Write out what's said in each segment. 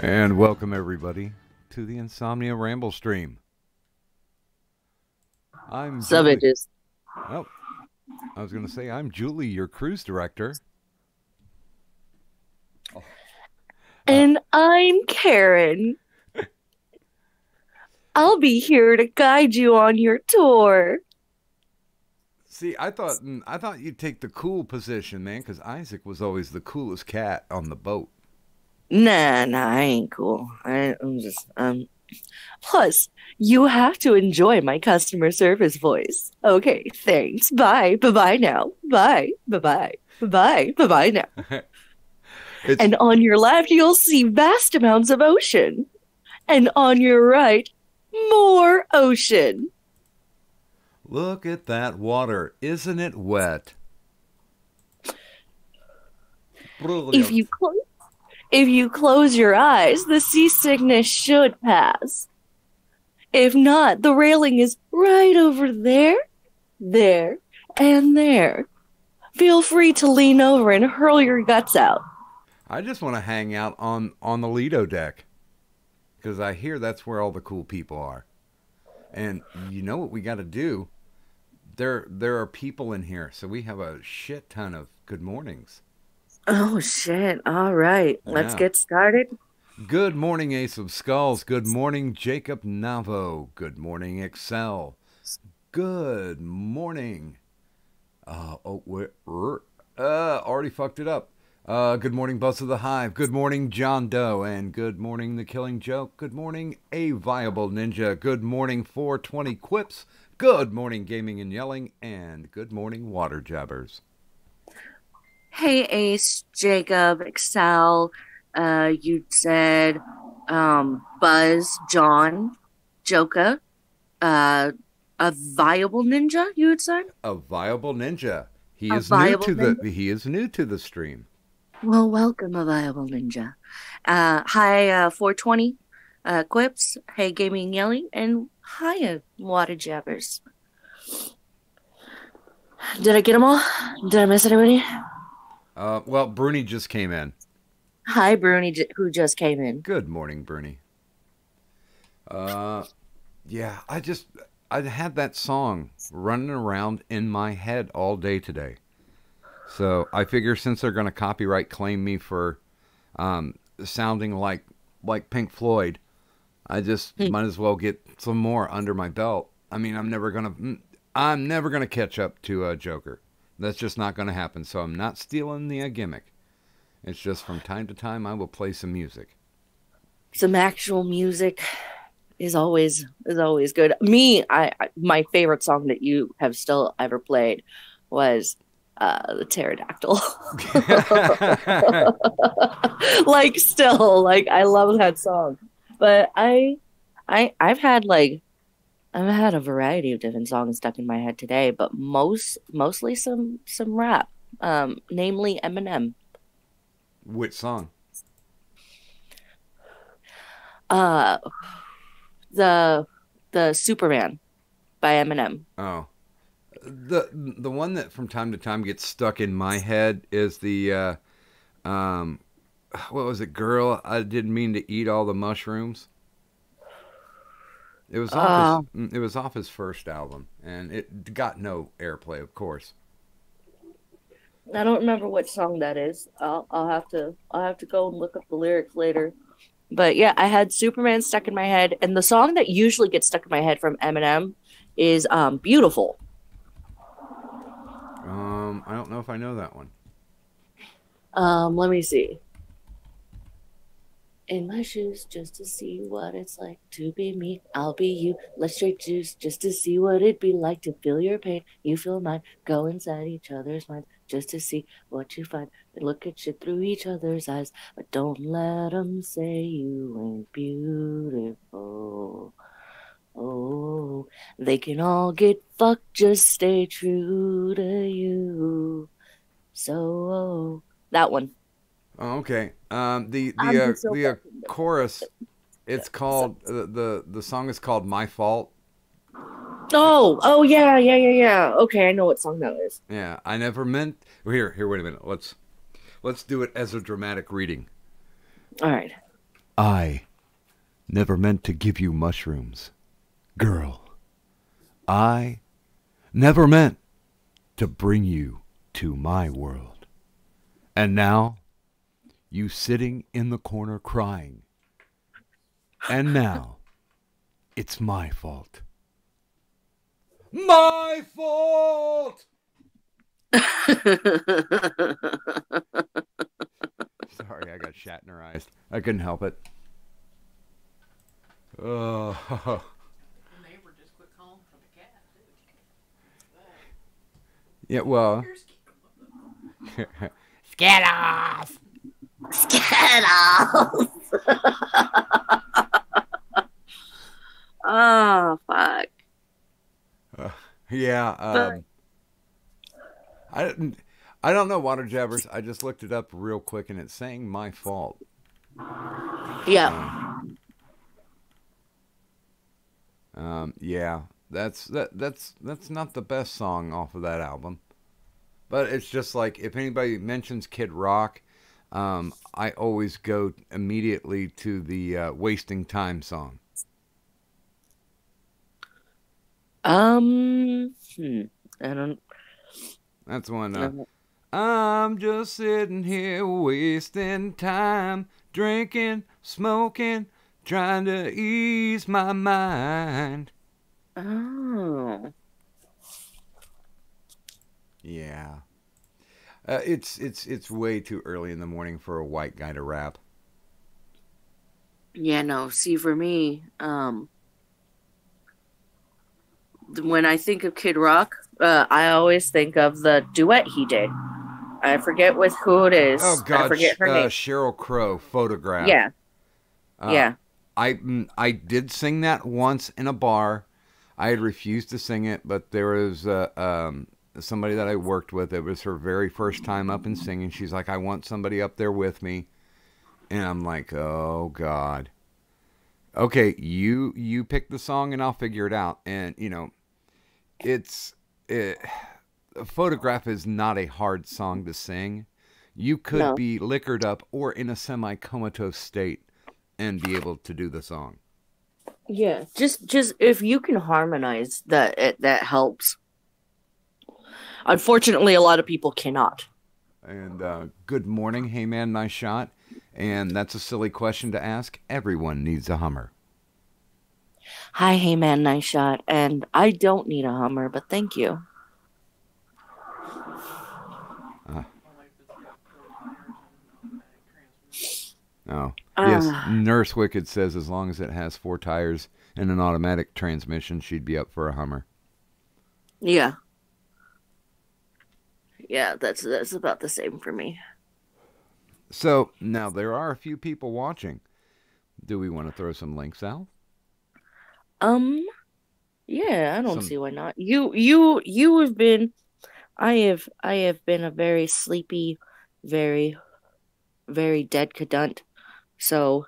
And welcome everybody to the Insomnia Ramble stream. I'm Julie. Oh, I was going to say I'm Julie, your cruise director. And I'm Karen. I'll be here to guide you on your tour. See, I thought you'd take the cool position, man, because Isaac was always the coolest cat on the boat. Nah, I ain't cool. I'm just, Plus, you have to enjoy my customer service voice. Okay, thanks. Bye. Bye-bye now. Bye. Bye-bye. Bye-bye. Bye-bye now. And on your left, you'll see vast amounts of ocean. And on your right, more ocean. Look at that water. Isn't it wet? If you close your eyes, the seasickness should pass. If not, the railing is right over there, there, and there. Feel free to lean over and hurl your guts out. I just want to hang out on the Lido deck, because I hear that's where all the cool people are. And you know what we got to do? There are people in here, so we have a shit ton of good mornings. Oh, shit. All right. Let's get started. Good morning, Ace of Skulls. Good morning, Jacob Navo. Good morning, Excel. Good morning. Already fucked it up. Good morning, Buzz of the Hive. Good morning, John Doe. And good morning, The Killing Joke. Good morning, A Viable Ninja. Good morning, 420 Quips. Good morning, Gaming and Yelling. And good morning, Water Jabbers. Hey, Ace, Jacob, Excel. You said Buzz, John, Joka, uh, a viable ninja. You had said A Viable Ninja. a viable ninja. He is new to the stream. Well, welcome, a viable ninja. Hi, 420 quips. Hey, gaming and yelling, and hiya, water jabbers. Did I get them all? Did I miss anybody? Well, Bruni just came in. Hi, Bruni, who just came in. Good morning, Bruni. Yeah, I had that song running around in my head all day today. So I figure since they're going to copyright claim me for sounding like Pink Floyd, I just might as well get some more under my belt. I mean, I'm never gonna catch up to Joker. That's just not going to happen. So I'm not stealing the gimmick. It's just from time to time I will play some music. Some actual music is always good. Me, my favorite song that you have still ever played was the pterodactyl. Like still, like I love that song. But I've had a variety of different songs stuck in my head today, but mostly some rap. Namely Eminem. Which song? Uh the Superman by Eminem. Oh. The one that from time to time gets stuck in my head is the what was it, girl? I didn't mean to eat all the mushrooms. It was off his first album, and it got no airplay, of course. I don't remember which song that is. I'll have to go and look up the lyrics later. But yeah, I had Superman stuck in my head, and the song that usually gets stuck in my head from Eminem is "Beautiful." I don't know if I know that one. Let me see. In my shoes, just to see what it's like to be me. I'll be you. Let's trade juice just to see what it'd be like to feel your pain. You feel mine. Go inside each other's minds just to see what you find. Look at you through each other's eyes, but don't let them say you ain't beautiful. Oh, they can all get fucked. Just stay true to you. So, that one. Oh, okay. I'm just so The fucking chorus, it's called the song is called "My Fault." Oh, yeah. Okay, I know what song that is. Yeah, I never meant. Well, here. Wait a minute. Let's do it as a dramatic reading. All right. I never meant to give you mushrooms, girl. I never meant to bring you to my world. And now, you sitting in the corner crying. And now, it's my fault. My fault! Sorry, I got Shatnerized. I couldn't help it. Oh. The neighbor just quit calling for the cat, too. Yeah, well. Skittles! Skittles! Oh, fuck. Yeah, I don't know, Water Jabbers. I just looked it up real quick, and it's saying "My Fault." Yeah. Yeah, that's not the best song off of that album, but it's just like if anybody mentions Kid Rock, I always go immediately to the "Wasting Time" song. I don't. That's one. I'm just sitting here wasting time, drinking, smoking, trying to ease my mind. Oh. Yeah. It's way too early in the morning for a white guy to rap. Yeah, no. See, for me, when I think of Kid Rock, I always think of the duet he did. I forget with who it Oh is. I God, forget her name. Cheryl Crow, Photograph. Yeah, Uh, yeah. I did sing that once in a bar. I had refused to sing it, but there was somebody that I worked with. It was her very first time up and singing. She's like, "I want somebody up there with me," and I'm like, "Oh God." Okay, you pick the song and I'll figure it out. And it's it, a photograph is not a hard song to sing. You could No. be liquored up or in a semi comatose state and be able to do the song. Yeah. Just if you can harmonize, that helps. Unfortunately, a lot of people cannot. And good morning, hey man, nice shot. And that's a silly question to ask. Everyone needs a Hummer. Hi, hey man, nice shot. And I don't need a Hummer, but thank you. Uh, Only if it's got four tires and automatic transmission. oh, yes. Uh, Nurse Wicked says as long as it has four tires and an automatic transmission, she'd be up for a Hummer. yeah. Yeah, that's about the same for me. So now there are a few people watching. Do we want to throw some links out? Um, yeah, I don't Some see why not. You have been I have been a very sleepy, very, very dead cadunt. So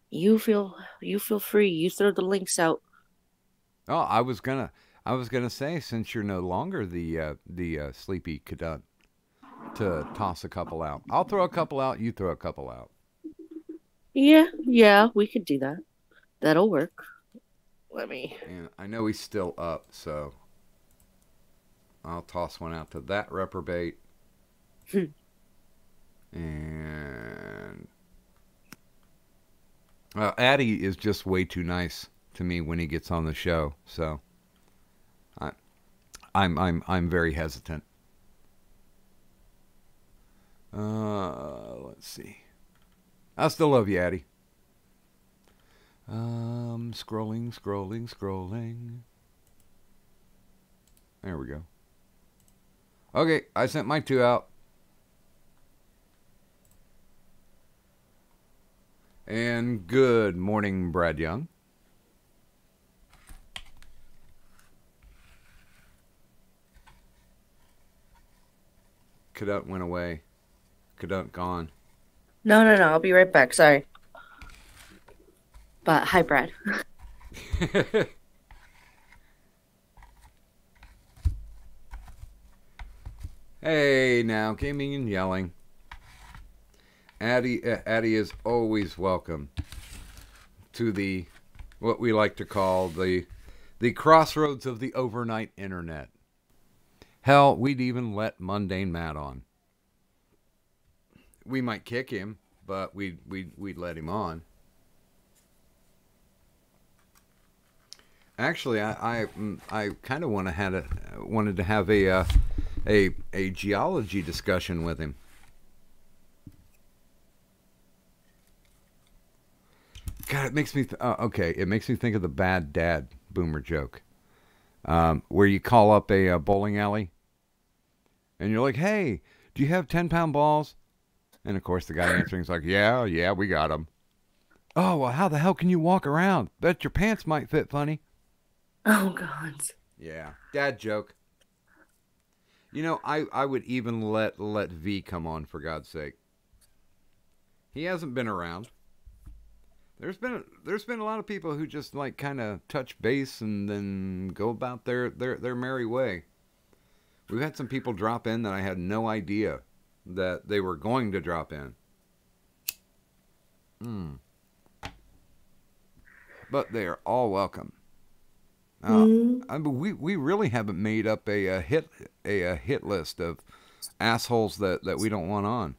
you feel free. You throw the links out. Oh, I was gonna say since you're no longer the sleepy cadet to toss a couple out. I'll throw a couple out. You throw a couple out. Yeah, yeah, we could do that. That'll work. Let me. And I know he's still up, so I'll toss one out to that reprobate. And Addie is just way too nice to me when he gets on the show, so I, I'm very hesitant. Let's see. I still love you, Addie. Scrolling, scrolling, scrolling. There we go. Okay, I sent my two out. And good morning, Brad Young. Cadet went away. Cadet gone. No, no, no. I'll be right back. Sorry. But hi, Brad. Hey, now, gaming and yelling. Addie is always welcome to the what we like to call the crossroads of the overnight internet. Hell, we'd even let mundane Matt on. We might kick him, but we'd let him on. Actually, I kind of wanted to have a geology discussion with him. God, it makes me okay. It makes me think of the bad dad boomer joke, where you call up a bowling alley and you're like, "Hey, do you have 10-pound balls?" And of course, the guy answering is like, "Yeah, yeah, we got them." Oh, well, how the hell can you walk around? Bet your pants might fit funny. Oh God. Yeah, dad joke. I would even let V come on for God's sake. He hasn't been around. There's been a lot of people who just like kind of touch base and then go about their merry way. We've had some people drop in that I had no idea that they were going to drop in. Mm. But they are all welcome. Mm. We really haven't made up a hit list of assholes that we don't want on.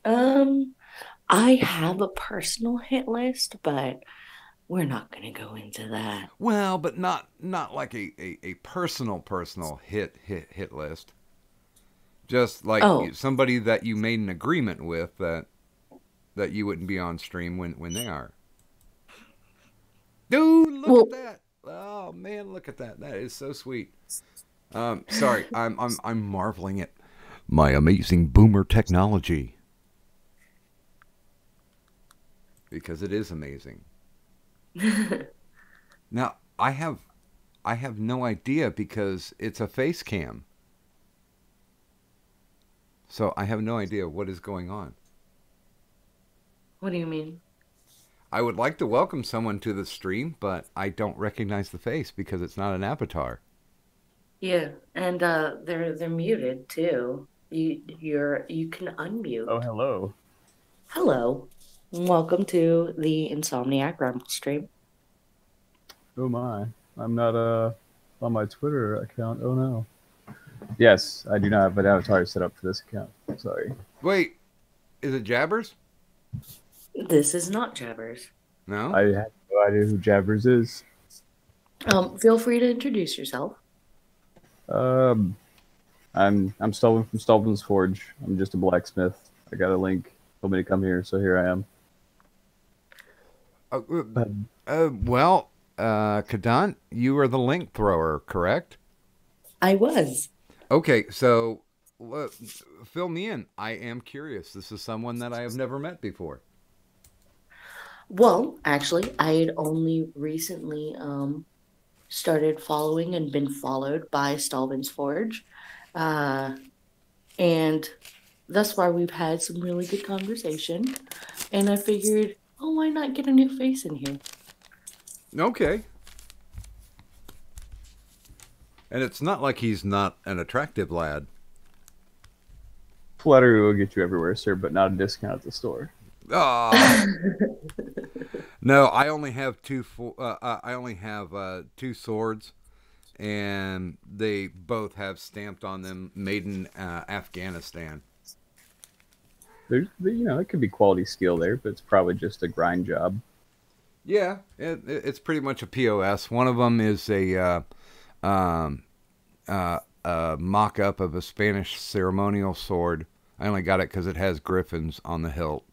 Um, I have a personal hit list, but we're not going to go into that. Well, but not like a personal hit list. Just like Oh, somebody that you made an agreement with that you wouldn't be on stream when they are. Dude, look well, at that! Oh man, look at that! That is so sweet. Sorry, I'm marveling at my amazing boomer technology because it is amazing. Now I have no idea because it's a face cam, so I have no idea what is going on. what do you mean? I would like to welcome someone to the stream, but I don't recognize the face because it's not an avatar. Yeah, and they're muted too. You can unmute. Oh, hello. Hello. Welcome to the Insomniac Rumble stream. Oh my. I'm not on my Twitter account. Oh no. Yes, I do not have an avatar set up for this account. Sorry. Wait, is it Jabbers? This is not Jabbers. No. I have no idea who Jabbers is. Feel free to introduce yourself. Um, I'm Stelvin from Stelvin's Forge. I'm just a blacksmith. I got a link. Told me to come here, so here I am. Well, Kadant, you are the link thrower, correct? I was. Okay, so fill me in. I am curious. This is someone that I have never met before. Well, actually, I had only recently started following and been followed by Stalvin's Forge. And thus far, we've had some really good conversation. And I figured, oh, why not get a new face in here? Okay. And it's not like he's not an attractive lad. Flattery will get you everywhere, sir, but not a discount at the store. Ah. No, I only have two swords, and they both have stamped on them "Made in Afghanistan." It could be quality skill there, but it's probably just a grind job. Yeah, it's pretty much a POS. One of them is a mock-up of a Spanish ceremonial sword. I only got it because it has griffins on the hilt.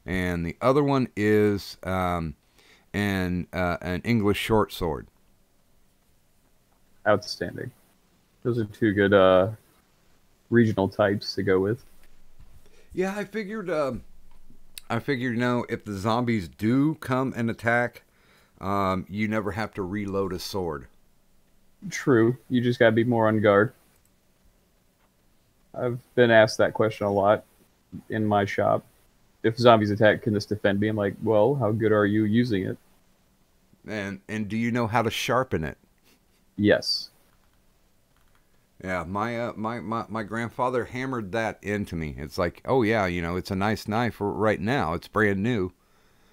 And the other one is an English short sword. Outstanding. Those are two good regional types to go with. Yeah, I figured, if the zombies do come and attack, you never have to reload a sword. True. You just gotta be more on guard. I've been asked that question a lot in my shop. If zombies attack, can this defend me? I'm like, well, how good are you using it? And do you know how to sharpen it? Yes. Yeah, my grandfather hammered that into me. It's like, oh yeah, it's a nice knife right now. It's brand new.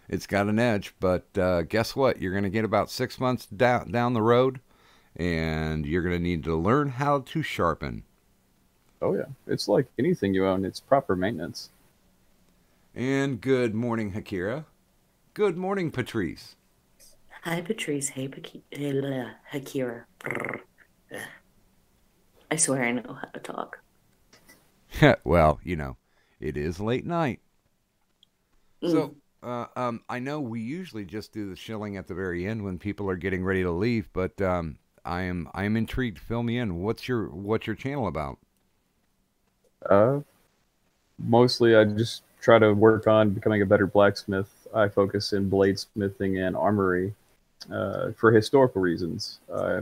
It's got an edge, but guess what? You're gonna get about 6 months down the road, and you're gonna need to learn how to sharpen. Oh yeah. It's like anything you own. It's proper maintenance. And good morning, Hakira. Good morning, Patrice. Hi, Patrice. Hey, Hakira. Brr. Ugh. I swear I know how to talk. Well, it is late night. Mm. So, I know we usually just do the shilling at the very end when people are getting ready to leave, but I am intrigued. Fill me in. What's your channel about? Mostly I just try to work on becoming a better blacksmith. I focus in bladesmithing and armory for historical reasons. I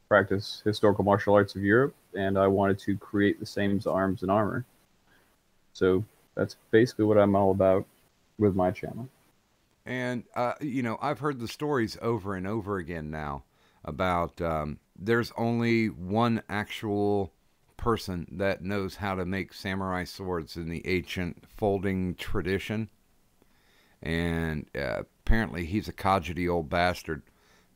practice historical martial arts of Europe, and I wanted to create the same arms and armor. So that's basically what I'm all about with my channel. And I've heard the stories over and over again now about there's only one actual person that knows how to make samurai swords in the ancient folding tradition, and apparently he's a codgety old bastard,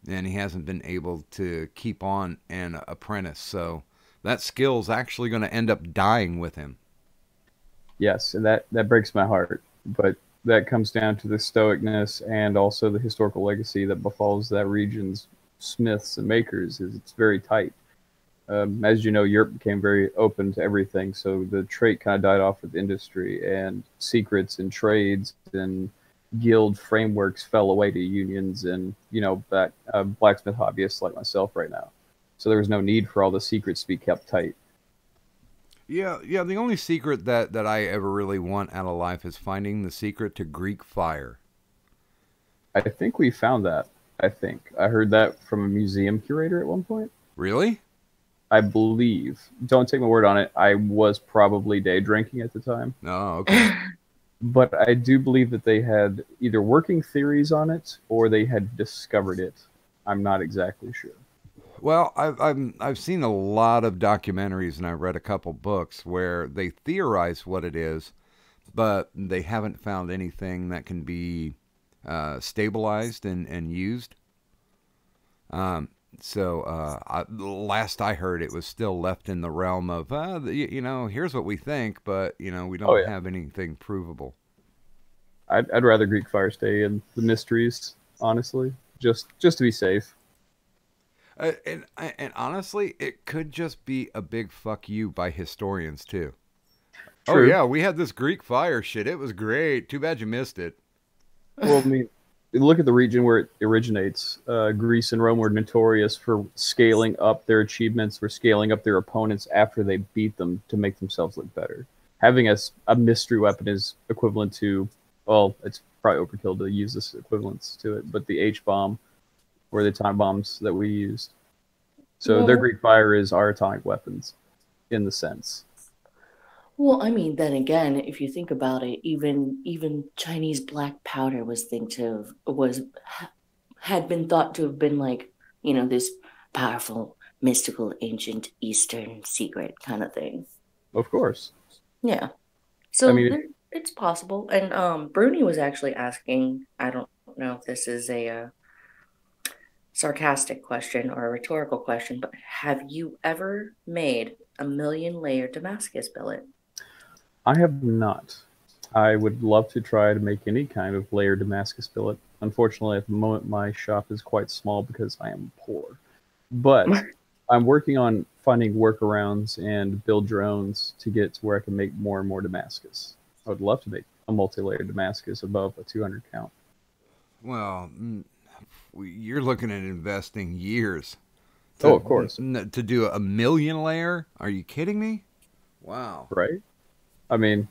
and he hasn't been able to keep on an apprentice, so that skill's actually going to end up dying with him. Yes, and that breaks my heart. But that comes down to the stoicness and also the historical legacy that befalls that region's smiths and makers. Is it's very tight. As you know, Europe became very open to everything, so the trait kind of died off with industry, and secrets and trades and guild frameworks fell away to unions and that blacksmith hobbyists like myself right now. So there was no need for all the secrets to be kept tight. Yeah, yeah. The only secret that I ever really want out of life is finding the secret to Greek fire. I think we found that. I heard that from a museum curator at one point. Really? I believe. Don't take my word on it. I was probably day drinking at the time. Oh, okay. But I do believe that they had either working theories on it or they had discovered it. I'm not exactly sure. Well, I've seen a lot of documentaries and I've read a couple books where they theorize what it is, but they haven't found anything that can be stabilized and used. Last I heard, it was still left in the realm of, here's what we think, but, we don't have anything provable. I'd rather Greek fire stay in the mysteries, honestly, just to be safe. And honestly, it could just be a big fuck you by historians, too. True. Oh, yeah, we had this Greek fire shit. It was great. Too bad you missed it. Well, I mean, look at the region where it originates. Greece and Rome were notorious for scaling up their achievements, for scaling up their opponents after they beat them to make themselves look better. Having a mystery weapon is equivalent to, well, it's probably overkill to use this equivalence to it, but the H-bomb or the time bombs that we used. So their Greek fire is our atomic weapons, in the sense. Well, I mean, then again, if you think about it, even Chinese black powder had been thought to have been like, this powerful, mystical, ancient Eastern secret kind of thing. Of course. Yeah. So I mean, it's possible. And Bruni was actually asking, I don't know if this is a sarcastic question or a rhetorical question, but have you ever made a 1,000,000-layer Damascus billet? I have not. I would love to try to make any kind of layered Damascus billet. Unfortunately, at the moment, my shop is quite small because I am poor. But I'm working on finding workarounds and build drones to get to where I can make more and more Damascus. I would love to make a multi-layered Damascus above a 200 count. Well, you're looking at investing years. Of course. To do a 1,000,000 layer? Are you kidding me? Wow. Right? I mean,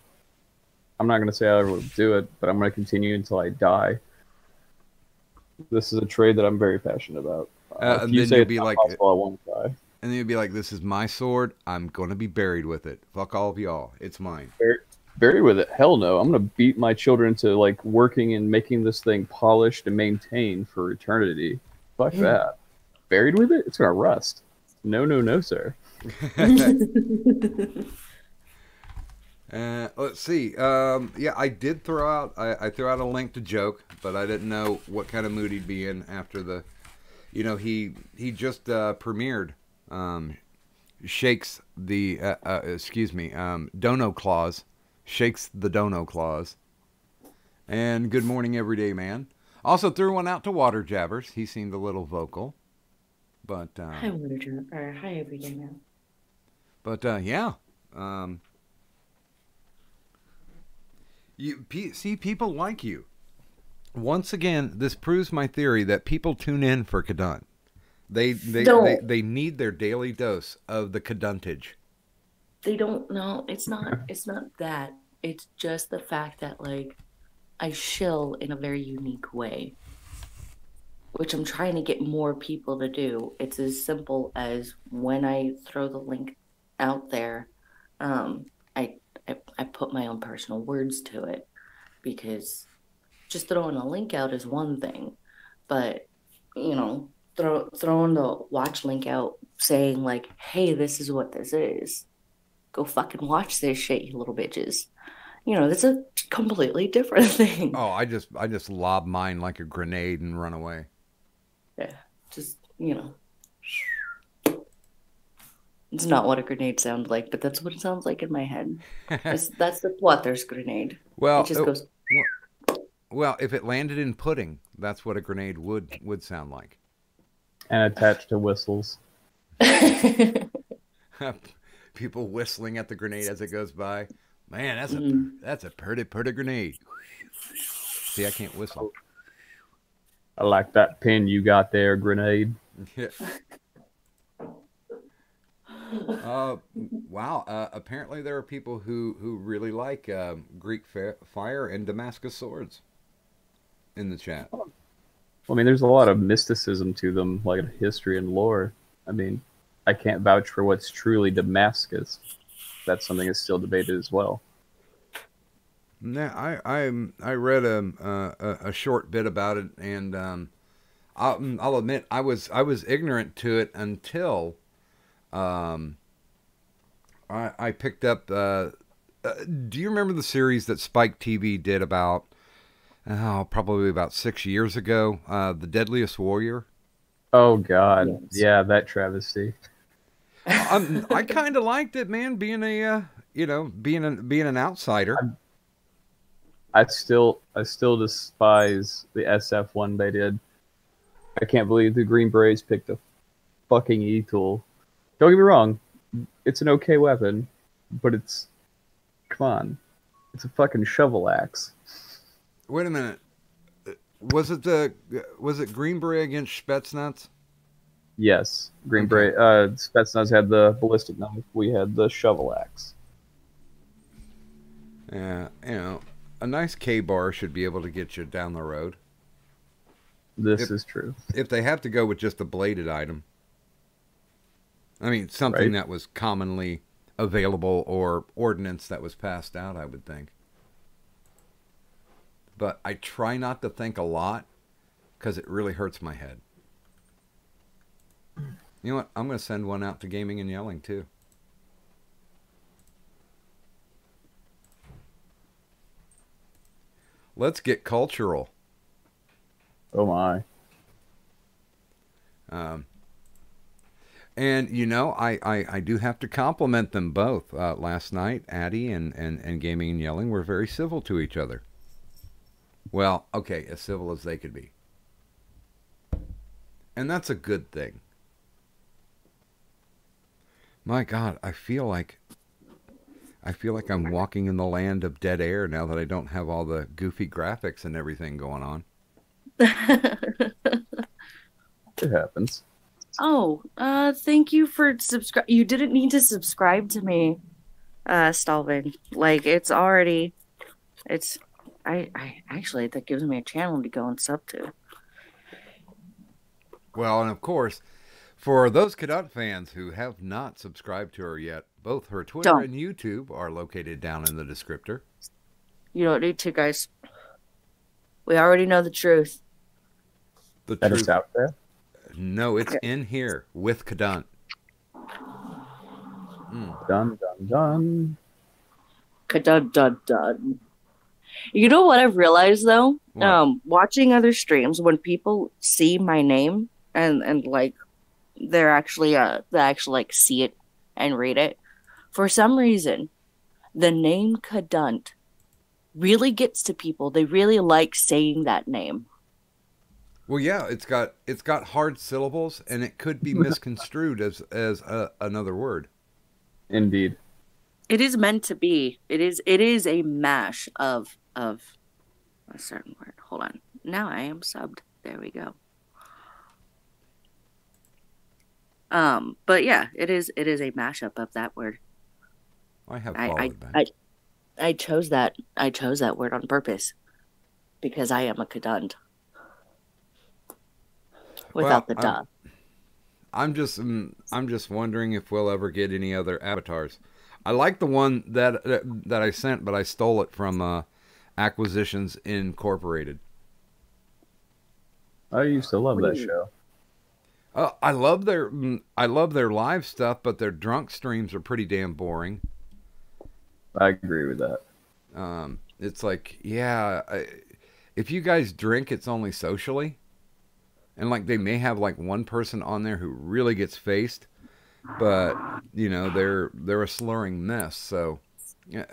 I'm not going to say I ever will do it, but I'm going to continue until I die. This is a trade that I'm very passionate about. If you say it's not possible, I won't die. And then you'd be like, this is my sword. I'm going to be buried with it. Fuck all of y'all. It's mine. Buried with it? Hell no. I'm going to beat my children to like working and making this thing polished and maintained for eternity. Fuck that. Buried with it? It's going to rust. No, sir. Let's see. Yeah, I did throw out. I threw out a link to Joke, but I didn't know what kind of mood he'd be in after the. He just premiered. Shakes the. Dono Claus. Shakes the Dono Claus. And Good Morning Everyday Man. Also threw one out to Water Jabbers. He seemed a little vocal. But hi, Water Jabber, or hi, Everyday Man. But yeah. You see, people like you. Once again, this proves my theory that people tune in for Cadunt. They need their daily dose of the Caduntage. They don't know. It's not that. It's just the fact that like I shill in a very unique way, which I'm trying to get more people to do. It's as simple as when I throw the link out there, I put my own personal words to it, because just throwing a link out is one thing, but throwing the watch link out saying like, hey, this is what this is. Go fucking watch this shit, you little bitches. That's a completely different thing. Oh, I just lob mine like a grenade and run away. Yeah, just It's not what a grenade sounds like, but that's what it sounds like in my head. That's the Plother's grenade. Well, it just goes. Well, if it landed in pudding, that's what a grenade would sound like. And attached to whistles. People whistling at the grenade as it goes by. Man, that's a pretty grenade. See, I can't whistle. I like that pin you got there, grenade. Yeah. Wow. Apparently, there are people who really like Greek fire and Damascus swords in the chat. Well, I mean, there's a lot of mysticism to them, like history and lore. I mean, I can't vouch for what's truly Damascus. That's something that's still debated as well. Yeah, I read a short bit about it, and I'll admit I was ignorant to it until I picked up. Do you remember the series that Spike TV did about probably about 6 years ago? The Deadliest Warrior. Oh God, Yes. yeah, that travesty. I kind of liked it, man. Being being an outsider. I still despise the SF one they did. I can't believe the Green Berets picked a fucking E-tool. Don't get me wrong, it's an okay weapon, but come on, it's a fucking shovel axe. Wait a minute. Was it Green Beret against Spetsnaz? Yes, Green Beret. Spetsnaz had the ballistic knife. We had the shovel axe. Yeah, a nice K-bar should be able to get you down the road. This is true. If they have to go with just a bladed item. I mean, something Right. that was commonly available or ordnance that was passed out, I would think. But I try not to think a lot because it really hurts my head. You know what? I'm going to send one out to Gaming and Yelling, too. Let's get cultural. Oh my. And, I do have to compliment them both. Last night, Addie and Gaming and Yelling were very civil to each other. Well, okay, as civil as they could be. And that's a good thing. My God, I feel like I'm walking in the land of dead air now that I don't have all the goofy graphics and everything going on. It happens. Oh, thank you for subscribe. You didn't need to subscribe to me, Stalvin. Like I actually that gives me a channel to go and sub to. Well, and of course, for those Cadunt fans who have not subscribed to her yet, both her Twitter Don't. and YouTube are located down in the descriptor. You don't need to, guys. We already know the truth. The That truth. is out there. No, it's Okay. in here with Cadunt. Dun dun dun. Dun dun dun. You know what I've realized though? What? Watching other streams, when people see my name and like they actually like see it and read it, for some reason, the name Cadunt really gets to people. They really like saying that name. Well, yeah, it's got hard syllables, and it could be misconstrued as another word. Indeed. It is meant to be. It is a mash of a certain word. Hold on. Now I am subbed. There we go. But yeah, it is a mashup of that word. I have I followed I, that. I chose that word on purpose because I am a Cadunt. Without the duh. I'm just wondering if we'll ever get any other avatars. I like the one that I sent, but I stole it from Acquisitions Incorporated. I used to love that show. I love their live stuff, but their drunk streams are pretty damn boring. I agree with that. It's like, yeah, if you guys drink, it's only socially. And like they may have like one person on there who really gets faced, but they're a slurring mess. So, yeah.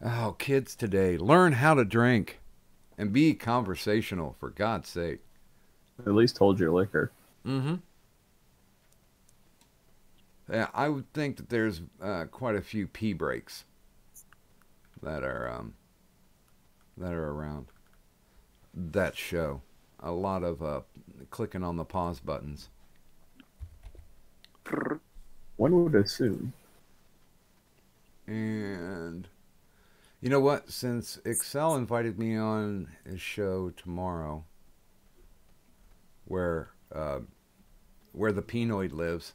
Oh, kids today, learn how to drink. And be conversational, for God's sake. At least hold your liquor. Mm-hmm. Yeah, I would think that there's quite a few pee breaks that are around that show. A lot of clicking on the pause buttons. One would assume. And you know what? Since Excel invited me on his show tomorrow, where the Pinoid lives,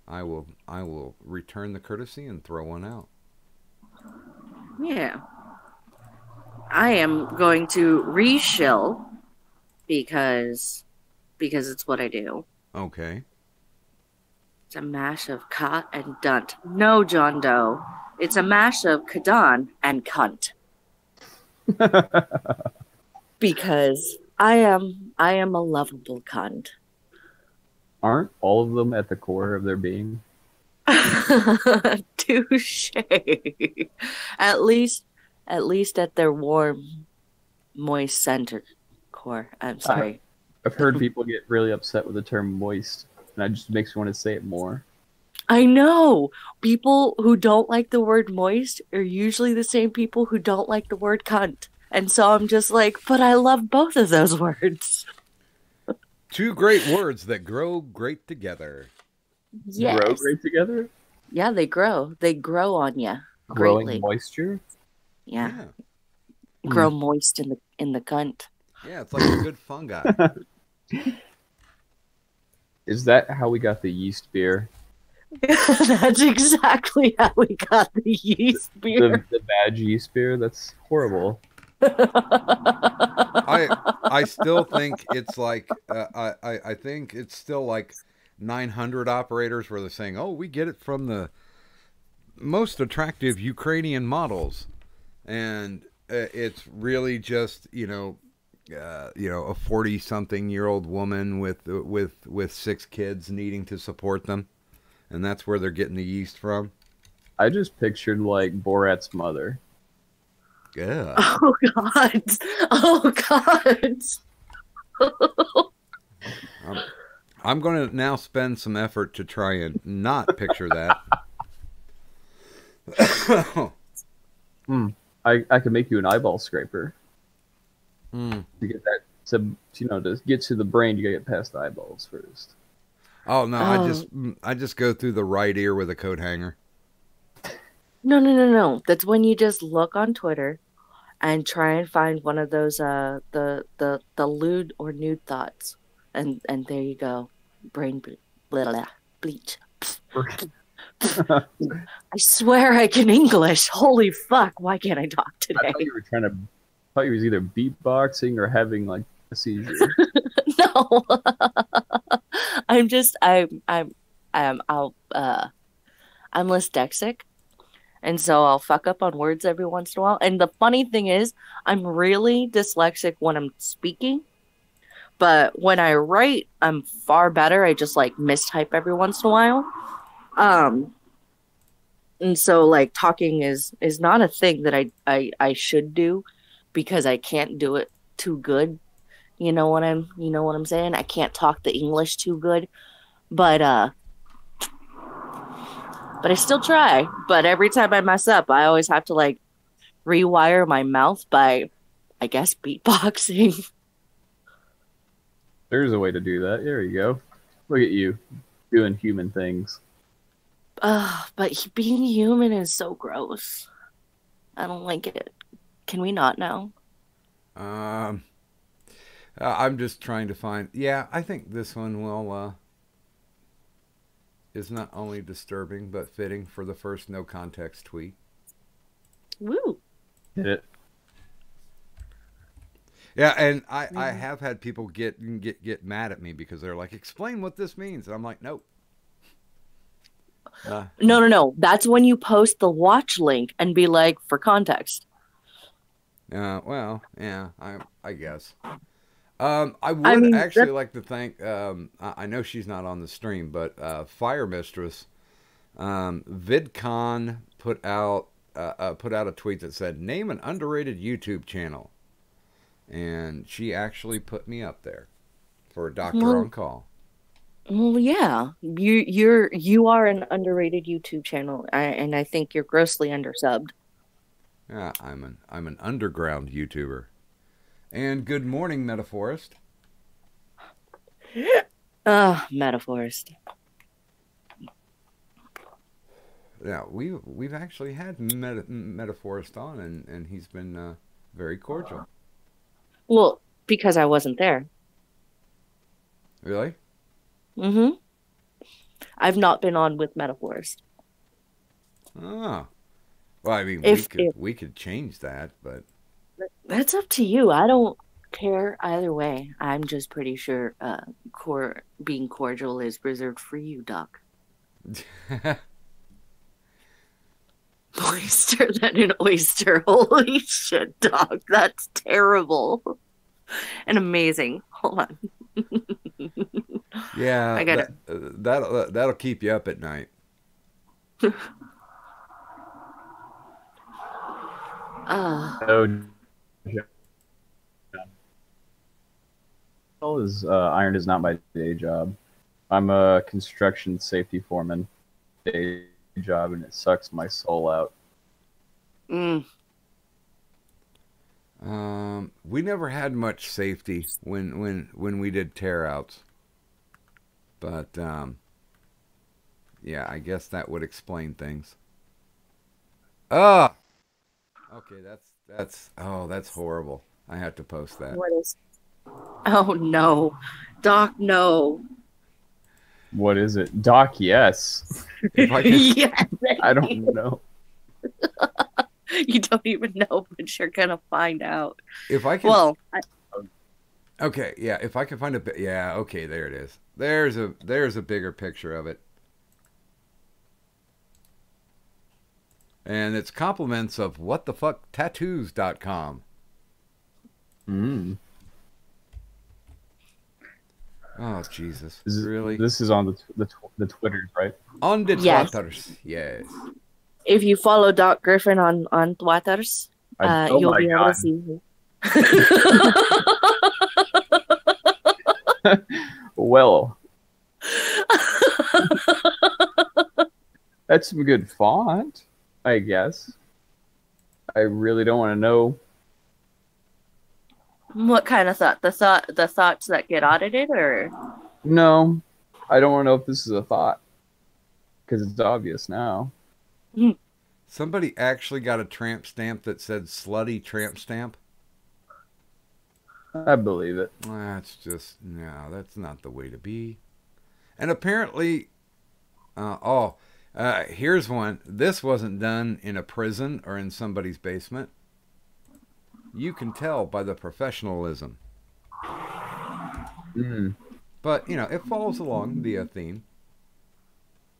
I will return the courtesy and throw one out. Yeah. I am going to reshill because it's what I do. Okay. It's a mash of ka and dunt. No, John Doe. It's a mash of kadan and cunt. Because I am a lovable cunt. Aren't all of them at the core of their being? Touche. At least at their warm, moist center core. I'm sorry. I've heard people get really upset with the term moist, and that just makes me want to say it more. I know. People who don't like the word moist are usually the same people who don't like the word cunt. And so I'm just like, but I love both of those words. Two great words that grow great together. Yes. Grow great together? Yeah, they grow. They grow on you Growing greatly. moisture? Yeah. Grow moist in the cunt. Yeah, it's like a good fungi. Is that how we got the yeast beer? That's exactly how we got the yeast beer. The bad yeast beer? That's horrible. I still think it's like I think it's still like 900 operators where they're saying, oh, we get it from the most attractive Ukrainian models, and it's really just a 40-something-year-old woman with 6 kids needing to support them, and that's where they're getting the yeast from. I just pictured like Borat's mother. Yeah. Oh God! Oh God! I'm going to now spend some effort to try and not picture that. I could make you an eyeball scraper. Mm. To get that to get to the brain, you gotta get past the eyeballs first. Oh no! I just go through the right ear with a coat hanger. No. That's when you just look on Twitter and try and find one of those the lewd or nude thoughts, and there you go, bleach. I swear I can English. Holy fuck! Why can't I talk I today? thought you were thought you was either beatboxing or having like a seizure. No, I'm dyslexic, and so I'll fuck up on words every once in a while. And the funny thing is, I'm really dyslexic when I'm speaking, but when I write, I'm far better. I just like mistype every once in a while. And so like talking is not a thing that I should do because I can't do it too good. You know what I'm saying? I can't talk the English too good. But I still try. But every time I mess up, I always have to like rewire my mouth by, I guess, beatboxing. There's a way to do that. There you go. Look at you doing human things. But being human is so gross. I don't like it. Can we not now? I'm just trying to find. Yeah, I think this one will is not only disturbing but fitting for the first no context tweet. Woo! Hit it. Yeah, and I have had people get mad at me because they're like, explain what this means, and I'm like, nope. No. That's when you post the watch link and be like, for context. Well, yeah, I guess. I would actually like to thank. I know she's not on the stream, but Fire Mistress, VidCon put out put out a tweet that said, "Name an underrated YouTube channel," and she actually put me up there for a doctor Well, on call. well, yeah. You are an underrated YouTube channel, and I think you're grossly undersubbed. Yeah, I'm an underground YouTuber. And good morning, Metaphorist. Metaphors. Yeah, we've actually had Metaphorist on, and he's been very cordial. Well, because I wasn't there. Really? Mm-hmm. I've not been on with Metaphors. Oh, well, I mean, If we could change that, but that's up to you. I don't care either way. I'm just pretty sure being cordial is reserved for you, Doc. Oyster than an oyster. Holy shit, Doc. That's terrible. And amazing. Hold on. yeah, I gotta. that'll keep you up at night. Uh, No, iron is not my day job. I'm a construction safety foreman day job, and it sucks my soul out. mm, We never had much safety when we did tear outs, but yeah, I guess that would explain things. Ah, okay, that's horrible. I have to post that. what is? Oh no, Doc, no. What is it, Doc? Yes. If I can, Yes, I don't know. you don't even know, but you're gonna find out. if I can, Well, okay, yeah, if I can find yeah, okay, there it is. There's a bigger picture of it. And it's compliments of whatthefucktattoos.com. Mm. Oh Jesus! This is, Really? This is on the Twitters, right? On the Yes. Twitters, yes. if you follow Doc Griffin on Twitters, Oh you'll my be able God. to see. Well, that's some good font, I guess. I really don't want to know. What kind of thought? The thoughts that get audited, or No, I don't want to know if this is a thought because it's obvious now. Somebody actually got a tramp stamp that said "slutty tramp stamp." I believe it. That's just no. That's not the way to be. And apparently, here's one. This wasn't done in a prison or in somebody's basement. You can tell by the professionalism. Mm. But, it follows along the theme.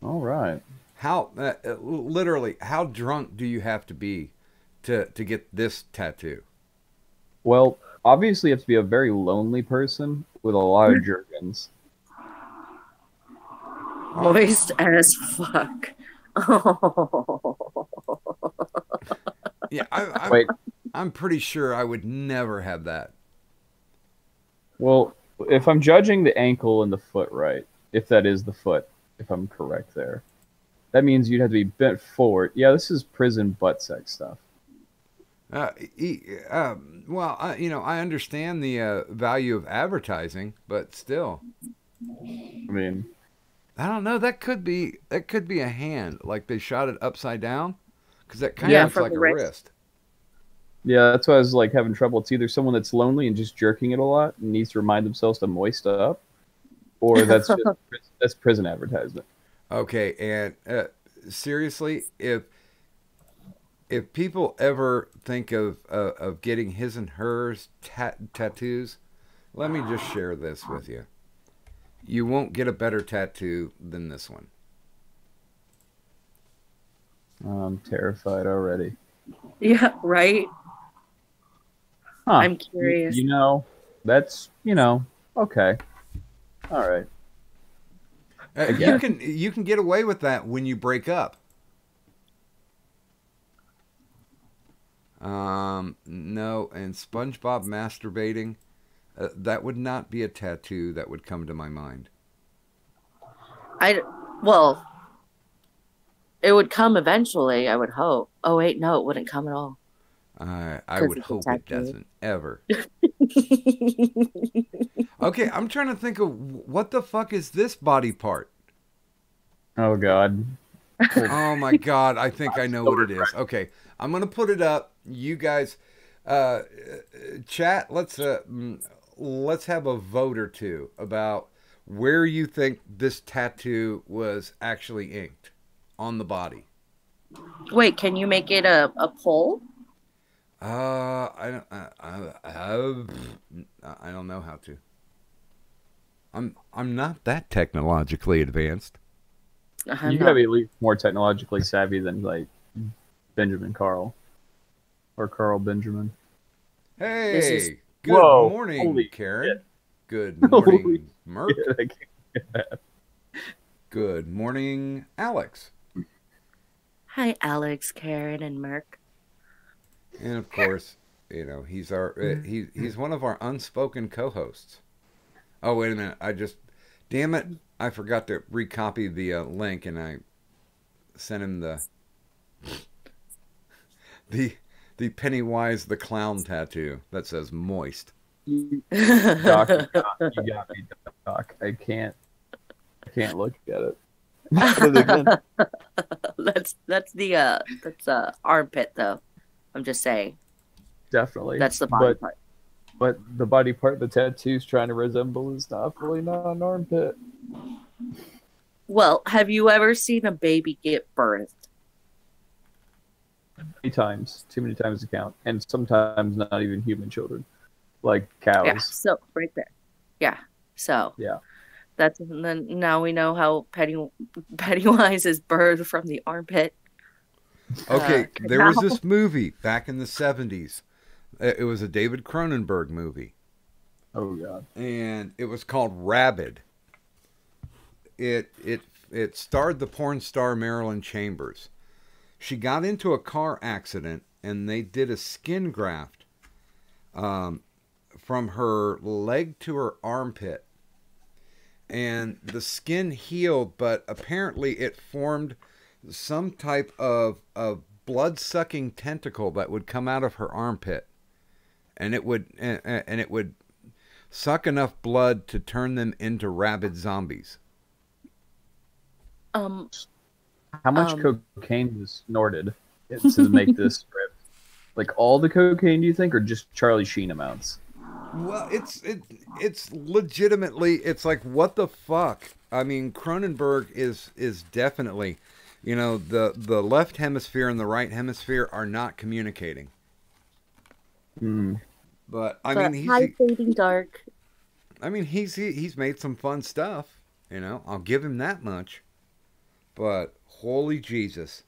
All right. Literally, how drunk do you have to be to get this tattoo? Well, obviously, you have to be a very lonely person with a lot of jerkins. moist as fuck. Yeah, Wait. I'm pretty sure I would never have that. Well, if I'm judging the ankle and the foot right, if that is the foot, if I'm correct there, that means you'd have to be bent forward. Yeah, this is prison butt sex stuff. Well, I understand the value of advertising, but still, I mean, I don't know. That could be a hand, like they shot it upside down, because that kind Yeah, of looks from like the a wrist. wrist. yeah, that's why I was like having trouble. It's either someone that's lonely and just jerking it a lot and needs to remind themselves to moist up, or that's prison advertisement. Okay, and seriously, if people ever think of getting his and hers tattoos, let me just share this with you. You won't get a better tattoo than this one. I'm terrified already. Yeah, right. Huh. I'm curious. That's okay. All right. You can get away with that when you break up. No, and SpongeBob masturbating. That would not be a tattoo that would come to my mind. I well, it would come eventually, I would hope. Oh wait, no, it wouldn't come at all. I Because would it's a hope it tattoo. doesn't ever. Okay, I'm trying to think of what the fuck is this body part? Oh God. Oh my god, I think I know what it is. Okay, I'm gonna put it up. You guys, uh, chat. Let's have a vote or two about where you think this tattoo was actually inked on the body. Wait, can you make it a poll? I don't. I don't know how to. I'm not that technologically advanced. I'm You gotta not. be at least more technologically savvy than like Benjamin Carl or Carl Benjamin. This is Hey, good Whoa! morning, Holy Karen. shit. Good Holy morning, Merc. shit, I can't get that. Good morning, Alex. Hi, Alex, Karen, and Merc. And of course, he's our he's one of our unspoken co-hosts. Oh wait a minute, damn it, I forgot to recopy the link, and I sent him the the Pennywise the Clown tattoo that says moist. Doc, you got me, Doc. I can't look at it. But again, that's armpit though. I'm just saying. definitely. That's the body part. But the body part the tattoo's trying to resemble is definitely not an armpit. Well, have you ever seen a baby get birthed? Too many times to count, and sometimes not even human children, like cows. Yeah, so right there. Yeah. So Yeah. that's and then now we know how Pennywise is birthed from the armpit. Okay, there was canal. this movie back in the 70s. It was a David Cronenberg movie, Oh God. and it was called Rabid. It starred the porn star Marilyn Chambers. She got into a car accident, and they did a skin graft from her leg to her armpit, and the skin healed, but apparently it formed some type of blood sucking tentacle that would come out of her armpit, and it would suck enough blood to turn them into rabid zombies. How much Um, cocaine was snorted to make this script? Like all the cocaine, do you think, or just Charlie Sheen amounts? Well, it's legitimately, it's like, what the fuck? I mean, Cronenberg is definitely, the left hemisphere and the right hemisphere are not communicating. Mm. But I but mean, high fading dark. he's made some fun stuff. I'll give him that much. But holy Jesus,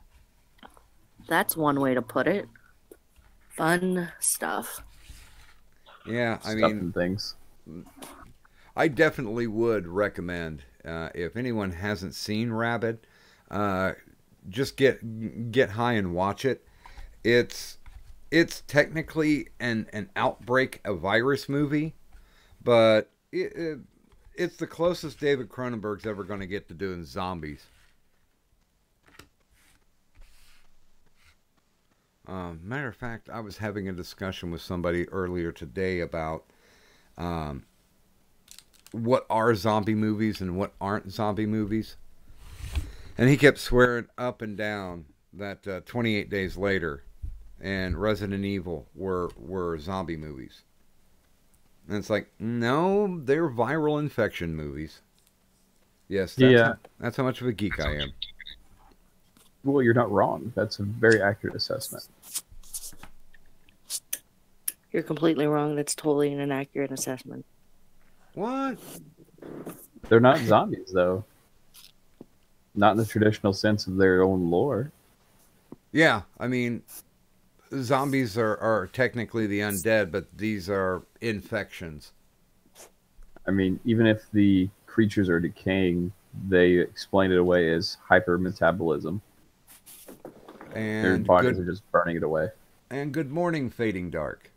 That's one way to put it. Fun stuff. yeah. I Stuff mean, and things. I definitely would recommend if anyone hasn't seen Rabid, just get high and watch it. It's technically an outbreak, a virus movie, but it's the closest David Cronenberg's ever going to get to doing zombies. Matter of fact, I was having a discussion with somebody earlier today about what are zombie movies and what aren't zombie movies. And he kept swearing up and down that 28 Days Later and Resident Evil were zombie movies. And it's like, no, they're viral infection movies. Yes, that's how much of a geek I am. Well, you're not wrong. That's a very accurate assessment. You're completely wrong. That's totally an inaccurate assessment. What? They're not zombies, though. Not in the traditional sense of their own lore. Yeah, I mean, zombies are technically the undead, but these are infections. I mean, even if the creatures are decaying, they explain it away as hypermetabolism. Their And bodies are just burning it away. And good morning, Fading Dark.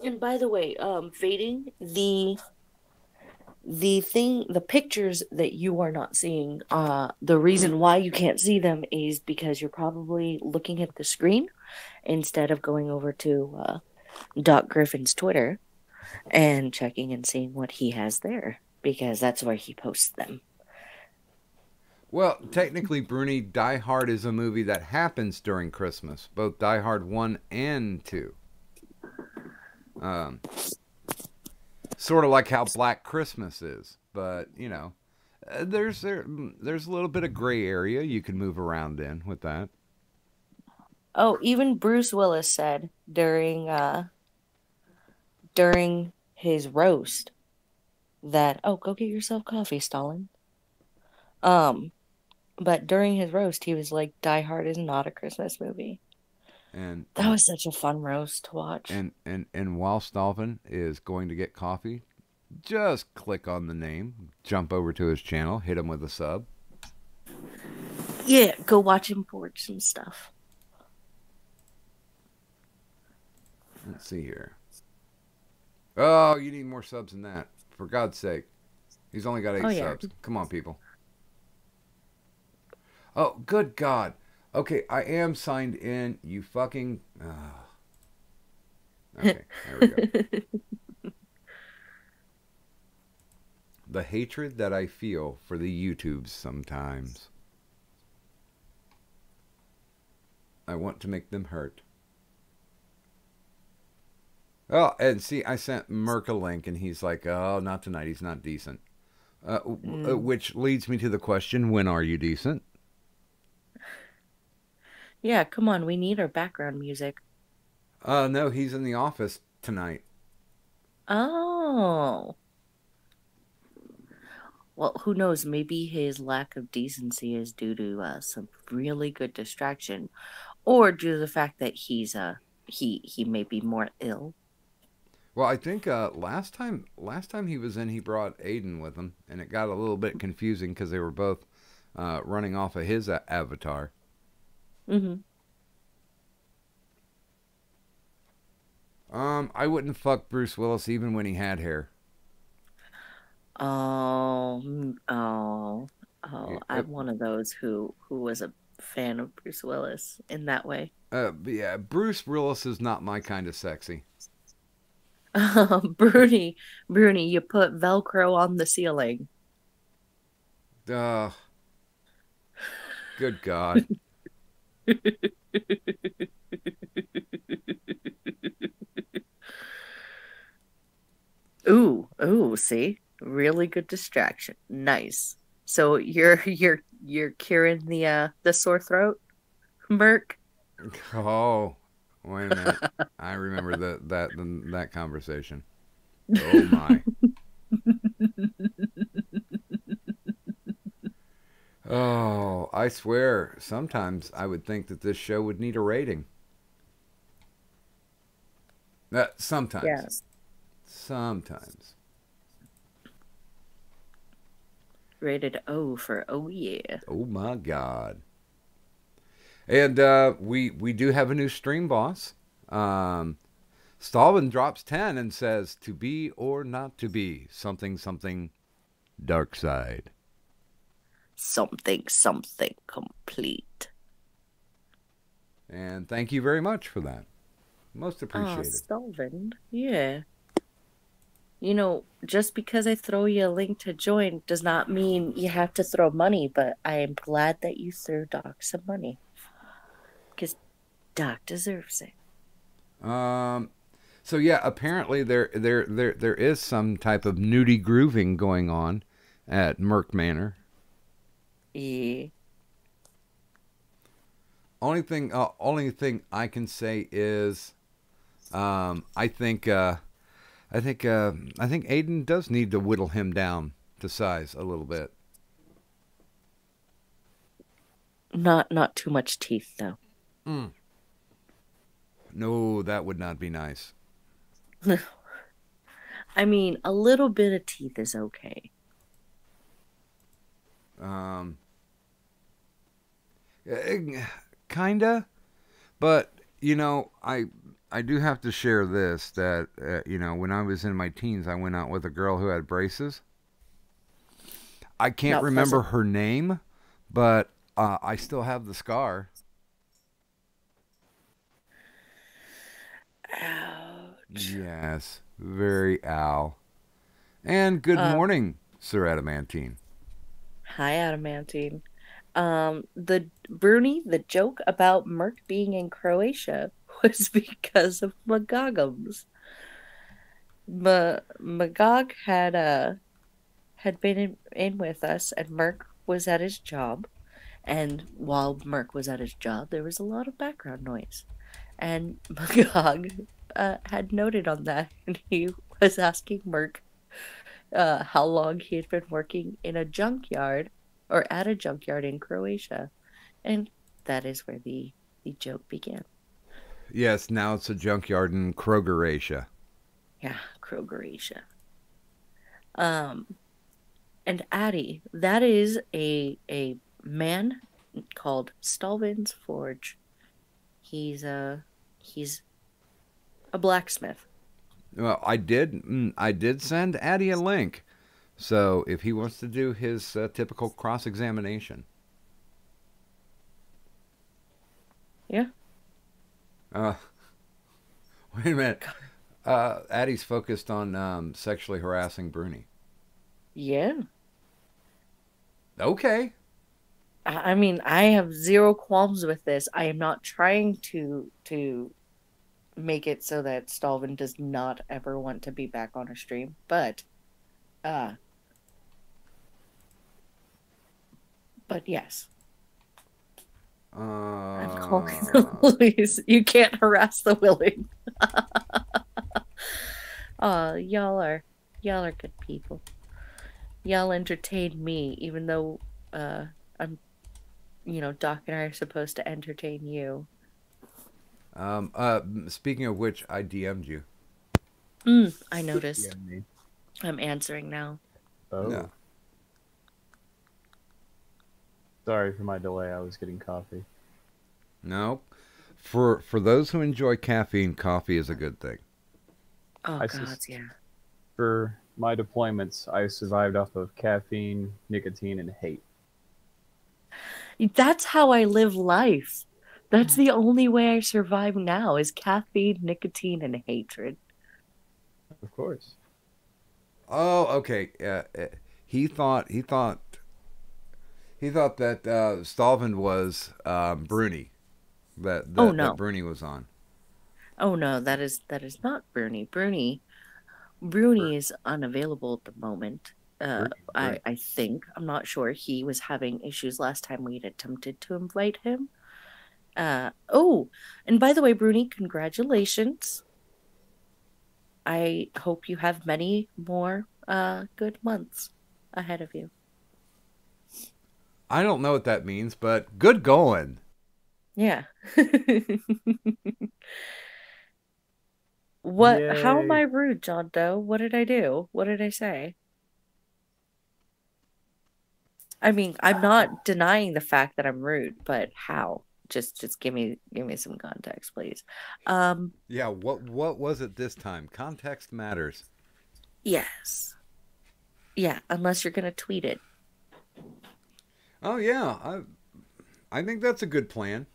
And by the way, fading the pictures that you are not seeing, the reason why you can't see them is because you're probably looking at the screen instead of going over to Doc Griffin's Twitter and checking and seeing what he has there, because that's where he posts them. Well, technically, Bruni, Die Hard is a movie that happens during Christmas, both Die Hard 1 and 2. Sort of like how Black Christmas is, but, you know, there's a little bit of gray area you can move around in with that. Oh, even Bruce Willis said during his roast that, oh, go get yourself coffee, Stalin. But during his roast, he was like, Die Hard is not a Christmas movie. And that was such a fun roast to watch. And while Stalvin is going to get coffee, just click on the name, jump over to his channel, hit him with a sub. Yeah, go watch him forge some stuff. Let's see here. Oh, you need more subs than that. For God's sake. He's only got 8 subs. Come on, people. Oh, good God. Okay, I am signed in. You fucking... Okay, there we go. The hatred that I feel for the YouTubes sometimes. I want to make them hurt. Oh, and see, I sent Merc a link, and he's like, oh, not tonight. He's not decent. Which leads me to the question, when are you decent? Yeah, come on. We need our background music. No, he's in the office tonight. Oh. Well, who knows? Maybe his lack of decency is due to some really good distraction, or due to the fact that he may be more ill. Well, I think last time he was in, he brought Aiden with him, and it got a little bit confusing because they were both running off of his avatar. Mm-hmm. I wouldn't fuck Bruce Willis even when he had hair. I'm one of those who was a fan of Bruce Willis in that way. Yeah, Bruce Willis is not my kind of sexy. Bruni, you put Velcro on the ceiling. Good God. Ooh, see? Really good distraction. Nice. So you're curing the sore throat, Merc? Oh, wait a minute. I remember that conversation. Oh my. Oh, I swear, sometimes I would think that this show would need a rating. Sometimes. Yes. Sometimes. Rated O for oh yeah. Oh my God. And we do have a new stream boss. Stalvin drops 10 and says, to be or not to be, something dark side. Something complete. And thank you very much for that. Most appreciated. Stalvin, yeah. You know, just because I throw you a link to join does not mean you have to throw money, but I am glad that you threw Doc some money. Because Doc deserves it. So yeah, apparently there is some type of nudie grooving going on at Merc Manor. Yeah. Only thing I can say is, I think Aiden does need to whittle him down to size a little bit. Not too much teeth though. No, that would not be nice. I mean, a little bit of teeth is okay. Kinda, but You know, I do have to share this that when I was in my teens, I went out with a girl who had braces. I can't Not remember pleasant. her name, but I still have the scar. Ouch. Yes, very ow. And good Um, morning, Sir Adamantine. Hi, Adamantine. The Bruni, the joke about Merc being in Croatia was because of Magogums. Magog had been in with us, and Merc was at his job. And while Merc was at his job, there was a lot of background noise. And Magog had noted on that, and he was asking Merc how long he had been working in a junkyard or at a junkyard in Croatia. And that is where the joke began. Yes, now it's a junkyard in Krogeratia. Yeah, Croatia. Um, and Addie, that is a man called Stalvin's Forge. He's a blacksmith. Well, I did send Addy a link. So if he wants to do his typical cross examination, Yeah. uh, wait a minute. Addie's focused on sexually harassing Bruni. Yeah. Okay. I mean, I have zero qualms with this. I am not trying to make it so that Stalvin does not ever want to be back on a stream, uh but yes, I'm calling the Uh, police. You can't harass the willing. Y'all are good people. Y'all entertain me, even though I'm Doc and I are supposed to entertain you. speaking of which, I DM'd you. I Yeah, noticed. me. I'm answering now. No. Oh, sorry for my delay. I was getting coffee. No. For those who enjoy caffeine, coffee is a good thing. Oh I God, sus- yeah. For my deployments, I survived off of caffeine, nicotine, and hate. That's how I live life. That's the only way I survive now is caffeine, nicotine, and hatred. Of course. Oh, okay. He thought that Stalvin was Bruni. That Oh that that no. Bruni was on. Oh no, that is not Bruni. Bruni is unavailable at the moment. Uh, Bruni, I Bruni. I think I'm not sure. He was having issues last time we'd attempted to invite him. Oh, and by the way, Bruni, congratulations. I hope you have many more good months ahead of you. I don't know what that means, but good going. Yeah. How am I Yay. rude, John Doe? What did I do? What did I say? I mean, I'm not denying the fact that I'm rude, but how? Just give me some context, please. Um, Yeah, what was it this time? Context matters. yes. Yeah, unless you're gonna tweet it. Oh yeah, I think that's a good plan.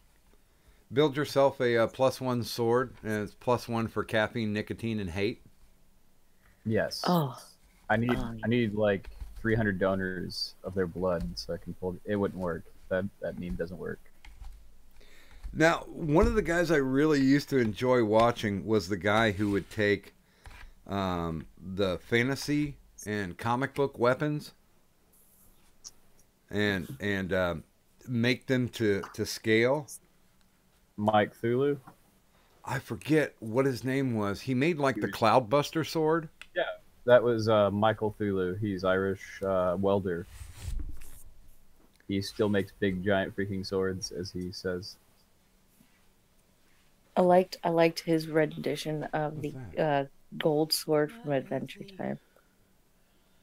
Build yourself a, +1 sword, and it's +1 for caffeine, nicotine, and hate. Yes. Oh, I need oh, I need like 300 donors of their blood so I can pull. It wouldn't work. That meme doesn't work. Now, one of the guys I really used to enjoy watching was the guy who would take the fantasy and comic book weapons and make them to scale. Mike Thulu. I forget what his name was. He made like the Cloudbuster sword. Yeah, that was Michael Thulu. He's Irish welder. He still makes big, giant, freaking swords, as he says. I liked his rendition of What's the that? gold sword from Adventure Time.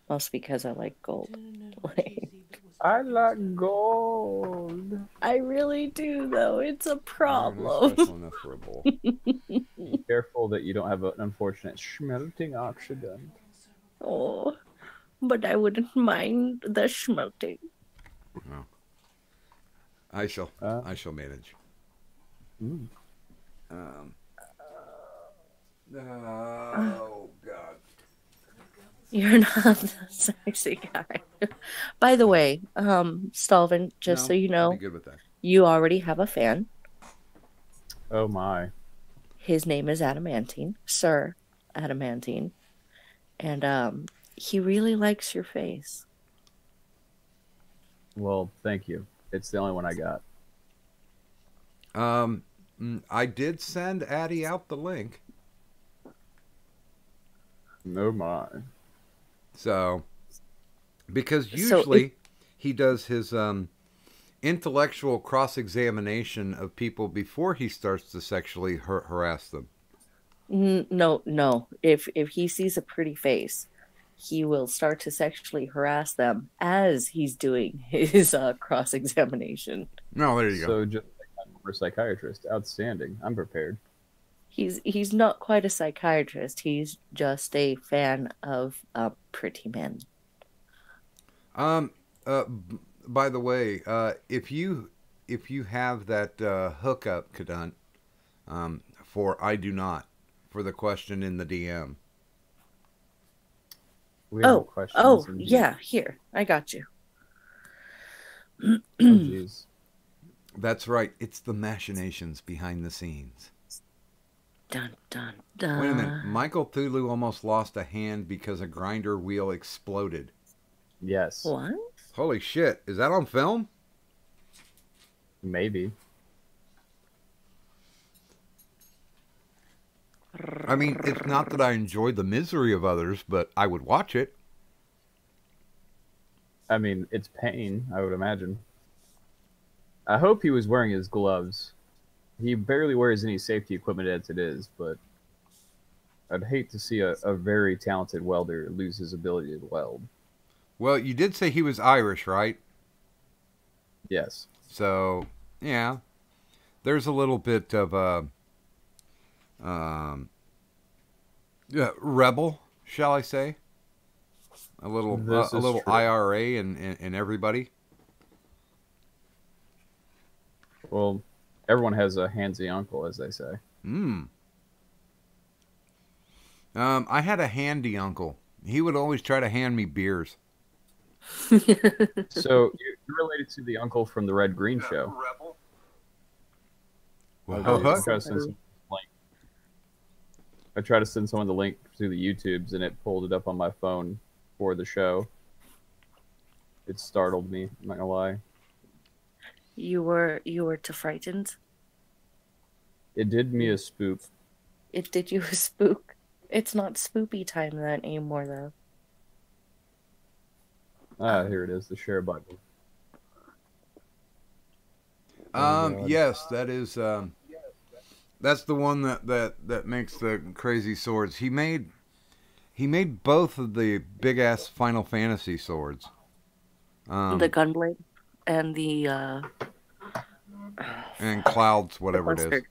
Mostly because I like gold. Like, I like gold. I really do, though. It's a You're not problem. special enough for a bowl. Be careful that you don't have an unfortunate smelting accident. Oh, but I wouldn't mind the schmelting. No. I shall Uh, manage. mm. Oh God. You're not the sexy guy. By the way, Stalvin, just No, so you I'll be know, good with that. you already have a fan. Oh my. His name is Adamantine, Sir Adamantine, and he really likes your face. Well, thank you. It's the only one I got. I did send Addie out the link, Oh my. so because So usually he does his intellectual cross-examination of people before he starts to sexually harass them. no. If he sees a pretty face, he will start to sexually harass them as he's doing his cross examination. No, there you go. So just like I'm a psychiatrist. Outstanding. I'm prepared. He's not quite a psychiatrist. He's just a fan of pretty men. By the way, if you have that hookup, Kadant, for I do not, for the question in the DM. We have Oh, questions. Indeed. yeah, here. I got you. Oh, jeez. That's right. It's the machinations behind the scenes. Dun dun dun. Wait a minute. Michael Thulu almost lost a hand because a grinder wheel exploded. Yes. What? Holy shit. Is that on film? Maybe. I mean, it's not that I enjoy the misery of others, but I would watch it. I mean, it's pain, I would imagine. I hope he was wearing his gloves. He barely wears any safety equipment as it is, but I'd hate to see a very talented welder lose his ability to weld. Well, you did say he was Irish, right? Yes. So, yeah. There's a little bit of rebel, shall I say? A little This is true. IRA in everybody. Well, everyone has a handsy uncle, as they say. I had a handy uncle. He would always try to hand me beers. So you're related to the uncle from the Red Green Show. What? I tried to send someone the link to the YouTubes, and it pulled it up on my phone for the show. It startled me. I'm not gonna lie. You were too frightened. It did me a spook. It did you a spook. It's not spoopy time then anymore, though. Here it is. The share button. Yes, that is. That's the one that makes the crazy swords. He made both of the big ass Final Fantasy swords. The gunblade and the and Clouds, whatever it Buster. is.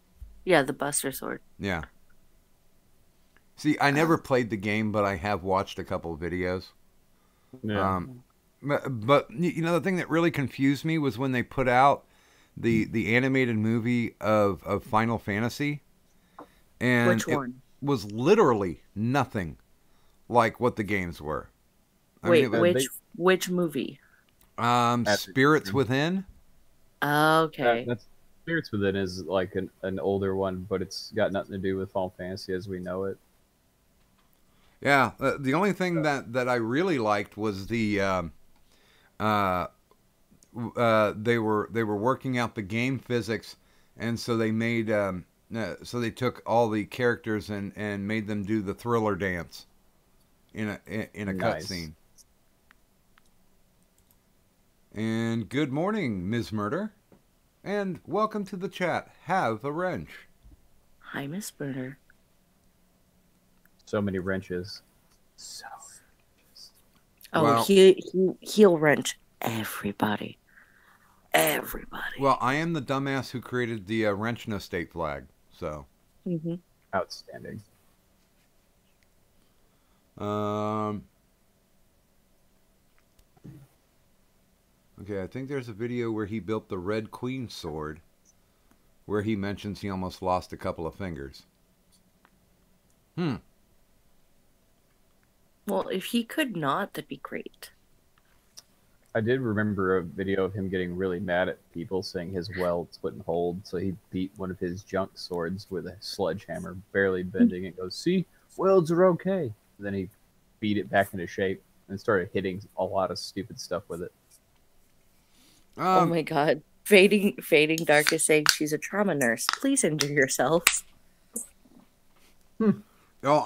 Yeah, the Buster sword. Yeah. See, I never played the game, but I have watched a couple of videos. Yeah. But you know, the thing that really confused me was when they put out the animated movie of Final Fantasy, and Which one? it was literally nothing like what the games were. I Wait, mean, which movie? Spirits Within. Okay. That's Spirits Within is like an older one, but it's got nothing to do with Final Fantasy as we know it. Yeah, the only thing that I really liked was the they were working out the game physics, and so they made so they took all the characters and made them do the Thriller dance in a Nice. cutscene. And good morning, Ms. Murder, and welcome to the chat. Have a wrench. Hi, Miss Burner. So many wrenches. Oh, Well- he'll wrench everybody. Everybody. Well, I am the dumbass who created the Wrenchna state flag. So, Hmm. Outstanding. um, okay, I think there's a video where he built the Red Queen sword, where he mentions he almost lost a couple of fingers. Well, if he could not, that'd be great. I did remember a video of him getting really mad at people saying his welds wouldn't hold, so he beat one of his junk swords with a sledgehammer, barely bending it. Goes, see, welds are okay. Then he beat it back into shape and started hitting a lot of stupid stuff with it. Oh my god. Fading Dark is saying she's a trauma nurse. Please injure yourselves. Oh,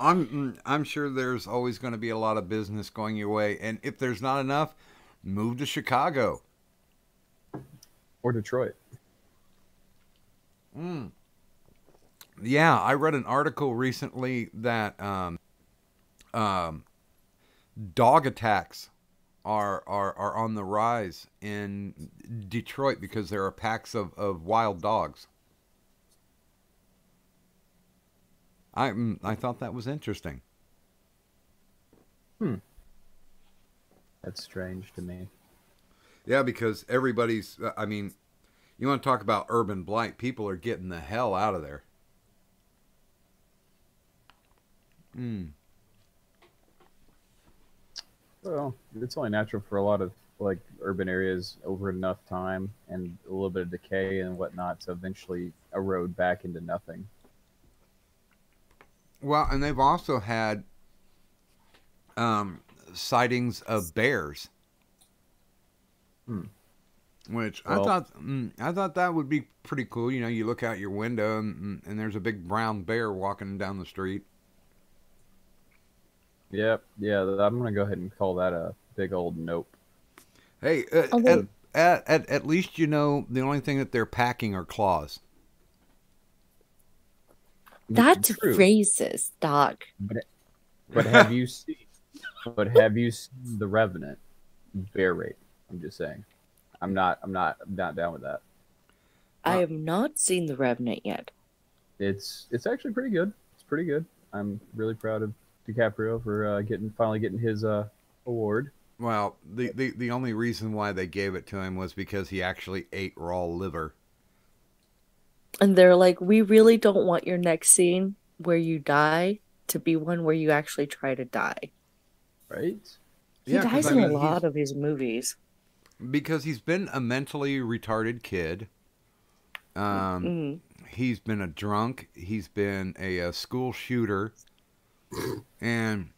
I'm sure there's always going to be a lot of business going your way, and if there's not enough, move to Chicago or Detroit. Yeah, I read an article recently that dog attacks are on the rise in Detroit because there are packs of wild dogs. I thought that was interesting. That's strange to me. Yeah, because everybody's, I mean, you want to talk about urban blight, people are getting the hell out of there. Well, it's only natural for a lot of like urban areas over enough time and a little bit of decay and whatnot to eventually erode back into nothing. Well, and they've also had sightings of bears, which Well, I thought that would be pretty cool. You know, you look out your window and there's a big brown bear walking down the street. Yep, yeah, I'm gonna go ahead and call that a big old nope. Hey, Although, at least you know the only thing that they're packing are claws. that's True. racist, Doc. But have you seen? But have you seen the Revenant bear rape? I'm just saying. I'm not down with that. I have not seen The Revenant yet. It's actually pretty good. It's pretty good. I'm really proud of DiCaprio for finally getting his award. Well, the only reason why they gave it to him was because he actually ate raw liver. And they're like, we really don't want your next scene where you die to be one where you actually try to die. Right? He Yeah, 'cause, dies I in a mean, lot of his movies. Because he's been a mentally retarded kid. He's been a drunk. He's been a school shooter. And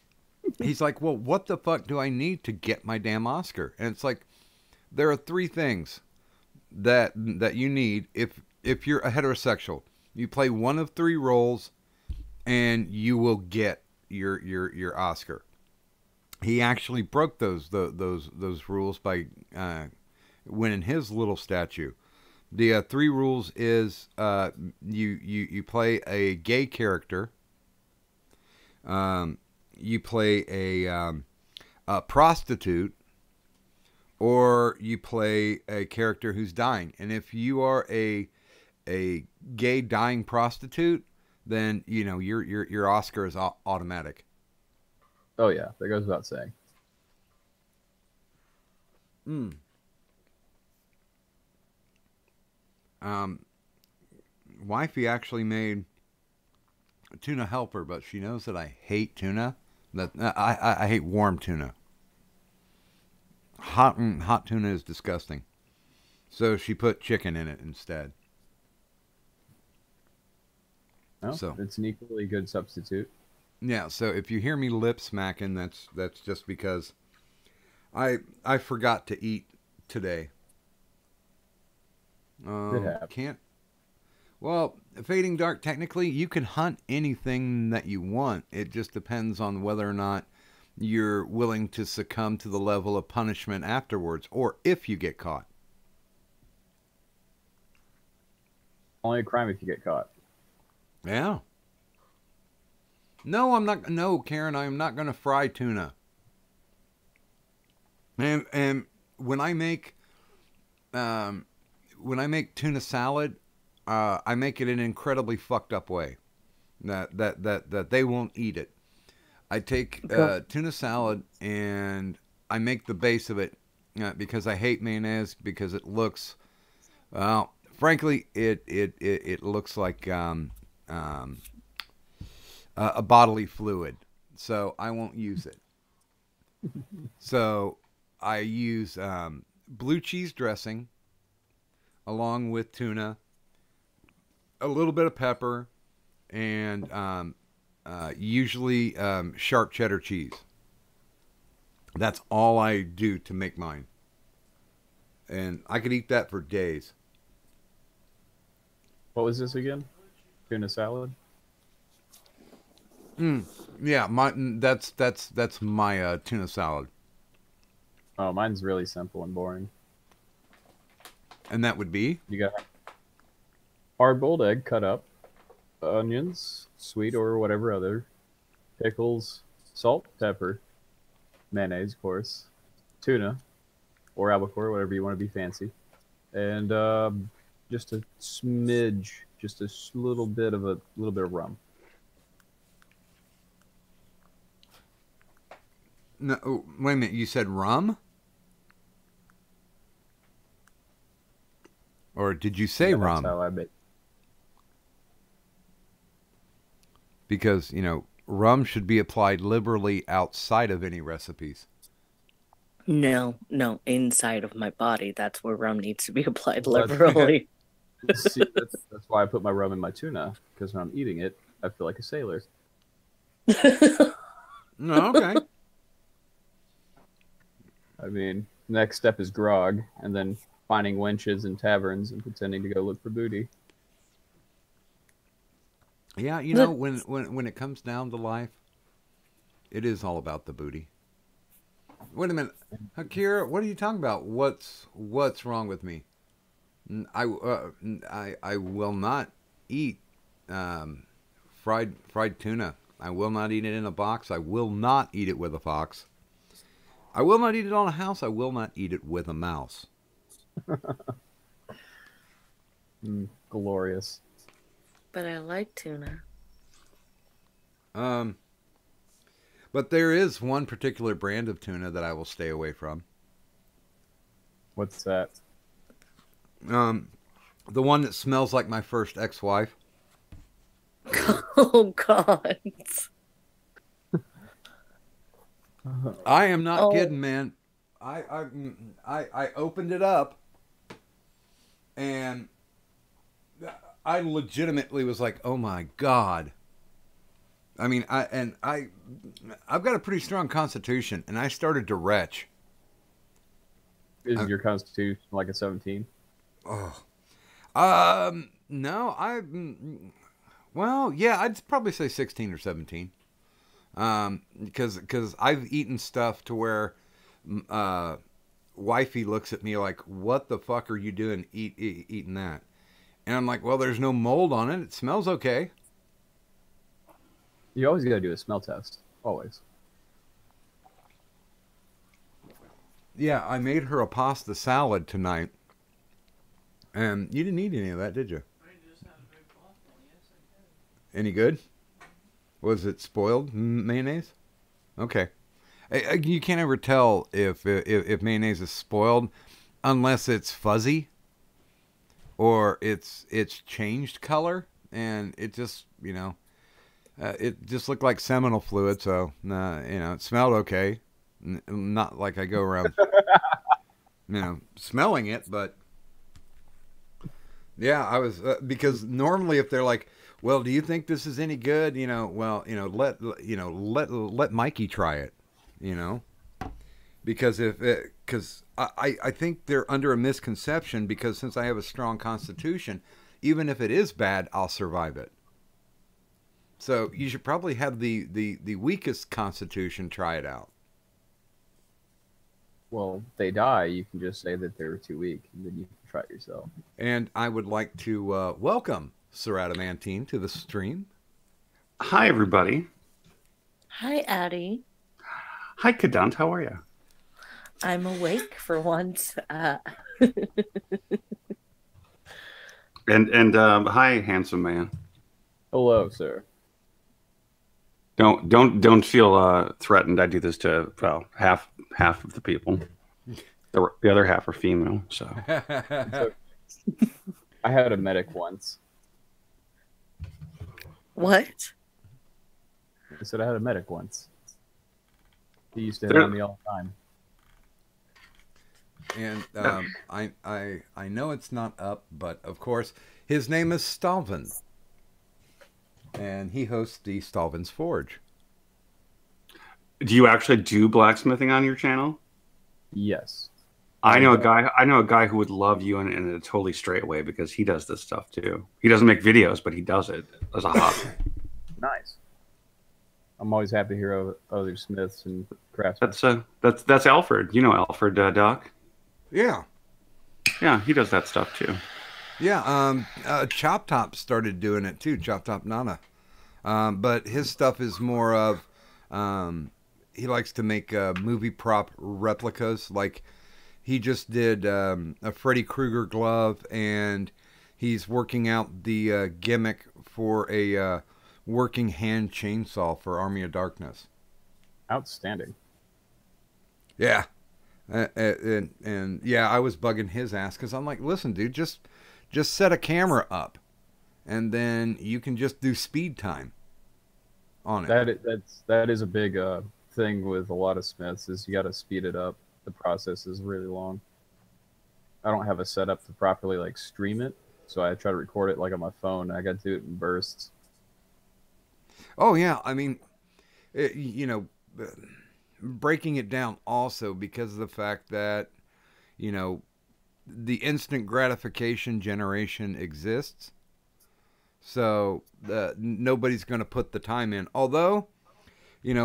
he's like, well, what the fuck do I need to get my damn Oscar? And it's like, there are three things that you need if you're a heterosexual. You play one of three roles, and you will get your Oscar. He actually broke those rules by winning his little statue. The three rules is you play a gay character. You play a prostitute, or you play a character who's dying. And if you are a gay dying prostitute, then you know your Oscar is automatic. Oh yeah, that goes without saying. Wifey actually made tuna helper, but she knows that I hate tuna. That I hate warm tuna. Hot tuna is disgusting. So she put chicken in it instead. Well, So it's an equally good substitute. yeah. So if you hear me lip smacking, that's just because I forgot to eat today. It happens. Can't. Well, Fading Dark, technically, you can hunt anything that you want. It just depends on whether or not you're willing to succumb to the level of punishment afterwards, or if you get caught. Only a crime if you get caught. Yeah. No, I'm not. No, Karen, I'm not going to fry tuna. And when I make tuna salad, I make it in an incredibly fucked up way that they won't eat it. I take tuna salad and I make the base of it because I hate mayonnaise because it looks, well, frankly, it looks like a bodily fluid, so I won't use it. So I use blue cheese dressing along with tuna, a little bit of pepper, and usually sharp cheddar cheese. That's all I do to make mine. And I could eat that for days. What was this again? Tuna salad? Yeah, that's my tuna salad. Oh, mine's really simple and boring. And that would be? You got hard-boiled egg cut up, onions, sweet or whatever other, pickles, salt, pepper, mayonnaise, of course, tuna, or albacore, whatever you want to be fancy, and just a smidge, just a little bit of rum. No, wait a minute. You said rum? Or did you say rum? That's how I make. Because, rum should be applied liberally outside of any recipes. No, inside of my body. That's where rum needs to be applied liberally. See, that's why I put my rum in my tuna, because when I'm eating it, I feel like a sailor. No, okay. I mean, next step is grog, and then finding wenches in taverns and pretending to go look for booty. Yeah, when it comes down to life, it is all about the booty. Wait a minute, Akira, what are you talking about? What's wrong with me? I will not eat fried tuna. I will not eat it in a box. I will not eat it with a fox. I will not eat it on a house. I will not eat it with a mouse. Glorious. But I like tuna. But there is one particular brand of tuna that I will stay away from. What's that? The one that smells like my first ex-wife. Oh God. I am not kidding, man. I opened it up, and I legitimately was like, "Oh my God!" I mean, I've got a pretty strong constitution, and I started to retch. Is your constitution like a 17? Oh, no, well, yeah, I'd probably say 16 or 17. Because I've eaten stuff to where wifey looks at me like, "What the fuck are you doing eating that?" And I'm like, "Well, there's no mold on it. It smells okay." You always got to do a smell test. Always. Yeah, I made her a pasta salad tonight, and you didn't eat any of that, did you? I just had a big pasta. Yes, I did. Any good? Was it spoiled mayonnaise? Okay. You can't ever tell if mayonnaise is spoiled unless it's fuzzy or it's changed color, and it just it just looked like seminal fluid. So it smelled okay. Not like I go around smelling it, but yeah, I was because normally if they're like, "Well, do you think this is any good?" Let Mikey try it, because I think they're under a misconception, because since I have a strong constitution, even if it is bad, I'll survive it. So you should probably have the weakest constitution try it out. Well, if they die, you can just say that they were too weak, and then you can try it yourself. And I would like to welcome Sir Adamantine to the stream. Hi, everybody. Hi, Addie. Hi, Kadant. How are you? I'm awake for once. And hi, handsome man. Hello, sir. Don't feel threatened. I do this to half of the people. The other half are female. So So, I had a medic once. What? I said I had a medic once. He used to hit There- on me all the time. And I know it's not up, but of course his name is Stalvin, and he hosts the Stalvin's Forge. do you actually do blacksmithing on your channel? Yes. I know a guy. I know a guy who would love you in a totally straight way because he does this stuff too. He doesn't make videos, but he does it as a hobby. Nice. I'm always happy to hear of other smiths and craftsmen. That's Alfred. You know Alfred, Doc. Yeah, Yeah, he does that stuff too. yeah. Chop Top started doing it too. Chop Top Nana, but his stuff is more of he likes to make movie prop replicas. Like he just did a Freddy Krueger glove, and he's working out the gimmick for a working hand chainsaw for Army of Darkness. Outstanding. Yeah. And yeah, I was bugging his ass because I'm like, listen, dude, just set a camera up, and then you can just do speed time on it. That is a big thing with a lot of smiths is you got to speed it up. The process is really long. I don't have a setup to properly like stream it, so I try to record it like on my phone. I got to do it in bursts. Oh yeah, I mean, breaking it down also because of the fact that the instant gratification generation exists, so nobody's going to put the time in. Although,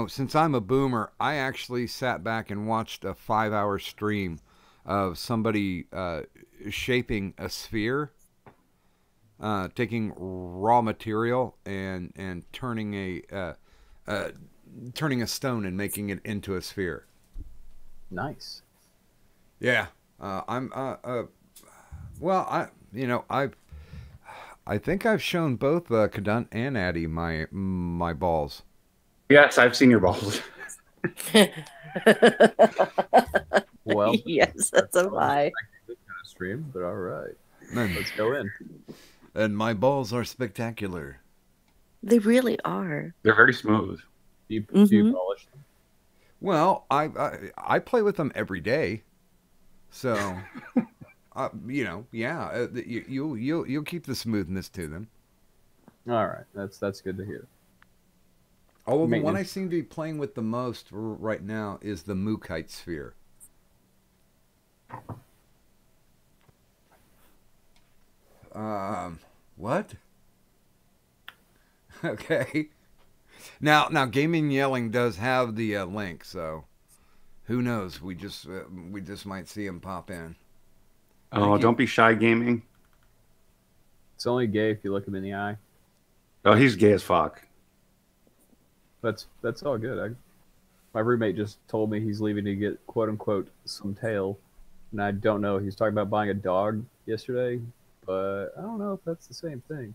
since I'm a boomer, I actually sat back and watched a 5-hour stream of somebody shaping a sphere, taking raw material and turning a stone and making it into a sphere. Nice. Yeah, well, I think I've shown both Kadant and Addy my balls. Yes, I've seen your balls. Well, Yes, that's a lie. this kind of stream, but all right, And, let's go in. and my balls are spectacular. They really are. They're very smooth. Do you Mhm. polish them? Well, I play with them every day, so yeah, you'll keep the smoothness to them. All right, that's good to hear. Although the one I Maintenance. seem to be playing with the most right now is the Mookite sphere. What? Okay. Now, Gaming Yelling does have the link, so who knows? We just might see him pop in. Oh, don't be shy, gaming. It's only gay if you look him in the eye. Oh, he's gay as fuck. That's all good. My roommate just told me he's leaving to get quote unquote some tail, and I don't know. He's talking about buying a dog yesterday, but I don't know if that's the same thing.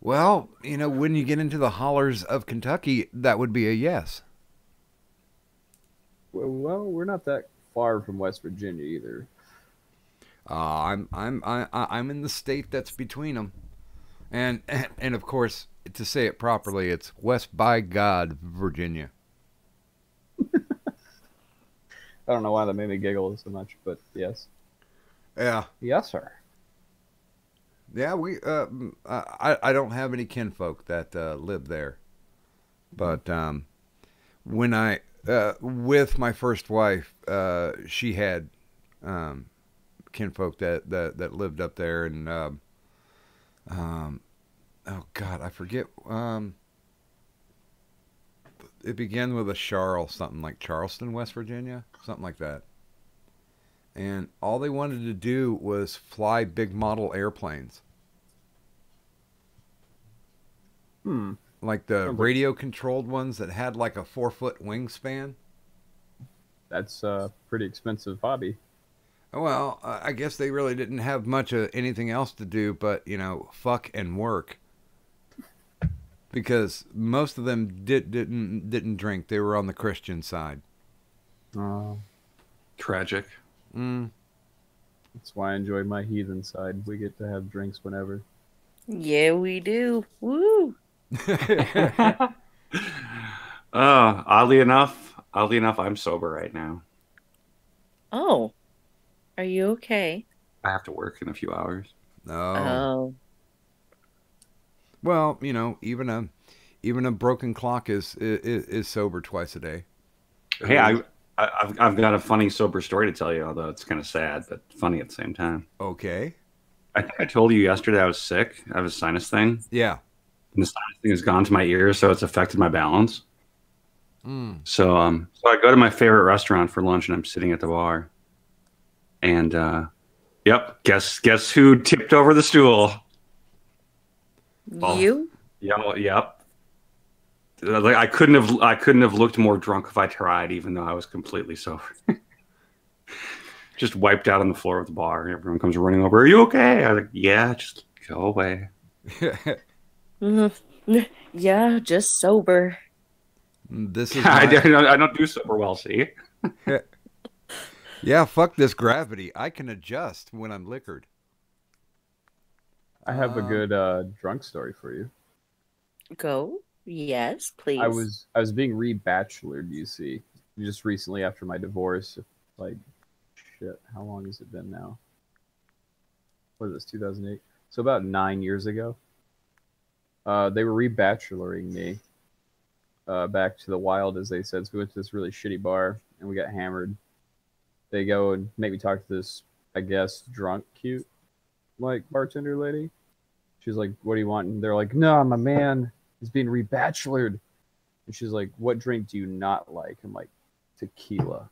Well, when you get into the hollers of Kentucky, that would be a yes. Well, we're not that far from West Virginia either. I'm in the state that's between them, and of course, to say it properly, it's West by God, Virginia. I don't know why that made me giggle so much, but yes. Yeah, Yes, sir. yeah. I don't have any kinfolk that live there, but when I with my first wife, she had kinfolk that lived up there, and oh God, I forget. It began with a Charles, something like Charleston, West Virginia, something like that. And all they wanted to do was fly big model airplanes, like the Sounds like- radio controlled ones that had like a 4-foot wingspan. That's a pretty expensive hobby. Well, I guess they really didn't have much of anything else to do but, fuck and work. Because most of them didn't drink. They were on the Christian side. Tragic. That's why I enjoy my heathen side. We get to have drinks whenever. Yeah, we do. Woo! Oddly enough, I'm sober right now. Oh, are you okay? I have to work in a few hours. No. Oh. Well, even a broken clock is sober twice a day. Hey, I've got a funny sober story to tell you, although it's kind of sad, but funny at the same time. Okay. I think I told you yesterday I was sick. I have a sinus thing. Yeah. And the sinus thing has gone to my ears, so it's affected my balance. So I go to my favorite restaurant for lunch, and I'm sitting at the bar. And yep, guess who tipped over the stool? You? Yep. Like I couldn't have looked more drunk if I tried, even though I was completely sober. Just wiped out on the floor of the bar. Everyone comes running over. Are you okay? I'm like, yeah, just go away. Yeah, just sober. This is I don't do super well. See. Yeah, fuck this gravity. I can adjust when I'm liquored. I have a good drunk story for you. Go. Yes, please. I was being re-bachelored, you see, just recently after my divorce. Like, shit, how long has it been now? What is this, 2008? So about 9 years ago. They were re-bacheloring me back to the wild, as they said. So we went to this really shitty bar, and we got hammered. They go and make me talk to this, I guess, drunk, cute, like, bartender lady. She's like, what do you want? And they're like, no, my man is being re-bachelored. And she's like, what drink do you not like? I'm like, tequila.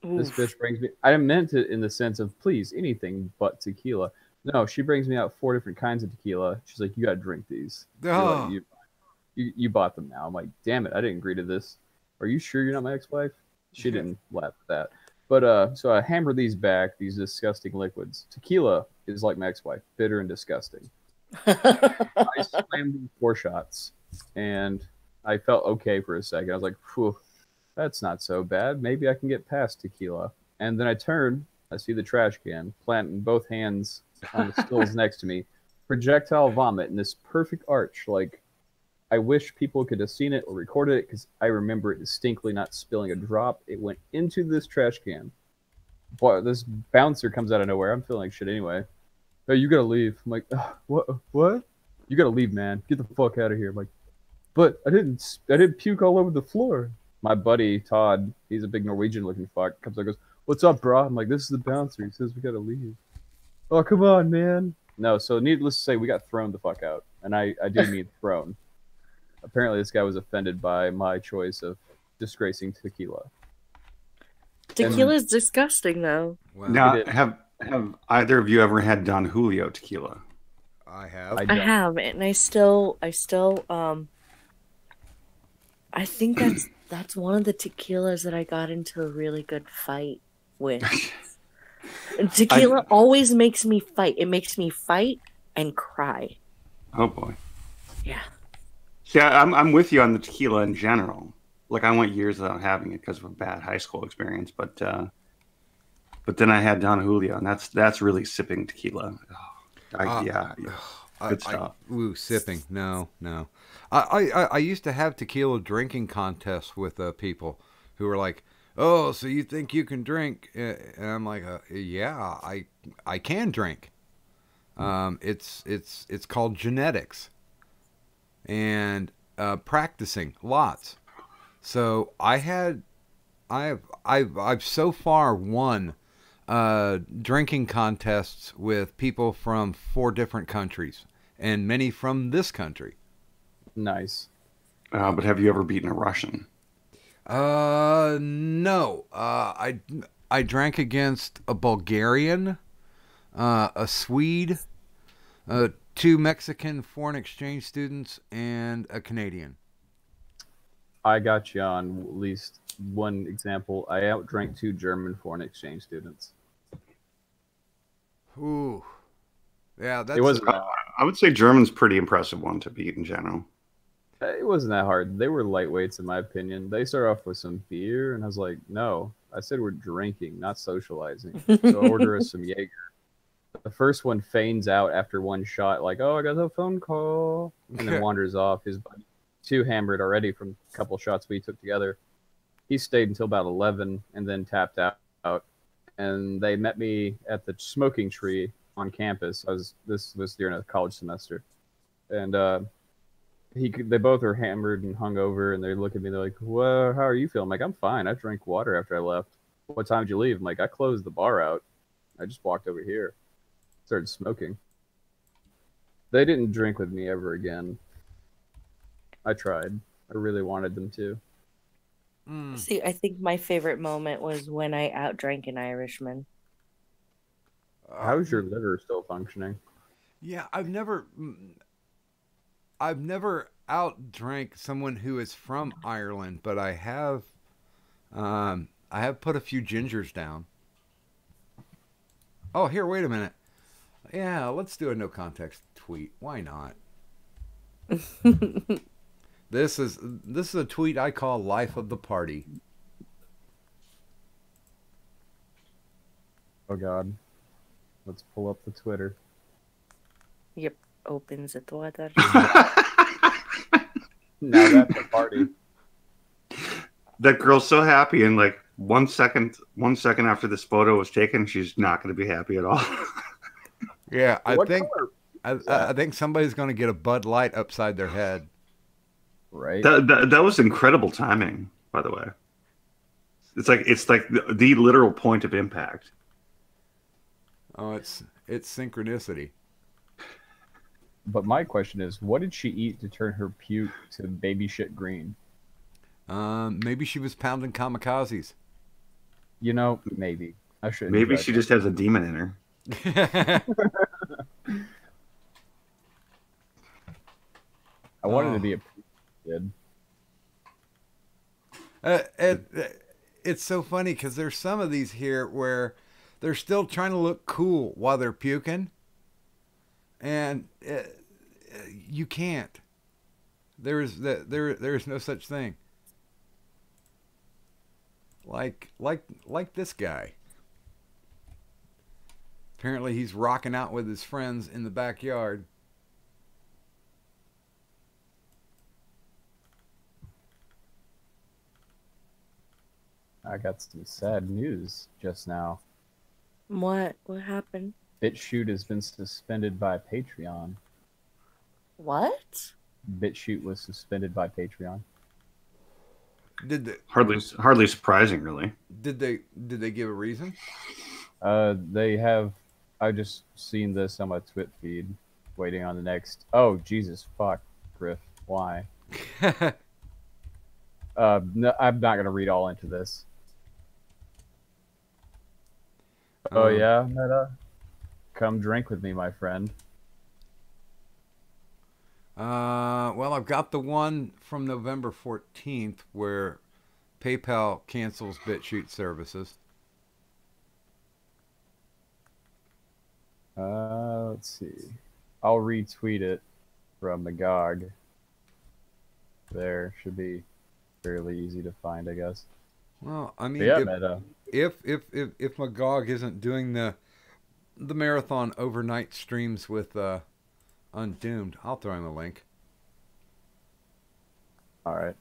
Oof. This bitch brings me, I meant it in the sense of, please, anything but tequila. No, she brings me out 4 different kinds of tequila. She's like, you got to drink these. Oh. Like, you bought them now. I'm like, damn it, I didn't agree to this. Are you sure you're not my ex-wife? She didn't laugh at that. But so I hammer these back, these disgusting liquids. Tequila is like my ex-wife, bitter and disgusting. I slammed in 4 shots, and I felt okay for a second. I was like, "Phew, that's not so bad. Maybe I can get past tequila." And then I turn, I see the trash can, planting both hands on the stools next to me, projectile vomit in this perfect arch. Like, I wish people could have seen it or recorded it, because I remember it distinctly not spilling a drop. It went into this trash can. Boy, this bouncer comes out of nowhere. I'm feeling like shit anyway. Oh, you gotta leave. I'm like, what? You gotta leave, man. Get the fuck out of here. I'm like, but I didn't puke all over the floor. My buddy Todd, he's a big Norwegian looking fuck, comes up and goes, what's up, bro? I'm like, this is the bouncer. He says we gotta leave. Oh, come on, man. No, so needless to say, we got thrown the fuck out. And I do mean thrown. Apparently this guy was offended by my choice of disgracing tequila. Tequila is disgusting, though. Well, Now, have either of you ever had Don Julio tequila? I have. I have, and I still I think that's one of the tequilas that I got into a really good fight with. Tequila always makes me fight. It makes me fight and cry. Oh boy. Yeah. Yeah, I'm with you on the tequila in general. Like, I went years without having it because of a bad high school experience, but then I had Don Julio, and that's really sipping tequila. Good stuff. Sipping. No. I used to have tequila drinking contests with people who were like, "Oh, so you think you can drink?" And I'm like, "Yeah, I can drink." It's called genetics and practicing lots. So I've so far won drinking contests with people from 4 different countries and many from this country. Nice. But have you ever beaten a Russian? No. I drank against a Bulgarian, a Swede, 2 Mexican foreign exchange students, and a Canadian. I got you on at least one example. I outdrank 2 German foreign exchange students. Ooh, yeah, It wasn't. I would say German's pretty impressive one to beat in general. It wasn't that hard. They were lightweights, in my opinion. They started off with some beer, and I was like, no. I said we're drinking, not socializing. So order us some Jaeger. The first one feigns out after 1 shot, like, oh, I got a phone call, and then wanders off. His buddy, 2 hammered already from a couple shots we took together. He stayed until about 11 and then tapped out. And they met me at the smoking tree on campus. This was during a college semester. And they both are hammered and hungover, and they look at me. They're like, "Well, how are you feeling?" I'm like, "I'm fine. I drank water after I left." "What time did you leave?" I'm like, "I closed the bar out. I just walked over here, started smoking." They didn't drink with me ever again. I tried. I really wanted them to. See, I think my favorite moment was when I outdrank an Irishman. How's your liver still functioning? Yeah, I've never outdrank someone who is from Ireland, but I have put a few gingers down. Oh, here, wait a minute. Yeah, let's do a no context tweet. Why not? This is a tweet I call Life of the Party. Oh God. Let's pull up the Twitter. Yep, opens the Twitter. Now that's a party. That girl's so happy, and like 1 second after this photo was taken, she's not going to be happy at all. Yeah, I What think color? I think somebody's going to get a Bud Light upside their head. Right. That was incredible timing, by the way. It's like the literal point of impact. Oh, it's synchronicity. But my question is, what did she eat to turn her puke to baby shit green? Maybe she was pounding kamikazes. You know, maybe. I should. Maybe she just has a demon in her. I wanted to be a kid. It's so funny because there's some of these here where they're still trying to look cool while they're puking, and you can't. There is no such thing. Like this guy. Apparently, he's rocking out with his friends in the backyard. I got some sad news just now. What? What happened? BitChute has been suspended by Patreon. What? BitChute was suspended by Patreon. Did they Hardly surprising, really. did they give a reason? They have. I just seen this on my Twit feed, waiting on the next. Oh Jesus, fuck, Griff, why? No, I'm not gonna read all into this. Oh yeah, Meta, come drink with me, my friend. Well, I've got the one from November 14th where PayPal cancels BitChute services. Let's see. I'll retweet it from Magog. There should be fairly easy to find, I guess. Well, I mean, But yeah, Meta. if Magog isn't doing the marathon overnight streams with Undoomed, I'll throw him a link. All right.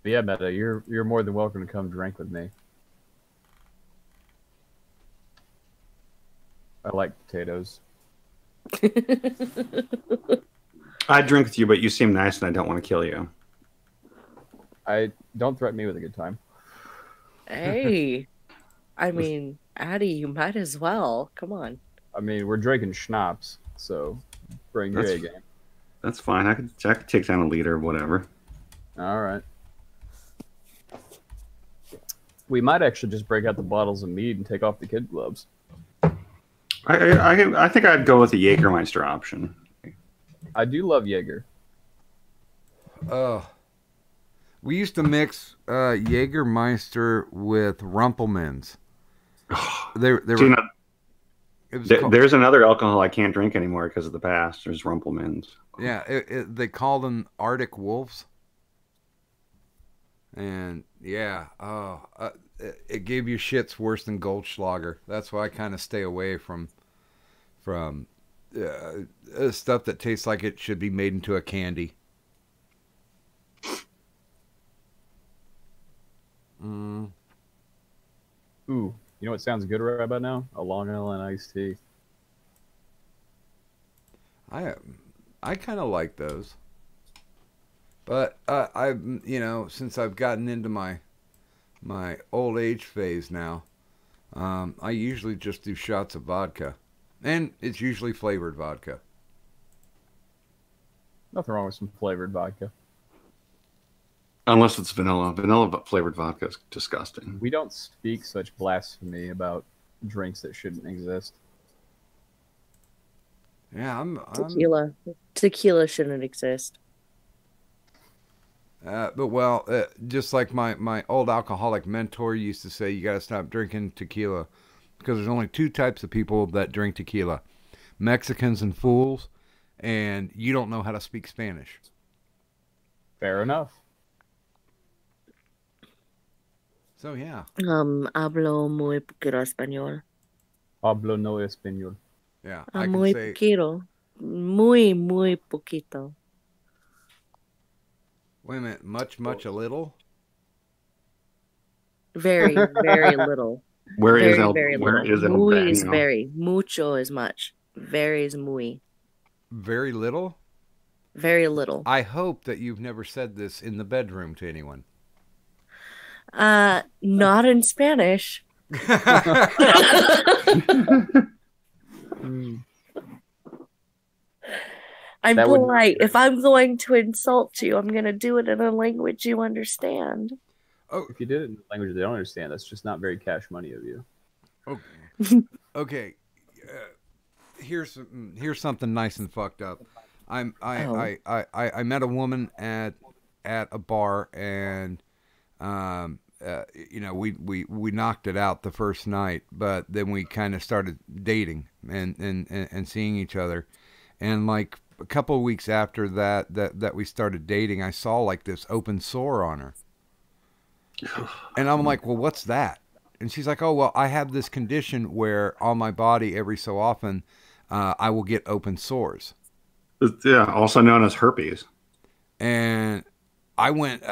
But yeah, Meta, you're more than welcome to come drink with me. I like potatoes. I'd drink with you, but you seem nice, and I don't want to kill you. I don't threaten me with a good time. Hey, I mean, Addie, you might as well. Come on. I mean, we're drinking schnapps, so bring your A game. That's fine. I could take down a liter or whatever. All right. We might actually just break out the bottles of mead and take off the kid gloves. I think I'd go with the Jägermeister option. I do love Jaeger. Oh, We used to mix Jägermeister with Rumpelmans. They were. See, now, It was called, there's another alcohol I can't drink anymore because of the past. There's Rumpelmans. yeah, they called them Arctic Wolves. And yeah, it gave you shits worse than Goldschlager. That's why I kind of stay away from stuff that tastes like it should be made into a candy. Ooh, you know what sounds good right about now? A Long Island iced tea. I kind of like those, but since I've gotten into my old age phase now, I usually just do shots of vodka, and it's usually flavored vodka. Nothing wrong with some flavored vodka. Unless it's vanilla. Vanilla flavored vodka is disgusting. We don't speak such blasphemy about drinks that shouldn't exist. Yeah, Tequila. Tequila shouldn't exist. just like my old alcoholic mentor used to say, you got to stop drinking tequila because there's only two types of people that drink tequila: Mexicans and fools, and you don't know how to speak Spanish. Fair enough. So yeah, Hablo muy poquito español. Hablo no español. yeah, I can Muy say poquito. Muy poquito. wait a minute, much a little. Very, very little. Where is Very where little. is El Muy is Baño? very. Mucho is much. Very is muy. Very little. Very little. I hope that you've never said this in the bedroom to anyone. Not in Spanish. I'm That would- polite. If I'm going to insult you, I'm going to do it in a language you understand. Oh, If you did it in a language they don't understand, that's just not very cash money of you. okay. Here's something nice and fucked up. I met a woman at a bar, and we knocked it out the first night, but then we kind of started dating and seeing each other, and like a couple of weeks after that we started dating, I saw like this open sore on her, and I'm like, well, what's that? And she's like, oh, well, I have this condition where on my body every so often I will get open sores. Yeah, also known as herpes. And I went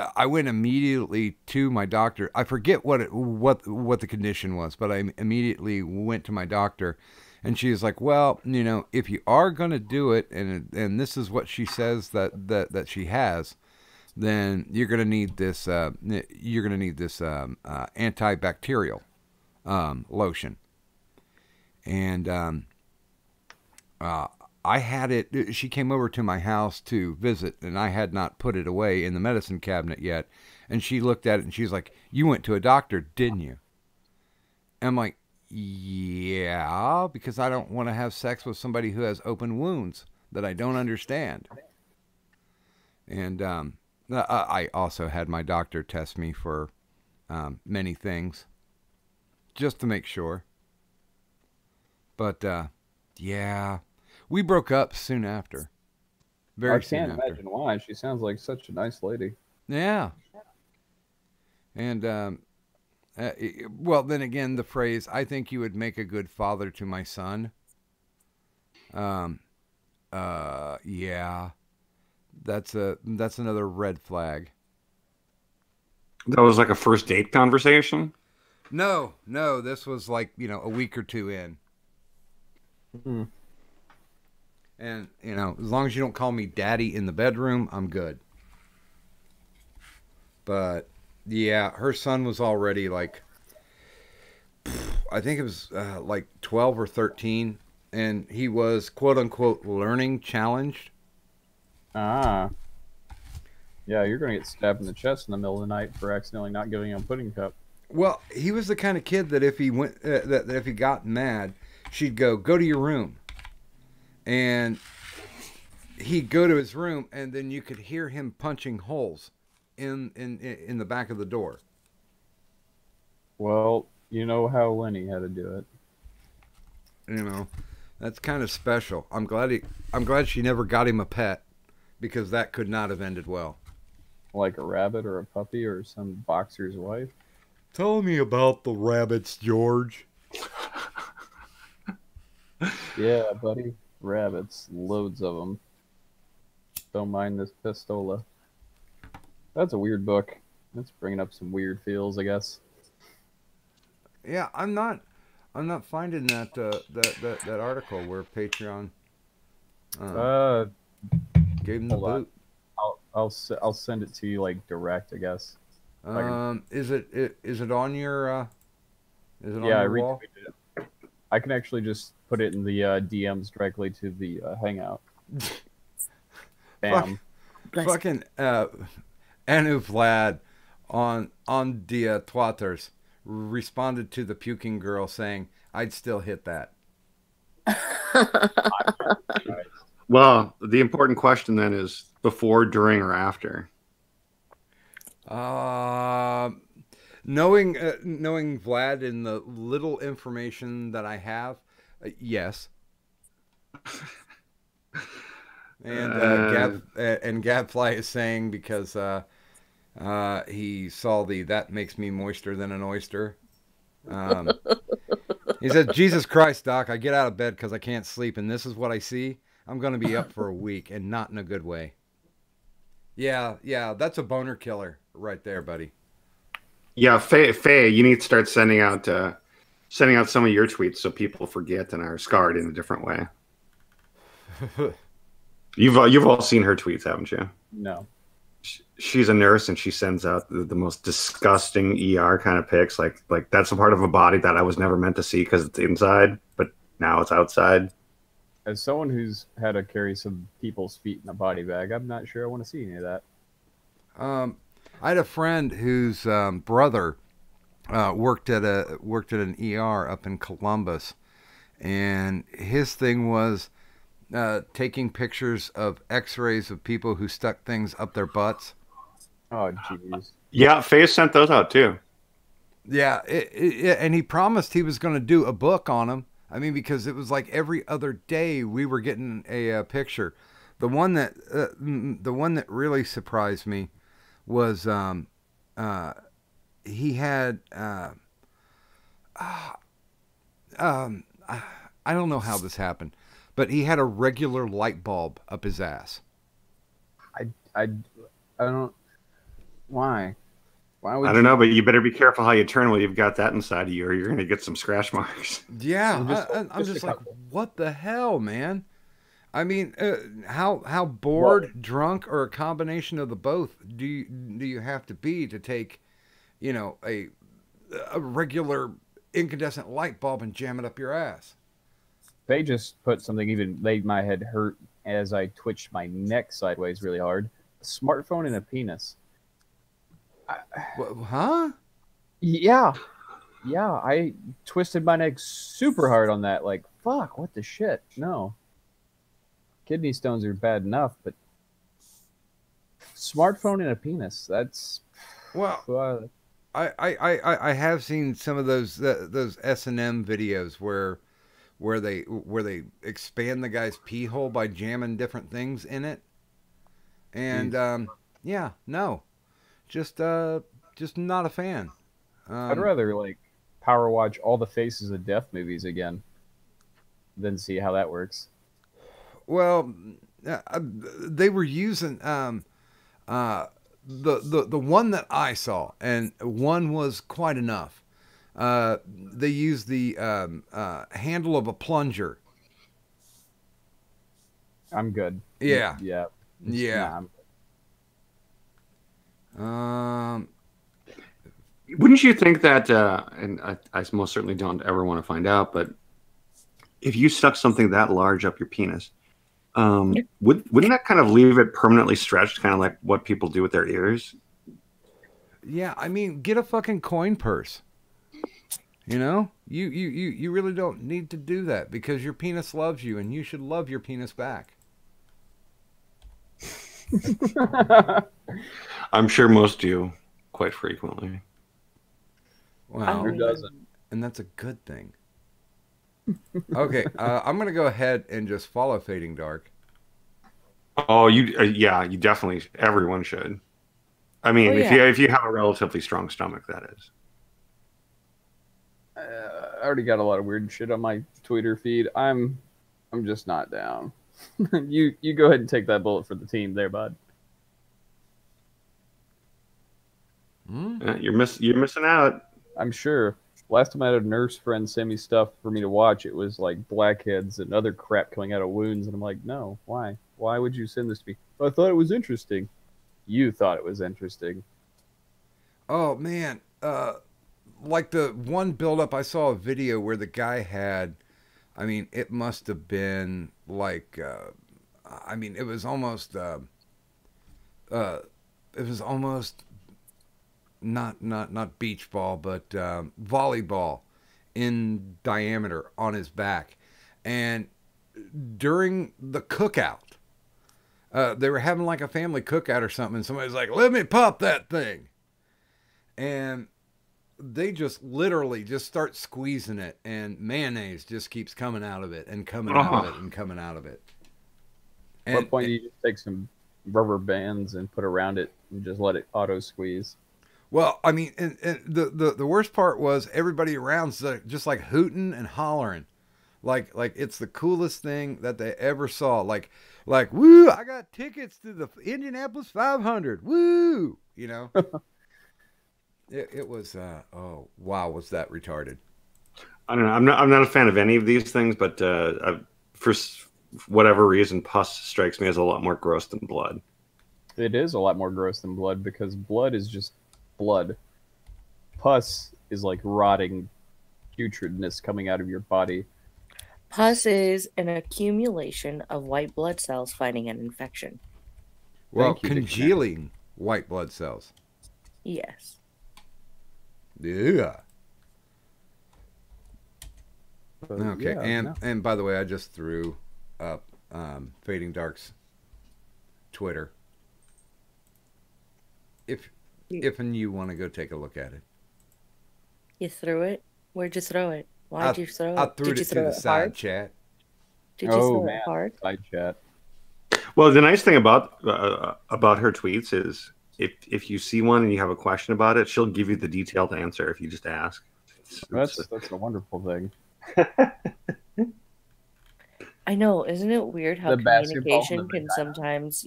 immediately to my doctor. I forget what the condition was, but I immediately went to my doctor, and she was like, well, if you are going to do it, and this is what she says that she has, then you're going to need this antibacterial lotion. And I had it. She came over to my house to visit, and I had not put it away in the medicine cabinet yet. And she looked at it, and she's like, "You went to a doctor, didn't you?" And I'm like, "Yeah, because I don't want to have sex with somebody who has open wounds that I don't understand." And I also had my doctor test me for many things, just to make sure. But yeah. We broke up soon after. I can't imagine why. She sounds like such a nice lady. Yeah. And, well, then again, the phrase, I think you would make a good father to my son. Yeah. That's another red flag. That was like a first date conversation? No, this was like, a week or two in. Mm-hmm. And, as long as you don't call me daddy in the bedroom, I'm good. But, yeah, her son was already like, I think it was like 12 or 13. And he was, quote unquote, learning challenged. Ah. Yeah, you're going to get stabbed in the chest in the middle of the night for accidentally not giving him a pudding cup. Well, he was the kind of kid that if he went, that if he got mad, she'd go to your room. And he'd go to his room, and then you could hear him punching holes in the back of the door. Well, you know how Lenny had to do it. You know, that's kind of special. I'm glad she never got him a pet, because that could not have ended well. Like a rabbit or a puppy or some boxer's wife. Tell me about the rabbits, George. Yeah, buddy. Rabbits. Loads of them. Don't mind this pistola. That's a weird book. That's bringing up some weird feels, I guess. Yeah, I'm not finding that article where Patreon gave him the Hold on. boot. I'll send it to you like direct, I guess. Is it on your Yeah, I your wall? retweeted it. I can actually just put it in the DMs directly to the Hangout. Bam. Bless. Fucking Anu Vlad on the Twitters responded to the puking girl saying, "I'd still hit that." Well, the important question then is before, during, or after. Knowing Vlad and the little information that I have, yes. And Gadfly is saying because he saw that makes me moister than an oyster. He said, "Jesus Christ, Doc, I get out of bed because I can't sleep, and this is what I see. I'm going to be up for a week, and not in a good way." Yeah, that's a boner killer right there, buddy. Yeah, Faye, you need to start sending out some of your tweets so people forget and are scarred in a different way. You've all seen her tweets, haven't you? No. She's a nurse and she sends out the most disgusting ER kind of pics. Like that's a part of a body that I was never meant to see because it's inside, but now it's outside. As someone who's had to carry some people's feet in a body bag, I'm not sure I want to see any of that. I had a friend whose brother worked at an ER up in Columbus, and his thing was taking pictures of X-rays of people who stuck things up their butts. Oh, jeez. Yeah, Faye sent those out too. Yeah, and he promised he was going to do a book on them. I mean, because it was like every other day we were getting a picture. The one that really surprised me was he had I don't know how this happened, but he had a regular light bulb up his ass. I don't. Why? Why would I don't know, but you better be careful how you turn while you've got that inside of you, or you're going to get some scratch marks. Yeah, I'm just like, what the hell, man? I mean, how bored, drunk, or a combination of the both do you have to be to take, a regular incandescent light bulb and jam it up your ass? They just put something even made my head hurt as I twitched my neck sideways really hard. A smartphone and a penis. Huh? Yeah. I twisted my neck super hard on that. Like, fuck, what the shit? No. Kidney stones are bad enough, but smartphone and a penis. That's well. I have seen some of those S&M videos where they expand the guy's pee hole by jamming different things in it, and just not a fan. I'd rather like power watch all the Faces of Death movies again than see how that works. Well, they were using the one that I saw, and one was quite enough. They used the handle of a plunger. I'm good. Yeah. Wouldn't you think that? And I most certainly don't ever want to find out, but if you stuck something that large up your penis, wouldn't that kind of leave it permanently stretched, kind of like what people do with their ears? Yeah, I mean, get a fucking coin purse. You really don't need to do that because your penis loves you, and you should love your penis back. I'm sure most do quite frequently. Well, Who doesn't? and that's a good thing. Okay, I'm gonna go ahead and just follow Fading Dark. Oh, yeah, you definitely. Everyone should. I mean, Oh, if yeah. you have a relatively strong stomach, that is. I already got a lot of weird shit on my Twitter feed. I'm just not down. You go ahead and take that bullet for the team there, bud. You're missing out. I'm sure. Last time I had a nurse friend send me stuff for me to watch, it was like blackheads and other crap coming out of wounds, and I'm like, no, why? Why would you send this to me? I thought it was interesting. You thought it was interesting. Oh man, like the one build up, I saw a video where the guy had, I mean, it must have been like, I mean, it was almost not beach ball, but volleyball in diameter on his back, and during the cookout, they were having like a family cookout or something, and somebody's like, "Let me pop that thing," and they just literally just start squeezing it, and mayonnaise just keeps coming out of it and coming out of it and coming out of it. At what point do you just take some rubber bands and put around it and just let it auto squeeze? Well, I mean, and the worst part was everybody around's just like hooting and hollering, like it's the coolest thing that they ever saw. Like woo! I got tickets to the Indianapolis 500. Woo! You know, it was oh wow, was that retarded? I don't know. I'm not a fan of any of these things, but for whatever reason, pus strikes me as a lot more gross than blood. It is a lot more gross than blood because blood is just blood. Pus is like rotting putridness coming out of your body. Pus is an accumulation of white blood cells fighting an infection. Well, Thank you, congealing white blood cells. Yes. Yeah. But Okay, yeah, no. and by the way, I just threw up Fading Dark's Twitter. If and you want to go take a look at it, You threw it? Where'd you throw it? Why'd you throw it? I threw Did you it to throw the it side hard? chat. Did you Oh throw man, it hard? side chat. Well, the nice thing about her tweets is if you see one and you have a question about it, she'll give you the detailed answer if you just ask. That's a wonderful thing. I know, isn't it weird how The basketball communication and the can sometimes,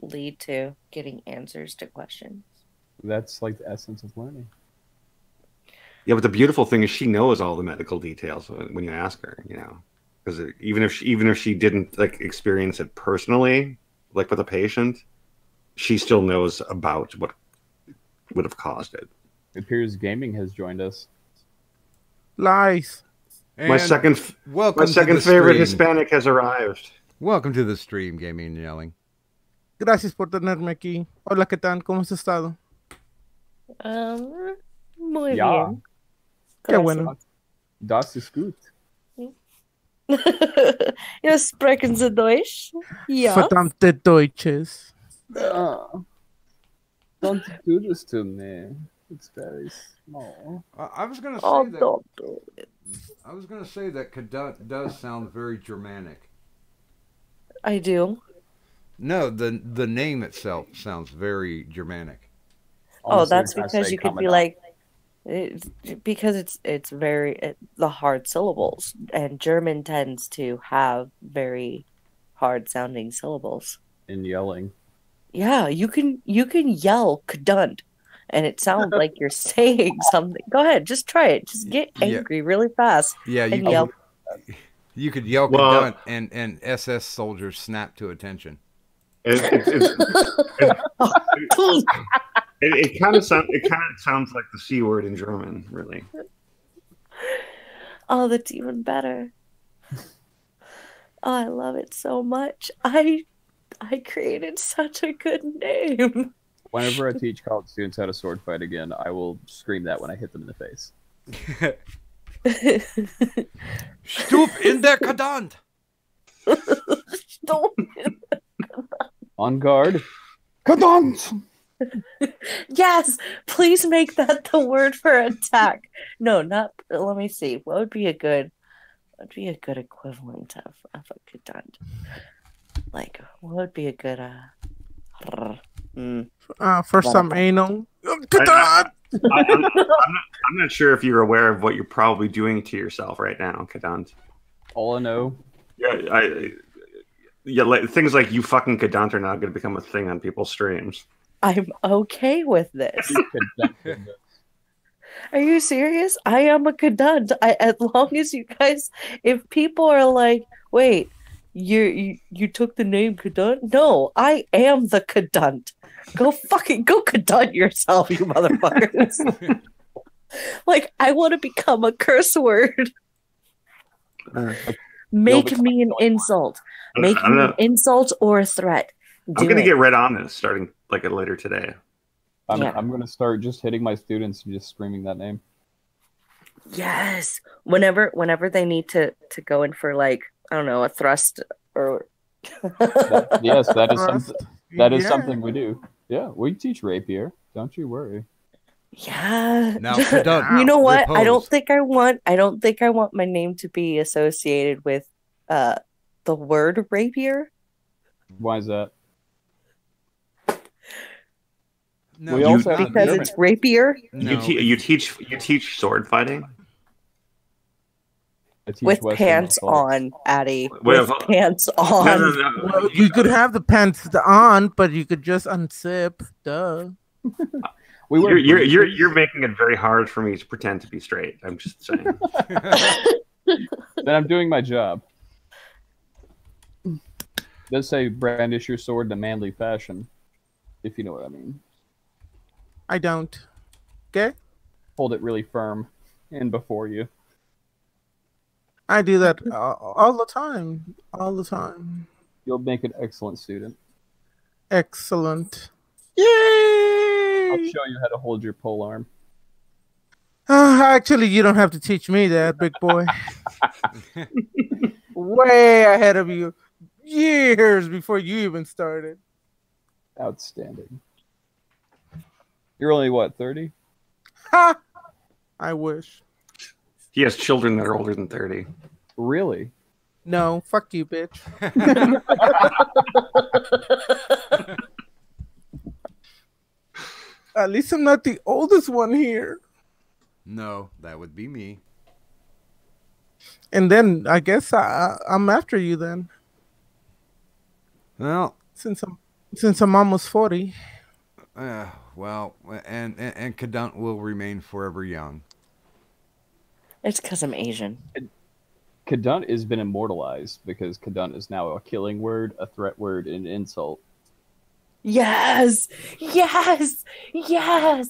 lead to getting answers to questions? That's like the essence of learning. Yeah, but the beautiful thing is she knows all the medical details when you ask her. You know, because even if she didn't like experience it personally, like with a patient, she still knows about what would have caused it. It appears gaming has joined us. Lies. My And second welcome to favorite stream. Hispanic has arrived. Welcome to the stream, Gaming and Yelling. Gracias por tenerme aquí. Hola, ¿qué tal? ¿Cómo has estado? Muy Ja. bien. Qué bueno. Das ist gut. Ja, sprechen Sie Deutsch? Ja. Verdammte Deutsches. Don't do this to me. It's very small. I was gonna say Oh, that. don't do it. I was gonna say that Cadet does sound very Germanic. I do. No, the name itself sounds very Germanic. Oh, Honestly, that's I because say you could be Commandant. because it's very the hard syllables, and German tends to have very hard sounding syllables. In yelling. Yeah, you can yell "Kadunt," and it sounds like you're saying something. Go ahead, just try it. Just get Yeah. angry really fast Yeah, and yell. you could yell Well- Cadet and SS soldiers snap to attention. It kind of sounds like the C word in German, really. Oh, that's even better. Oh, I love it so much. I created such a good name. Whenever I teach college students how to sword fight again, I will scream that when I hit them in the face. Stoop in der Cadet! Don't. On guard. Kadant! Yes, please make that the word for attack. No, not. Let me see. What would be a good equivalent of a pedant? Like, what would be a good For some anal. I'm not sure if you're aware of what you're probably doing to yourself right now, Kadant. All I know. Yeah, things like you fucking Kadant are not going to become a thing on people's streams. I'm okay with this. Are you serious? I am a cadunt. As long as you guys, if people are like, wait, you took the name cadunt? No, I am the cadunt. Go cadunt yourself, you motherfuckers. Like, I want to become a curse word. Make me an insult. Make me an insult or a threat. I'm going to get right on this starting like later today. I'm going to start just hitting my students and just screaming that name. Yes. Whenever they need to go in for, like, I don't know, a thrust or yes, that is something. That is something we do. Yeah, we teach rapier. Don't you worry. Yeah. Now, you know what? repose. I don't think I want my name to be associated with the word rapier. Why is that? No, We also have because it's rapier No, You teach sword fighting with pants on, Addie. With Wait, pants on. No. Well, you could have the pants on, but you could just unzip. Duh. You're making it very hard for me to pretend to be straight. I'm just saying. Then I'm doing my job. It does say brandish your sword in a manly fashion, if you know what I mean. I don't. Okay? Hold it really firm and before you. I do that all the time. All the time. You'll make an excellent student. Excellent. I'll Yay! show you how to hold your pole arm. Actually, you don't have to teach me that, big boy. Way ahead of you. Years before you even started. Outstanding. You're only, what, 30? Ha! I wish. He has children that are older than 30. Really? No, fuck you, bitch. At least I'm not the oldest one here. No, that would be me. And then I guess I'm after you then, Well, since I'm almost 40. well, and Kadant will remain forever young. It's because I'm Asian. Cadunt has been immortalized because Cadunt is now a killing word, a threat word, and an insult. Yes! Yes! Yes!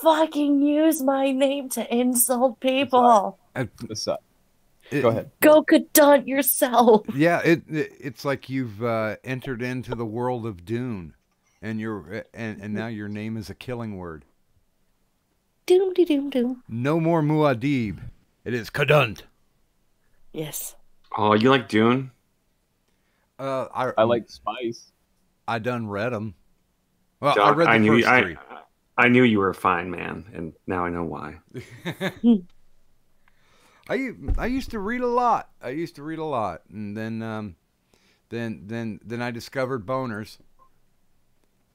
Fucking use my name to insult people. Aside. It- Go ahead. Go cadunt yourself. Yeah, it's like you've entered into the world of Dune, and and now your name is a killing word. Doom de doom doom. No more Muad'Dib. It is Kadant. Yes. Oh, you like Dune? I like spice. I done read them. Well, Doc, I read the knew first three. I knew you were a fine man, and now I know why. I used to read a lot. And then I discovered boners,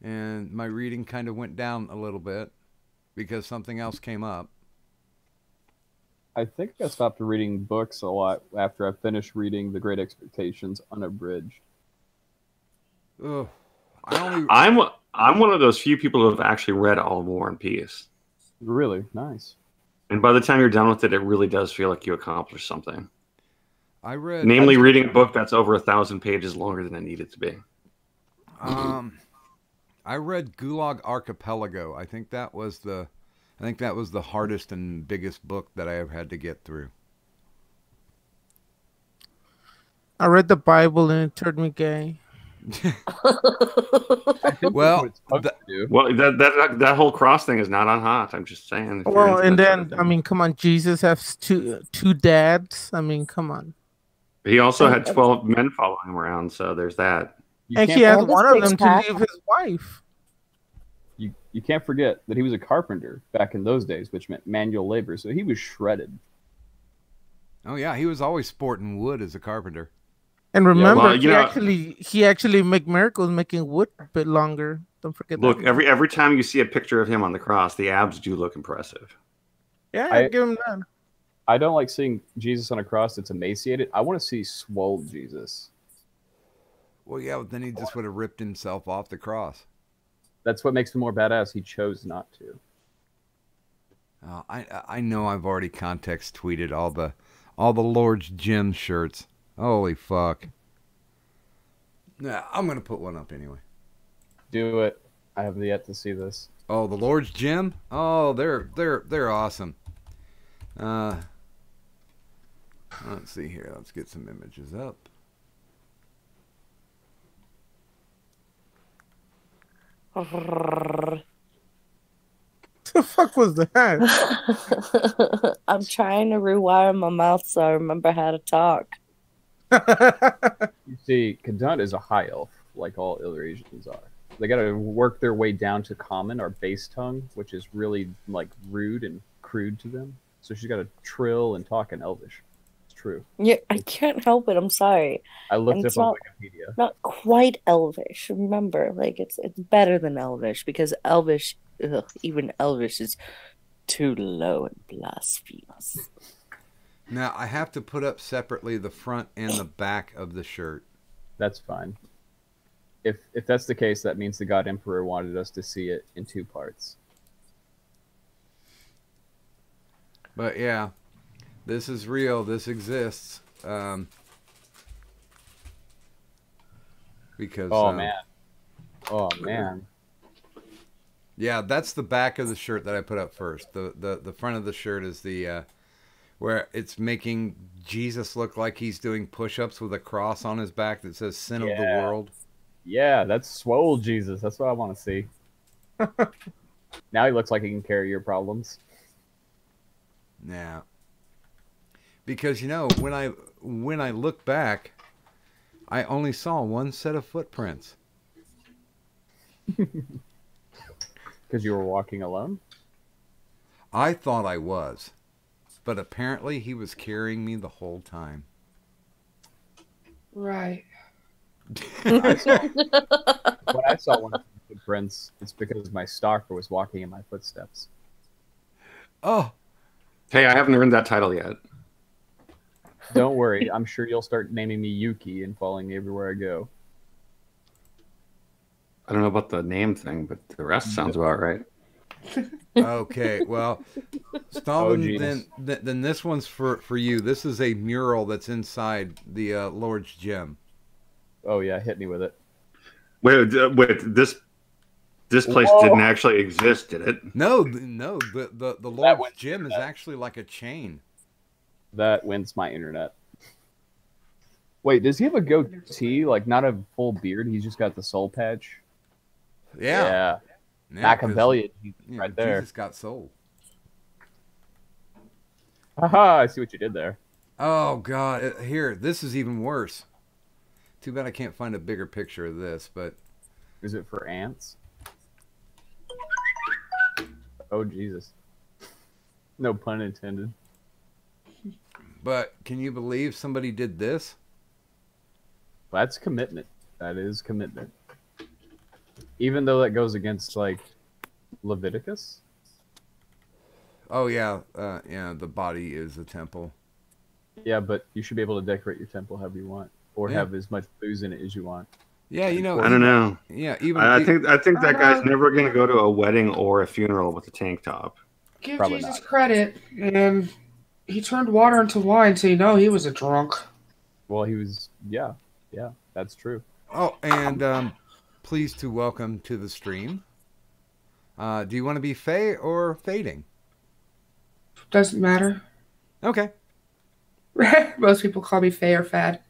and my reading kind of went down a little bit because something else came up. I think I stopped reading books a lot after I finished reading The Great Expectations unabridged. Ugh. I'm one of those few people who have actually read all of War and Peace. Really? Nice. And by the time you're done with it, it really does feel like you accomplished something. Namely, reading a book that's over 1,000 pages longer than it needed to be. I read Gulag Archipelago. I think that was the hardest and biggest book that I ever had to get through. I read the Bible and it turned me gay. Well, that whole cross thing is not on hot. I'm just saying. Well, and then I mean, come on, Jesus has two dads. I mean, come on. He also had 12 men following him around, so there's that. And he has one of them to leave his wife. you can't forget that he was a carpenter back in those days, which meant manual labor. So he was shredded. Oh yeah, he was always sporting wood as a carpenter. And remember, well, you know- he actually make miracles making wood a bit longer. Don't forget Look, that. every time you see a picture of him on the cross, the abs do look impressive. Yeah, give him that. I don't like seeing Jesus on a cross that's emaciated. I want to see swole Jesus. Well, yeah, but then he just would have ripped himself off the cross. That's what makes him more badass. He chose not to. I know I've already context tweeted all the Lord's Gym shirts. Holy fuck! Nah, I'm gonna put one up anyway. Do it. I have yet to see this. Oh, the Lord's Gym. Oh, they're awesome. Let's see here. Let's get some images up. The fuck was that? I'm trying to rewire my mouth so I remember how to talk. You see, Kadut is a high elf, like all Illyrians are. They got to work their way down to common, or base tongue, which is really like rude and crude to them. So she's got to trill and talk in Elvish. It's true. Yeah, I can't help it. I'm sorry. I looked And up it's on not- Wikipedia. Not quite Elvish. Remember, like it's better than Elvish because Elvish, even Elvish, is too low and blasphemous. Now I have to put up separately the front and the back of the shirt. That's fine. If that's the case, that means the God Emperor wanted us to see it in two parts. But yeah, this is real. This exists. Because Oh man. yeah, that's the back of the shirt that I put up first. The front of the shirt is the where it's making Jesus look like he's doing push-ups with a cross on his back that says "Sin of the Yeah. World." Yeah, that's swole Jesus. That's what I want to see. Now he looks like he can carry your problems. Yeah. Because when I look back, I only saw one set of footprints. Because you were walking alone? I thought I was, but apparently he was carrying me the whole time. Right. When I saw one of the footprints, it's because my stalker was walking in my footsteps. Oh, Hey, I haven't earned that title yet. Don't worry, I'm sure you'll start naming me Yuki and following me everywhere I go. I don't know about the name thing, but the rest sounds about right. okay. Well, Stalin, Jesus. then this one's for you. This is a mural that's inside the Lord's Gym. Oh yeah, hit me with it. Wait, this place Whoa. didn't actually exist, did it? No, the Lord's Gym is actually like a chain. That wins my internet. Wait, does he have a goatee? Like not a full beard? He's just got the soul patch. Yeah. Machiavellian, Yeah, right there. Jesus got soul. Haha, I see what you did there. Oh God! Here, this is even worse. Too bad I can't find a bigger picture of this, but Is it for ants? Oh Jesus. No pun intended. can you believe somebody did this? That's commitment. That is commitment. Even though that goes against like Leviticus. Oh yeah, the body is a temple. Yeah, but you should be able to decorate your temple however you want, or Yeah. have as much booze in it as you want. Yeah, I don't know. Yeah, even I think that guy's never going to go to a wedding or a funeral with a tank top. Give Probably Jesus not. credit, and he turned water into wine, so you know he was a drunk. Well, he was. Yeah, that's true. Oh, and pleased to welcome to the stream. Do you want to be Faye or fading? Doesn't matter. Okay. Most people call me Faye or Fad.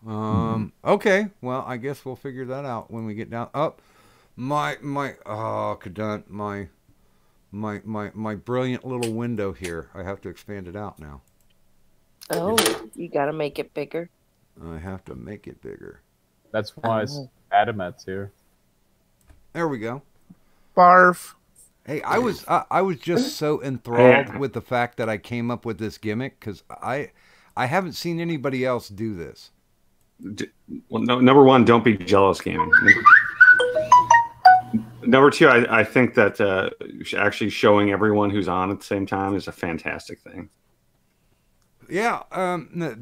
Okay. Well, I guess we'll figure that out when we get down. Oh, Kadant, my brilliant little window here. I have to expand it out now. Oh, you gotta make it bigger. I have to make it bigger. That's why Oh. Adamat's here. There we go. Barf. Hey, I was just so enthralled with the fact that I came up with this gimmick because I haven't seen anybody else do this. Well, no, number one, don't be jealous, gaming. Number two, I think that actually showing everyone who's on at the same time is a fantastic thing. Yeah,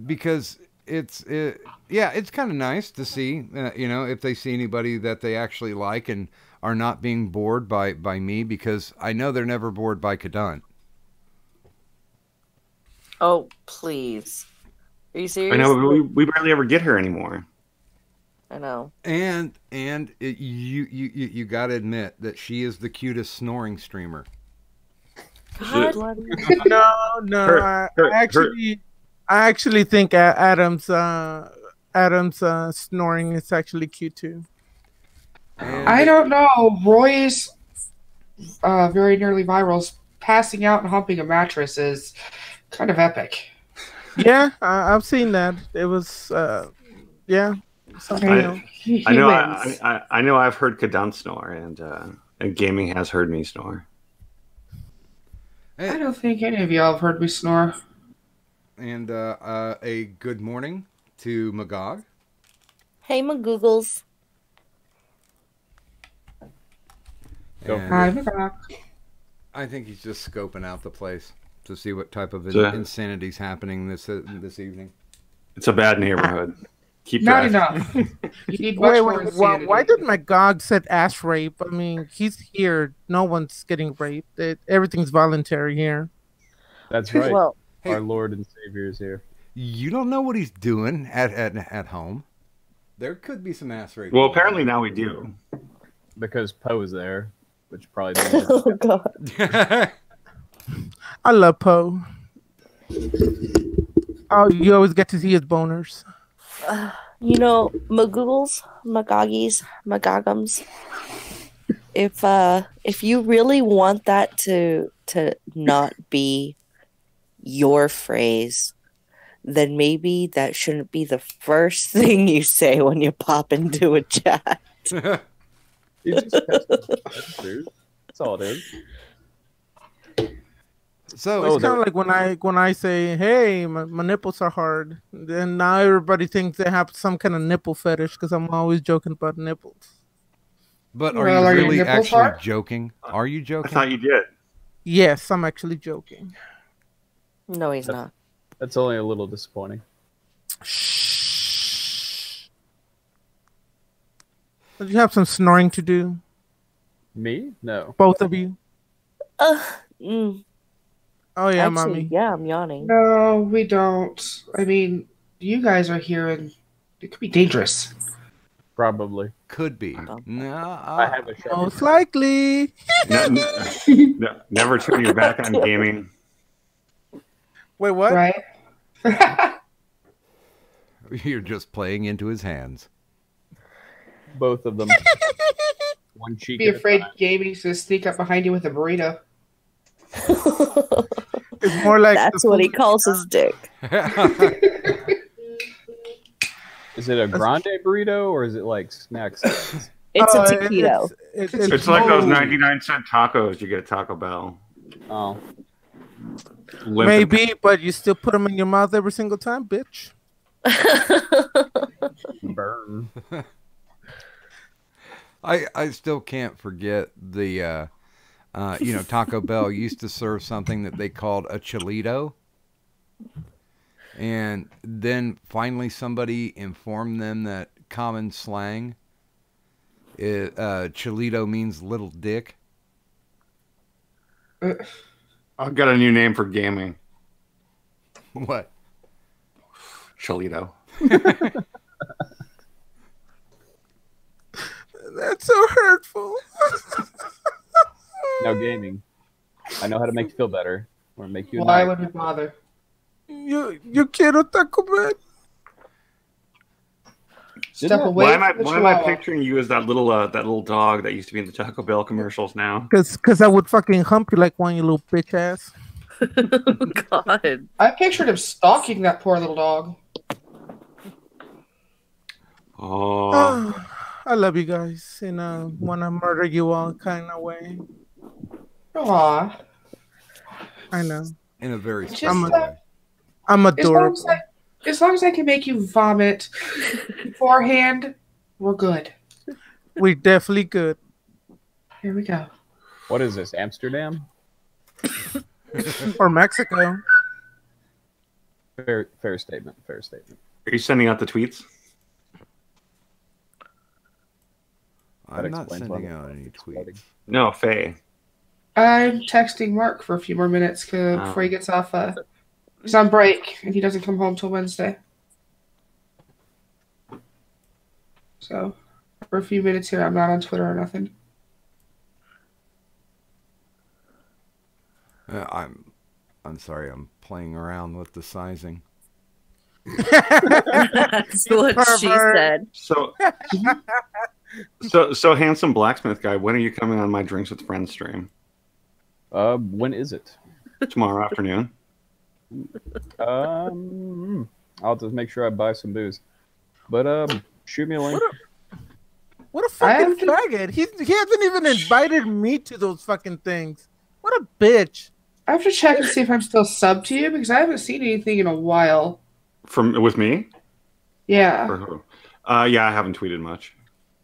because it's kind of nice to see, if they see anybody that they actually like and are not being bored by me, because I know they're never bored by Kadant. Oh, please. Are you serious? I know, but we barely ever get her anymore. I know. And you got to admit that she is the cutest snoring streamer. God. No. I actually think Adam's snoring is actually cute too. And I don't know. Roy's very nearly viral's passing out and humping a mattress is kind of epic. Yeah, I've seen that. It was, yeah. Something else. I know. I know. I've heard Kadant snore, and gaming has heard me snore. I don't think any of y'all have heard me snore. And a good morning to Magog. Hey, Magoogles. And Hi, Magog. I think he's just scoping out the place to see what type of insanity's happening this evening. It's a bad neighborhood. Keep Not driving. enough. You need much more insanity. Why did Magog said ass rape? I mean, he's here. No one's getting raped. Everything's voluntary here. That's right. Well, Our Lord and Savior is here. You don't know what he's doing at home. There could be some ass rape. Well, apparently now we do. Because Poe is there, which probably means oh God. I love Poe. Oh, you always get to see his boners. Magoogles, Magoggies, Magogums. If you really want that to not be your phrase, then maybe that shouldn't be the first thing you say when you pop into a chat. it's just that's all it is. So It's kind of like when I say, "Hey, my nipples are hard." Then now everybody thinks they have some kind of nipple fetish because I'm always joking about nipples. But Well, are are you your really nipples actually hard? joking? Are you I joking? thought you did. Yes, I'm actually joking. No, he's not. That's only a little disappointing. Shh. Did you have some snoring to do, Me? No. both of you? Mm. Oh yeah, Actually, mommy. yeah, I'm yawning. No, we don't. I mean, you guys are here and it could be dangerous. Probably. Could be. No, I have a sharp. Most likely. Never turn your back on gaming. Wait, what? Right? you're just playing into his hands. Both of them. One cheek. Be at a afraid time. gaming's gonna sneak up behind you with a burrito. It's more like That's what he calls his dick. Is it a grande burrito or is it like snacks? It's Oh, a taquito. It's like those 99-cent tacos you get at Taco Bell. Oh, Limp Maybe, but you still put them in your mouth every single time, bitch. burn. I still can't forget the Taco Bell used to serve something that they called a chilito. And then finally somebody informed them that common slang, chilito means little dick. I've got a new name for gaming. What? Cholito. That's so hurtful. No gaming. I know how to make you feel better. Or make you. Why annoyed. would we bother? You quiero Taco Bell? Step away Why am I from the why am I chihuahua. picturing you as that little dog that used to be in the Taco Bell commercials now? Because I would fucking hump you like one, you little bitch ass. God. I pictured him stalking that poor little dog. Oh, I love you guys in a want to murder you all kind of way. Aw. I know. In a very Just, special I'm way. I'm As long as adorable. as long as I can make you vomit beforehand, we're good. We definitely good. Here we go. What is this, Amsterdam? Or Mexico. Fair statement. Fair statement. Are you sending out the tweets? I'm not explains sending why out any exploding. tweets. No, Faye. I'm texting Mark for a few more minutes before he gets off. He's on break and he doesn't come home till Wednesday. So for a few minutes here, I'm not on Twitter or nothing. I'm sorry. I'm playing around with the sizing. That's what she Pervert. said. So handsome blacksmith guy. When are you coming on my Drinks with Friends stream? When is it? Tomorrow afternoon. I'll have to make sure I buy some booze. But shoot me a link. What a fucking faggot. He hasn't even invited me to those fucking things. What a bitch. I have to check and see if I'm still subbed to you because I haven't seen anything in a while. With me? Yeah. Or who? Yeah, I haven't tweeted much.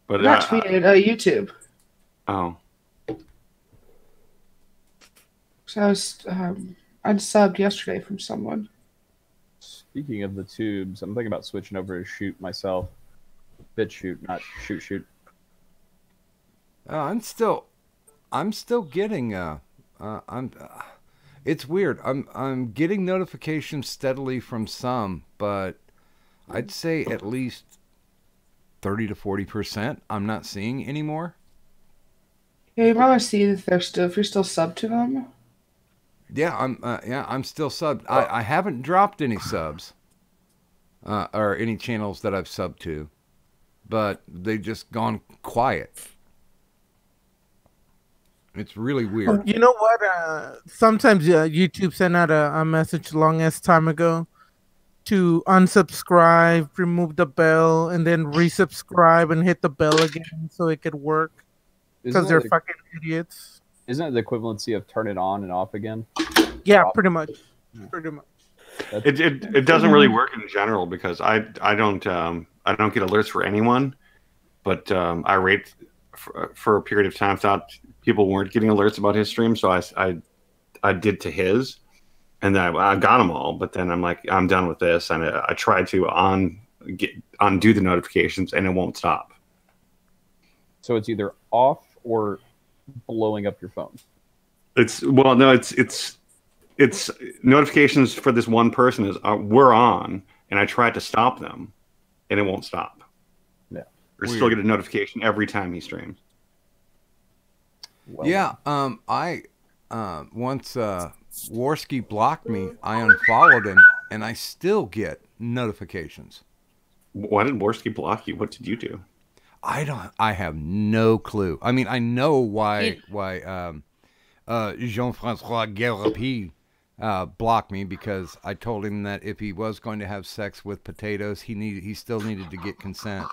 But Not tweeted, YouTube. Oh. So I was unsubbed yesterday from someone. Speaking of the tubes, I'm thinking about switching over to shoot myself. Bit shoot, not shoot. I'm still getting it's weird. I'm getting notifications steadily from some, but I'd say at least 30 to 40% I'm not seeing anymore. Yeah, you might want to see if you're still subbed to them. Yeah, I'm still subbed. I haven't dropped any subs or any channels that I've subbed to, but they've just gone quiet. It's really weird. You know what? Sometimes YouTube sent out a message long as time ago to unsubscribe, remove the bell, and then resubscribe and hit the bell again so it could work. Because they're fucking idiots. Isn't it the equivalency of turn it on and off again? Yeah, pretty much. Pretty much. It doesn't really work in general because I don't get alerts for anyone, but I rate for a period of time thought people weren't getting alerts about his stream, so I did to his, and then I got them all. But then I'm like, I'm done with this, and I tried to undo the notifications, and it won't stop. So it's either off or blowing up your phone. It's notifications for this one person we're on, and I tried to stop them, and it won't stop. Yeah, I still get a notification every time he streams. Well, yeah, I once Worski blocked me, I unfollowed him, and I still get notifications. Why did Worski block you? What did you do? I have no clue. I mean, I know why Jean-Francois Guérapi blocked me, because I told him that if he was going to have sex with potatoes, he still needed to get consent.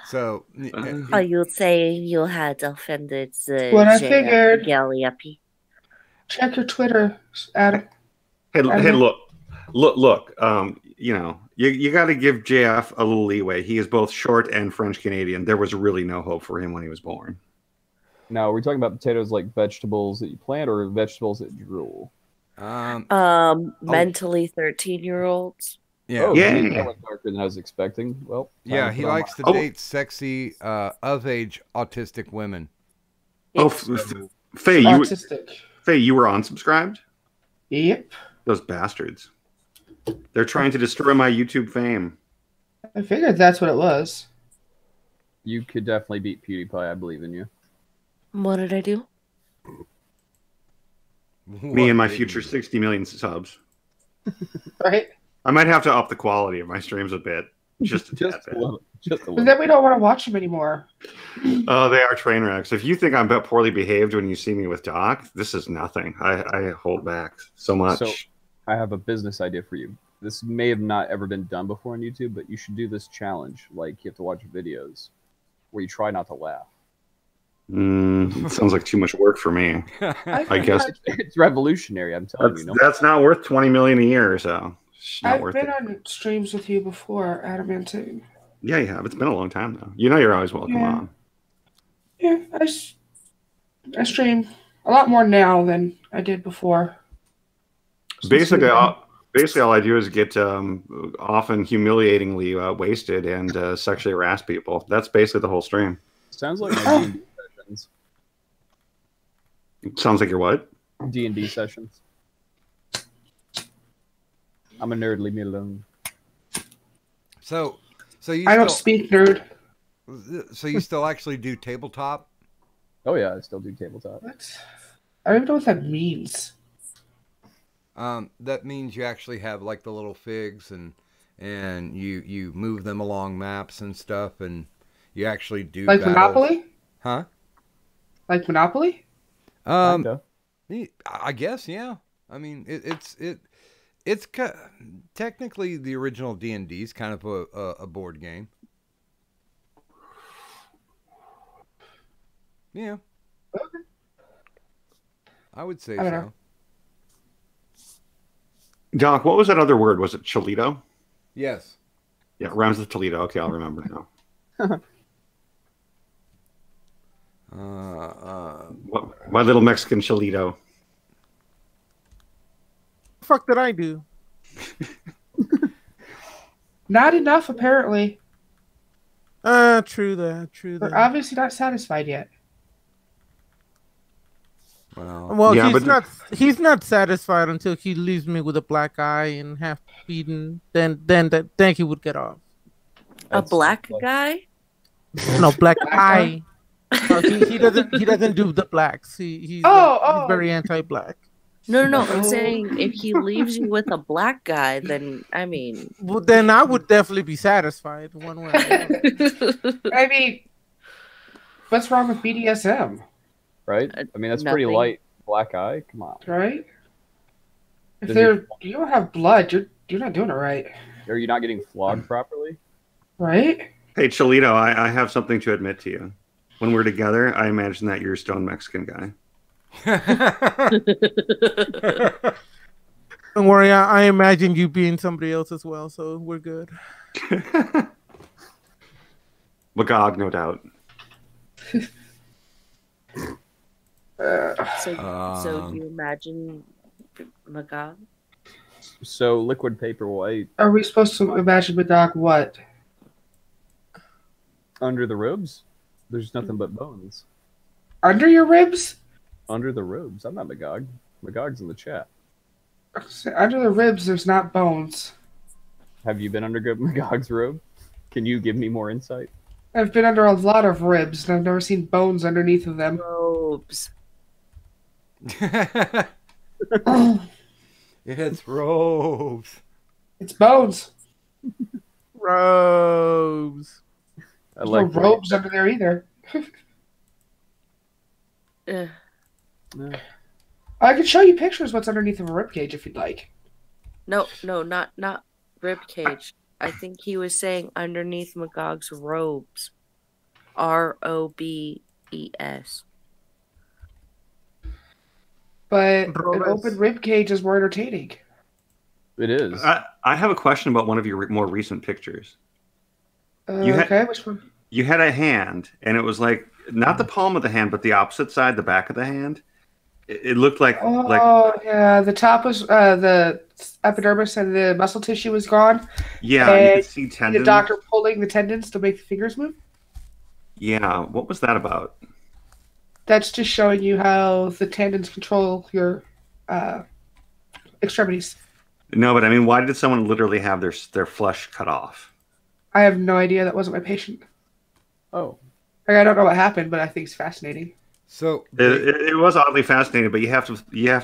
So Are you saying you had offended the What I figured. Guérapi? Check your Twitter, Adam. Hey, look. You got to give JF a little leeway. He is both short and French Canadian. There was really no hope for him when he was born. Now, are we talking about potatoes like vegetables that you plant or vegetables that drool? Mentally 13-year-olds. Yeah. Oh, Yeah. geez, that was darker than I was expecting. Well, Yeah, he likes to date sexy, of-age autistic women. Oh, Faye, Autistic. you were unsubscribed? Yep. Those bastards. They're trying to destroy my YouTube fame. I figured that's what it was. You could definitely beat PewDiePie. I believe in you. What did I do? Me and my future 60 million subs. Right? I might have to up the quality of my streams a bit. Just a tad bit. Just a But little. then we don't want to watch them anymore. Oh, they are train wrecks. If you think I'm poorly behaved when you see me with Doc, this is nothing. I hold back so much. So, I have a business idea for you. This may have not ever been done before on YouTube, but you should do this challenge. Like, you have to watch videos where you try not to laugh. It sounds like too much work for me. I guess It's revolutionary. I'm telling you. that's not worth 20 million a year, so it's not I've worth been it. on streams with you before, Adamantine. Yeah, you have. It's been a long time though. You know, you're always welcome Yeah. on. Yeah, I stream a lot more now than I did before. Basically, all I do is get often humiliatingly wasted and sexually harass people. That's basically the whole stream. Sounds like my D&D sessions. Sounds like your what? D&D sessions. I'm a nerd. Leave me alone. So you I don't still, speak, nerd. so you still actually do tabletop? Oh yeah, I still do tabletop. What? I don't even know what that means. That means you actually have like the little figs and you move them along maps and stuff, and you actually do Like battles. Monopoly? Huh? Like Monopoly? Kinda. I guess, yeah. I mean, it's technically the original D&D is kind of a board game. Yeah. Okay. I would say I don't so. know. Doc, what was that other word? Was it Cholito? Yes. Yeah, rhymes with Toledo. Okay, I'll remember now. My little Mexican Cholito. The fuck did I do? Not enough, apparently. True that. We're obviously not satisfied yet. Well, Yeah, he's not satisfied until he leaves me with a black eye and half beaten. Then he would get off. A black guy? No, black Black eye. No, he doesn't do the blacks. He's very anti-black. No. I'm saying if he leaves you with a black guy, then I mean, Well, then I would definitely be satisfied one way. Or another. I mean, what's wrong with BDSM, Right? I mean, that's pretty Nothing. light. Black eye? Come on. right? If Does you don't have blood, you're not doing it right, Are you not getting flogged properly? right? Hey, Cholito, I have something to admit to you. When we're together, I imagine that you're a stone Mexican guy. Don't worry, I imagine you being somebody else as well, so we're good. Magog, no doubt. so do you imagine Magog? So, liquid paper white Are we supposed to imagine Madog what? under the ribs? There's nothing but bones. Under your ribs? Under the ribs. I'm not Magog. Magog's in the chat. Under the ribs, there's not bones. Have you been under Magog's robe? Can you give me more insight? I've been under a lot of ribs, and I've never seen bones underneath of them. Robes. It's robes. It's bones. Robes. I There's like no robes under there either. Ugh. I can show you pictures what's underneath of a ribcage if you'd like. No, not rib cage. I think he was saying underneath Magog's robes. ROBES. But an Robes. open ribcage is more entertaining. It is. I have a question about one of your more recent pictures. You had- Okay, which one? You had a hand, and it was like not the palm of the hand, but the opposite side, the back of the hand. It looked like Oh, yeah. The top was the epidermis and the muscle tissue was gone. yeah, you and could see The tendons. doctor pulling the tendons to make the fingers move. Yeah, what was that about? That's just showing you how the tendons control your extremities. No, but I mean, why did someone literally have their flesh cut off? I have no idea. That wasn't my patient. Oh. Like, I don't know what happened, but I think it's fascinating. So It was oddly fascinating, but you have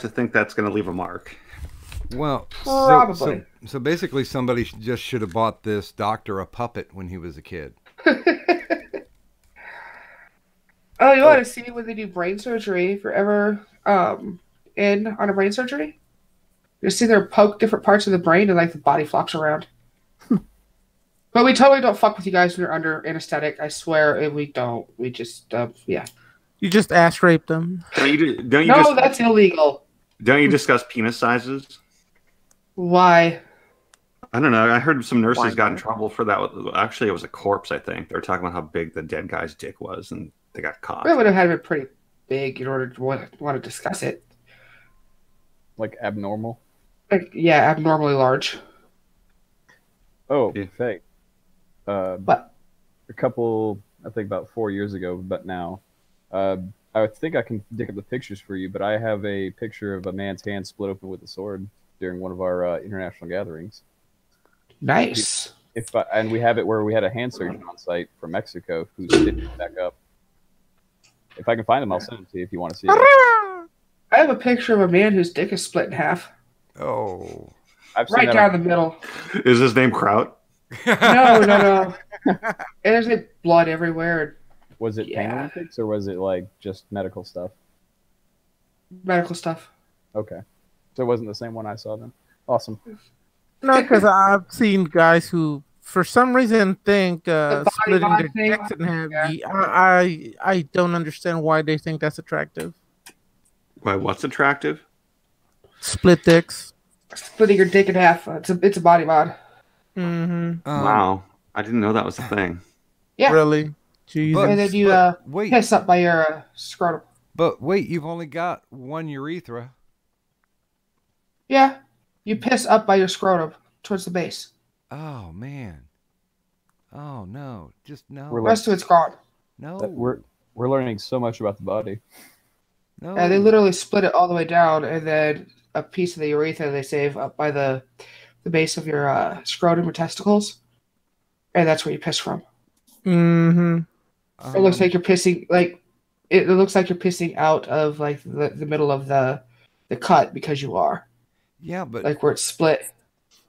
to think that's going to leave a mark. well, Probably. so basically, somebody just should have bought this doctor a puppet when he was a kid. Oh, you want to see when they do brain surgery? If you're ever in on a brain surgery, Just sit there and poke different parts of the brain and like the body flops around. But we totally don't fuck with you guys when you're under anesthetic. I swear, we don't. We just, yeah. You just ass raped them. No, that's illegal. Don't you discuss penis sizes? Why? I don't know. I heard some nurses got in trouble for that. Actually, it was a corpse, I think. They were talking about how big the dead guy's dick was, and they got caught. It would have had to be pretty big in order to want to discuss it. Like abnormal? Like, yeah, abnormally large. Oh, Yeah. fake. What? A couple, I think about 4 years ago, but now. I think I can dig up the pictures for you, but I have a picture of a man's hand split open with a sword during one of our international gatherings. Nice. And we have it where we had a hand surgeon on site from Mexico who stitched it back up. If I can find them, I'll send them to you if you want to see it. I have a picture of a man whose dick is split in half. Oh. I've seen Right that down the middle. Is his name Kraut? No. And there's like blood everywhere. Was it Pain Yeah. Olympics or was it like just medical stuff? Medical stuff. Okay. So it wasn't the same one I saw then? Awesome. No, because I've seen guys who, for some reason, think The body splitting mod their thing? dicks in half. Yeah. I don't understand why they think that's attractive. Why? What's attractive? Split dicks. Splitting your dick in half. It's a body mod. Mm-hmm. Wow, I didn't know that was a thing. Yeah. Really? Jesus. But- And then you Wait, piss up by your scrotum. but wait, you've only got one urethra. Yeah. You piss up by your scrotum towards the base. Oh man. Oh no, just no. We're The rest of it's gone. No. We're learning so much about the body. No. And they literally split it all the way down, and then a piece of the urethra they save up by the base of your scrotum or testicles, and that's where you piss from. Mm-hmm. It looks like you're pissing it looks like you're pissing out of like the middle of the cut because you are Yeah, but like where it's split.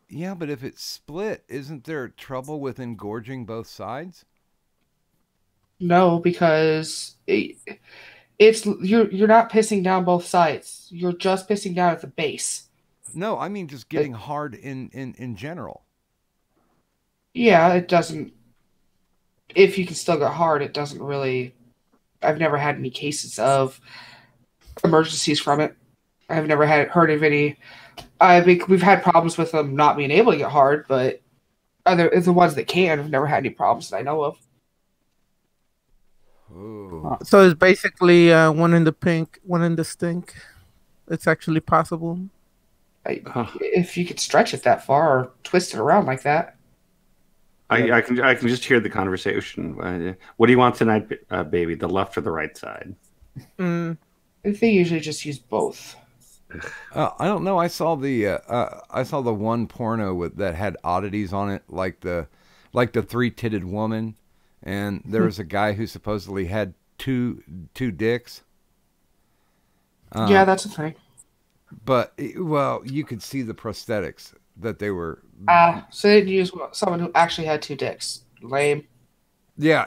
yeah, but if it's split, isn't there trouble with engorging both sides? No, because it's you're not pissing down both sides. You're just pissing down at the base. No, I mean just getting hard in general. Yeah, it doesn't. If you can still get hard, it doesn't really. I've never had any cases of emergencies from it. I've never heard of any. I think we've had problems with them not being able to get hard, but the ones that can have never had any problems that I know of. Ooh. So it's basically one in the pink, one in the stink. It's actually possible. If you could stretch it that far or twist it around like that. I can just hear the conversation. What do you want tonight, baby? The left or the right side? Mm. They usually just use both. I don't know. I saw the one porno that had oddities on it, like the three-titted woman, and there was a guy who supposedly had two dicks. Yeah, that's a thing. But well, you could see the prosthetics that they were. So they didn't use someone who actually had two dicks. Lame. Yeah,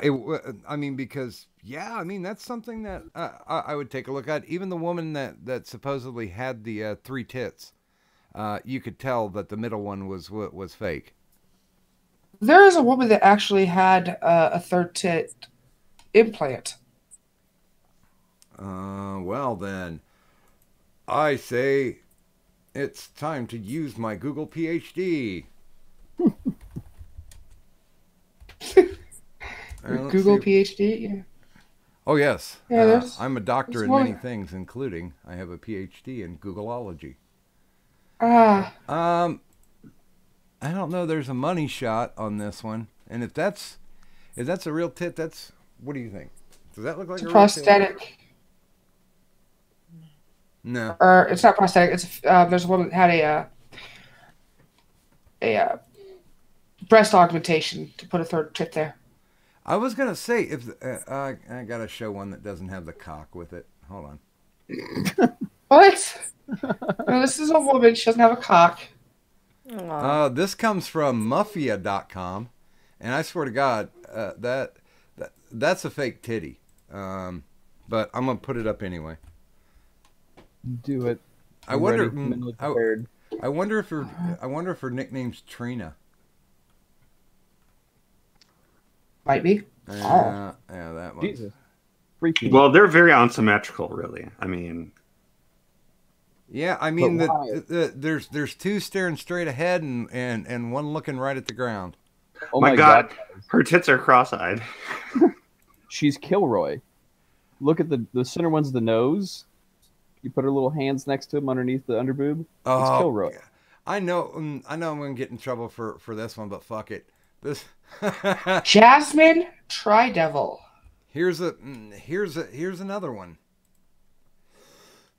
I mean, because that's something that I would take a look at. Even the woman that supposedly had the three tits, you could tell that the middle one was fake. There is a woman that actually had a third tit implant. Well then, I say it's time to use my Google PhD. Google PhD? Yeah. Oh, yes. Yeah, I'm a doctor in one. many things, including I have a PhD in Googleology. Ah, I don't know. There's a money shot on this one, and if that's a real tit, that's what do you think? Does that look like it's a a real tit? prosthetic. No. Or it's not prosthetic. It's there's a woman that had a breast augmentation to put a third tit there. I was gonna say if I gotta show one that doesn't have the cock with it. Hold on. What? No, this is a woman. She doesn't have a cock. This comes from Muffia.com, and I swear to God, that's a fake titty. But I'm gonna put it up anyway. Do it. I I'm wonder. ready, mentally prepared. I wonder if her nickname's Trina. Might be. Yeah, that one. Jesus. Freaky. Well, they're very unsymmetrical, really. I mean, Yeah, I mean But why? there's two staring straight ahead and one looking right at the ground. Oh my God, her tits are cross-eyed. She's Kilroy. Look at the center one's the nose. You put her little hands next to him underneath the underboob. It's Kilroy. I know I'm gonna get in trouble for this one, but fuck it. This Jasmine Tri-Devil. here's another one.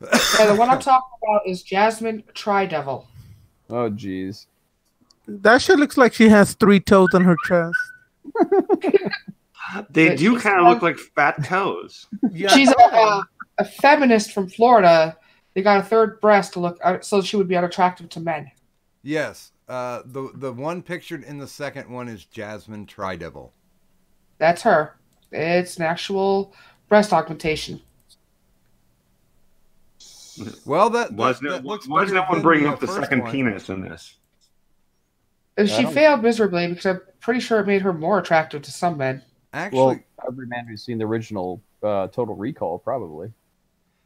Yeah, the one I'm talking about is Jasmine Tri-Devil. Oh, jeez. That shit looks like she has 3 toes on her chest. They But do she's kind of look like fat toes. Yeah. She's a feminist from Florida. They got a third breast to look so she would be unattractive to men. Yes, the one pictured in the second one is Jasmine Tri-Devil. That's her. It's an actual breast augmentation. Well, that Wasn't looks no better one than bringing the up the first second one. penis in this? She failed miserably because I'm pretty sure it made her more attractive to some men. Actually, Well, every man who's seen the original Total Recall, probably.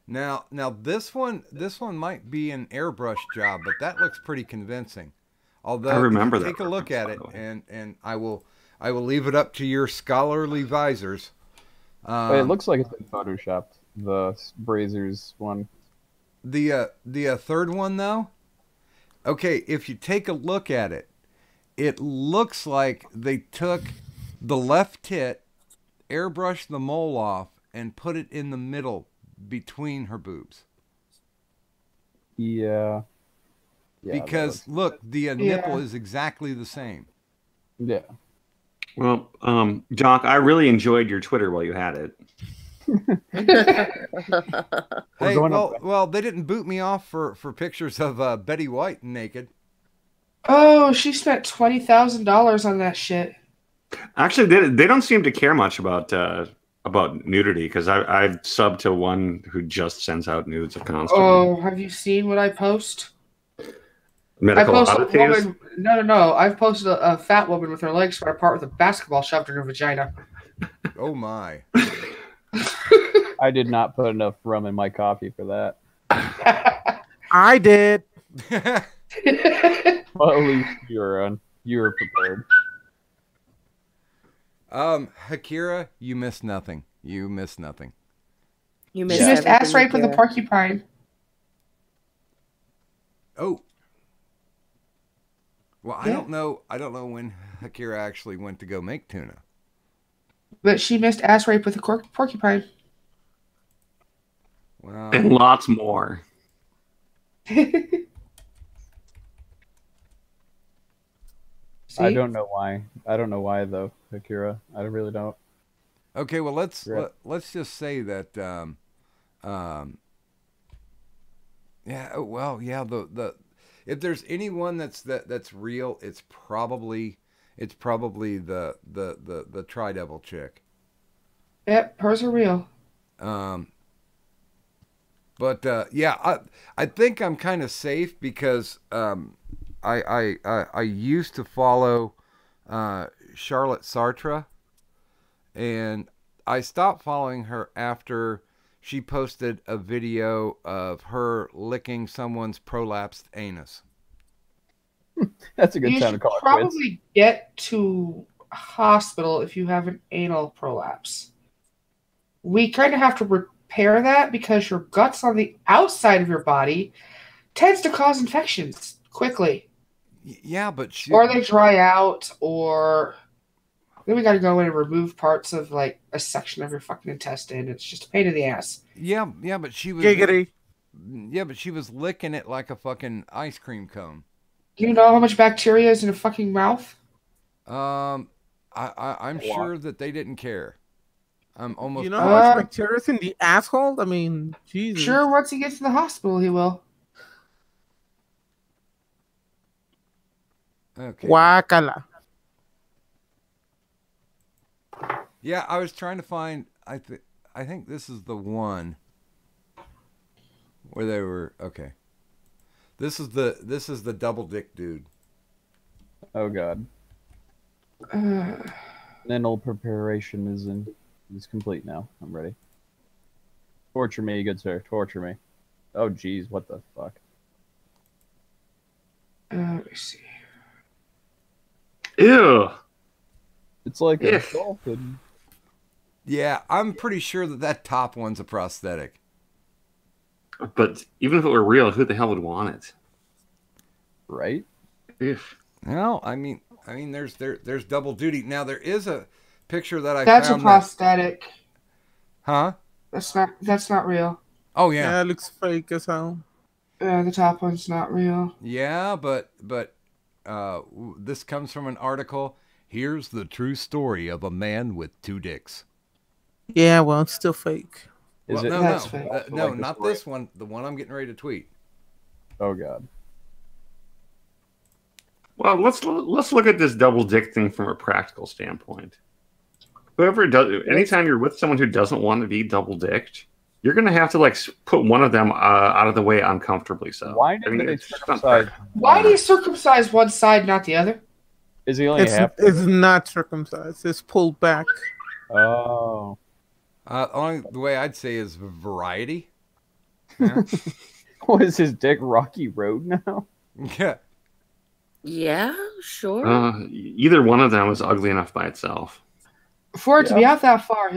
now this one might be an airbrush job, but that looks pretty convincing. Although I remember that take a look at reference, it, by the way. and I will leave it up to your scholarly visors. But it looks like it's been photoshopped. The Brazers one. The third one though. Okay, if you take a look at it, it looks like they took the left tit, airbrushed the mole off, and put it in the middle between her boobs. Yeah. Because look, the nipple is exactly the same. Yeah. Well, Jock, I really enjoyed your Twitter while you had it. Hey, going up- well, they didn't boot me off for pictures of Betty White naked. Oh, she spent $20,000 on that shit. Actually, they don't seem to care much about nudity because I've subbed to one who just sends out nudes of constantly. Oh, have you seen what I post? Medical I posted a oddities. woman. No. I've posted a fat woman with her legs spread apart with a basketball shoved in her vagina. Oh my! I did not put enough rum in my coffee for that. I did. Well, at least you were prepared. Akira, you missed nothing. You missed nothing. You She missed missed ass everything, rape with a Akira. porcupine. Oh. Well, I Yeah. don't know. I don't know when Akira actually went to go make tuna. But she missed ass rape with a porcupine. Well, And lots more. See? I don't know why. I don't know why though, Akira. I really don't. okay. Well, let's Right. let's just say that. Yeah. Well, yeah. The if there's anyone that's real, it's probably the Tri-Devil chick. Yep, hers are real. But yeah, I think I'm kind of safe because I used to follow Charlotte Sartre, and I stopped following her after she posted a video of her licking someone's prolapsed anus. That's a good You time to should call it quits. probably get to hospital if you have an anal prolapse. We kind of have to repair that because your guts on the outside of your body tends to cause infections quickly. Yeah, but she Or they dry out, or then we got to go in and remove parts of like a section of your fucking intestine. It's just a pain in the ass. yeah, but she was Giggity. yeah, but she was licking it like a fucking ice cream cone. You know how much bacteria is in a fucking mouth? I'm A lot. sure that they didn't care. I'm almost You know how much Uh, bacteria's in the asshole? I mean, Jesus. Sure, once he gets to the hospital, he will. okay. Guacala. Yeah, I was trying to find. I think this is the one where they were okay. This is the double dick dude. Oh God. Mental preparation is complete now. I'm ready. Torture me, good sir. Torture me. Oh geez, what the fuck? Let me see. Ew. It's like a Ugh. dolphin. Yeah, I'm pretty sure that top one's a prosthetic. But even if it were real, who the hell would want it? Right? Ugh. No, I mean, there's double duty. Now there is a picture that I That's a found. prosthetic. Huh? That's not real. Oh Yeah, yeah. it looks fake as hell. The top one's not real. Yeah, but this comes from an article. Here's the true story of a man with two dicks. Yeah, well, it's still fake. Is Well, it? no, That's no, fake. no, Like the not story? this one. The one I'm getting ready to tweet. Oh God. Well, let's look at this double dick thing from a practical standpoint. Whoever does, anytime you're with someone who doesn't want to be double dicked, you're gonna have to like put one of them out of the way uncomfortably. So Why did they it's just circumcise? Why do you circumcise one side, not the other? Is he only It's, half? it's not circumcised. It's pulled back. Oh. Only the way I'd say is variety. Yeah. What is his dick? Rocky Road now? Yeah. Yeah, sure. Either one of them is ugly enough by itself. For it to be out that far,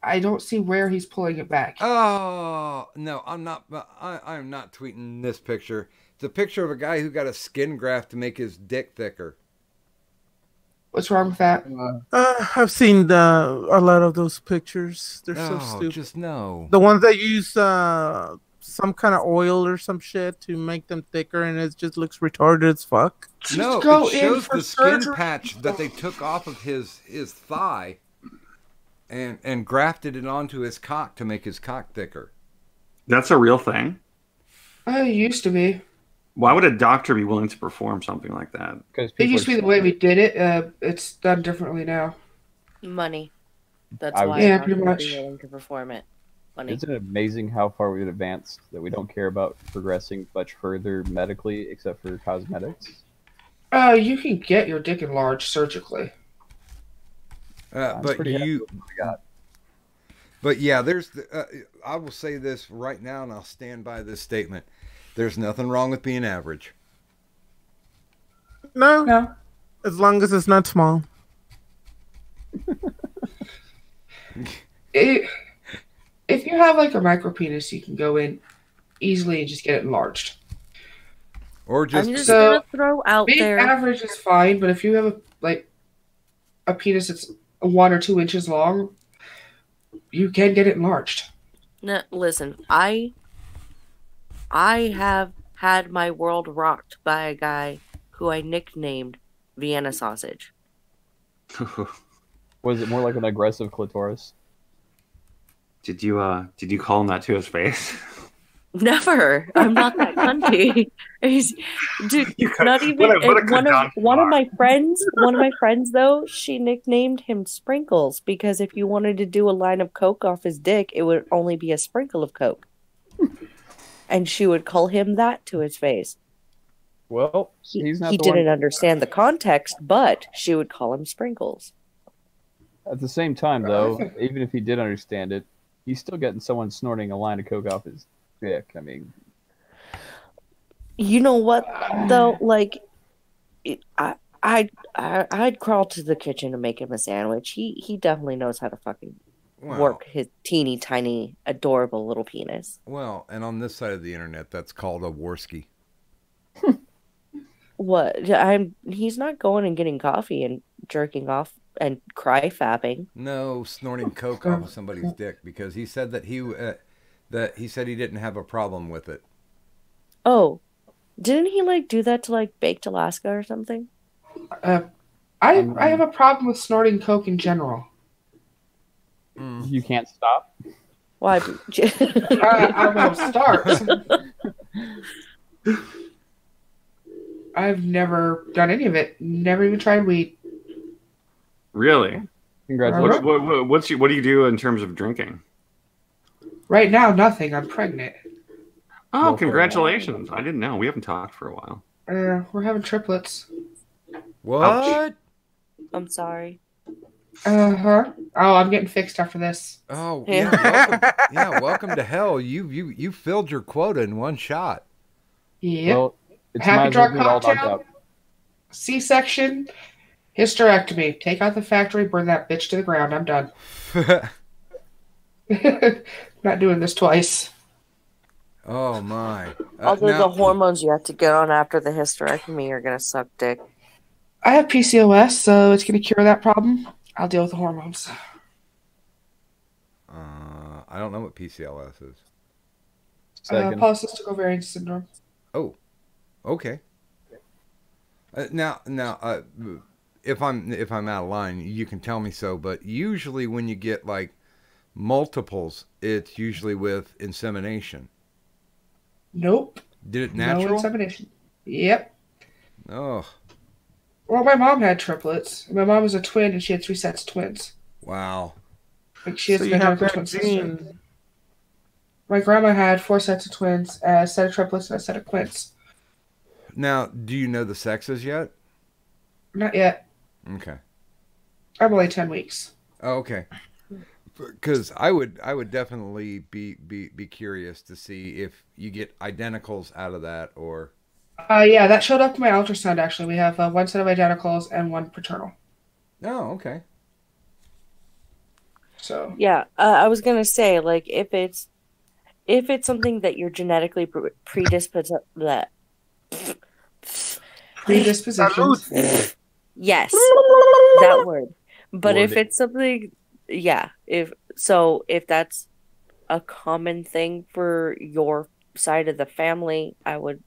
I don't see where he's pulling it back. Oh no, I'm not. I'm not tweeting this picture. It's a picture of a guy who got a skin graft to make his dick thicker. What's wrong with that? I've seen a lot of those pictures. They're so Oh, stupid. just no. The ones that use some kind of oil or some shit to make them thicker, and it just looks retarded as fuck. No, go it in shows for the skin surgery. patch that they took off of his thigh, and grafted it onto his cock to make his cock thicker. That's a real thing. It used to be. Why would a doctor be willing to perform something like that? Because It used to be the way we did it. It's done differently now. Money. That's I- why Yeah, I'm pretty not much. willing to perform it. Money. Isn't it amazing how far we've advanced that we don't care about progressing much further medically except for cosmetics? You can get your dick enlarged surgically. I'm But pretty happy you, with what we got. but yeah, there's. I will say this right now, and I'll stand by this statement. There's nothing wrong with being average. No, No. as long as it's not small. If you have like a micro penis, you can go in easily and just get it enlarged. Or just, I'm just So, gonna throw out Being there. average is fine, but if you have a penis that's 1 or 2 inches long, you can get it enlarged. No, listen, I have had my world rocked by a guy who I nicknamed Vienna Sausage. Was it more like an aggressive clitoris? Did you call him that to his face? Never. I'm not that cunty. Dude, You could- not even what a one of cunt you one of are. my friends. One of my friends, though, she nicknamed him Sprinkles because if you wanted to do a line of coke off his dick, it would only be a sprinkle of coke, and she would call him that to his face. Well, He he's not he the didn't one. understand the context, but she would call him Sprinkles. At the same time, though, even if he did understand it, he's still getting someone snorting a line of coke off his dick. I mean, You know what, though? Like, I'd crawl to the kitchen to make him a sandwich. He definitely knows how to fucking work his teeny tiny adorable little penis. Well, and on this side of the internet, that's called a Worski. What? He's not going and getting coffee and jerking off and cry fapping. No, snorting coke off of somebody's dick because he said that he said he didn't have a problem with it. Oh, didn't he like do that to like Baked Alaska or something? I have a problem with snorting coke in general. you can't stop. Why? I won't start. I've never done any of it. Never even tried weed. Really? Congratulations. What do you do in terms of drinking? Right now, nothing. I'm pregnant. Oh, Both are- congratulations! I didn't know. We haven't talked for a while. We're having triplets. What? I'm sorry. Uh-huh. Oh, I'm getting fixed after this. Oh Yeah. yeah, welcome to hell. You filled your quota in one shot. Yep. Well, it's Happy might as well drug get it all knocked cocktail. out. C-section. Hysterectomy. Take out the factory, burn that bitch to the ground. I'm done. Not doing this twice. Oh my. Although Now, the hormones you have to get on after the hysterectomy are gonna suck dick. I have PCOS, so it's going to cure that problem. I'll deal with the hormones. I don't know what PCLS is. Second. Polycystic ovarian syndrome. Oh, okay. Now, if I'm out of line, you can tell me so. But usually, when you get like multiples, it's usually with insemination. Nope. Did it No natural? insemination. Yep. Oh, Well, my mom had triplets. My mom was a twin, and she had 3 sets of twins. wow. Like she has So an you have identical that twin sister. gene. My grandma had 4 sets of twins, a set of triplets, and a set of quints. Now, do you know the sexes yet? Not yet. Okay. I'm only 10 weeks. Oh, okay. Because I would definitely be curious to see if you get identicals out of that or. Yeah, that showed up in my ultrasound, actually. We have 1 set of identicals and 1 paternal. Oh, okay. So, Yeah, I was gonna say, like, if it's something that you're genetically predisposed that predispositions. yes, that word. But if Word. it's something, yeah, if that's a common thing for your side of the family, I would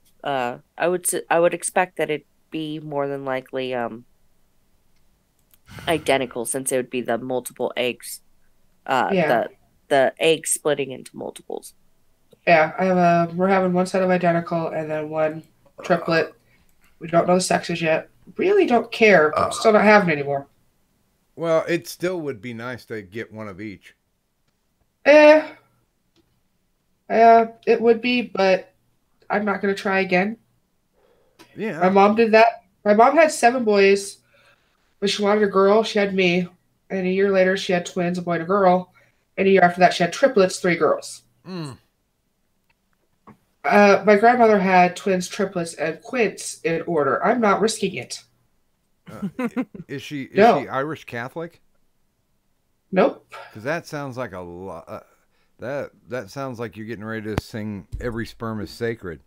expect that it'd be more than likely identical, since it would be the multiple eggs, Yeah. the eggs splitting into multiples. Yeah, I have we're having 1 set of identical and then 1 triplet. We don't know the sexes yet. Really don't care, but I'm still not having anymore. Well, it still would be nice to get one of each. It would be, but I'm not going to try again. Yeah. My mom did that. My mom had 7 boys, but she wanted a girl. She had me. And a year later, she had twins, a boy and a girl. And a year after that, she had triplets, 3 girls. Mm. My grandmother had twins, triplets, and quints in order. I'm not risking it. Is she No. Irish Catholic? Nope. Because that sounds like a lot. That sounds like you're getting ready to sing "Every Sperm Is Sacred."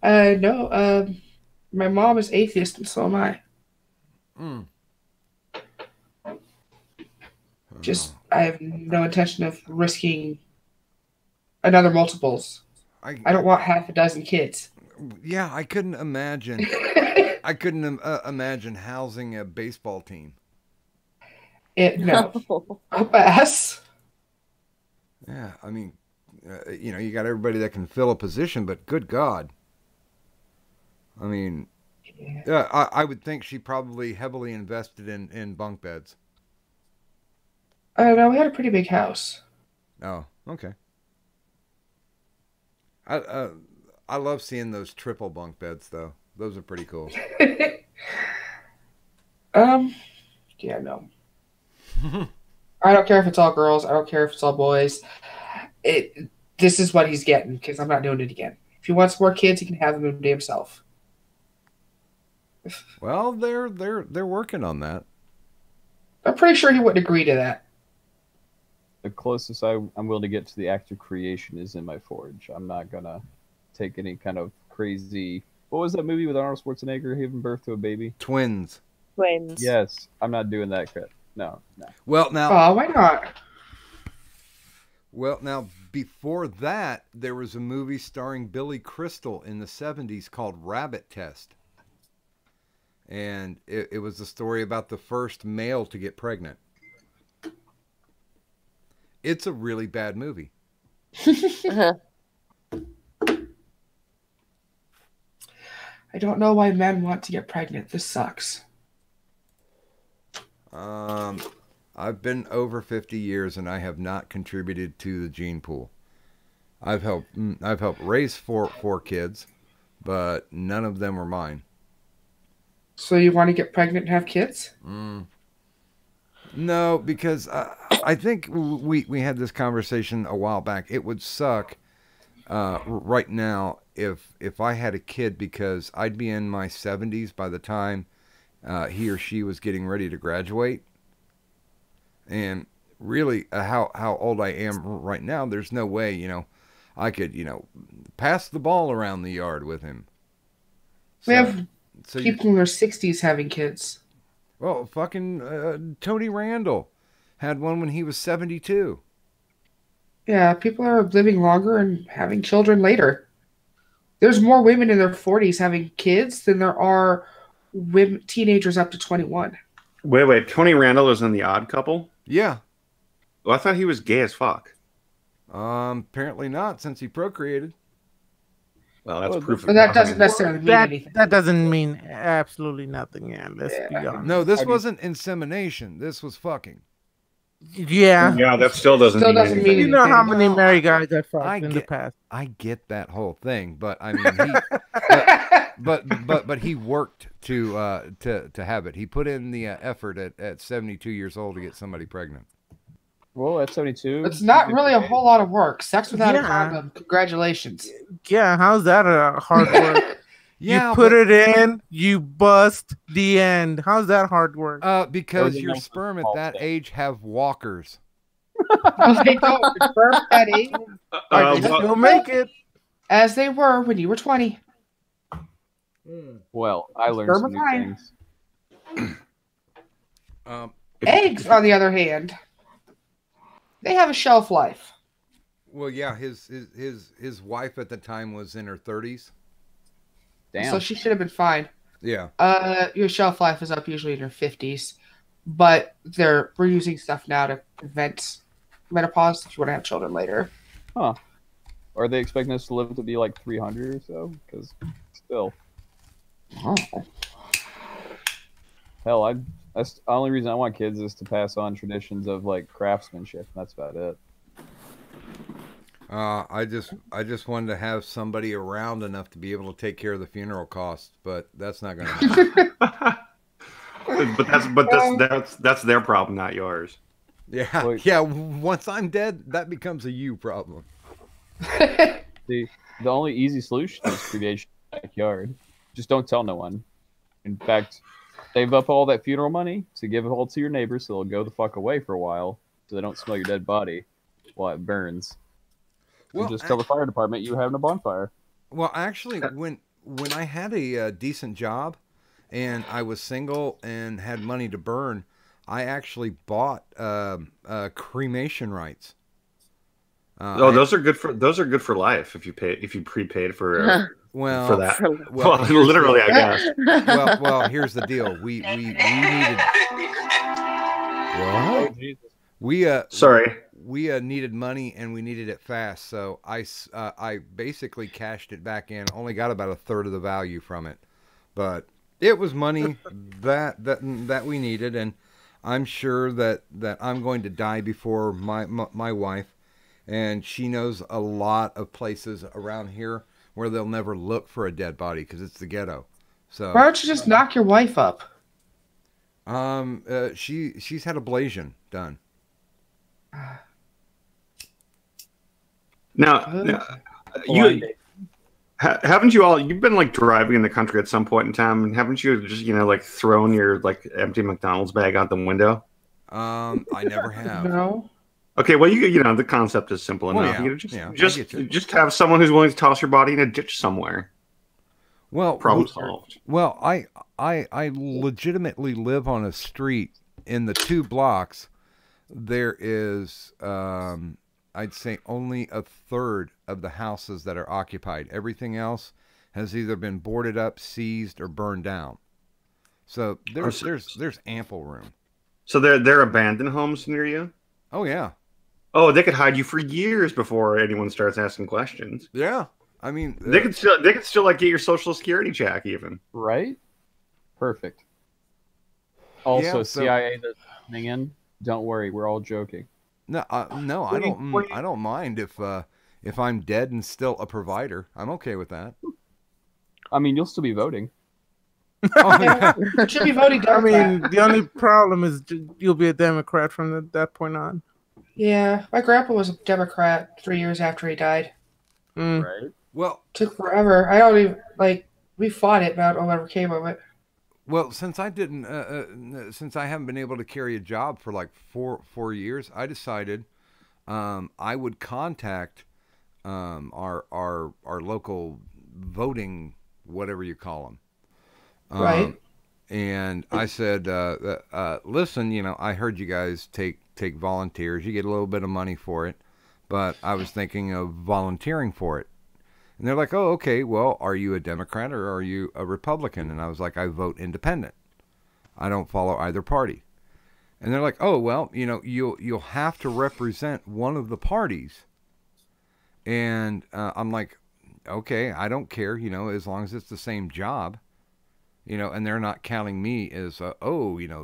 No. My mom is atheist, and so am I. Mm. Just, I have no intention of risking another multiples. I don't want half a dozen kids. Yeah, I couldn't imagine. I couldn't imagine housing a baseball team. No. I'll pass. Yeah, I mean, you got everybody that can fill a position, but good God. I mean, I would think she probably heavily invested in bunk beds. No, we had a pretty big house. Oh, okay. I love seeing those triple bunk beds, though. Those are pretty cool. Yeah, no. I don't care if it's all girls. I don't care if it's all boys. This is what he's getting, because I'm not doing it again. If he wants more kids, he can have them to himself. Well, they're working on that. I'm pretty sure he wouldn't agree to that. The closest I'm willing to get to the act of creation is in my forge. I'm not gonna take any kind of crazy. What was that movie with Arnold Schwarzenegger giving birth to a baby? Twins. Twins. Yes, I'm not doing that crap. No. Well, now. Oh, why not? Well, now, before that, there was a movie starring Billy Crystal in the 70s called Rabbit Test. And it was a story about the first male to get pregnant. It's a really bad movie. Uh-huh. I don't know why men want to get pregnant. This sucks. I've been over 50 years and I have not contributed to the gene pool. I've helped raise four kids, but none of them were mine. So you want to get pregnant and have kids? No, because I think we had this conversation a while back. It would suck right now if I had a kid, because I'd be in my 70s by the time he or she was getting ready to graduate. And really, how old I am right now, there's no way, I could, pass the ball around the yard with him. We have So people in their 60s having kids. well, fucking Tony Randall had one when he was 72. Yeah, people are living longer and having children later. There's more women in their 40s having kids than there are women, teenagers up to 21. Wait. Tony Randall was in The Odd Couple? Yeah. Well, I thought he was gay as fuck. Apparently not, since he procreated. Well, that's proof But of that doesn't necessarily mean anything. That doesn't mean absolutely nothing. Yeah, let's be honest. No, this wasn't insemination. This was fucking. Yeah. Yeah, that still doesn't Still mean doesn't anything. mean You know how anything. many married guys I fucked I in the get- past. I get that whole thing, but I mean, but he worked to have it. He put in the effort at 72 years old to get somebody pregnant. Well, at 72. It's not really a whole lot of work. Sex without a Yeah. condom. Congratulations. Yeah, how's that a hard work? Yeah, you put it in, you bust the end. How's that hard work? because Everything your else is sperm at false that then. age have walkers. They don't confirm that age You'll make it. as they were when you were 20. Well, I learned some new Spermicide. things. Eggs, on the other hand, they have a shelf life. Well, yeah, his wife at the time was in her 30s. Damn. So she should have been fine. Yeah. Your shelf life is up usually in your 50s, but we're using stuff now to prevent menopause if you want to have children later. Huh. Are they expecting us to live to be like 300 or so? Because still, Oh. hell, that's the only reason I want kids is to pass on traditions of like craftsmanship. That's about it. I just wanted to have somebody around enough to be able to take care of the funeral costs, but that's not going to happen. that's their problem, not yours. Yeah, Wait. yeah. Once I'm dead, that becomes a you problem. The only easy solution is cremation in the backyard. Just don't tell no one. In fact, save up all that funeral money to give it all to your neighbors so they'll go the fuck away for a while so they don't smell your dead body while it burns. Well, And just tell the fire department you having a bonfire. Well, actually, when I had a decent job and I was single and had money to burn, I actually bought cremation rights. Those are good for life if you prepaid for Well, for that. well, Well, literally, I guess. well, here's the deal. We needed. What? Sorry. We needed money and we needed it fast, so I basically cashed it back in. Only got about a third of the value from it, but it was money that we needed, and I'm sure that I'm going to die before my wife, and she knows a lot of places around here where they'll never look for a dead body because it's the ghetto. So Why don't you just knock your wife up? she's had ablation done. Now haven't you all? You've been like driving in the country at some point in time, and haven't you just like thrown your like empty McDonald's bag out the window? I never have. No. Okay, well you know the concept is simple Well, enough. yeah, You just yeah, I just get you. just have someone who's willing to toss your body in a ditch somewhere. Well, Problem solved. Well, I legitimately live on a street in the 2 blocks. There is, I'd say, only a third of the houses that are occupied. Everything else has either been boarded up, seized, or burned down. So there's ample room. So they're abandoned homes near you. Oh yeah, Oh, they could hide you for years before anyone starts asking questions. yeah. I mean, They could still like get your social security check even. Right? Perfect. Also, Yeah, so- CIA that's listening in, don't worry, we're all joking. no, no, I don't mind if I'm dead and still a provider, I'm okay with that. I mean, you'll still be voting. Oh, yeah. Should be voting I Democrat. mean, the only problem is you'll be a Democrat from that point on. Yeah, my grandpa was a Democrat 3 years after he died. Mm. Right. Well, Took forever. I don't even we fought it, but I don't know what ever came of it. well, since I didn't, since I haven't been able to carry a job for like four years, I decided I would contact our local voting, whatever you call them. Right. And I said, listen, I heard you guys take volunteers. You get a little bit of money for it, but I was thinking of volunteering for it. And they're like, oh, okay, well, are you a Democrat or are you a Republican? And I was like, I vote independent. I don't follow either party. And they're like, oh, well, you'll have to represent one of the parties. And I'm like, okay, I don't care, as long as it's the same job. And they're not counting me as,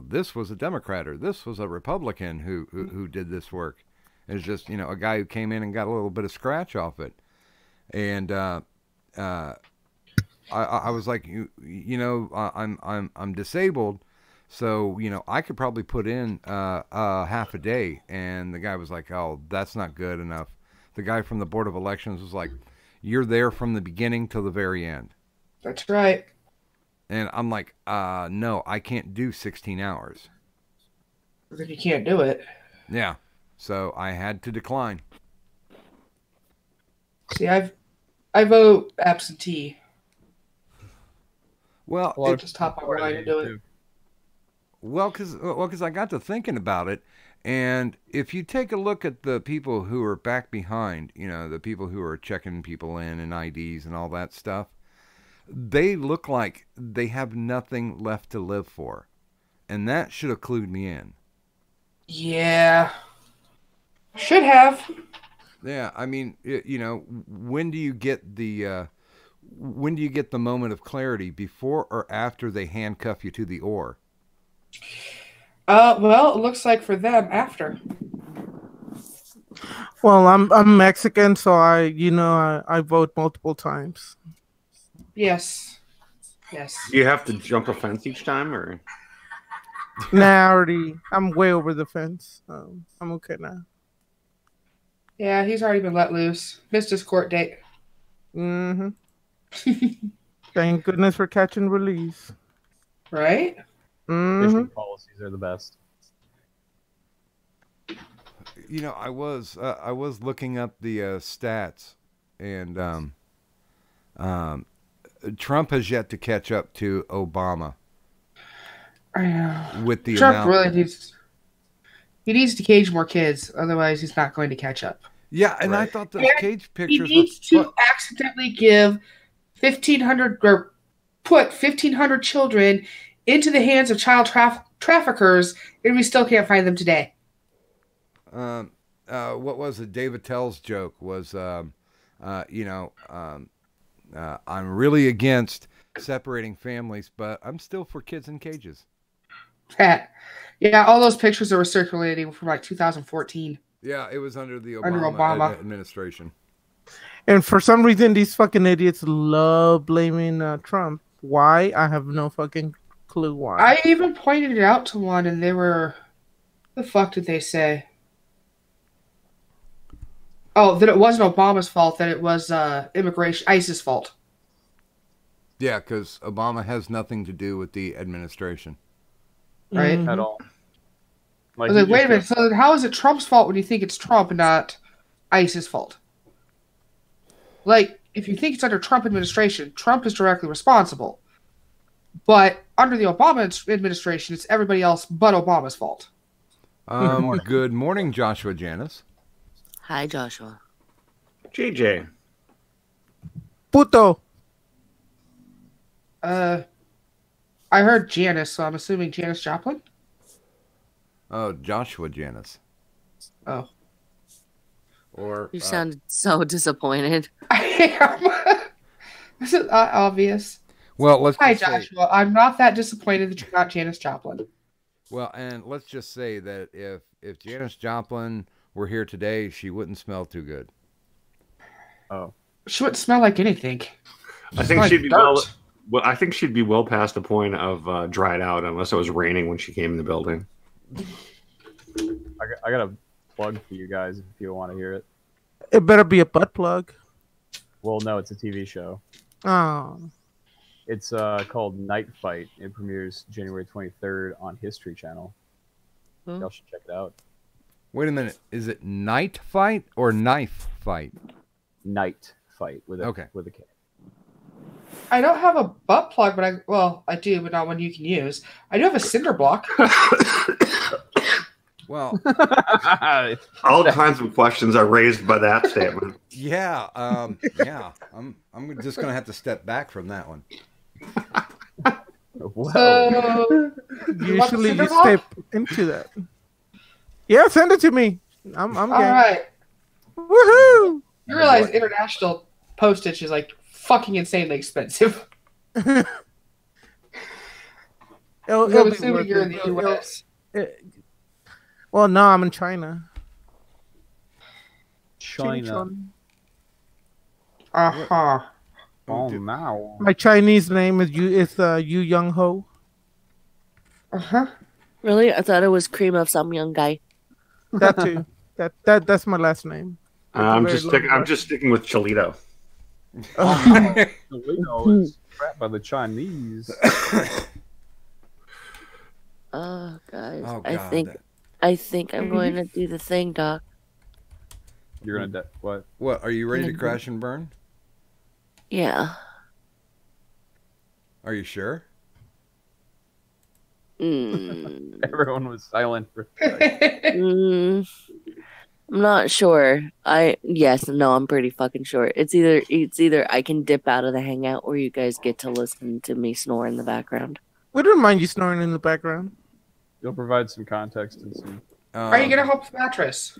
this was a Democrat or this was a Republican who did this work. It's just, a guy who came in and got a little bit of scratch off it. And I was like, I'm disabled, so I could probably put in half a day. And the guy was like, oh, that's not good enough. The guy from the Board of Elections was like, you're there from the beginning till the very end. That's right. And I'm like, no, I can't do 16 hours. Then you can't do it. Yeah, so I had to decline. See, I vote absentee. Well, It just top my line to do it. Well, because I got to thinking about it, and if you take a look at the people who are back behind, the people who are checking people in and IDs and all that stuff, they look like they have nothing left to live for, and that should have clued me in. Yeah. Should have. Yeah, I mean, when do you get the moment of clarity, before or after they handcuff you to the oar? Well, it looks like for them after. Well, I'm Mexican, so I vote multiple times. Yes. Yes. Do you have to jump a fence each time, or? Nah, I'm way over the fence. I'm okay now. Yeah, he's already been let loose. Missed his court date. Mm-hmm. Thank goodness for catch and release. Right? Mm-hmm. Fishing policies are the best. I was looking up the stats, and Trump has yet to catch up to Obama. I know. With the Trump amount. really needs to cage more kids, otherwise he's not going to catch up. Yeah, and Right. I thought those And cage He pictures. needs to accidentally give 1,500 or put 1,500 children into the hands of child traffickers, and we still can't find them today. What was it? David Tell's joke was, I'm really against separating families, but I'm still for kids in cages. Yeah, all those pictures that were circulating from like 2014. Yeah, it was under the Obama. administration. And for some reason, these fucking idiots love blaming Trump. Why? I have no fucking clue why. I even pointed it out to one, and they were, the fuck did they say? Oh, that it wasn't Obama's fault, that it was ISIS fault. Yeah, because Obama has nothing to do with the administration. Right? Mhm. At all. I was like, wait a minute, so then how is it Trump's fault when you think it's Trump and not ISIS' fault? Like, if you think it's under Trump administration, Trump is directly responsible. But under the Obama administration, it's everybody else but Obama's fault. Good morning, Joshua Janice. Hi, Joshua. JJ. Puto. I heard Janice, so I'm assuming Janis Joplin? Oh, Joshua Janice. Oh. Or You sounded so disappointed. I am. Is it not obvious? well, let's Hi, just say, Joshua. I'm not that disappointed that you're not Janis Joplin. well, and let's just say that if Janis Joplin were here today, she wouldn't smell too good. Oh. She wouldn't smell like anything. I think Like she'd be dirt. well. I think she'd be well past the point of dried out, unless it was raining when she came in the building. I got a plug for you guys if you want to hear it. It better be a butt plug. Well, no, it's a TV show. Oh. It's called Night Fight. It premieres January 23rd on History Channel. Hmm. Y'all should check it out. Wait a minute. Is it Night Fight or Knife Fight? Night Fight with a with a K. I don't have a butt plug, but I do, but not one you can use. I do have a cinder block. Well, all kinds of questions are raised by that statement. yeah, yeah. I'm just gonna have to step back from that one. Whoa. So, Usually cinder you block? step into that. Yeah, send it to me. I'm All game. right. Woohoo! You realize international postage is like fucking insanely expensive. It'll I'm be assuming worth you're it. in the U.S. Well, no, I'm in China. China. Uh-huh. Oh, now. My Chinese name is Yu Young Ho. Uh-huh. Really? I thought it was cream of some young guy. That too. That's my last name. I'm very just sticking with Cholito. Toledo is crap by the Chinese. Oh, guys. Oh, I God. think I'm going to do the thing, Doc. You're gonna what? What? Are you ready to crash and burn? Yeah. Are you sure? Everyone was silent for a second. I'm not sure. I'm pretty fucking sure. It's either I can dip out of the hangout or you guys get to listen to me snore in the background. We don't mind you snoring in the background. You'll provide some context and some. Are you gonna hump the mattress?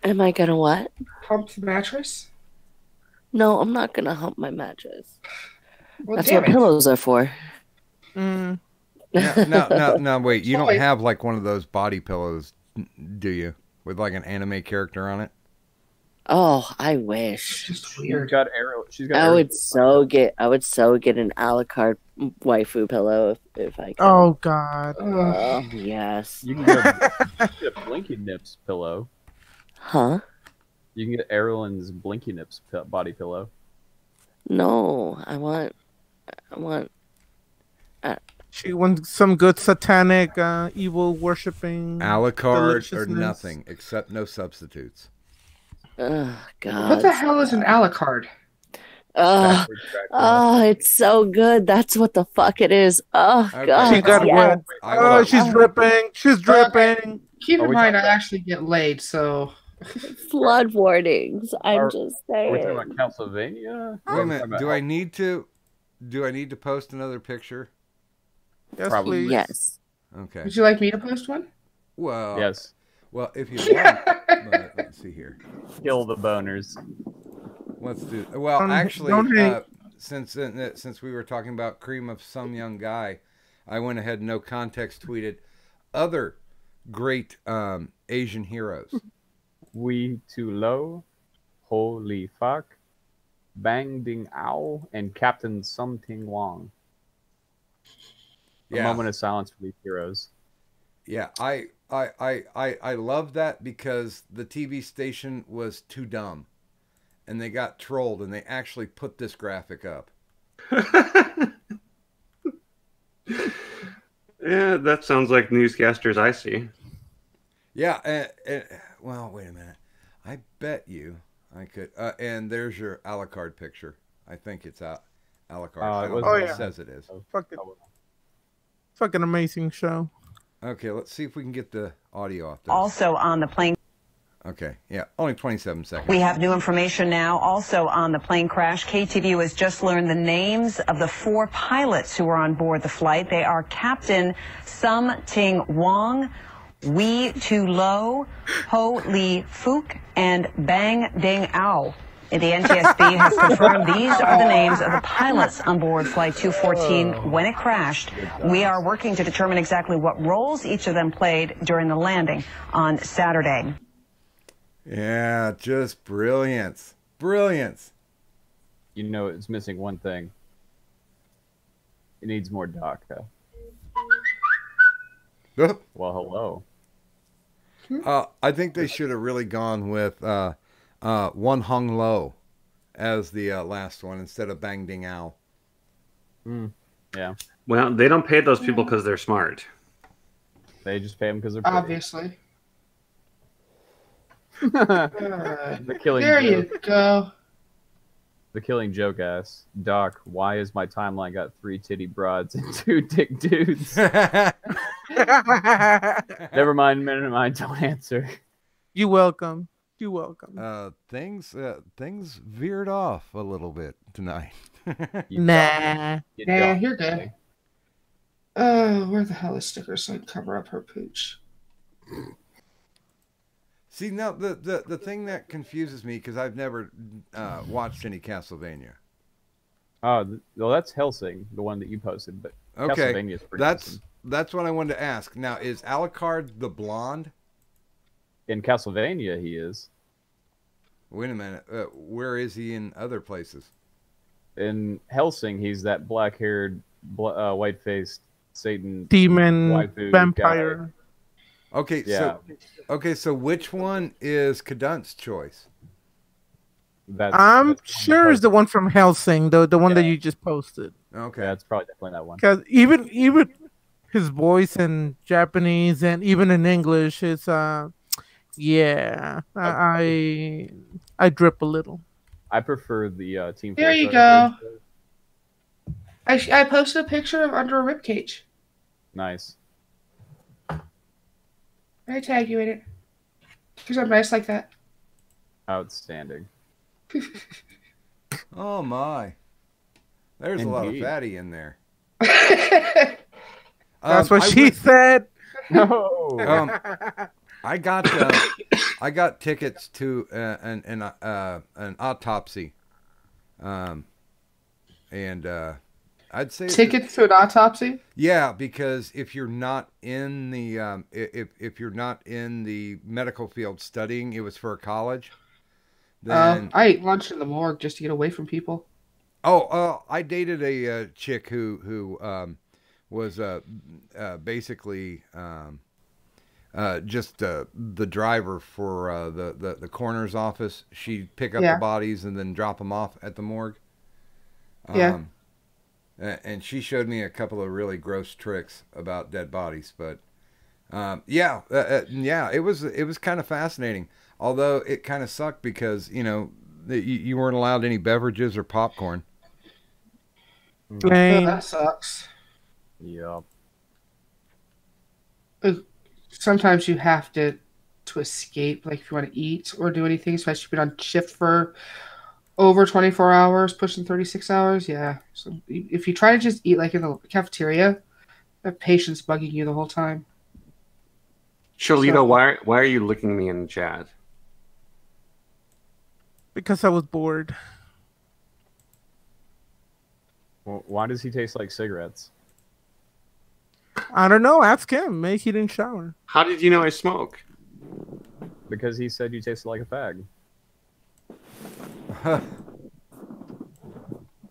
Am I gonna what? Hump the mattress? No, I'm not gonna hump my mattress. Well, That's damn what it. pillows are for. Mm. No, wait. You don't Sorry. have like one of those body pillows, do you? With like an anime character on it? Oh, I wish. It's just She's weird. got arrow. She's got. I arrow- would so get an a la carte waifu pillow if I could. Oh God. Ugh. Oh, yes. You can get a Blinky Nips pillow. Huh? You can get Erlen's Blinky Nips body pillow. No, I want She wants some good satanic, evil worshipping. A la carte or deliciousness. nothing, except no substitutes. God. What the hell is an a la carte? Oh, it's so good. That's what the fuck it is. Oh, Okay. God. She got yes. wet. I Oh, will- she's dripping. She's dripping. Keep Are in we mind, I talking about- actually get laid, so Flood warnings. I'm Are- just Are we saying. talking about Castlevania? Wait a minute. Do I need to post another picture? Yes, Probably. please. Yes. Okay. would you like me to post one? Well, Yes. Well, if you want, but let's see here. Kill the boners. Let's do. Well, Don't actually, hate. since we were talking about cream of some young guy, I went ahead and no context tweeted other great Asian heroes. We Too Low, Holy Fuck, Bang Ding Ow, and Captain Something Wong. A Yeah. moment of silence for these heroes. Yeah, I love that because the TV station was too dumb, and they got trolled, and they actually put this graphic up. Yeah, that sounds like newscasters I see. Yeah, well, wait a minute. I bet you I could. And there's your a la carte picture. I think it's a la carte. I don't know Oh, what yeah. it says it is. Fucking amazing show. Okay, let's see if we can get the audio off this. Also on the plane. Okay, yeah, only 27 seconds. We have new information now. Also on the plane crash, KTVU has just learned the names of the 4 pilots who were on board the flight. They are Captain Sum Ting Wong, Wee Tu Lo, Ho Li Fook, and Bang Ding Ao. The NTSB has confirmed these are the names of the pilots on board Flight 214 when it crashed. We are working to determine exactly what roles each of them played during the landing on Saturday. Yeah, just brilliance. Brilliance. you know it's missing one thing. It needs more DACA. Well, hello. I think they should have really gone with One Hung Lo as the last one instead of Bang Ding Ao. Yeah. Well, they don't pay those people because they're smart. They just pay them because they're pretty. Obviously. The killing There joke. you go. The killing joke asks, Doc, why is my timeline got 3 titty broads and 2 dick dudes? Never mind, don't answer. You're welcome. You're welcome. Things veered off a little bit tonight. Nah. Nah, you're good. Where the hell is stickers so I can cover up her pooch? See, now the thing that confuses me because I've never watched any Castlevania. Well, that's Helsing, the one that you posted, but Okay, Castlevania's pretty awesome. That's what I wanted to ask. Now, is Alucard the blonde? In Castlevania, he is. Wait a minute. Where is he in other places? In Helsing, he's that black-haired, white-faced Satan Demon waifu vampire. guy. Okay, Yeah. so which one is Cadunt's choice? I'm sure it's the one from Helsing, the one that Yeah. you just posted. Okay, Yeah, it's probably definitely that one. Because even his voice in Japanese and even in English, it's yeah, I drip a little. I prefer the Team There Fortress you go. I posted a picture of under a ribcage. Nice. I tag you in it. Because I'm nice like that. Outstanding. Oh my, there's a lot of Indeed. fatty in there. That's what I she went- said. No. I got tickets to an autopsy, and I'd say Tickets to an autopsy? yeah, because if you're not in the if you're not in the medical field studying, it was for a college. Then I ate lunch in the morgue just to get away from people. I dated a chick who was basically just the driver for the coroner's office. She'd pick up Yeah. the bodies and then drop them off at the morgue. Yeah. And she showed me a couple of really gross tricks about dead bodies, but yeah, it was kind of fascinating. Although it kind of sucked because you weren't allowed any beverages or popcorn. Oh, Plain. that sucks. Yep. Sometimes you have to escape, like if you want to eat or do anything, especially if you've been on shift for over 24 hours, pushing 36 hours. Yeah. So if you try to just eat like in the cafeteria, the patient's bugging you the whole time. Sholito, why are you licking me in the chat? Because I was bored. Well, why does he taste like cigarettes? I don't know. Ask him. Maybe he didn't shower. How did you know I smoke? Because he said you tasted like a fag.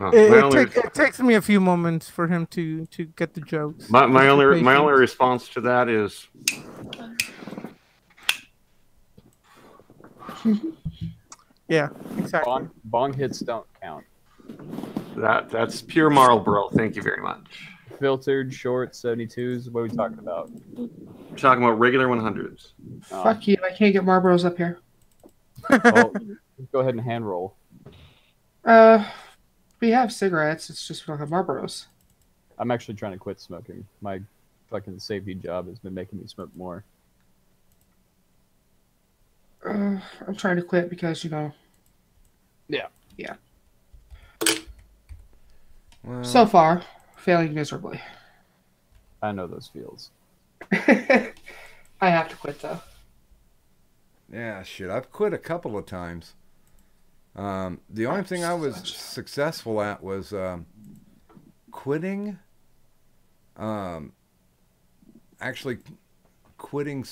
Oh, It takes me a few moments for him to get the jokes. my only Patience. response to that is Yeah, exactly. Bong hits don't count. that's pure Marlboro. Thank you very much. Filtered, short, 72s. What are we talking about? We're talking about regular 100s. Fuck you. I can't get Marlboros up here. Well, go ahead and hand roll. We have cigarettes. It's just we don't have Marlboros. I'm actually trying to quit smoking. My fucking safety job has been making me smoke more. I'm trying to quit because, Yeah. Yeah. Well, So far, failing miserably. I know those feels. I have to quit, though. yeah, shit. I've quit a couple of times. The only thing I was successful at was quitting. Actually, quitting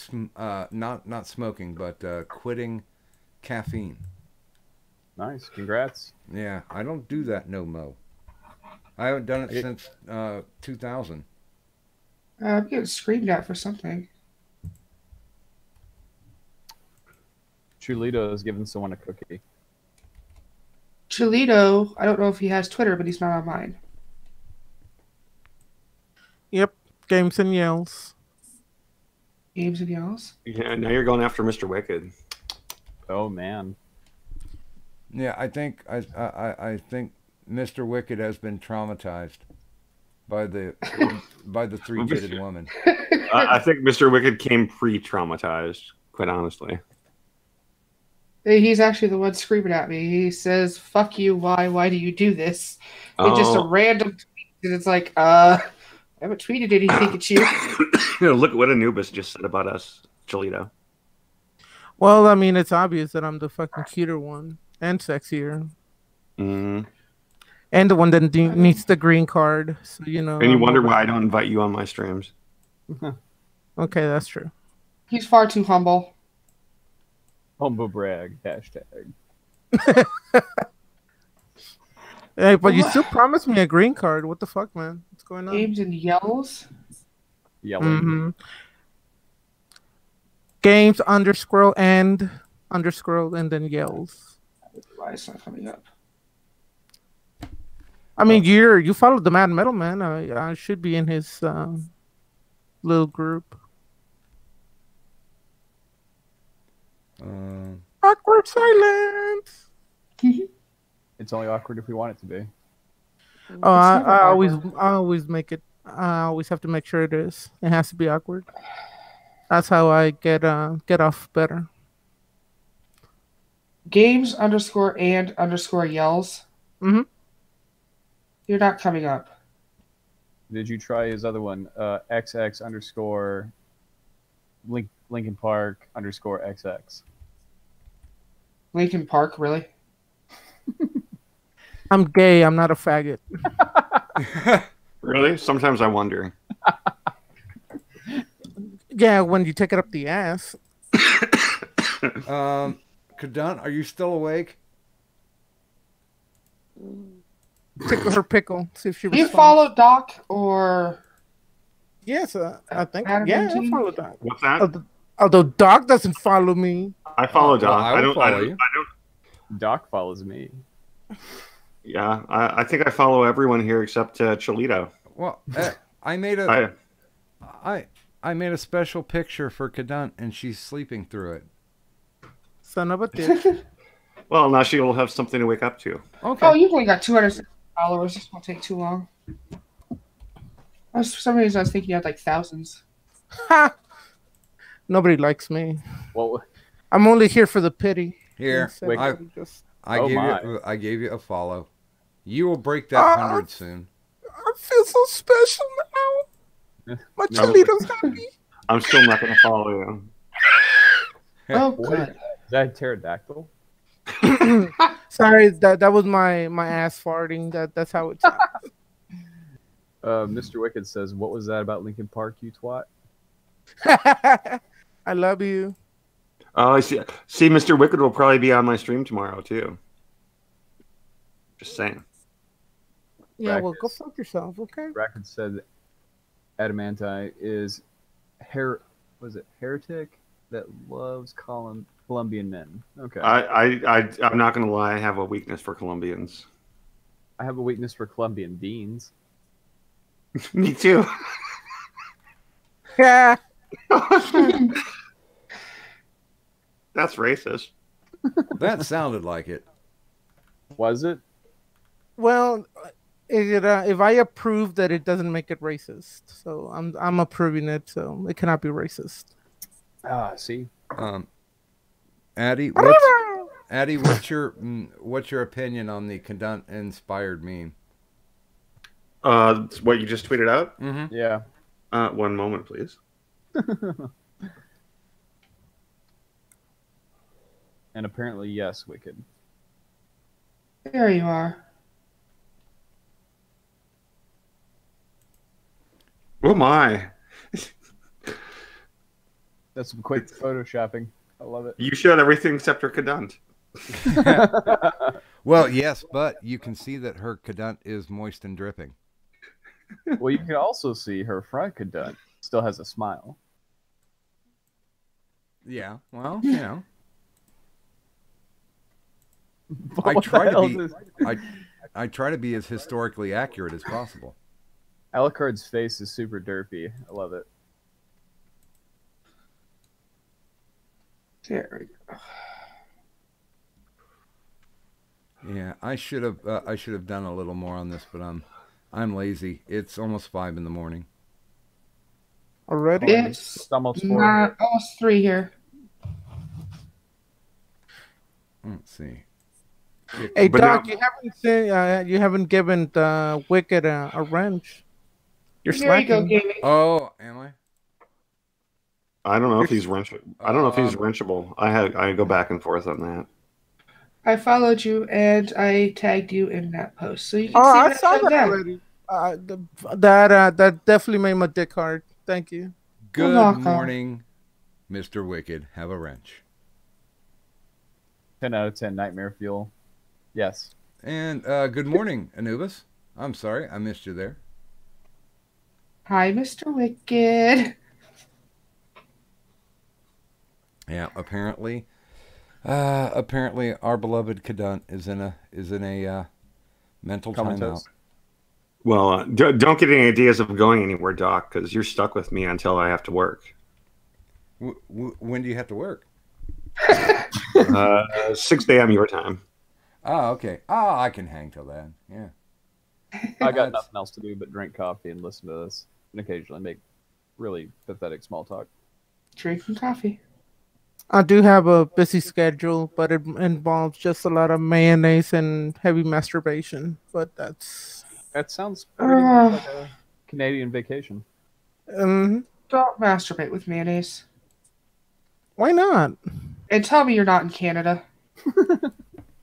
not smoking, but quitting caffeine. Nice. Congrats. Yeah, I don't do that no mo. I haven't done it since 2000. I'm getting screamed at for something. Chulito is giving someone a cookie. Cholito, I don't know if he has Twitter, but he's not on mine. Yep. Games and yells. Games and yells. Yeah, now you're going after Mr. Wicked. Oh man. Yeah, I think I think Mr. Wicked has been traumatized by the three-titted woman. I think Mr. Wicked came pre-traumatized, quite honestly. He's actually the one screaming at me. He says, "Fuck you! Why do you do this?" It's just a random tweet, and it's like, I haven't tweeted anything at you. Look at what Anubis just said about us, Cholito. Well, I mean, it's obvious that I'm the fucking cuter one and sexier. Mm-hmm. And the one that needs the green card. So, you know. And you wonder why I don't invite you on my streams. Okay, that's true. He's far too humble. Humble brag. Hashtag. Hey, but you still promised me a green card. What the fuck, man? What's going on? Games and yells. Yelling. Mm-hmm. Games underscore and then yells. Why it's not coming up? I mean, you followed the Mad Metal Man. I should be in his little group. Awkward silence. It's only awkward if we want it to be. Oh, I always make it. I always have to make sure it is. It has to be awkward. That's how I get off better. Games underscore and underscore yells. Mm-hmm. You're not coming up. Did you try his other one? XX underscore Lincoln Park underscore XX. Lincoln Park, really? I'm gay. I'm not a faggot. Really? Sometimes I wonder. Yeah, when you take it up the ass. Kadun, are you still awake? Tickle her pickle. See if she Do you responds. follow Doc or? Yes, I think. Adam Yeah, I Routine? follow Doc. What's that? Although Doc doesn't follow me. I follow Doc. I will follow you. I don't. Doc follows me. Yeah, I think I follow everyone here except Cholito. Well, I made I made a special picture for Kadun, and she's sleeping through it. Son of a bitch. Well, now she'll have something to wake up to. Okay. Oh, you've only got 200 followers. This won't take too long. For some reason, I was thinking you had like thousands. Ha! Nobody likes me. Well, I'm only here for the pity. Here, Instead of just- I gave you a follow. You will break that 100 soon. I feel so special now. My Cholito's happy. I'm still not going to follow you. Oh, what good. is that a pterodactyl? Sorry, that was my ass farting. That's how it sounds. Mr. Wicked says, "What was that about Lincoln Park, you twat?" I love you. Oh, I see. See, Mr. Wicked will probably be on my stream tomorrow too. Just saying. Yeah, well, go Practice. fuck yourself, okay? Bracken said, "Adamanti is heretic that loves Colombian men." Okay, I'm not going to lie. I have a weakness for Colombians. I have a weakness for Colombian beans. Me too. Yeah. That's racist. That sounded like it. Was it? Well, if I approve that, it doesn't make it racist. So I'm approving it, so it cannot be racist. See. Addie, what's your opinion on the Kadun inspired meme? What you just tweeted out? Mm-hmm. Yeah. One moment, please. And apparently, yes, Wicked. There you are. Oh my! That's some quick photoshopping. I love it. You showed everything except for Kadant. Well, yes, but you can see that her cadunt is moist and dripping. Well, you can also see her front cadunt still has a smile. Yeah, well, you know. But I what try the to hell be is- I try to be as historically accurate as possible. Alucard's face is super derpy. I love it. There we go. Yeah, I should have done a little more on this, but I'm lazy. It's almost 5 in the morning. Already? It's almost 4. not almost 3 here. Let's see. Hey, But Doc, now- you haven't given the Wicked a wrench. You're There you go, slacking. gaming. Oh, am I? I don't know if he's wrenchable. I don't know if he's wrenchable. I go back and forth on that. I followed you and I tagged you in that post, so you can Oh, see I what saw I've done that there. already. That definitely made my dick hard. Thank you. Good welcome. morning, Mr. Wicked. Have a wrench. 10 out of 10 nightmare fuel. Yes. And good morning, Anubis. I'm sorry, I missed you there. Hi, Mr. Wicked. Yeah, apparently our beloved Cadunt is in a mental timeout. Comatose. Well, don't get any ideas of going anywhere, Doc, because you're stuck with me until I have to work. When do you have to work? 6 a.m. your time. Oh, okay. Oh, I can hang till then. Yeah. I got nothing else to do but drink coffee and listen to this, and occasionally make really pathetic small talk. Drinking coffee. I do have a busy schedule, but it involves just a lot of mayonnaise and heavy masturbation. But that's That sounds pretty much like a Canadian vacation. Don't masturbate with mayonnaise. Why not? And tell me you're not in Canada.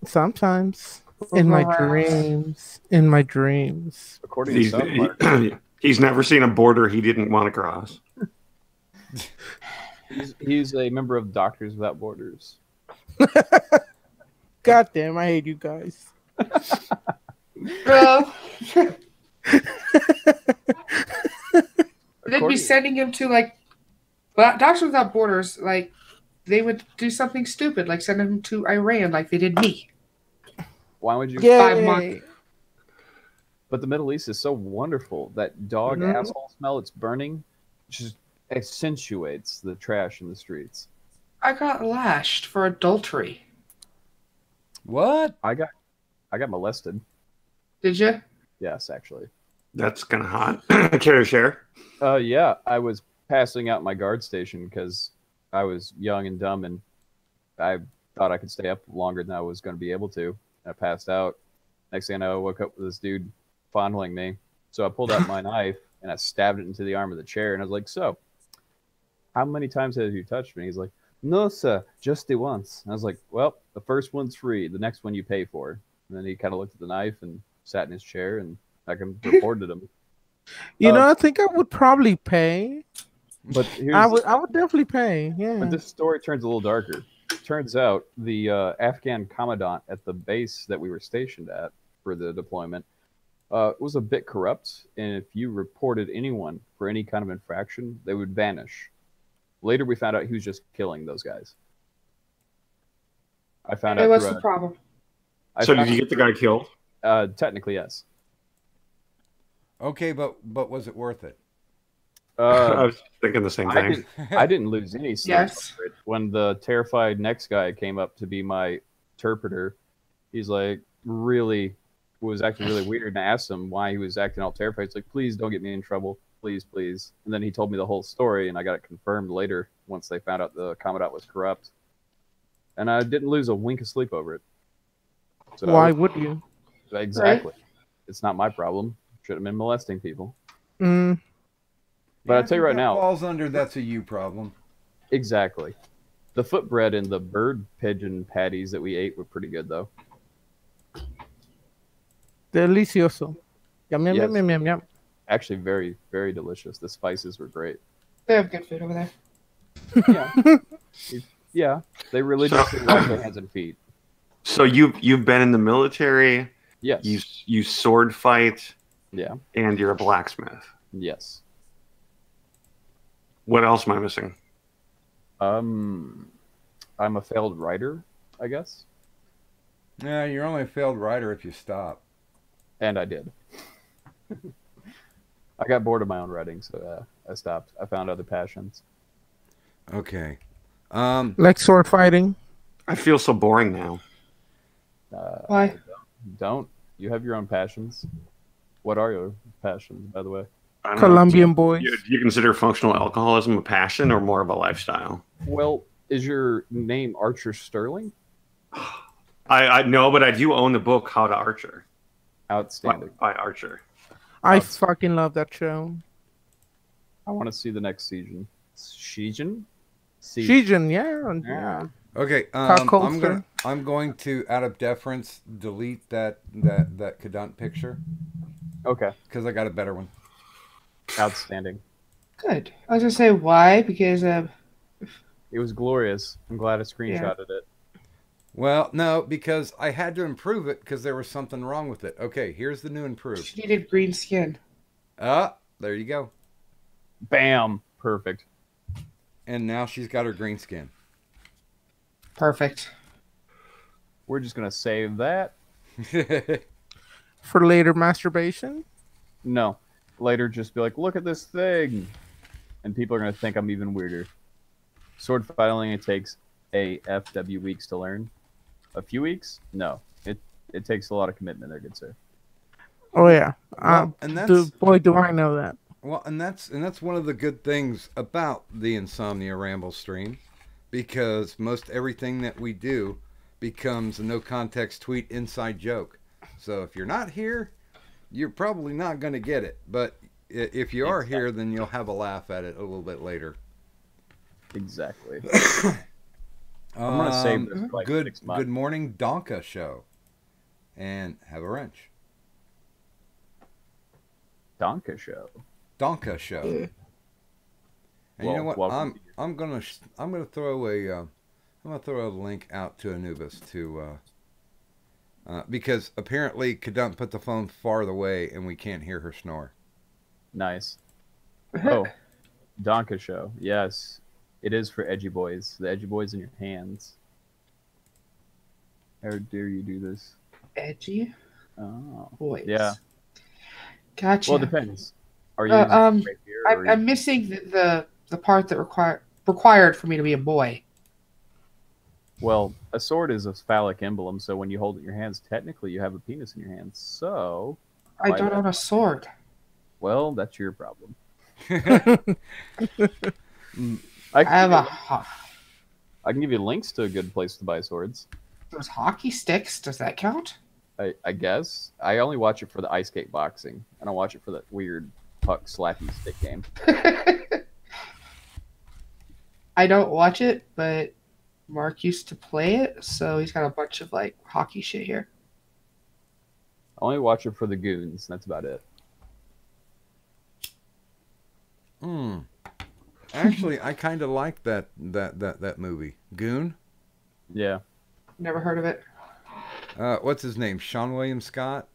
Sometimes in my Right. dreams. In my dreams. According to South Park, He's never seen a border he didn't want to cross. he's a member of Doctors Without Borders. God damn, I hate you guys. Bro. They'd be sending him to Doctors Without Borders. Like they would do something stupid, like send him to Iran, like they did me. Why would you? Yay. 5 months. But the Middle East is so wonderful. That dog Mhm. asshole smell it's burning just accentuates the trash in the streets. I got lashed for adultery. What? I got molested. Did you? Yes, actually. That's kind of hot. Care to share? Yeah, I was passing out my guard station because I was young and dumb, and I thought I could stay up longer than I was going to be able to. I passed out. Next thing I know, I woke up with this dude fondling me. So I pulled out my knife and I stabbed it into the arm of the chair. And I was like, "So, how many times have you touched me?" He's like, "No, sir, just the once." And I was like, "Well, the first one's free. The next one you pay for." And then he kind of looked at the knife and sat in his chair, and I reported him. You know, I think I would probably pay. But here's, I would definitely pay. Yeah. But this story turns a little darker. Turns out the Afghan commandant at the base that we were stationed at for the deployment was a bit corrupt, and if you reported anyone for any kind of infraction, they would vanish. Later, we found out he was just killing those guys. I found Hey, out. what's through the problem? So did you get the guy killed? Technically, yes. Okay, but was it worth it? I was thinking the same thing. I didn't lose any sleep. Yes. over it. When the terrified next guy came up to be my interpreter, he's like was acting really weird, and I asked him why he was acting all terrified. He's like, "Please don't get me in trouble, please, please." And then he told me the whole story, and I got it confirmed later once they found out the commandant was corrupt. And I didn't lose a wink of sleep over it. So Why would you? Exactly. It's not my problem. Should have been molesting people. Mm. But I'll tell you right That now. falls under that's a you problem. Exactly. The footbread and the bird pigeon patties that we ate were pretty good, though. Delicioso. Yum, yum, Yes. yum, yum, yum, yum. Actually, very, very delicious. The spices were great. They have good food over there. Yeah. Yeah. They religiously wash their hands and feet. So you've been in the military. Yes. You sword fight, Yeah. and you're a blacksmith. Yes. What else am I missing? I'm a failed writer, I guess, Yeah, you're only a failed writer if you stop. and I did. I got bored of my own writing, so I stopped. I found other passions. Okay. Like sword fighting. I feel so boring now. Why? Don't you have your own passions? What are your passions, by the way? I don't know. Colombian boys. Do you consider functional alcoholism a passion or more of a lifestyle? Well, is your name Archer Sterling? I know, but I do own the book How to Archer Outstanding. by Archer. I fucking love that show. I want to see the next season. Season? Shijin, yeah. Okay. Cockholster. I'm going to, out of deference, delete that Kadant picture Okay. because I got a better one. Outstanding. Good. I was gonna say why because It was glorious. I'm glad I screenshotted it. Well, no, because I had to improve it because there was something wrong with it. Okay, here's the new improved. she needed green skin. There you go. Bam. Perfect. And now she's got her green skin. Perfect. We're just gonna save that. For later masturbation. No. Later, just be like, look at this thing, and people are gonna think I'm even weirder. Sword fighting, it takes AFW weeks to learn. A few weeks? No. It takes a lot of commitment there, good sir. Oh yeah. Well, and that's boy, do I know that. well, and that's one of the good things about the Insomnia Ramble stream, because most everything that we do becomes a no context tweet inside joke. So if you're not here, you're probably not going to get it. But if you are here, then you'll have a laugh at it a little bit later. Exactly. I'm gonna save this for like 6 months. Good morning, Donka show, and have a wrench. Donka show. Donka show. And you know what? welcome. I'm gonna throw a link out to Anubis to because apparently Kadunk put the phone farther away and we can't hear her snore. Nice. Oh, Donka show. Yes, it is for edgy boys. The edgy boys in your hands. How dare you do this? Edgy Oh, boys. yeah. Gotcha. Well, it depends. Are you? I'm missing the part that required for me to be a boy. Well, a sword is a phallic emblem, so when you hold it in your hands, technically you have a penis in your hands. So, I don't own a sword. well, that's your problem. I have I can give you links to a good place to buy swords. those hockey sticks. Does that count? I guess. I only watch it for the ice skate boxing. I don't watch it for that weird puck slappy stick game. I don't watch it, but Mark used to play it, so he's got a bunch of like hockey shit here. I only watch it for the goons. That's about it. Actually, I kind of like that movie, Goon. Yeah. Never heard of it. What's his name? Sean William Scott.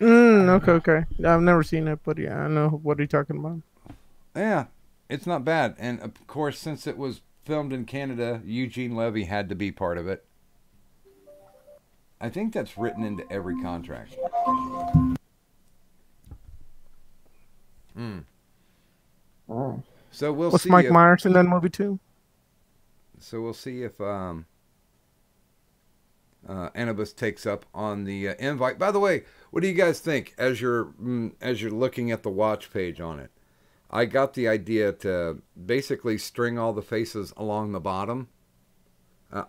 Okay. I've never seen it, but yeah, I know what you're talking about. Yeah, it's not bad. And of course, since it was filmed in Canada, Eugene Levy had to be part of it. I think that's written into every contract. Oh. So we'll Was see. Mike Myers in that movie too? So we'll see if Anubis takes up on the invite. By the way, what do you guys think as you're looking at the watch page on it? I got the idea to basically string all the faces along the bottom.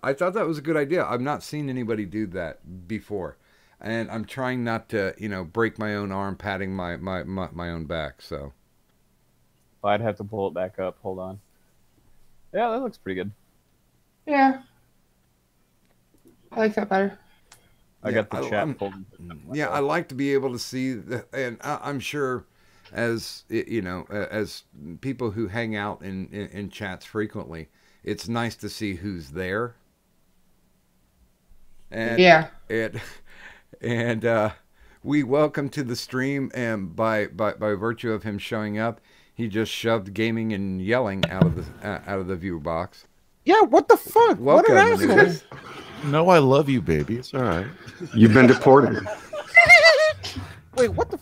I thought that was a good idea. I've not seen anybody do that before, and I'm trying not to, break my own arm patting my own back. So I'd have to pull it back up. Hold on. Yeah, that looks pretty good. Yeah. I like that better. I got the chat pulled. Yeah, I like to be able to see, and I'm sure, as as people who hang out in chats frequently, it's nice to see who's there. And Yeah. and we welcome to the stream, and by virtue of him showing up, he just shoved gaming and yelling out of the view box. Yeah, what the fuck? Welcome, what an asshole. Anubis. No, I love you, baby. It's all right. You've been deported. Wait, what the?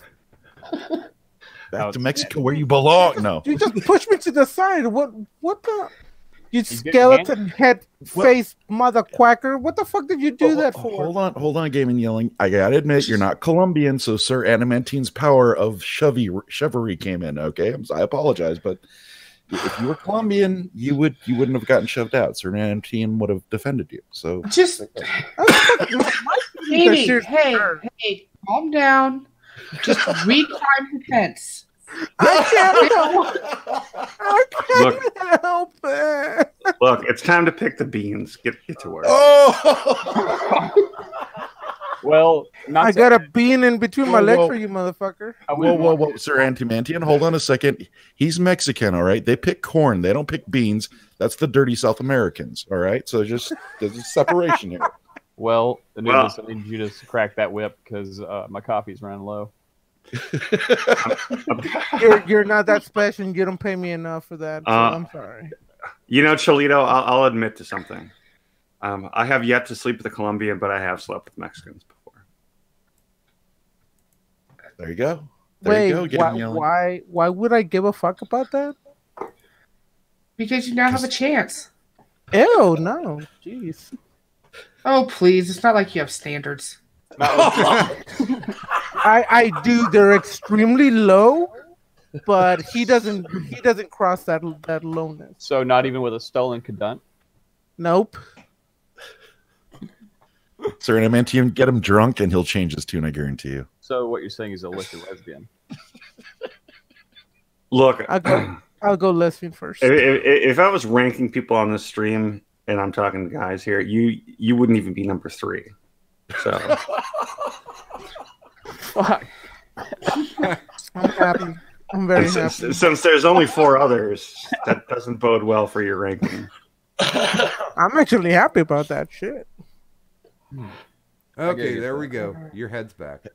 Back to Mexico where you belong. No. You just pushed me to the side. What the? You skeleton head face mother quacker. What the fuck did you do that for? Hold on, gaming yelling. I gotta admit, you're not Colombian, so Sir Adamantine's power of shovery came in. Okay, I apologize, but if you were Colombian, you wouldn't have gotten shoved out. Sir Adamantine would have defended you. So Just hey, calm down. Just read crime defense. I can't help it. Look, it's time to pick the beans. Get to work. Oh! Well, I got a bean in between my legs for you, motherfucker. Whoa, Sir Adamantian, hold on a second. He's Mexican, all right? They pick corn. They don't pick beans. That's the dirty South Americans, all right? So there's a separation here. Well, Anubis, I need you to crack that whip because my coffee's running low. You're not that special, and you don't pay me enough for that. So I'm sorry. You know, Cholito, I'll admit to something. I have yet to sleep with a Colombian, but I have slept with Mexicans before. There you go. Wait, why would I give a fuck about that? Because you now have a chance. Ew, no. Jeez. Oh, please. It's not like you have standards. I do. They're extremely low, but he doesn't cross that lowness. So not even with a stolen cadunt? Nope. Sir Adamantian, get him drunk and he'll change his tune, I guarantee you. So what you're saying is a liquor lesbian. Look, I'll go lesbian first. If I was ranking people on this stream, and I'm talking to guys here, you wouldn't even be number 3. So fuck. I'm happy. I'm very happy. Since there's only 4 others, that doesn't bode well for your ranking. I'm actually happy about that shit. Okay, there we go. Your head's back.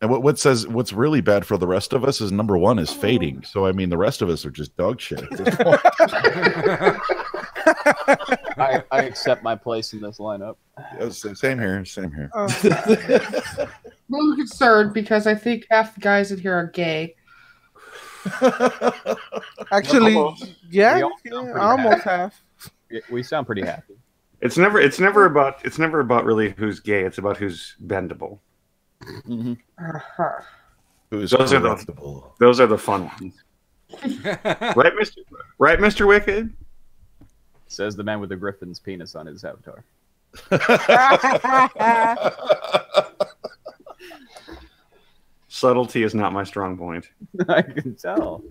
And what's really bad for the rest of us is number 1 is fading. So I mean, the rest of us are just dog shit at this point. I accept my place in this lineup. Same here. I'm a little concerned because I think half the guys in here are gay. Actually, yeah, almost half. We sound pretty happy. It's never about really who's gay. It's about who's bendable. Mm-hmm. Those are the fun ones. Right, Mr. Wicked? Says the man with the griffin's penis on his avatar. Subtlety is not my strong point. I can tell.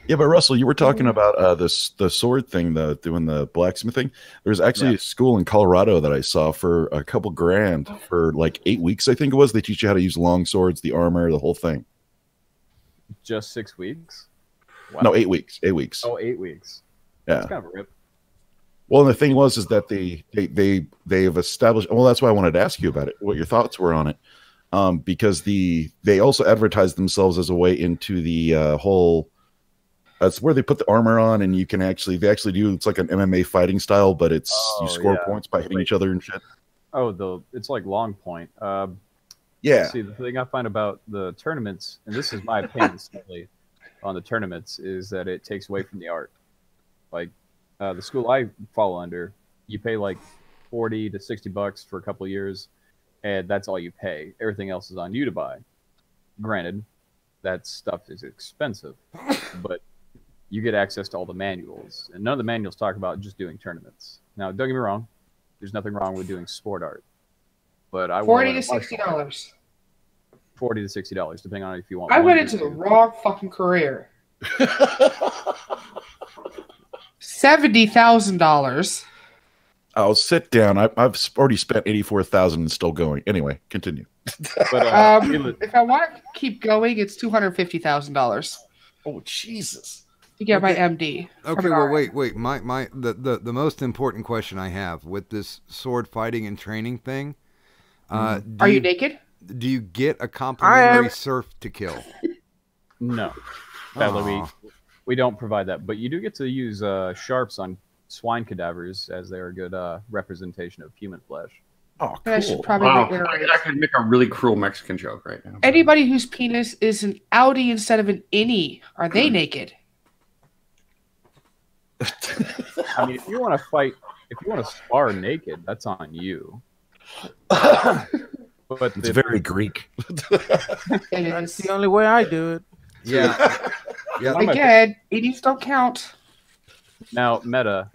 Yeah, but Russell, you were talking about the sword thing, doing the blacksmithing. There's actually a school in Colorado that I saw for a couple grand for like 8 weeks, I think it was. They teach you how to use long swords, the armor, the whole thing. Just 6 weeks? Wow. No, 8 weeks. 8 weeks. Oh, 8 weeks. Yeah. That's kind of a rip. Well, and the thing is that they've established. Well, that's why I wanted to ask you about it. What your thoughts were on it, because they also advertise themselves as a way into the whole. That's where they put the armor on, and they actually do. It's like an MMA fighting style, but you score points by hitting each other and shit. Oh, it's like long point. Yeah. See, the thing I find about the tournaments, and this is my opinion simply on the tournaments, is that it takes away from the art. Like the school I fall under, you pay like $40 to $60 for a couple of years, and that's all you pay. Everything else is on you to buy. Granted, that stuff is expensive, but you get access to all the manuals, and none of the manuals talk about just doing tournaments. Now, don't get me wrong, there's nothing wrong with doing sport art, but I $40 to $60. $40 to $60, depending on if you want. I went into the wrong fucking career. $70,000. I'll sit down. I've already spent $84,000 and still going. Anyway, continue. But if I want to keep going, it's $250,000. Oh Jesus! to get my Okay. MD. from Okay, an well, RN. wait. The most important question I have with this sword fighting and training thing, do Are you naked? do you get a complimentary am. surf to kill? No, sadly, Aw. we don't provide that. But you do get to use sharps on swine cadavers, as they're a good representation of human flesh. Oh, And I should cool. probably Wow, reiterate. I could make a really cruel Mexican joke right now. Anybody whose penis is an outie instead of an innie, are they naked? I mean, if you want to fight, if you want to spar naked, that's on you. But It's very Greek. It That's is. the only way I do it. Yeah, yeah. One of my Again, innies don't count. Now, meta,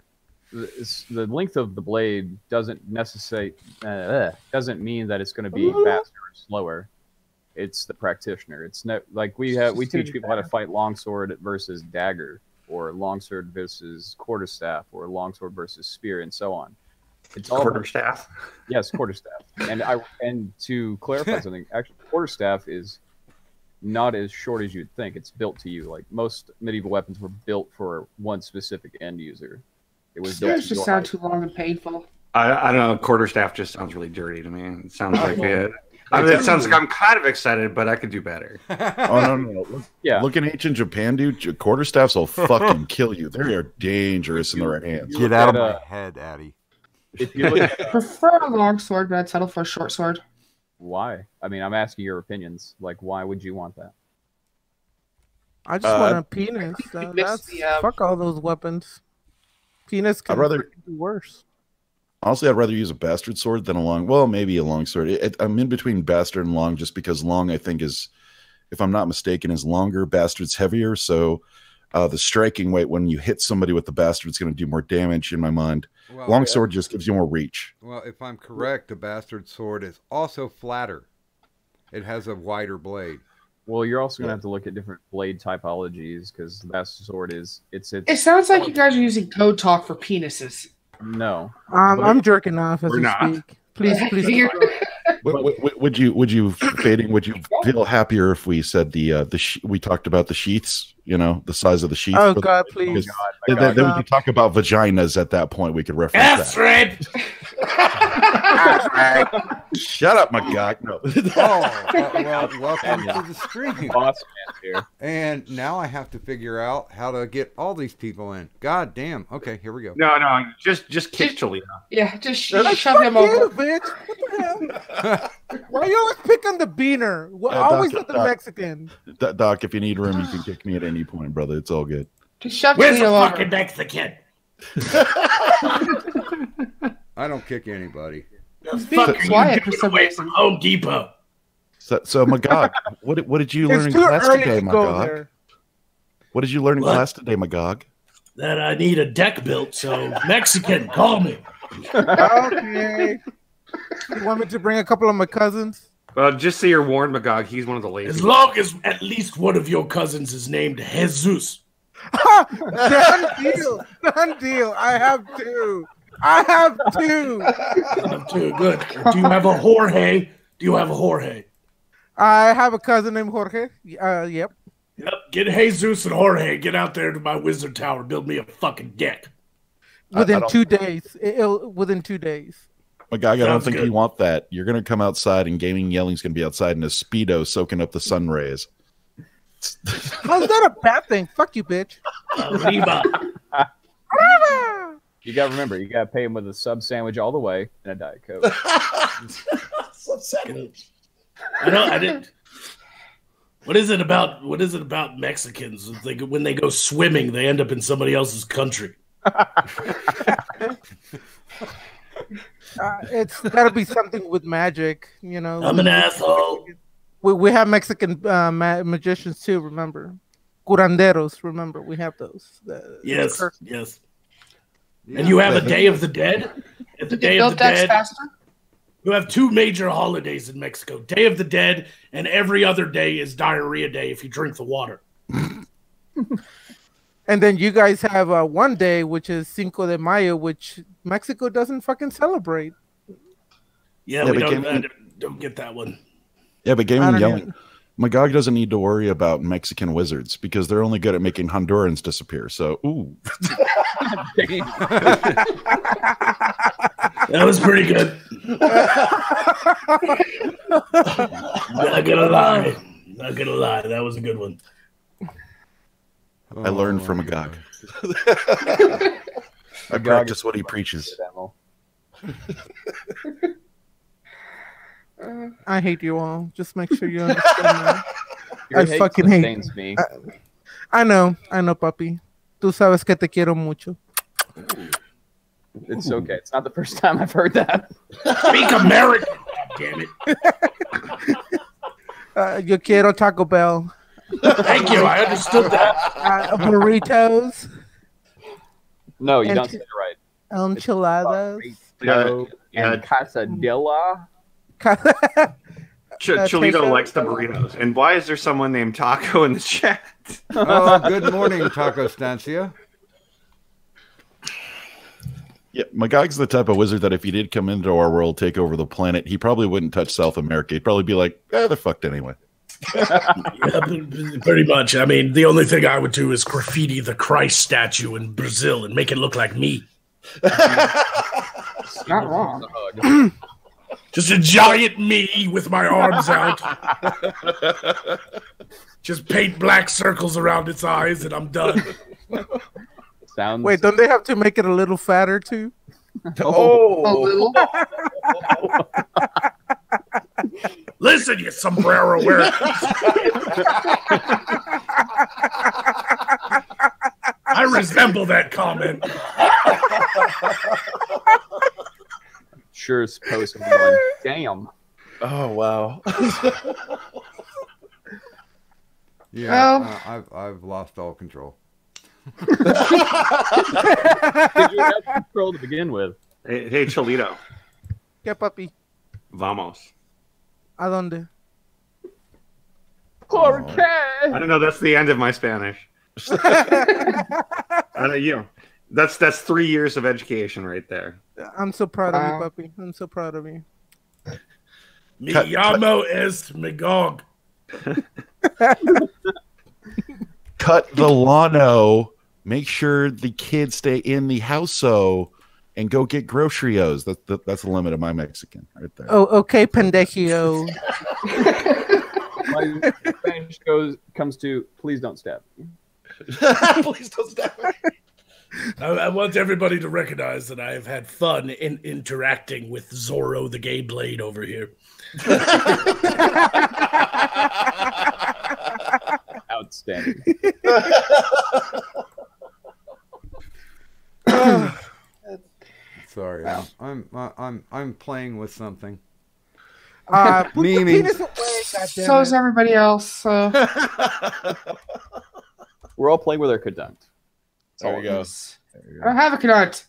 the length of the blade doesn't doesn't mean that it's going to be faster or slower. It's the practitioner. It's not like we teach people how to fight longsword versus dagger, or longsword versus quarterstaff, or longsword versus spear, and so on. It's all Quarterstaff. yes, quarterstaff. And to clarify something, actually, quarterstaff is not as short as you'd think. It's built to you. Like most medieval weapons were built for one specific end user. It was built Yours to just your sound height. too long and painful. I don't know. Quarterstaff just sounds really dirty to me. It sounds like it. I mean, it sounds like I'm kind of excited, but I could do better. Oh no. Look, Yeah. look in ancient Japan, dude. Quarterstaffs will fucking kill you. They are dangerous in the right hands. Get out of at, my head, Addy. If you look at Prefer a long sword, but I'd settle for a short sword. why, I mean, I'm asking your opinions. Like, why would you want that? I just want a penis. we missed the, Fuck all those weapons. Penis can I'd rather- freaking do worse. Honestly, I'd rather use a bastard sword than a long. Well, maybe a long sword. I'm in between bastard and long, just because long, I think, is, if I'm not mistaken, is longer. Bastard's heavier, so the striking weight when you hit somebody with the bastard is going to do more damage in my mind. Well, Long sword just gives you more reach. Well, if I'm correct, the bastard sword is also flatter. It has a wider blade. Well, you're also going to have to look at different blade typologies, because the bastard sword is it's It sounds like you guys are using code talk for penises. no. I'm jerking off as We're we not. speak. Please. Would you fading? Would you feel happier if we said we talked about the sheaths? You know, the size of the sheath. Oh for the- God, please. Then we could talk about vaginas at that point. We could reference that. Shut up, my guy. No. Well, welcome to the stream. Boss man here. And now I have to figure out how to get all these people in. God damn. Okay, here we go. No, just kick Cholina. Yeah, just Fuck shove him you, over. bitch. What the hell? Why you always pick on the beaner? Yeah, Always Doc, with the Doc. Mexican. Doc, if you need room, you can kick me at any point, brother. It's all good. Just shove Where's the Cleo over. fucking Mexican? I don't kick anybody. The fuck are quiet you for doing some away reason. from Home Depot? So Magog, what did you learn It's in too class early today, to go Magog? there. What did you learn in What? class today, Magog? That I need a deck built, so Mexican, call me. Okay. You want me to bring a couple of my cousins? Well, just so you're warned, Magog, he's one of the lazy. As long as at least one of your cousins is named Jesus. Done deal. Done deal. I have two. Too good. Do you have a Jorge? I have a cousin named Jorge. Yep. Yep. Get Jesus and Jorge. Get out there to my wizard tower. Build me a fucking deck. Within don't- 2 days. Within 2 days. Magog, I don't Sounds think good. you want that. You're going to come outside, and Gaming Yelling's going to be outside in a Speedo soaking up the sun rays. How's that a bad thing? Fuck you, bitch. Arriba. You got to remember, you got to pay him with a sub sandwich all the way and a Diet Coke. I didn't. What is it about Mexicans? When they go swimming, they end up in somebody else's country. It's got to be something with magic, you know. I'm an asshole. We have Mexican magicians too. Remember, curanderos. Remember, we have those. Yes, yes. And you have a Day of the Dead. At the Day of the Built decks Dead, faster? you have two major holidays in Mexico: Day of the Dead, and every other day is Diarrhea Day if you drink the water. And then you guys have one day, which is Cinco de Mayo, which Mexico doesn't fucking celebrate. Yeah, Yeah, we but don't, Gaming- don't get that one. Yeah, but I Gaming don't Yelling, even- Magog doesn't need to worry about Mexican wizards because they're only good at making Hondurans disappear. So, ooh. That was pretty good. Not gonna lie. Not gonna lie. That was a good one. I learned from Magog. I practice what he preaches. I hate you all. Just make sure you understand that. I fucking hate me. I know, puppy. Tú sabes que te quiero mucho. It's okay. It's not the first time I've heard that. Speak American, damn it. Yo quiero Taco Bell. Thank you. I understood that. Burritos. No, you don't say it right. Enchiladas. And Casadilla. Cholito likes the burritos. And why is there someone named Taco in the chat? Oh, good morning, Taco Stancia. Yeah, Magog's the type of wizard that if he did come into our world, take over the planet, he probably wouldn't touch South America. He'd probably be like, they're fucked anyway. Yeah, pretty much. I mean, the only thing I would do is graffiti the Christ statue in Brazil and make it look like me. It's not wrong. Just a giant me with my arms out. Just paint black circles around its eyes and I'm done. Wait, don't they have to make it a little fatter too? A little. Listen, you sombrero wearer. I resemble that comment. Sure is posting one. Damn. Oh wow. Yeah, I've lost all control. Did you have control to begin with? Hey, Cholito. ¿Qué, papi? Vamos. ¿A dónde? Porque? I don't know. That's the end of my Spanish. That's 3 years of education right there. I'm so proud of you, papi. I'm so proud of you. Mi llamo es Magog. Cut the lano. Make sure the kids stay in the house-o and go get grocery-os. That's the limit of my Mexican right there. Oh, okay, pendejio. My Spanish comes to, please don't stab me. Please don't stab me. I want everybody to recognize that I have had fun in interacting with Zorro the Gay Blade over here. Outstanding. Sorry, I'm playing with something. Mimi. So is everybody else. We're all playing with our cadunt. There you go. I don't have a cadunt.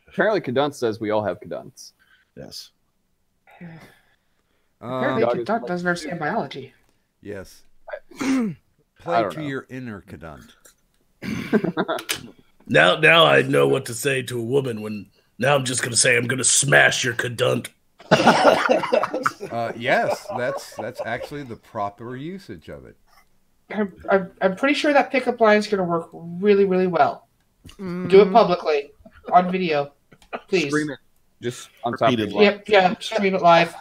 Apparently, cadunt says we all have cadunts. Yes. Apparently, cadunt doesn't understand biology. Yes. Play to your inner cadunt. Now I know what to say to a woman when. Now I'm just going to say I'm going to smash your cadunt. Yes, that's actually the proper usage of it. I'm pretty sure that pickup line is going to work really, really well. Do it publicly on video, please. Stream it just on top of it. Yep, yeah, stream it live.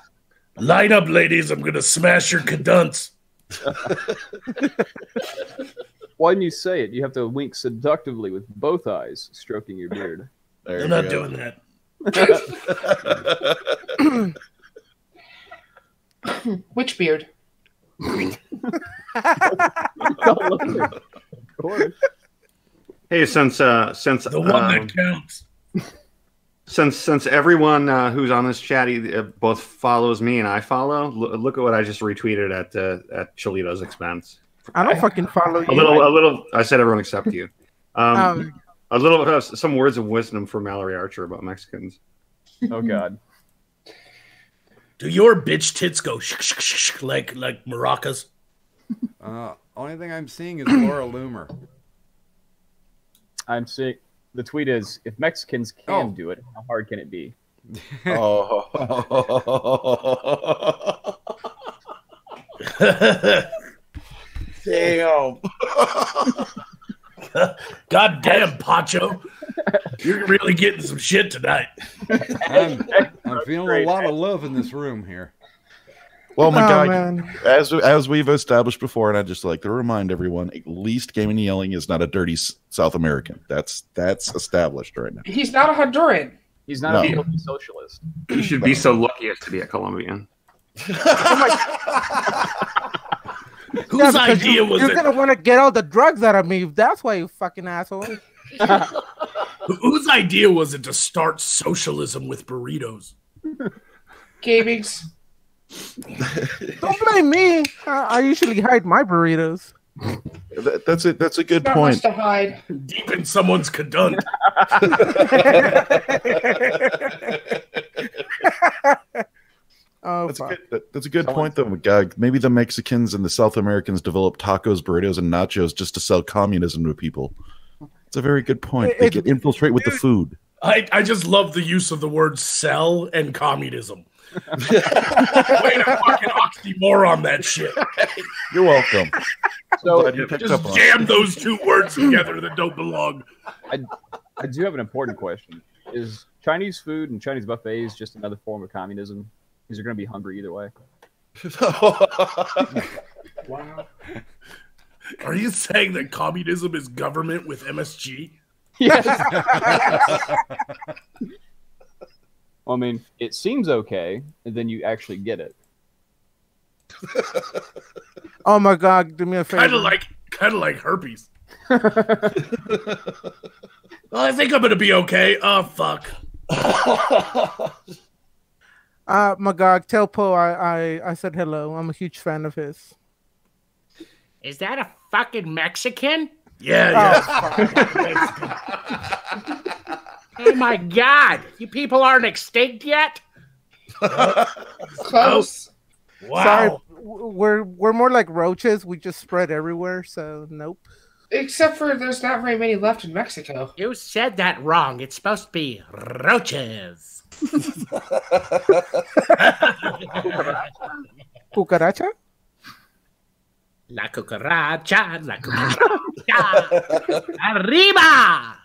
Line up, ladies. I'm going to smash your cadunts. Why didn't you say it? You have to wink seductively with both eyes, stroking your beard. I'm not doing that. Which beard? Hey, since The one that counts. Since everyone who's on this chat both follows me and I follow, look at what I just retweeted at Cholito's expense. I don't fucking follow you. A little. I said everyone except you. A little. Some words of wisdom from Mallory Archer about Mexicans. Oh God. Do your bitch tits go like maracas? Only thing I'm seeing is Laura Loomer. I'm seeing. The tweet is, if Mexicans can do it, how hard can it be? Damn. God damn, Pacho. You're really getting some shit tonight. I'm feeling a lot of love in this room here. Well, my Oh, God, man. as we've established before, and I'd just like to remind everyone, at least gaming and yelling is not a dirty South American. That's established right now. He's not a Honduran. He's not No. a filthy socialist. You should be so lucky as to be a Colombian. Whose idea was You're it? gonna want to get all the drugs out of me. That's why, you fucking asshole. Whose idea was it to start socialism with burritos? Gaming's. Don't blame me. I usually hide my burritos. That's it. That's a good Not point. much to hide. Deep in someone's cadunt. Oh, That's fuck. a good point, though. God, maybe the Mexicans and the South Americans developed tacos, burritos, and nachos just to sell communism to people. It's a very good point. They get infiltrate with the food. I just love the use of the word "sell" and communism. Way to fucking oxymoron that shit. You're welcome. So Glad you picked up Just on it. jam those two words together that don't belong. I do have an important question. Is Chinese food and Chinese buffets just another form of communism? Because you're going to be hungry either way. Wow. Are you saying that communism is government with MSG? Yes. I mean, it seems okay, and then you actually get it. Oh my God, do me a favor. Kind of like herpes. Well, I think I'm gonna be okay. Oh fuck. Magog, tell Poe I said hello. I'm a huge fan of his. Is that a fucking Mexican? Yeah. Oh my God! You people aren't extinct yet? Close. Wow. Sorry, we're more like roaches. We just spread everywhere, so nope. Except for there's not very many left in Mexico. You said that wrong. It's supposed to be roaches. Cucaracha? La cucaracha, la cucaracha. Arriba!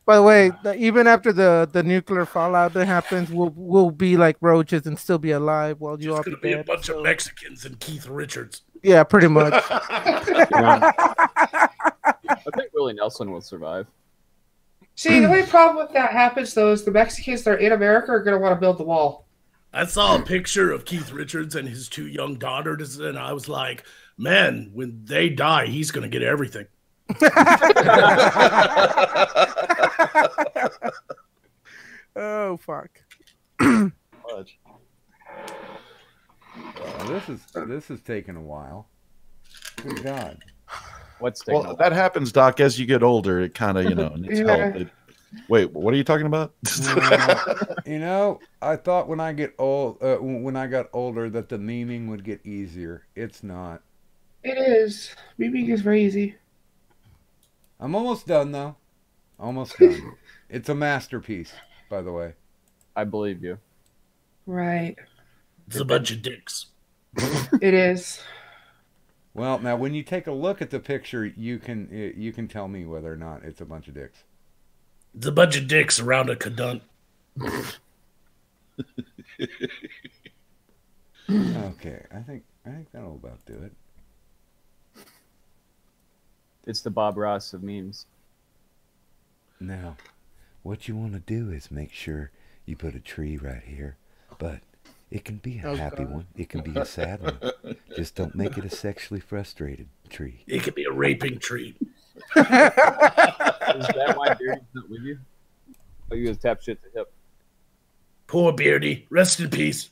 By the way, even after the nuclear fallout that happens, we'll be like roaches and still be alive while you all Just be gonna be a dead. bunch of Mexicans and Keith Richards. Yeah, pretty much. I think Willie Nelson will survive. See, the only problem with that happens, though, is the Mexicans that are in America are going to want to build the wall. I saw a picture of Keith Richards and his two young daughters, and I was like, man, when they die, he's gonna get everything. Oh fuck. This is taking a while. Good God. What's taking Well, that happens, Doc. As you get older, it kind of needs Yeah. help. Wait, what are you talking about? I thought when I get when I got older, that the memeing would get easier. It's not. It is. Memeing is very easy. I'm almost done though. Almost done. It's a masterpiece, by the way. I believe you. Right. It's a bunch of dicks. It is. Well, now when you take a look at the picture, you can tell me whether or not it's a bunch of dicks. It's a bunch of dicks around a cadunt. Okay, I think that'll about do it. It's the Bob Ross of memes. Now, what you want to do is make sure you put a tree right here, but it can be a happy one. It can be a sad one. Just don't make it a sexually frustrated tree. It could be a raping tree. Is that why Beardy's not with you? Oh, you guys tap shit to hip. Poor Beardy. Rest in peace.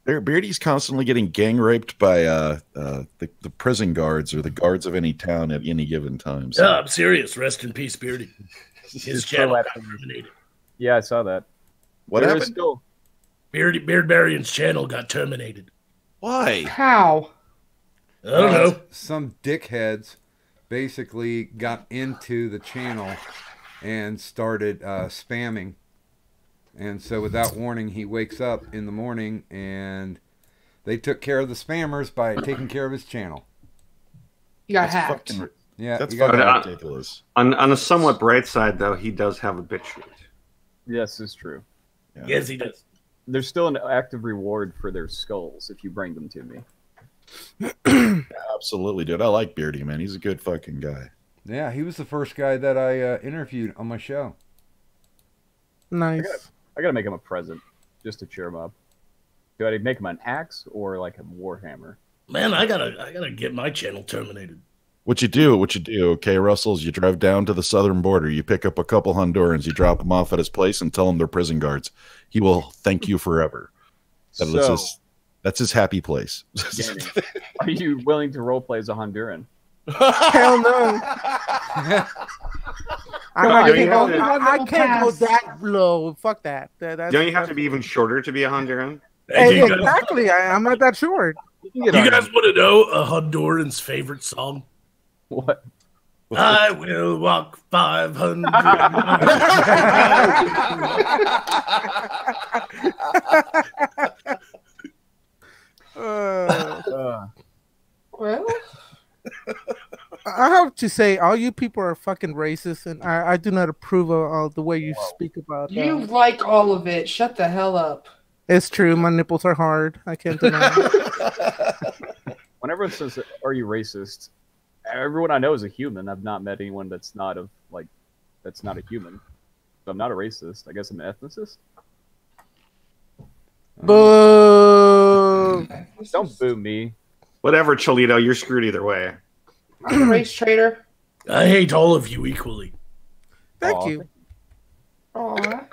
Beardy's constantly getting gang raped by the prison guards or the guards of any town at any given time. So. No, I'm serious. Rest in peace, Beardy. His channel got terminated. Yeah, I saw that. What There happened? is still- Beardbarian's channel got terminated. Why? How? I don't know. Some dickheads basically got into the channel and started spamming And so without warning, he wakes up in the morning, and they took care of the spammers by taking care of his channel. You got That's hacked. fucking, Yeah, that's you got fucking ridiculous. On a somewhat bright side, though, he does have a BitChute. Yes, it's true. Yeah. Yes, he does. There's still an active reward for their skulls if you bring them to me. Absolutely, dude. I like Beardy, man. He's a good fucking guy. Yeah, he was the first guy that I interviewed on my show. Nice. I gotta make him a present just to cheer him up. Do I make him an axe or like a warhammer? Man, I gotta get my channel terminated. What you do, okay, Russell, is you drive down to the southern border, you pick up a couple Hondurans, you drop them off at his place and tell him they're prison guards. He will thank you forever. That's his happy place. Danny, are you willing to roleplay as a Honduran? Hell no. I can't go that low. Fuck that. Don't you have to be even shorter to be a Honduran? Hey, you guys, Exactly. I'm not that short. you guys want to know a Honduran's favorite song? What? I will walk 500 Well, I have to say, all you people are fucking racist, and I do not approve of the way you speak about you like all of it. Shut the hell up. It's true. My nipples are hard. I can't deny it. Whenever it says, "Are you racist?" Everyone I know is a human. I've not met anyone that's not a human. So I'm not a racist. I guess I'm an ethnicist. Boo! Don't boo me. Whatever, Cholito, you're screwed either way. I'm a race traitor. I hate all of you equally. Thank you. Aw.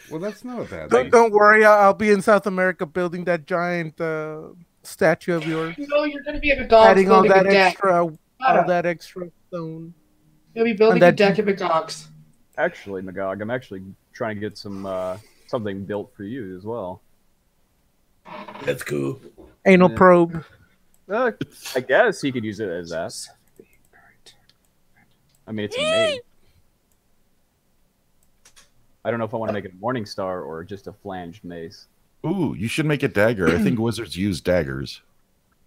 Well, that's not a bad thing. Don't worry. I'll be in South America building that giant statue of yours. No, you're going to be at McDonald's Adding all building that a deck. extra stone. You'll be building And a that- deck at McDonald's. Actually, Magog, I'm actually trying to get some something built for you as well. That's cool. Anal Yeah. probe. I guess he could use it as that. I mean, it's a maid. I don't know if I want to make it a morning star or just a flanged mace. Ooh, you should make a dagger. I think wizards use daggers.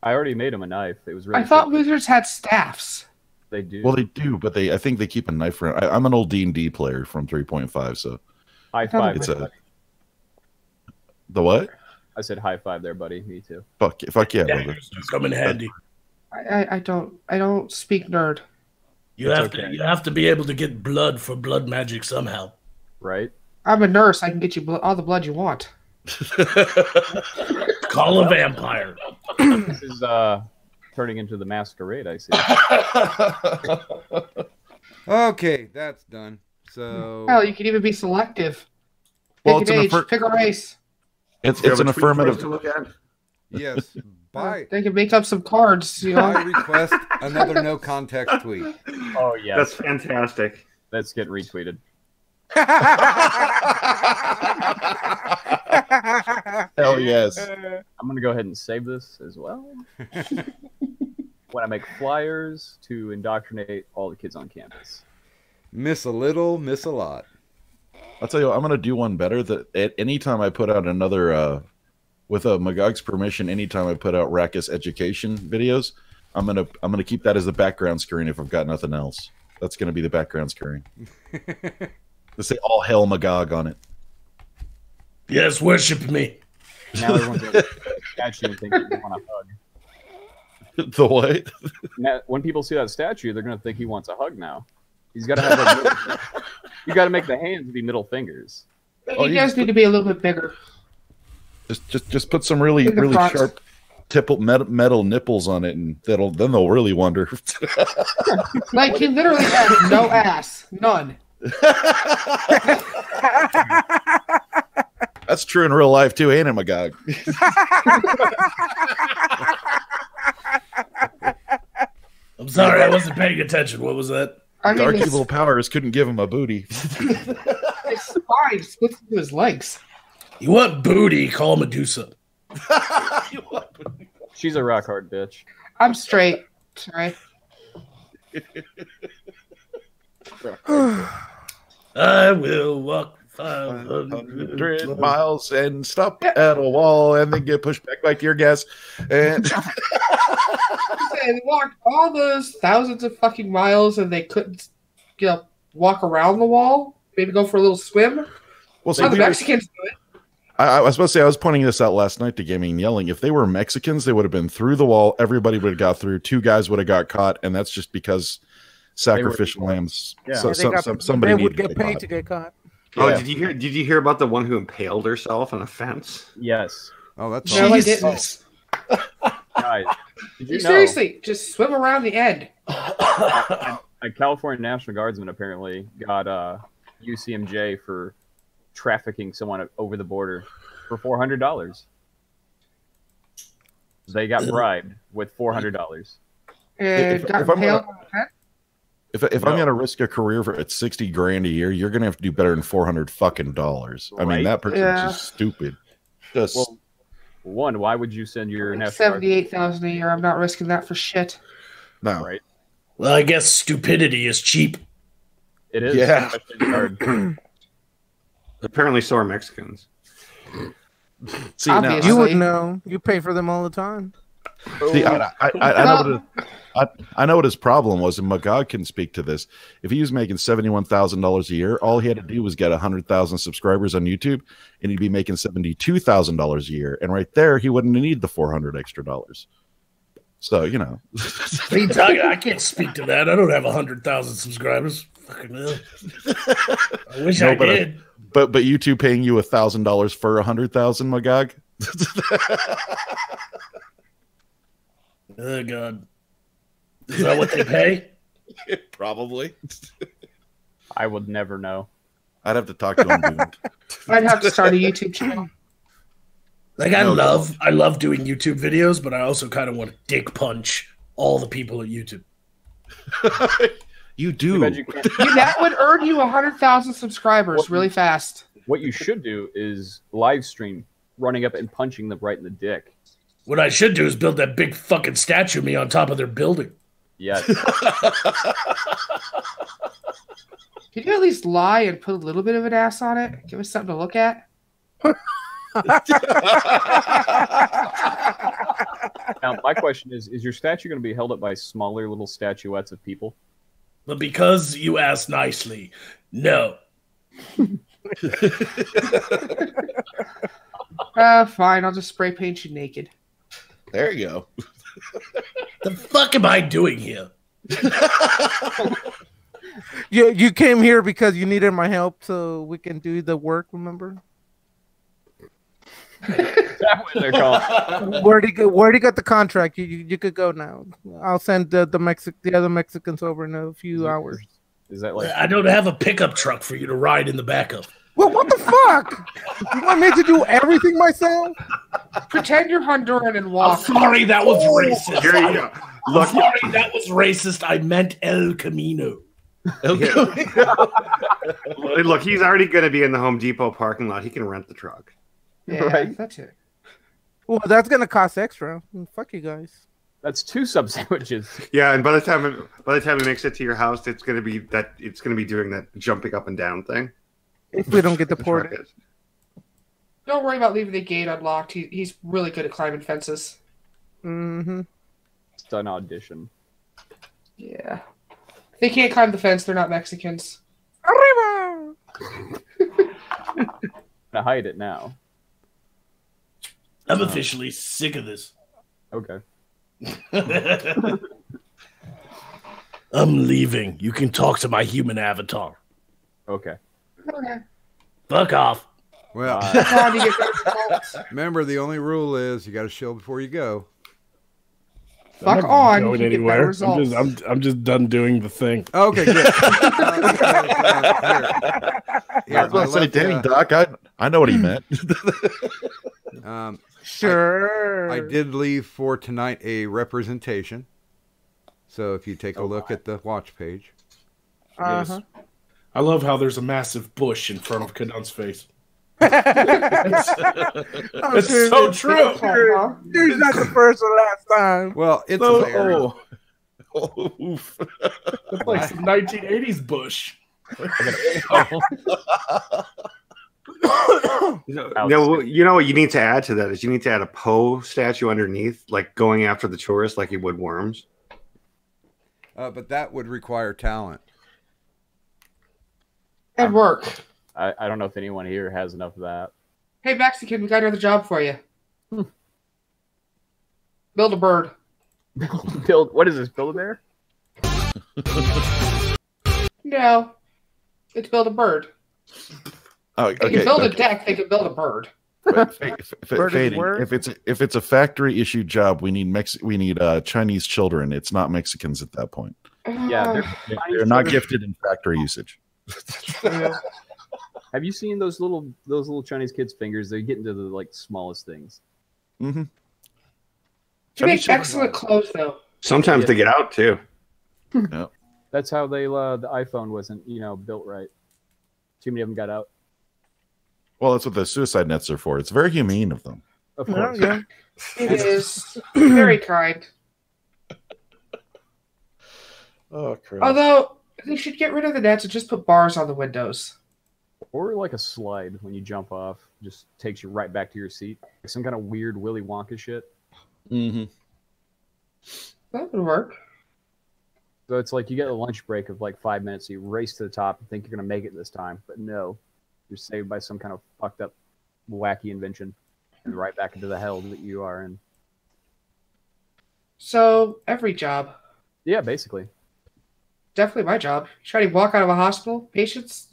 I already made him a knife. It was really I thought simple. wizards had staffs. They do. Well, they do, but I think they keep a knife around. I'm an old D&D player from 3.5, so High five. it's there, a buddy. the what? I said high five there, buddy. Me too. Fuck yeah, brother. Daggers do come in handy. I don't speak nerd. You have to be able to get blood for blood magic somehow. Right? I'm a nurse. I can get you all the blood you want. Call a vampire. This is turning into the masquerade, I see. Okay, that's done. So Hell, you can even be selective. Well, Pick it's an an age, pick a race. It's Do you have an a tweet for us affirmative. to look at? yes, by They can make up some cards, you I know. request another no context tweet. Oh yeah, That's fantastic. let's get retweeted. Hell yes. I'm gonna go ahead and save this as well. When I make flyers to indoctrinate all the kids on campus. Miss a little, miss a lot. I'll tell you what, I'm gonna do one better. That at any time I put out another, with Magog's permission, anytime I put out Rackus education videos, I'm gonna keep that as the background screen if I've got nothing else. That's gonna be the background screen. Let's say all hail Magog on it. Yes, worship me. Now everyone's gonna statue and think you want a hug. The what? Now, when people see that statue, they're gonna think he wants a hug now. He's gotta have like you gotta make the hands be middle fingers. You guys need to be a little bit bigger. Just put some really In the front. sharp metal nipples on it, and then they'll really wonder. Like he literally has no ass, none. That's true in real life too, ain't it, Magog? I'm sorry, I wasn't paying attention. What was that? I mean, Dark his, evil powers couldn't give him a booty. his spine splits into his legs. You want booty? Call Medusa. She's a rock hard bitch. I'm straight. Sorry. I will walk 500 miles and stop at a wall and then get pushed back by tear gas. And They walked all those thousands of fucking miles and they couldn't, walk around the wall. Maybe go for a little swim. well, So the Mexicans do it. I was supposed to say, I was pointing this out last night to Gaming and yelling. If they were Mexicans, they would have been through the wall. Everybody would have got through. 2 guys would have got caught, and that's just because sacrificial lambs. Yeah. Somebody they would needed get to paid caught. to get caught. Oh, Yeah. did you hear about the one who impaled herself on a fence? Yes. Oh, that's No, I awesome. didn't. Guys, did you know Seriously, just swim around the end. a California National Guardsman apparently got UCMJ for trafficking someone over the border for $400. They got bribed with $400. And If- got if I'm impaled gonna- on the fence. If I'm going to risk a career at $60,000 a year, you're going to have to do better than $400 fucking dollars. I mean, Right? that person's Yeah. just stupid. Just Well, one, why would you send your National Guard? $78,000 a year. I'm not risking that for shit. no. Right? Well, I guess stupidity is cheap. It is. Yeah. Guard. Apparently, so are Mexicans. See, now, Obviously. You would know. You pay for them all the time. See, I know what his problem was, and Magog can speak to this. If he was making $71,000 a year, all he had to do was get 100,000 subscribers on YouTube, and he'd be making $72,000 a year. And right there, he wouldn't need the $400 extra dollars. So What are you talking? I can't speak to that. I don't have 100,000 subscribers. Fucking hell. I wish No, I but, did. but YouTube paying you $1,000 for 100,000, Magog. Oh God, is that what they pay? Probably. I would never know. I'd have to talk to him. Dude. I'd have to start a YouTube channel. Like I love doing YouTube videos, but I also kind of want to dick punch all the people at YouTube. You Too do. bad you can't. That would earn you 100,000 subscribers really fast. What you should do is live stream running up and punching them right in the dick. What I should do is build that big fucking statue of me on top of their building. Yes. Could you at least lie and put a little bit of an ass on it? Give us something to look at. Now, my question is your statue going to be held up by smaller little statuettes of people? But because you asked nicely, no. Fine. I'll just spray paint you naked. There you go. The fuck am I doing here? You came here because you needed my help so we can do the work, remember? That's what they're called. Where'd he get the contract? You could go now. I'll send the other Mexicans over in a few hours. Is that like I don't have a pickup truck for you to ride in the back of. Well, what the fuck? You want me to do everything myself? Pretend you're Honduran and I'm walk. sorry, that was racist. Here you go. I'm sorry, that was racist. I meant El Camino. Look, he's already going to be in the Home Depot parking lot. He can rent the truck. Yeah, Right. that's it. Well, that's gonna cost extra. Fuck you guys. that's 2 sub sandwiches? Yeah, and by the time it makes it to your house, it's going to be doing that jumping up and down thing. If we don't get The truck deported. is. Don't worry about leaving the gate unlocked. He's really good at climbing fences. Mm-hmm. It's an audition. Yeah. If they can't climb the fence, they're not Mexicans. Arriba! To hide it now. I'm officially sick of this. Okay. I'm leaving. You can talk to my human avatar. Okay. Okay. Fuck off. Well, How do you get those results? remember the only rule is you got to shill before you go. Fuck I'm not on. going You get better anywhere. results. I'm just done doing the thing. Okay, good. Here, I was going to say, left, Danny, Doc, I know what he meant. Sure. I did leave for tonight a representation. So if you take a look at the watch page. Uh-huh. I love how there's a massive bush in front of Kadun's face. It's so true. He's not the first or last time. Well, it's So- very, Oof. It's like some 1980s bush. You know what you need to add to that is you need to add a Poe statue underneath, like going after the tourists like you would worms. But that would require talent. And work. I don't know if anyone here has enough of that. Hey, Mexican, we got another job for you. Build a bird. What is this? Build a bear? No. It's build a bird. Oh, They okay. can build a deck, they can build a bird. Fading. If it's a factory issue job, we need Chinese children. It's not Mexicans at that point. Yeah, They're not gifted in factory usage. Have you seen those little Chinese kids' fingers? They get into the like smallest things. Mm-hmm. You make excellent clothes, though. Sometimes they get out too. Yeah. That's how the iPhone wasn't built right. Too many of them got out. Well, that's what the suicide nets are for. It's very humane of them. Of course. Yeah. It is very kind. Oh, crap. Although, they should get rid of the nets and just put bars on the windows. Or like a slide when you jump off, just takes you right back to your seat. Like some kind of weird Willy Wonka shit. Mm-hmm. That would work. So it's like you get a lunch break of like 5 minutes, so you race to the top and think you're going to make it this time. But no, you're saved by some kind of fucked up, wacky invention and right back into the hell that you are in. So, every job. Yeah, basically. Definitely my job. Try to walk out of a hospital, patients.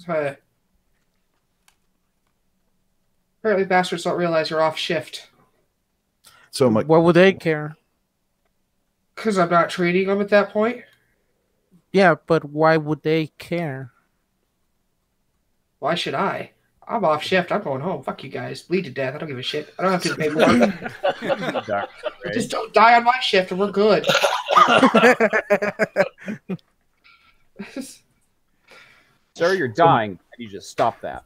Apparently, bastards don't realize you're off shift. So, what would they care? Because I'm not treating them at that point. Yeah, but why would they care? Why should I? I'm off shift. I'm going home. Fuck you guys. Bleed to death. I don't give a shit. I don't have to pay more. Just don't die on my shift and we're good. Sir, you're dying. You just stop that.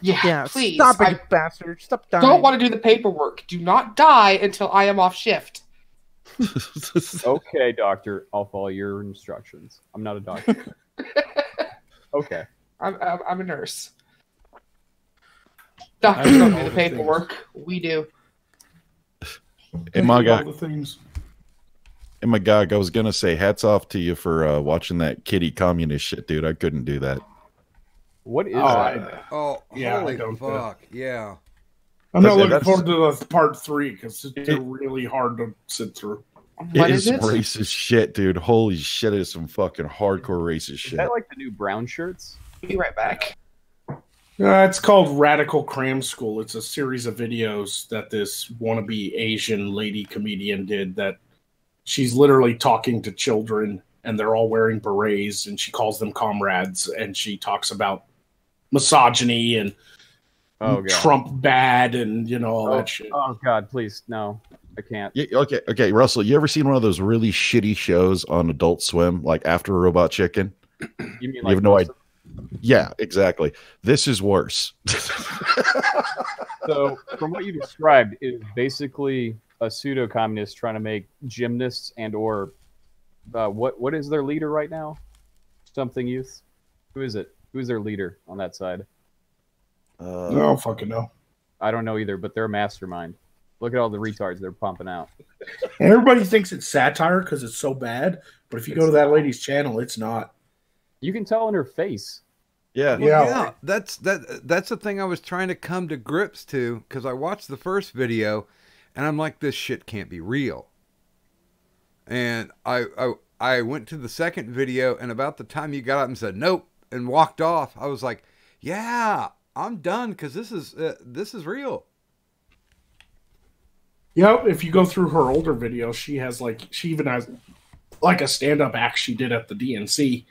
Yeah, please. Stop it, you bastard. Stop dying. Don't want to do the paperwork. Do not die until I am off shift. Okay, doctor. I'll follow your instructions. I'm not a doctor. Okay. I'm a nurse. Doctors don't do the paperwork. We do. And my God, I was gonna say hats off to you for watching that kitty communist shit, dude. I couldn't do that. What is that? Yeah, holy I don't fuck, yeah. I'm not looking forward to the part 3 because it's really hard to sit through. What it is is it? racist shit, dude. Holy shit, it is some fucking hardcore racist Is shit. that like the new brown shirts? Be right back. It's called Radical Cram School. It's a series of videos that this wannabe Asian lady comedian did that she's literally talking to children and they're all wearing berets and she calls them comrades and she talks about misogyny and Trump bad and all that shit. Oh God, please, no. I can't. Yeah, okay, Russell, you ever seen one of those really shitty shows on Adult Swim, like After Robot Chicken? You mean You like have no idea. Yeah, exactly. This is worse. So, from what you described, it is basically a pseudo-communist trying to make gymnasts and or what is their leader right now? Something Youth. Who is it? Who's their leader on that side? No, fucking no. I don't know either, but they're a mastermind. Look at all the retards they're pumping out. And everybody thinks it's satire because it's so bad, but if you go to that lady's channel, it's not. You can tell in her face. Yeah. Yeah, that's the thing I was trying to come to grips to because I watched the first video and I'm like, this shit can't be real. And I went to the second video and about the time you got up and said nope and walked off, I was like, yeah, I'm done because this is real. Yep, if you go through her older videos, she even has like a stand-up act she did at the DNC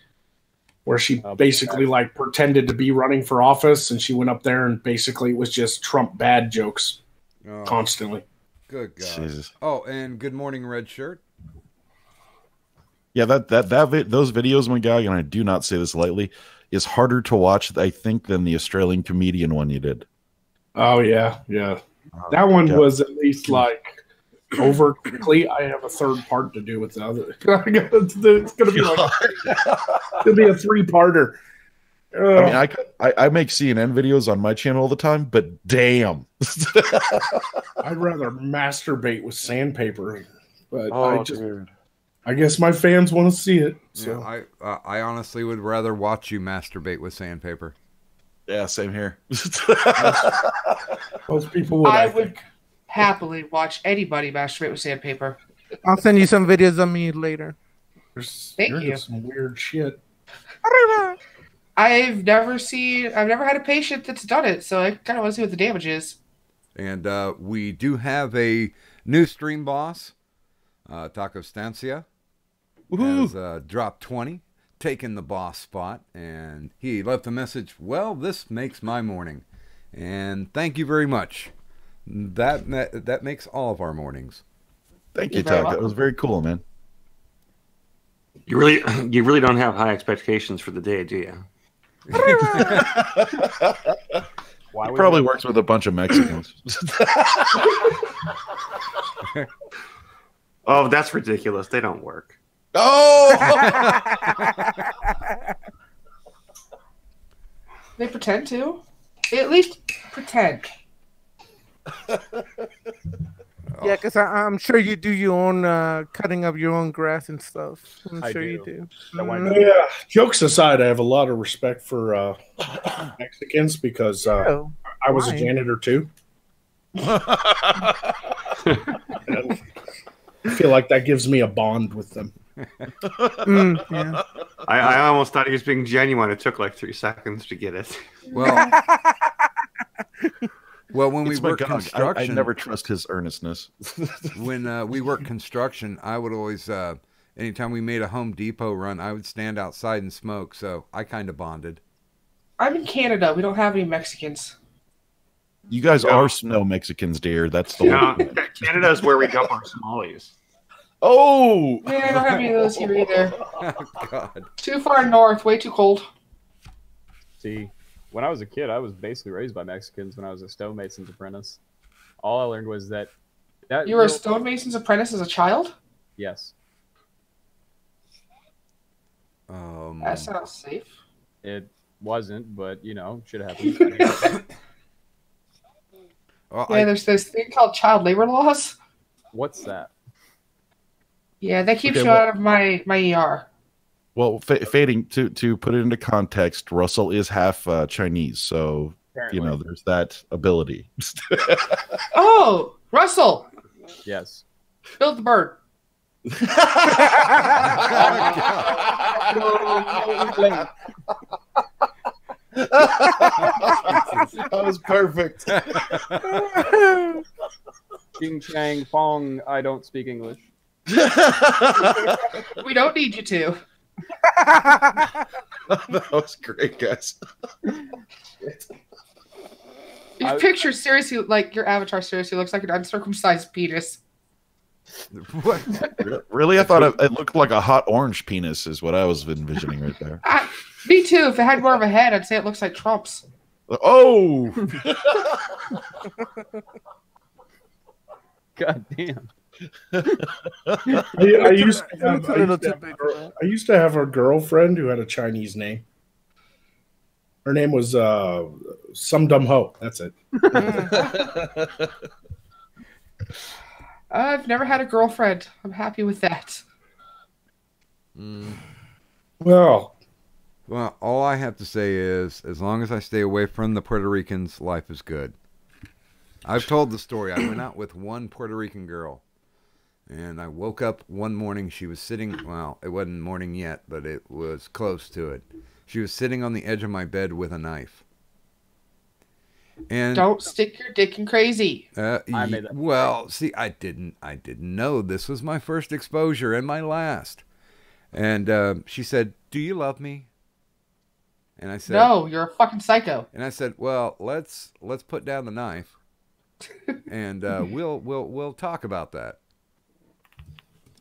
where she basically like pretended to be running for office and she went up there and basically it was just Trump bad jokes constantly. Good God. Jesus. Oh, and good morning, Red Shirt. Yeah, those videos, my guy, and I do not say this lightly, is harder to watch, I think, than the Australian comedian one you did. Oh yeah. That one was at least like over quickly. I have a third part to do with the other. It's gonna be like it's gonna be a 3-parter. I mean, I make CNN videos on my channel all the time, but damn. I'd rather masturbate with sandpaper, but dude. I guess my fans want to see it. So Yeah, I honestly would rather watch you masturbate with sandpaper. Yeah, same here. Most people would. I would happily watch anybody masturbate with sandpaper. I'll send you some videos of me later. Thank You're you. just some weird shit. I've never had a patient that's done it, so I kind of want to see what the damage is. And we do have a new stream boss, Taco Stancia, has dropped 20, taken the boss spot, and he left a message, well, this makes my morning. And thank you very much. That makes all of our mornings. Thank you, Taco. That was very cool, man. You really don't have high expectations for the day, do you? He probably works with a bunch of Mexicans. Oh, that's ridiculous. They don't work. Oh! They pretend to. They at least pretend. Yeah, because I'm sure you do your own cutting of your own grass and stuff. I'm I sure do. you do. Yeah. Jokes aside, I have a lot of respect for Mexicans because I was a janitor too. And I feel like that gives me a bond with them. Yeah. I almost thought he was being genuine. It took like 3 seconds to get it. Well, when we It's my work God, construction, I never trust his earnestness. when we work construction, I would always, anytime we made a Home Depot run, I would stand outside and smoke. So I kind of bonded. I'm in Canada. We don't have any Mexicans. You guys are snow Mexicans, dear. That's the No, whole point. Canada is where we dump our Somalis. Oh! Man, I don't have any of those here either. Oh, God. Too far north, way too cold. See, when I was a kid, I was basically raised by Mexicans when I was a stonemason's apprentice. All I learned was that You were a stonemason's apprentice as a child? Yes. That sounds safe. It wasn't, but you know, shit happens. There's this thing called child labor laws. What's that? Yeah, that keeps Okay, you well- out of my ER. Well, fading to put it into context, Russell is half Chinese, so you know there's that ability. Oh, Russell, Yes. build the bird. That was perfect. Ching Chang Fong, I don't speak English. We don't need you to. That was great, guys. Your picture seriously, like your avatar seriously looks like an uncircumcised penis. What? Really? I thought it looked like a hot orange penis is what I was envisioning right there. Me too. If it had more of a head, I'd say it looks like Trump's. Oh! God damn. I used to have a girlfriend who had a Chinese name. Her name was Some Dumb Ho. That's it. I've never had a girlfriend. I'm happy with that. Well, all I have to say is, as long as I stay away from the Puerto Ricans, life is good. I've told the story. I went out with one Puerto Rican girl, and I woke up one morning. She was sitting, well, it wasn't morning yet, but it was close to it. She was sitting on the edge of my bed with a knife. And Don't stick your dick in crazy. I made that well, see, I didn't know this was my first exposure and my last. And she said, "Do you love me?" And I said, No, you're a fucking psycho. And I said, "Well, let's put down the knife, and we'll talk about that."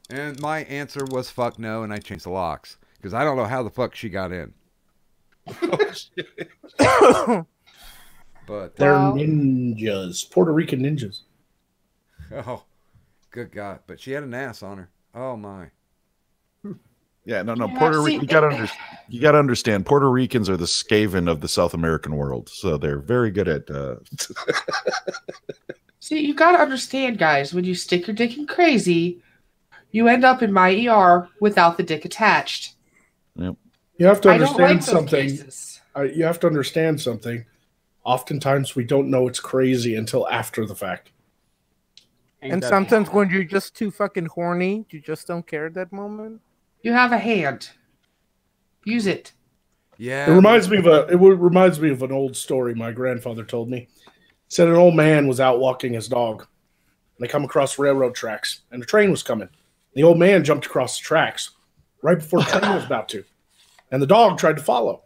And my answer was fuck no, and I changed the locks because I don't know how the fuck she got in. But they're ninjas, Puerto Rican ninjas. Oh, good God! But she had an ass on her. Oh my! Yeah, no. Yeah, Puerto see, Rico. You got to understand. Puerto Ricans are the Skaven of the South American world, so they're very good at. See, you got to understand, guys. When you stick your dick in crazy, you end up in my ER without the dick attached. Yep. You have to I don't understand like those something. cases. You have to understand something. Oftentimes, we don't know it's crazy until after the fact. And sometimes when you're just too fucking horny, you just don't care at that moment. You have a hand. Use it. Yeah. It reminds me of an old story my grandfather told me. He said an old man was out walking his dog. And they come across railroad tracks, and a train was coming. The old man jumped across the tracks right before the train was about to. And the dog tried to follow.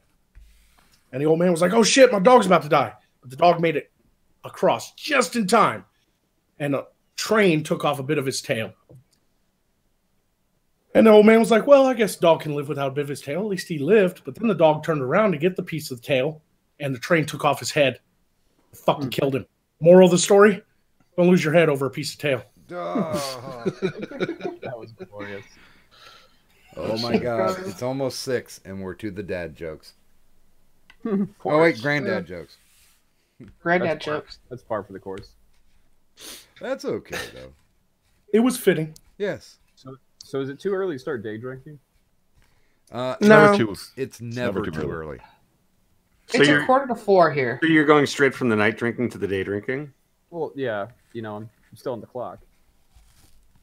And the old man was like, oh shit, my dog's about to die. But the dog made it across just in time. And a train took off a bit of his tail. And the old man was like, well, I guess the dog can live without a bit of his tail. At least he lived. But then the dog turned around to get the piece of the tail, and the train took off his head. Fucking killed him. Moral of the story, don't lose your head over a piece of tail. That was glorious. Oh my God. It's almost 6, and we're to the dad jokes. Oh, wait, granddad jokes. Granddad jokes. That's par for the course. That's okay, though. It was fitting. Yes. So is it too early to start day drinking? No, it's never too early. So It's you're, a 3:45 here. so you're going straight from the night drinking to the day drinking? Well, yeah. I'm still on the clock.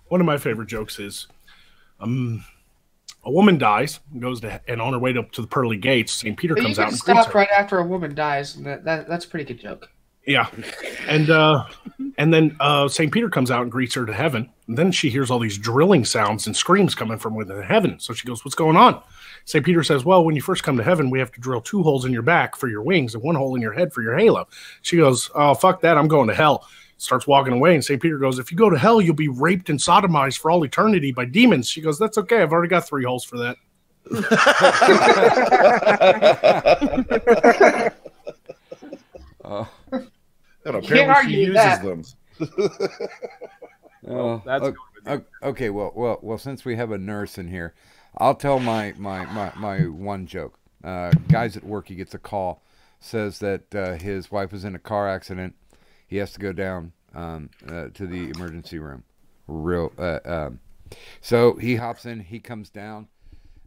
One of my favorite jokes is, a woman dies and goes to, and on her way up to the pearly gates, St. Peter But you comes out can and greets stop her. right after a woman dies, and that's a pretty good joke. Yeah, and then St. Peter comes out and greets her to heaven. And then she hears all these drilling sounds and screams coming from within heaven. So she goes, "What's going on?" St. Peter says, "Well, when you first come to heaven, we have to drill 2 holes in your back for your wings and 1 hole in your head for your halo." She goes, "Oh, fuck that! I'm going to hell." Starts walking away, and St. Peter goes, "If you go to hell, you'll be raped and sodomized for all eternity by demons." She goes, "That's okay. I've already got 3 holes for that." And Can't apparently she argue uses that. them. That's okay. Well, since we have a nurse in here, I'll tell my one joke. Guys at work, he gets a call, says that his wife was in a car accident. He has to go down to the emergency room. So he hops in. He comes down,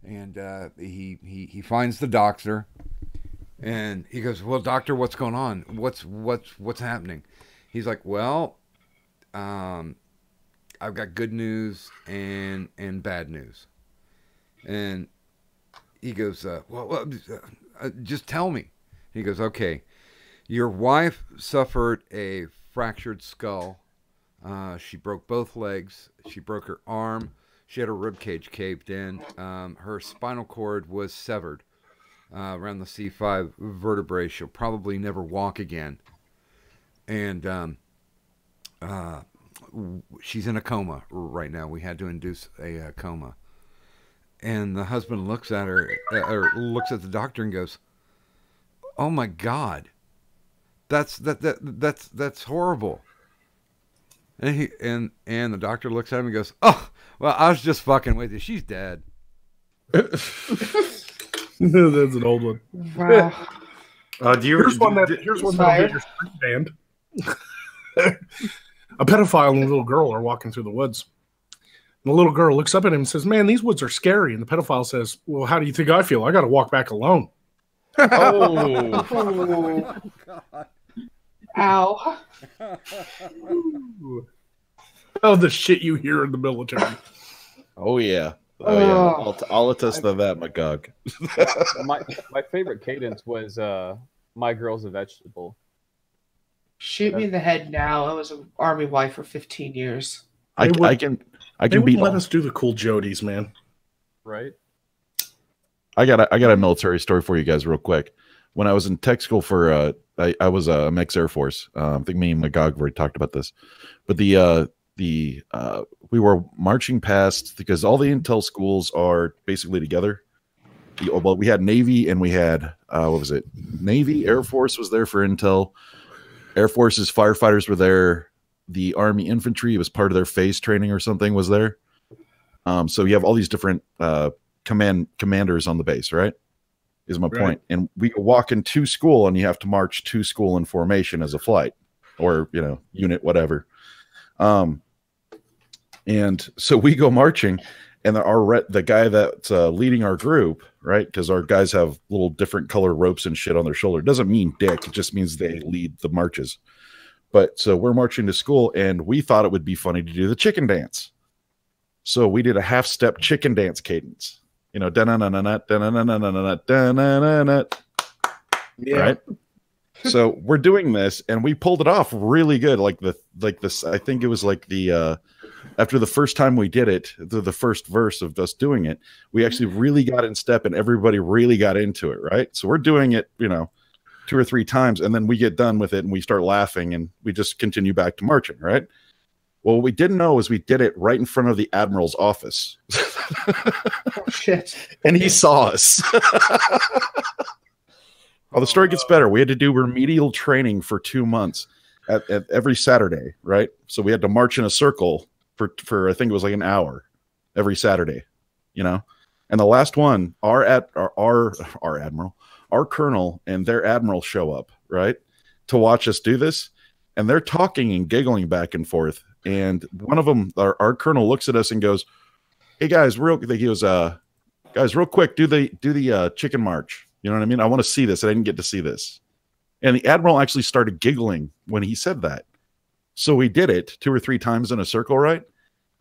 and he finds the doctor. And he goes, "Well, doctor, what's going on? What's happening?" He's like, "Well, I've got good news and bad news." And he goes, "Well, just tell me." He goes, "Okay, your wife suffered a fractured skull. She broke both legs. She broke her arm. She had her rib cage caved in. Her spinal cord was severed." Around the C5 vertebrae. She'll probably never walk again. And she's in a coma right now. We had to induce a coma. And the husband looks at her, or looks at the doctor and goes, "Oh my God, that's horrible." And the doctor looks at him and goes, "Oh, well, I was just fucking with you. She's dead." That's an old one. Wow. Here's one that'll get your street banned. A pedophile and a little girl are walking through the woods. And the little girl looks up at him and says, "Man, these woods are scary." And the pedophile says, "Well, how do you think I feel? I got to walk back alone." Oh. Ow. Oh, the shit you hear in the military. Oh yeah. Oh yeah. I'll attest to that, Magog. my favorite cadence was "My Girl's a Vegetable." Shoot me in the head now. I was an army wife for 15 years. I can beat. Let us do the cool Jodies, man. Right. I got a military story for you guys real quick. When I was in tech school for I was a mix Air Force. I think me and Magog already talked about this, but we were marching past, because all the intel schools are basically together. Well, we had Navy and we had what was it? Navy, Air Force was there for intel. Air Force's firefighters were there. The Army infantry, it was part of their phase training or something, was there. So you have all these different commanders on the base, right? Is my point. And we walk into school, and you have to march to school in formation as a flight, or unit, whatever. And so we go marching, and the guy that's leading our group, right? Because our guys have little different color ropes and shit on their shoulder. It doesn't mean dick. It just means they lead the marches. But so we're marching to school, and we thought it would be funny to do the chicken dance. So we did a half-step chicken dance cadence. Right? So we're doing this, and we pulled it off really good. Like this, I think it was like the after the first time we did it, the first verse of us doing it, we actually really got in step, and everybody really got into it, right? So we're doing it, 2 or 3 times, and then we get done with it, and we start laughing, and we just continue back to marching, right? Well, what we didn't know is we did it right in front of the admiral's office. Oh, shit. And he saw us. Well, the story gets better. We had to do remedial training for 2 months at every Saturday, right? So we had to march in a circle for I think it was like an hour every Saturday, And the last one, our admiral, our colonel, and their admiral show up, right, to watch us do this, and they're talking and giggling back and forth. And one of them, our colonel, looks at us and goes, "Hey guys, real quick, do the chicken march. You know what I mean? I want to see this. I didn't get to see this." And the admiral actually started giggling when he said that. So we did it 2 or 3 times in a circle, right?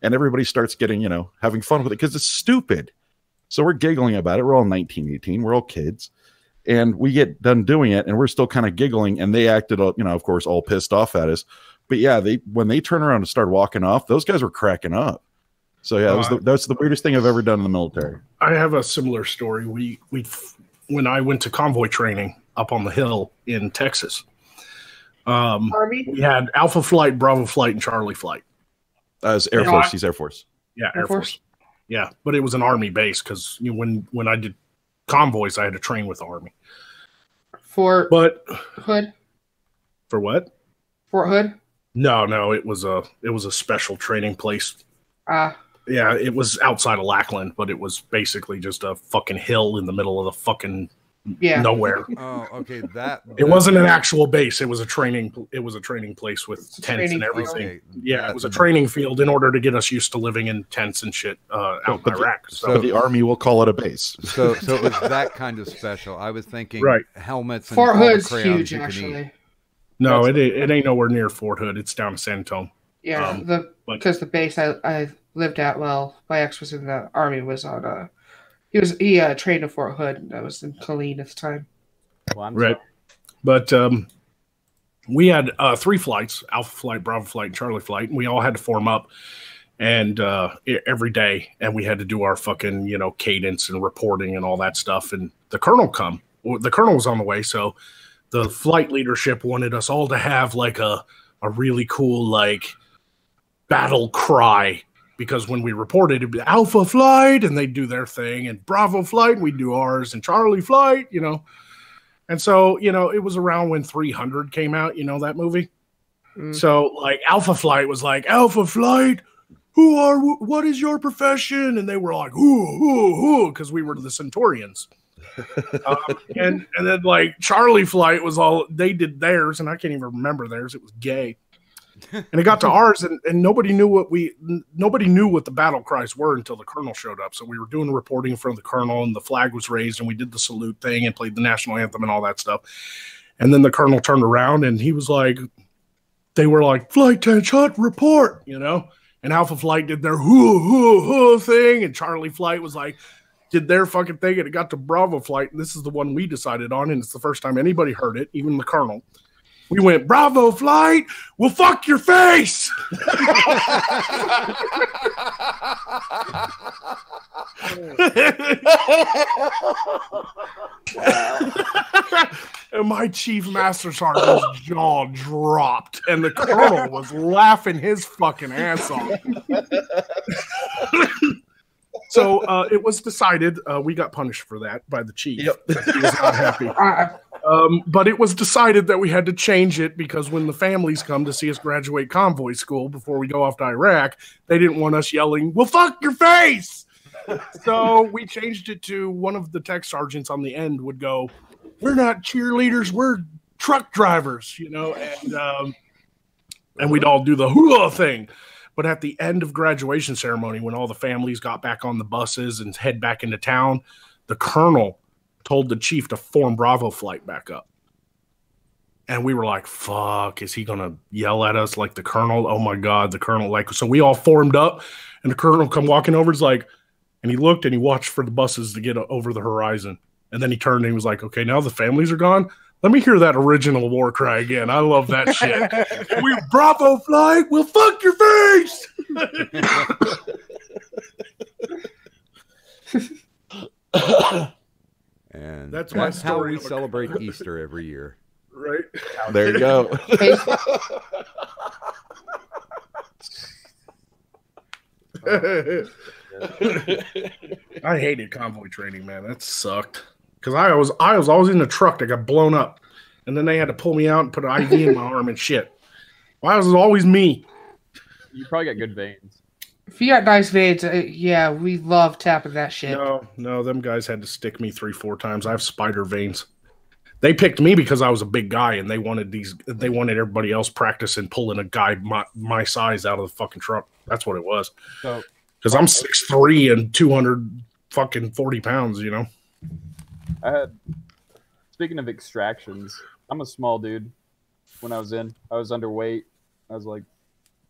And everybody starts getting, having fun with it because it's stupid. So we're giggling about it. We're all 19, 18. We're all kids. And we get done doing it, and we're still kind of giggling. And they acted, of course, all pissed off at us. But yeah, when they turn around and start walking off, those guys were cracking up. So yeah, that's the weirdest thing I've ever done in the military. I have a similar story. When I went to convoy training up on the hill in Texas, Army? We had Alpha Flight, Bravo Flight, and Charlie Flight. As Air Force, he's Air Force. Yeah, Air Force. Yeah, but it was an Army base because when I did convoys, I had to train with the Army. Hood? For what? Fort Hood? No, it was a special training place. Yeah, it was outside of Lackland, but it was basically just a fucking hill in the middle of the fucking nowhere. Oh, okay. It wasn't an actual base. It was a training. It was a training place with tents and everything. Okay. Yeah, it was a training field in order to get us used to living in tents and shit out in Iraq. So the Army will call it a base. So it was that kind of special. I was thinking helmets. And Fort all the Hood's crayons huge, you can actually. eat. No, it ain't nowhere near Fort Hood. It's down in San Antonio. Yeah, because the base I lived at, my ex was in the Army, was on he trained at Fort Hood, and I was in Colleen at the time. Right. But we had 3 flights: Alpha Flight, Bravo Flight, and Charlie Flight, and we all had to form up and every day, and we had to do our fucking cadence and reporting and all that stuff. And the colonel was on the way, so the flight leadership wanted us all to have like a really cool like battle cry, because when we reported, it'd be Alpha Flight, and they'd do their thing, and Bravo Flight, we'd do ours, and Charlie Flight, And so, it was around when 300 came out, that movie. So, like, Alpha Flight was like, Alpha Flight, what is your profession? And they were like, who, because we were the Centaurians. And then, like, Charlie Flight was they did theirs, and I can't even remember theirs. It was gay. And it got to ours, and nobody knew what the battle cries were until the colonel showed up. So we were doing reporting in front of the colonel, and the flag was raised, and we did the salute thing and played the national anthem and all that stuff. And then the colonel turned around, and he was like, they were like, Flight 10 shot report, And Alpha Flight did their hoo thing, and Charlie Flight was like, did their fucking thing, and it got to Bravo Flight, and this is the one we decided on, and it's the first time anybody heard it, even the colonel. We went, Bravo Flight, well, fuck your face. And my chief master sergeant's jaw dropped, and the colonel was laughing his fucking ass off. So it was decided, we got punished for that by the chief. Yep. He was not happy. But it was decided that we had to change it because when the families come to see us graduate convoy school before we go off to Iraq, they didn't want us yelling, well, fuck your face! So we changed it to one of the tech sergeants on the end would go, "We're not cheerleaders, we're truck drivers," and we'd all do the hula thing. But at the end of graduation ceremony, when all the families got back on the buses and head back into town, the colonel told the chief to form Bravo flight back up. And we were like, fuck, is he going to yell at us like the colonel? Oh my God, the colonel. So we all formed up and the colonel come walking over. And he looked and he watched for the buses to get over the horizon. And then he turned and he was like, okay, now the families are gone. Let me hear that original war cry again. I love that shit. We're Bravo flight. We'll fuck your face. And that's how we celebrate Easter every year. Right. There you go. I hated convoy training, man. That sucked. Because I was always in the truck that got blown up. And then they had to pull me out and put an IV in my arm and shit. Why was it always me? You probably got good veins. If you got nice veins, yeah, we love tapping that shit. No, them guys had to stick me 3-4 times. I have spider veins. They picked me because I was a big guy, and they wanted everybody else practicing pulling a guy my size out of the fucking truck. That's what it was. Because I'm 6'3" and 240 pounds, you know. Speaking of extractions, I'm a small dude. When I was underweight. I was like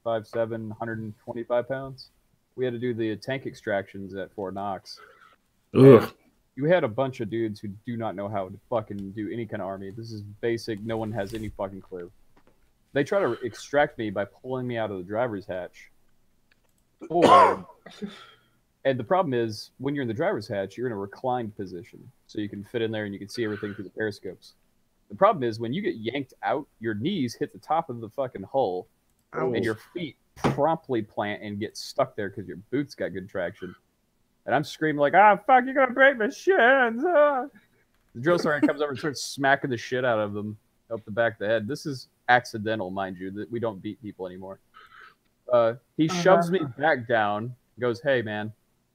5'7", 125 pounds. We had to do the tank extractions at Fort Knox. You had a bunch of dudes who do not know how to fucking do any kind of army. This is basic. No one has any fucking clue. They try to extract me by pulling me out of the driver's hatch. And the problem is, when you're in the driver's hatch, you're in a reclined position. So you can fit in there and you can see everything through the periscopes. The problem is, when you get yanked out, your knees hit the top of the fucking hull, and your feet promptly plant and get stuck there because your boots got good traction. And I'm screaming like, fuck, you're going to break my shins. The drill sergeant comes over and starts smacking the shit out of them up the back of the head. This is accidental, mind you, that we don't beat people anymore. He shoves me back down, goes, hey, man,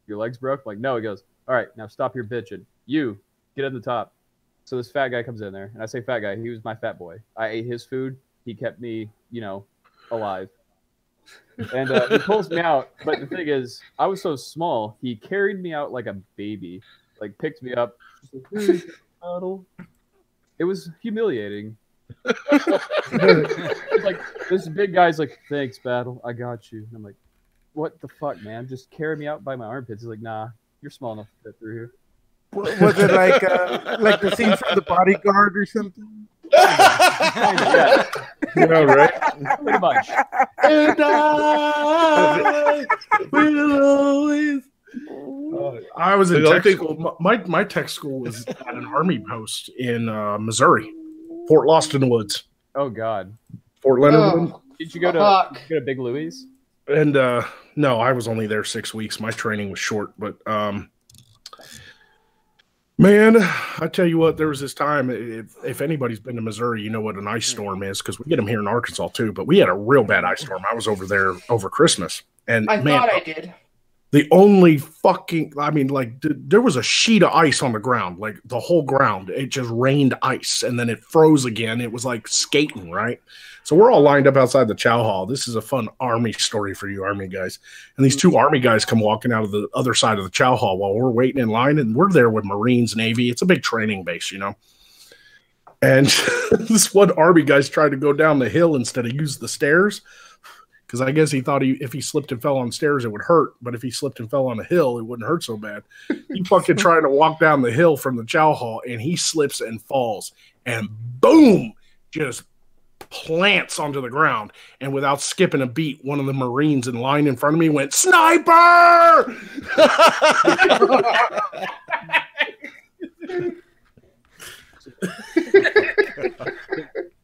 your legs broke? I'm like, no. He goes, all right, now stop your bitching. You, get at the top. So this fat guy comes in there, and I say fat guy, he was my fat boy. I ate his food. He kept me, alive. And he pulls me out, but the thing is, I was so small, he carried me out like a baby, like picked me up. It was humiliating. Like, this big guy's like, thanks, Battle, I got you. And I'm like, what the fuck, man? Just carry me out by my armpits. He's like, nah, you're small enough to fit through here. Was it like the scene from The Bodyguard or something? Yeah. Right? Pretty much. And I will always. I was in tech school. My tech school was at an army post in Missouri, Fort Lost in the Woods. Oh God, Fort Leonard Wood. Did you go to Big Louie's? And no, I was only there 6 weeks. My training was short, but man, I tell you what, there was this time, if anybody's been to Missouri, you know what an ice storm is, because we get them here in Arkansas too, but we had a real bad ice storm. I was over there over Christmas. And I thought I did. The only there was a sheet of ice on the ground, like the whole ground. It just rained ice, and then it froze again. It was like skating, right? So we're all lined up outside the chow hall. This is a fun Army story for you Army guys. And these two Army guys come walking out of the other side of the chow hall while we're waiting in line, and we're there with Marines, Navy. It's a big training base, you know. And this one Army guy's tried to go down the hill instead of use the stairs, because I guess he thought if he slipped and fell on stairs, it would hurt. But if he slipped and fell on a hill, it wouldn't hurt so bad. He fucking trying to walk down the hill from the chow hall, and he slips and falls. And boom, just plants onto the ground. And without skipping a beat, one of the Marines in line in front of me went, "Sniper!"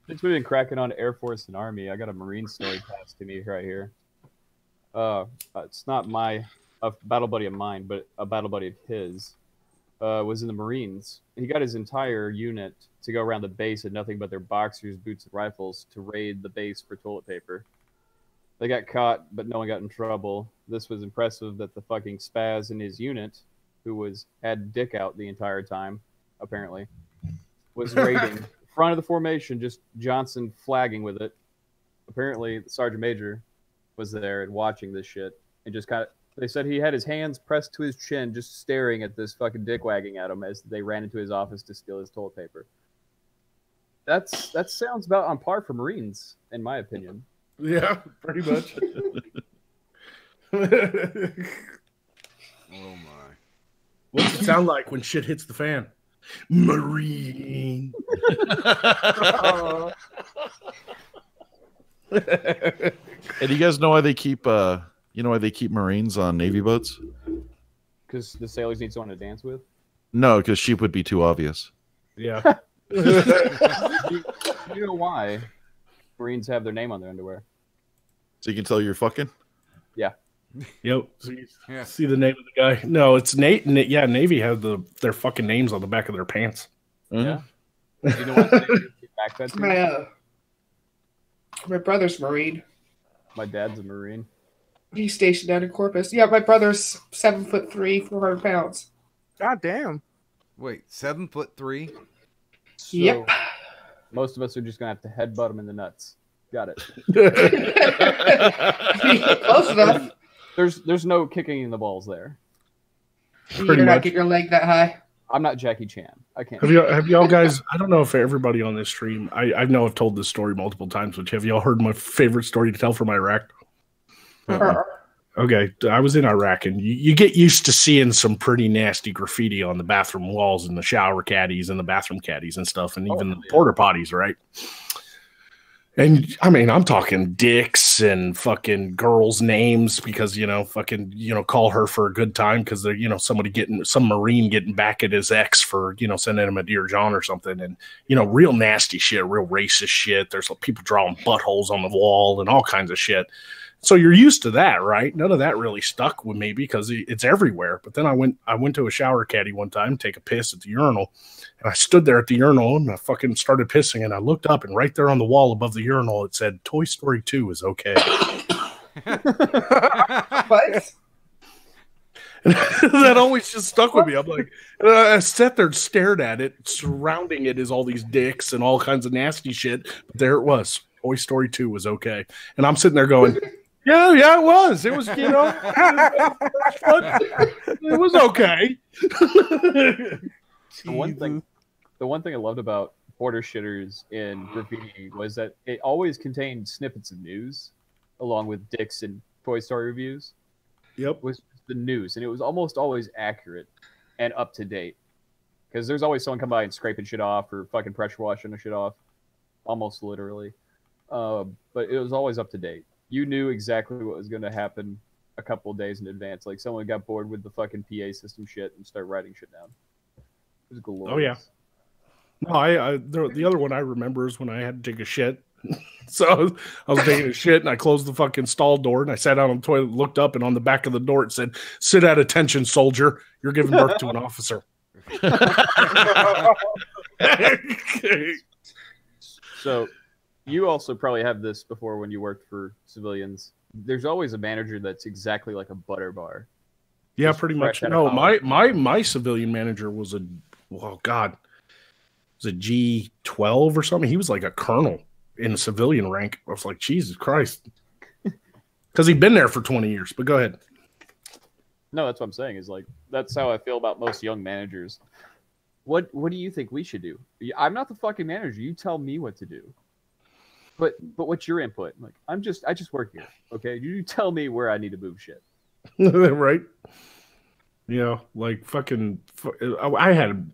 Since we've been cracking on Air Force and Army, I got a Marine story passed to me right here. It's not a battle buddy of mine, but a battle buddy of his. Was in the Marines. He got his entire unit to go around the base in nothing but their boxers, boots, and rifles to raid the base for toilet paper. They got caught, but no one got in trouble. This was impressive that the fucking spaz in his unit, who had dick out the entire time, apparently, was raiding front of the formation, just Johnson flagging with it. Apparently, the sergeant major was there and watching this shit, and just kind of. They said he had his hands pressed to his chin, just staring at this fucking dick wagging at him as they ran into his office to steal his toilet paper. That sounds about on par for Marines, in my opinion. Yeah, pretty much. Oh my! What's it sound like when shit hits the fan? Marine. And you guys know why they keep why they keep Marines on Navy boats? Because the sailors need someone to dance with? No, because sheep would be too obvious. Yeah. You know why Marines have their name on their underwear? So you can tell you're fucking? Yeah. Yep. See the name of the guy? No, it's Nate. Yeah, Navy has their fucking names on the back of their pants. Yeah. You know what? My brother's Marine. My dad's a Marine. He's stationed down in Corpus. Yeah, my brother's 7'3", 400 pounds. God damn. Wait, 7'3"? So, yep. Most of us are just gonna have to headbutt him in the nuts. Got it. Close enough. There's no kicking in the balls there. You're not getting your leg that high. I'm not Jackie Chan. I can't. Have y'all guys? I don't know if everybody on this stream. I know I've told this story multiple times, but have y'all heard my favorite story to tell from Iraq? Okay, I was in Iraq, and you get used to seeing some pretty nasty graffiti on the bathroom walls and the shower caddies and the bathroom caddies and stuff, and even the porta potties, right? And I mean, I'm talking dicks and fucking girls' names because, call her for a good time because they're, some Marine getting back at his ex for, sending him a Dear John or something. And, real nasty shit, real racist shit. There's people drawing buttholes on the wall and all kinds of shit. So you're used to that, right? None of that really stuck with me because it's everywhere. But then I went to a shower caddy one time, take a piss at the urinal. And I stood there at the urinal and I fucking started pissing. And I looked up and right there on the wall above the urinal, it said, Toy Story 2 is okay. What? That always just stuck with me. I'm like, I sat there and stared at it. Surrounding it is all these dicks and all kinds of nasty shit. But there it was. Toy Story 2 was okay. And I'm sitting there going, yeah, it was. It was, it was okay. The one thing I loved about Border Shitters in graffiti was that it always contained snippets of news, along with dicks and Toy Story reviews. Yep, was the news, and it was almost always accurate and up to date. Because there's always someone come by and scraping shit off or fucking pressure washing the shit off, almost literally. But it was always up to date. You knew exactly what was going to happen a couple of days in advance. Like someone got bored with the fucking PA system shit and started writing shit down. It was glorious. Oh yeah. No, the other one I remember is when I had to take a shit. So I was taking a shit and I closed the fucking stall door and I sat out on the toilet, looked up, and on the back of the door it said, "Sit at attention, soldier. You're giving birth to an officer." So you also probably have this before when you worked for civilians. There's always a manager that's exactly like a butter bar. Yeah, pretty much. No, my civilian manager was a G12 or something. He was like a colonel in the civilian rank. I was like, Jesus Christ. Because he'd been there for 20 years. But go ahead. No, that's what I'm saying. Is like that's how I feel about most young managers. What do you think we should do? I'm not the fucking manager. You tell me what to do. But what's your input? Like I just work here. Okay, you tell me where I need to move shit. Right. Like fucking. I had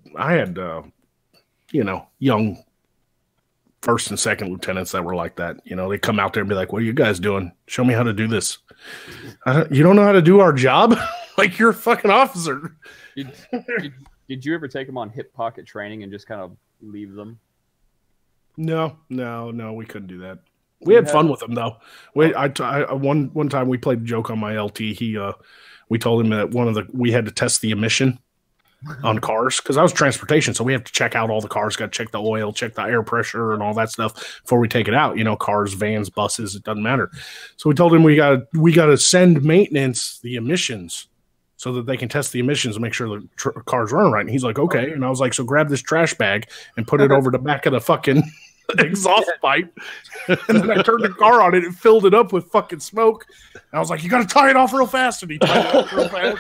young first and second lieutenants that were like that. They come out there and be like, "What are you guys doing? Show me how to do this." You don't know how to do our job? Like you're a fucking officer. Did you ever take them on hip pocket training and just kind of leave them? No, we couldn't do that. We had fun with them though. One time we played a joke on my LT. We told him that we had to test the emission, on cars because I was transportation, so we have to check out all the cars. Got to check the oil, check the air pressure, and all that stuff before we take it out. You know, cars, vans, buses, it doesn't matter. So we told him we got to send maintenance the emissions so that they can test the emissions and make sure the cars run right. And he's like, okay. And I was like, so grab this trash bag and put it over the back of the fucking exhaust pipe. And then I turned the car on it and filled it up with fucking smoke. And I was like, you got to tie it off real fast. And he tied it off real fast.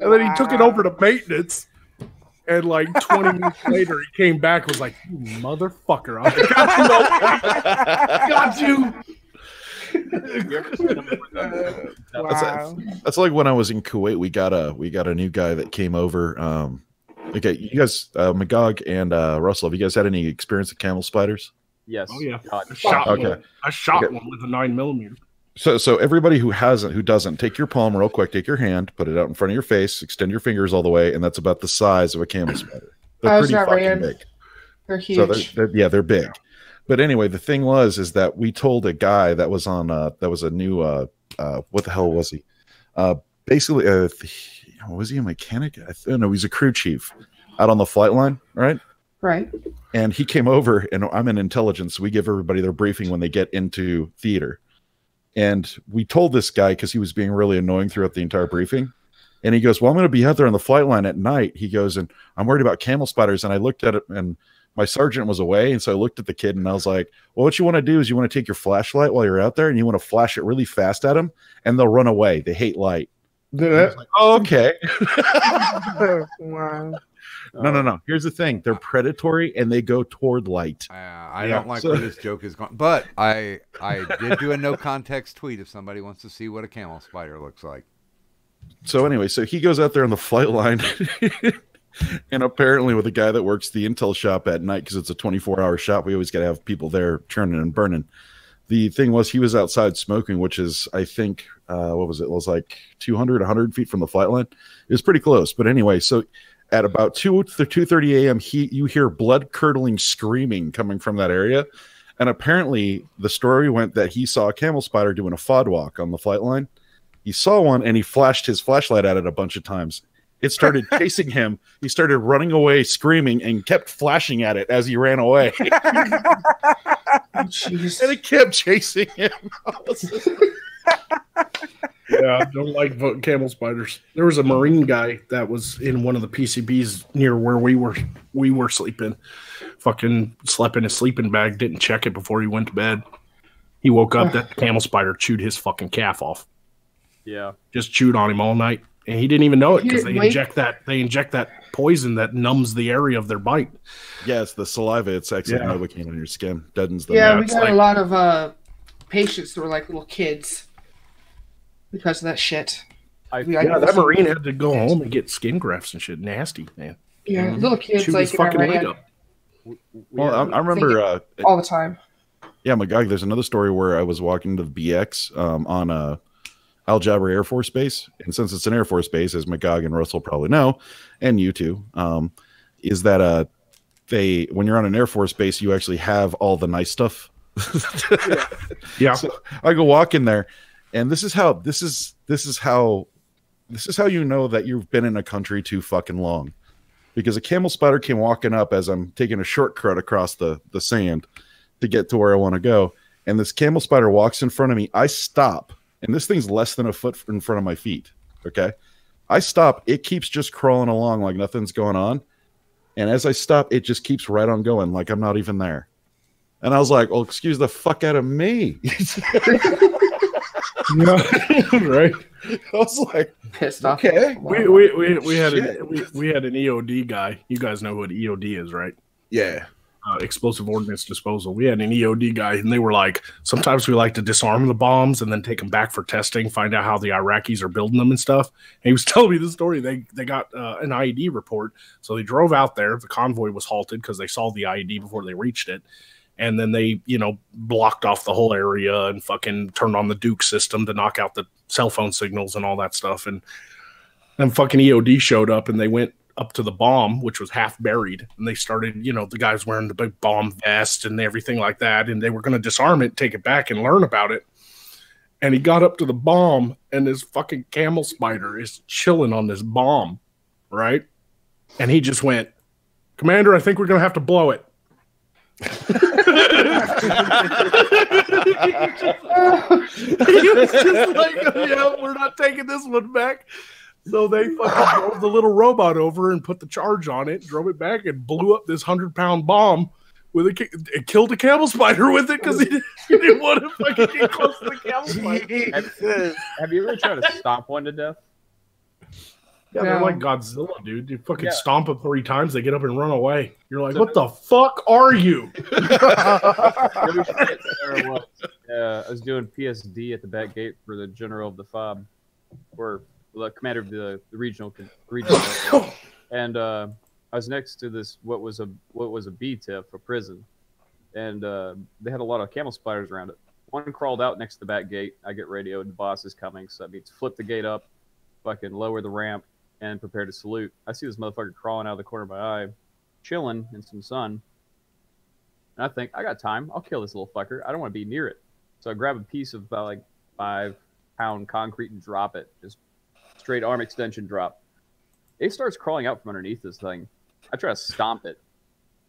And then he took it over to maintenance. And like 20 minutes later, he came back and was like, you motherfucker. I was like, got you. Wow. That's like when I was in Kuwait. We got a new guy that came over. Okay, you guys, Magog and Russell, have you guys had any experience with camel spiders? Yes. Oh yeah. Okay. I shot one with a 9mm. So everybody who doesn't, take your palm real quick, take your hand, put it out in front of your face, extend your fingers all the way, and that's about the size of a camel spider. They're pretty fucking big. They're huge. So they're big. But anyway, the thing is that we told a guy that was on that was a new what the hell was he? Basically, was he a mechanic? No, he's a crew chief out on the flight line, right? Right. And he came over, and I'm in intelligence. So we give everybody their briefing when they get into theater. And we told this guy because he was being really annoying throughout the entire briefing. And he goes, well, I'm going to be out there on the flight line at night. He goes, and I'm worried about camel spiders. And I looked at it, and my sergeant was away. And so I looked at the kid, and I was like, well, what you want to do is you want to take your flashlight while you're out there, and you want to flash it really fast at them, and they'll run away. They hate light. Like, oh, okay. Wow. No. Here's the thing. They're predatory, and they go toward light. I don't like where this joke is going. But I did do a no context tweet if somebody wants to see what a camel spider looks like. So anyway, so he goes out there on the flight line, and apparently with a guy that works the intel shop at night, because it's a 24-hour shop, we always got to have people there churning and burning. The thing was, he was outside smoking, which is, I think, what was it? It was like 200, 100 feet from the flight line. It was pretty close. But anyway, so at about 2:30 a.m., you hear blood-curdling screaming coming from that area. And apparently the story went that he saw a camel spider doing a FOD walk on the flight line. He saw one, and he flashed his flashlight at it a bunch of times. It started chasing him. He started running away, screaming, and kept flashing at it as he ran away. Jeez. And it kept chasing him. Yeah, I don't like camel spiders. There was a Marine guy that was in one of the PCBs near where we were sleeping. Fucking slept in his sleeping bag, didn't check it before he went to bed. He woke up, that camel spider chewed his fucking calf off. Yeah. Just chewed on him all night. And he didn't even know it because they inject that poison that numbs the area of their bite. Yeah, it's the saliva. It's actually Novocaine on your skin. Deadens them. Yeah, we got a lot of patients that were like little kids because of that shit. That Marine had to go home and get skin grafts and shit. Nasty, man. Yeah, little kids chewed like his fucking leg up. Well, I remember all the time. Yeah, Magog, there's another story where I was walking to the BX on Al Jaber Air Force Base, and since it's an Air Force base, as Magog and Russell probably know, and you too, is that when you're on an Air Force base, you actually have all the nice stuff. Yeah. So I go walk in there, and this is how you know that you've been in a country too fucking long, because a camel spider came walking up as I'm taking a shortcut across the sand to get to where I want to go, and this camel spider walks in front of me. I stop. And this thing's less than a foot in front of my feet. Okay. I stop. It keeps just crawling along like nothing's going on. And as I stop, it just keeps right on going like I'm not even there. And I was like, well, excuse the fuck out of me. Right. I was like, pissed off. Okay. We had an EOD guy. You guys know what EOD is, right? Yeah. Explosive ordnance disposal. We had an EOD guy, and they were like, sometimes we like to disarm the bombs and then take them back for testing, find out how the Iraqis are building them and stuff. And he was telling me the story. They got an IED report, so they drove out there. The convoy was halted because they saw the IED before they reached it, and then they, blocked off the whole area and fucking turned on the Duke system to knock out the cell phone signals and all that stuff. And then fucking EOD showed up, and they went up to the bomb, which was half buried, and they started, the guys wearing the big bomb vest and everything like that, and they were going to disarm it, take it back and learn about it. and he got up to the bomb, and this fucking camel spider is chilling on this bomb, right? And he just went, "Commander, I think we're gonna have to blow it." He was just like, "Yeah, we're not taking this one back." So they fucking drove the little robot over and put the charge on it, drove it back, and blew up this 100-pound bomb with it killed a camel spider with it because he didn't want to fucking get close to the camel spider. Have you ever tried to stomp one to death? Yeah, they're like Godzilla, dude. You fucking stomp them 3 times, they get up and run away. You're like, what the fuck are you? I was doing PSD at the back gate for the general of the FOB, or the commander of the regional, and I was next to this what was a B-tip, a prison, and they had a lot of camel spiders around it. One crawled out next to the back gate. I get radioed, the boss is coming, so that means flip the gate up, fucking lower the ramp, and prepare to salute. I see this motherfucker crawling out of the corner of my eye, chilling in some sun. And I think, I got time. I'll kill this little fucker. I don't want to be near it. So I grab a piece of about like 5-pound concrete and drop it. Just straight arm extension drop. It starts crawling out from underneath this thing. I try to stomp it.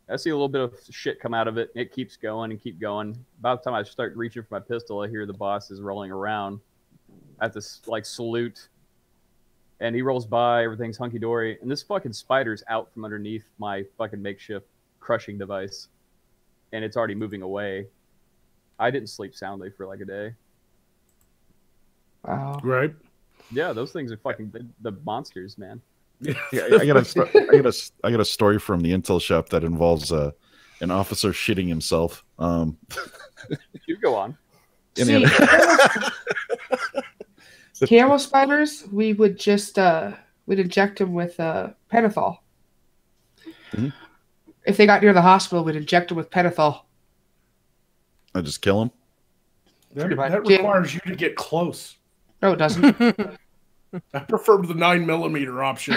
I see a little bit of shit come out of it. And it keeps going and keep going. About the time I start reaching for my pistol, I hear the boss is rolling around. I have to like salute. And he rolls by, everything's hunky-dory, and this fucking spider's out from underneath my fucking makeshift crushing device. And it's already moving away. I didn't sleep soundly for like a day. Wow. Right? Yeah, those things are fucking the monsters, man. Yeah, I got a story from the intel shop that involves an officer shitting himself. You go on. See, camel spiders, we would just we'd inject them with pentothal. Mm-hmm. If they got near the hospital, we'd inject them with pentothal. I just kill them. That requires you to get close. No, it doesn't. I prefer the 9mm option.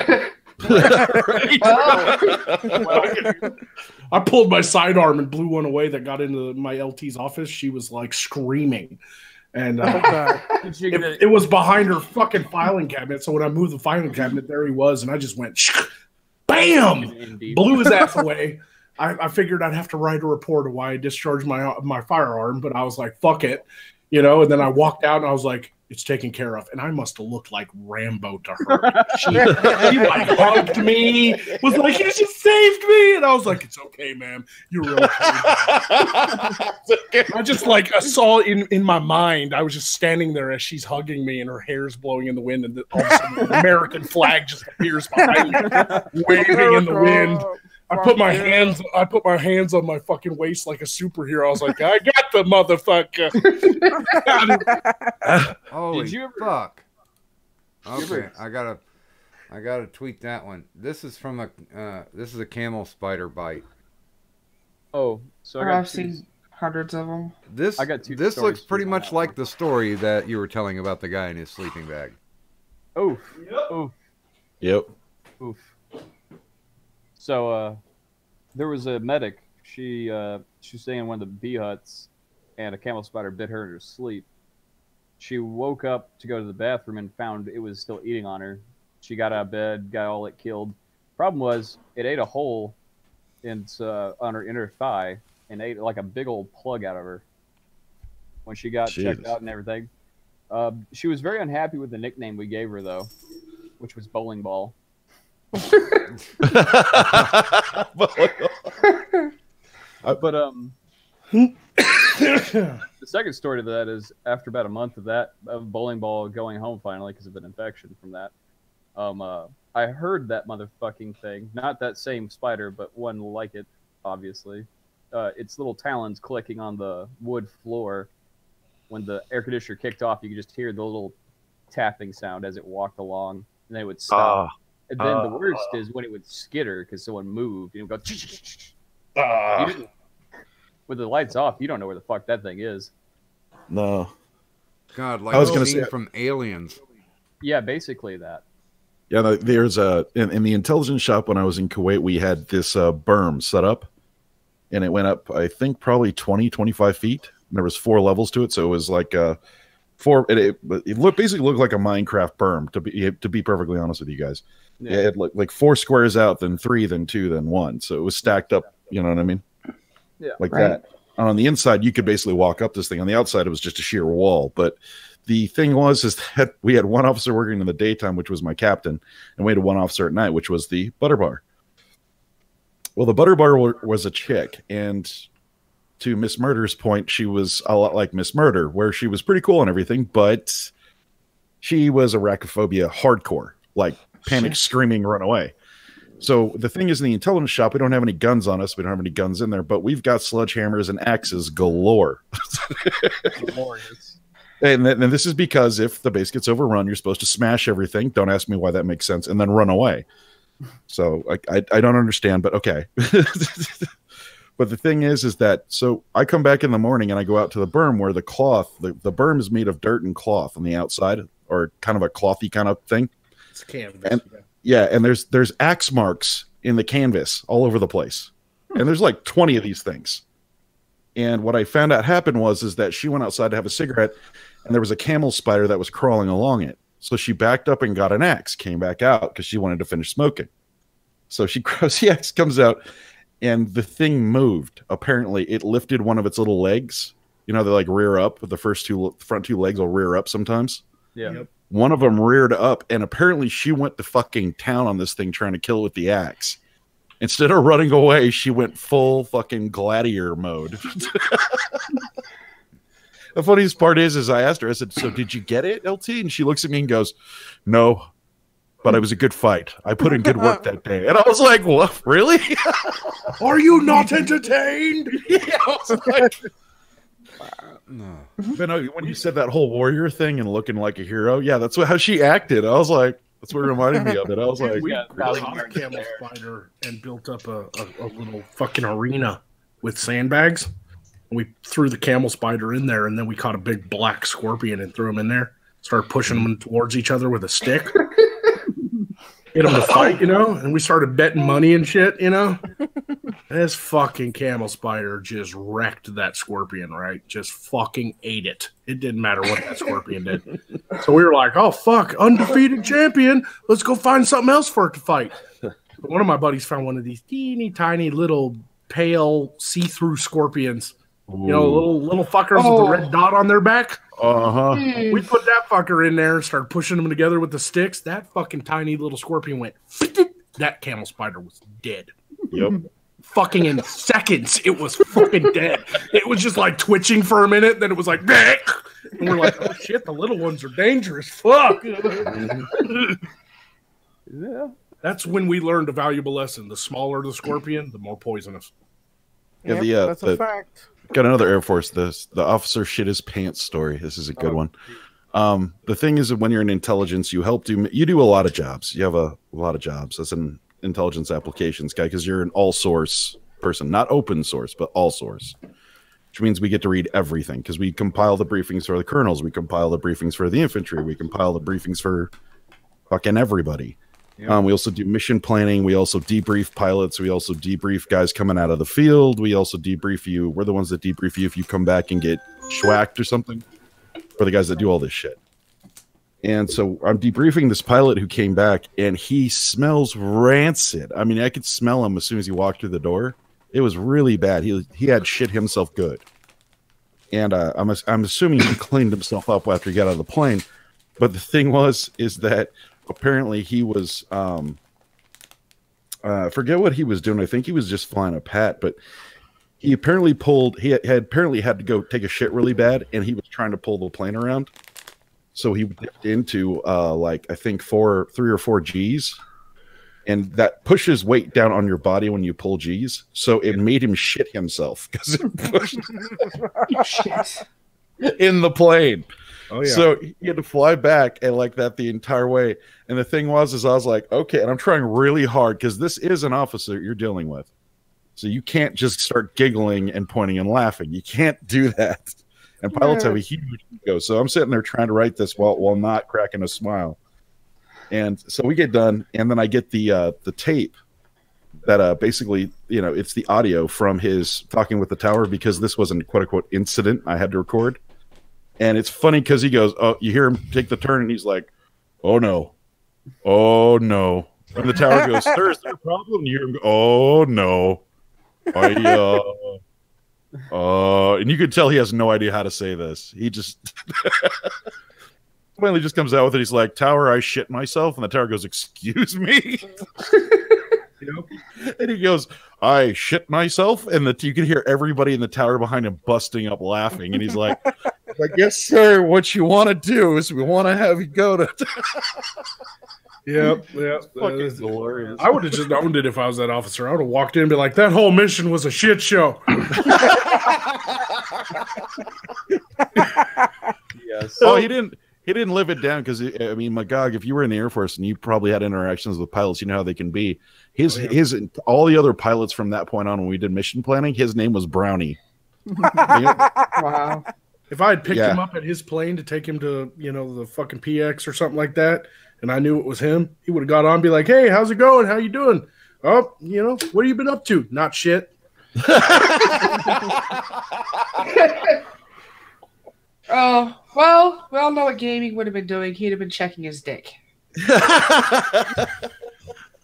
I pulled my sidearm and blew one away that got into my LT's office. She was like screaming. And it was behind her fucking filing cabinet. So when I moved the filing cabinet, there he was. And I just went, bam! Blew his ass away. I figured I'd have to write a report of why I discharged my firearm. But I was like, fuck it. You know, and then I walked out and I was like, it's taken care of. And I must have looked like Rambo to her. She like hugged me, was like, you just saved me. And I was like, it's okay, ma'am. You're real okay. I just like, I saw in my mind, I was just standing there as she's hugging me and her hair's blowing in the wind. And all of a sudden, the American flag just appears behind me, waving in the wind. I put my hands on my fucking waist like a superhero. I was like, I got the motherfucker. Holy fuck. Okay, I gotta tweet that one. This is from this is a camel spider bite. Oh, so I've seen hundreds of them. This looks pretty much like the story that you were telling about the guy in his sleeping bag. Oof. Oof. Yep. Oof. So there was a medic. She was staying in one of the bee huts, and a camel spider bit her in her sleep. She woke up to go to the bathroom and found it was still eating on her. She got out of bed, got all it killed. Problem was, it ate a hole on her inner thigh and ate like a big old plug out of her. When she got checked out and everything, she was very unhappy with the nickname we gave her though, which was Bowling Ball. But the second story to that is after about a month of Bowling Ball going home finally because of an infection from that, I heard that motherfucking thing, not that same spider, but one like it, obviously. Its little talons clicking on the wood floor. When the air conditioner kicked off, you could just hear the little tapping sound as it walked along, and then it would stop. And then the worst is when it would skitter because someone moved, and it would go. With the lights off, you don't know where the fuck that thing is. No. God, like I was gonna scene say from Aliens. Yeah, basically that. Yeah, no, there's in the intelligence shop when I was in Kuwait, we had this berm set up, and it went up, I think, probably 20, 25 feet. And there was 4 levels to it, so it was like basically looked like a Minecraft berm, to be perfectly honest with you guys. Yeah. It had like 4 squares out, then 3, then 2, then 1. So it was stacked up, you know what I mean? Yeah. Like that. And on the inside, you could basically walk up this thing. On the outside, it was just a sheer wall. But the thing is that we had one officer working in the daytime, which was my captain, and we had one officer at night, which was the butter bar. Well, the butter bar was a chick, and to Miss Murder's point, she was a lot like Miss Murder, where she was pretty cool and everything, but she was arachnophobia hardcore, like panic, screaming, run away. So the thing is, in the intelligence shop, we don't have any guns on us. We don't have any guns in there, but we've got sledgehammers and axes galore. And this is because if the base gets overrun, you're supposed to smash everything. Don't ask me why that makes sense, and then run away. So I don't understand, but okay. But the thing is that, so I come back in the morning and I go out to the berm where the cloth, the berm is made of dirt and cloth on the outside, or kind of a clothy kind of thing. It's canvas. And, yeah, and there's axe marks in the canvas all over the place. And there's like 20 of these things. And what I found out happened is that she went outside to have a cigarette, and there was a camel spider that was crawling along it. So she backed up and got an axe, came back out because she wanted to finish smoking. So she grabs the axe, comes out, and the thing moved. Apparently, it lifted one of its little legs. You know, they like rear up. The front two legs will rear up sometimes. Yeah. Yep. One of them reared up, and apparently she went to fucking town on this thing trying to kill it with the axe. Instead of running away, she went full fucking gladiator mode. The funniest part is I asked her, I said, so did you get it, LT? And she looks at me and goes, no, but it was a good fight. I put in good work that day. And I was like, what? Really? Are you not entertained? Yeah, I was like, no. But no, when you said that whole warrior thing and looking like a hero, yeah, that's how she acted. I was like, that's what reminded me of it. I was like, we caught a camel spider and built up a little fucking arena with sandbags. We threw the camel spider in there, and then we caught a big black scorpion and threw him in there. Started pushing them towards each other with a stick. Get them to fight, you know? And we started betting money and shit, you know? This fucking camel spider just wrecked that scorpion, right? Just fucking ate it. It didn't matter what that scorpion did. So we were like, oh, fuck, undefeated champion. Let's go find something else for it to fight. But one of my buddies found one of these teeny tiny little pale see-through scorpions. You know, little fuckers with the red dot on their back. Uh-huh. We put that fucker in there and started pushing them together with the sticks. That fucking tiny little scorpion went. That camel spider was dead. Yep. Fucking in seconds, it was fucking dead. It was just like twitching for a minute, then it was like, bleh! And we're like, oh shit, the little ones are dangerous. Fuck. Yeah. That's when we learned a valuable lesson. The smaller the scorpion, the more poisonous. Yeah, that's a fact. Got another Air Force. The officer shit his pants story. This is a good one. The thing is that when you're in intelligence, you do a lot of jobs. You have a lot of jobs as an intelligence applications guy because you're an all source person, not open source, but all source, which means we get to read everything because we compile the briefings for the colonels, we compile the briefings for the infantry, we compile the briefings for fucking everybody. Yeah. We also do mission planning. We also debrief pilots. We also debrief guys coming out of the field. We also debrief you. We're the ones that debrief you if you come back and get schwacked or something. We're the guys that do all this shit. And so I'm debriefing this pilot who came back, and he smells rancid. I mean, I could smell him as soon as he walked through the door. It was really bad. He had shit himself good. And I'm assuming he cleaned himself up after he got out of the plane. But the thing is that apparently he was forget what he was doing. I think he was just flying a pat, but he apparently apparently had to go take a shit really bad, and he was trying to pull the plane around. So he dipped into like I think 3 or 4 G's, and that pushes weight down on your body when you pull G's. So it made him shit himself because it pushed shit in the plane. Oh, yeah. So he had to fly back and like that the entire way. And the thing was I was like, okay, and I'm trying really hard because this is an officer you're dealing with. So you can't just start giggling and pointing and laughing. You can't do that. And pilots have a huge ego. So I'm sitting there trying to write this while not cracking a smile. And so we get done, and then I get the tape that basically, you know, it's the audio from his talking with the tower because this was a quote unquote incident I had to record. And it's funny because he goes, "Oh," you hear him take the turn, and he's like, "Oh no, oh no." And the tower goes, "Sir, is there a problem?" And you hear him go, "Oh no, and you can tell he has no idea how to say this. He just finally just comes out with it. He's like, "Tower, I shit myself," and the tower goes, "Excuse me." And he goes, "I shit myself," and you can hear everybody in the tower behind him busting up laughing. And he's like, "Yes, sir. What you want to do is we want to have you go to." Yep. Fucking glorious. I would have just owned it if I was that officer. I would have walked in and be like, "That whole mission was a shit show." Yes. Oh, he didn't live it down because I mean, Magog, if you were in the Air Force and you probably had interactions with pilots, you know how they can be. His all the other pilots from that point on when we did mission planning, his name was Brownie. Wow. If I had picked him up at his plane to take him to, the fucking PX or something like that, and I knew it was him, he would have got on and be like, "Hey, how's it going? How you doing? Oh, what have you been up to? Not shit." Oh, well, we all know what gaming would have been doing. He'd have been checking his dick.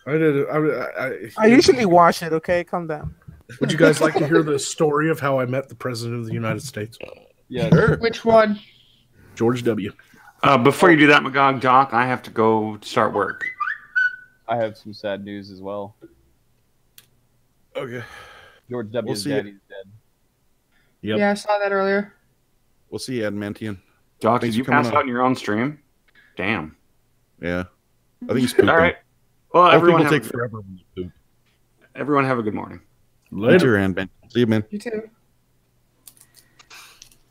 I usually wash it, okay? Calm down. Would you guys like to hear the story of how I met the President of the United States? Yeah. Sure. Which one? George W. Before you do that, Magog, Doc, I have to go start work. I have some sad news as well. Okay. George W.'s We'll see daddy's dead. Yep. Yeah, I saw that earlier. We'll see you, Adamantian. Doc, Thanks did you for coming pass on. out in your own stream? Damn. Yeah. I think he's pooping. All right. Well, All everyone people have, take forever when you poop. everyone have a good morning. Later, man. See you, man. You too.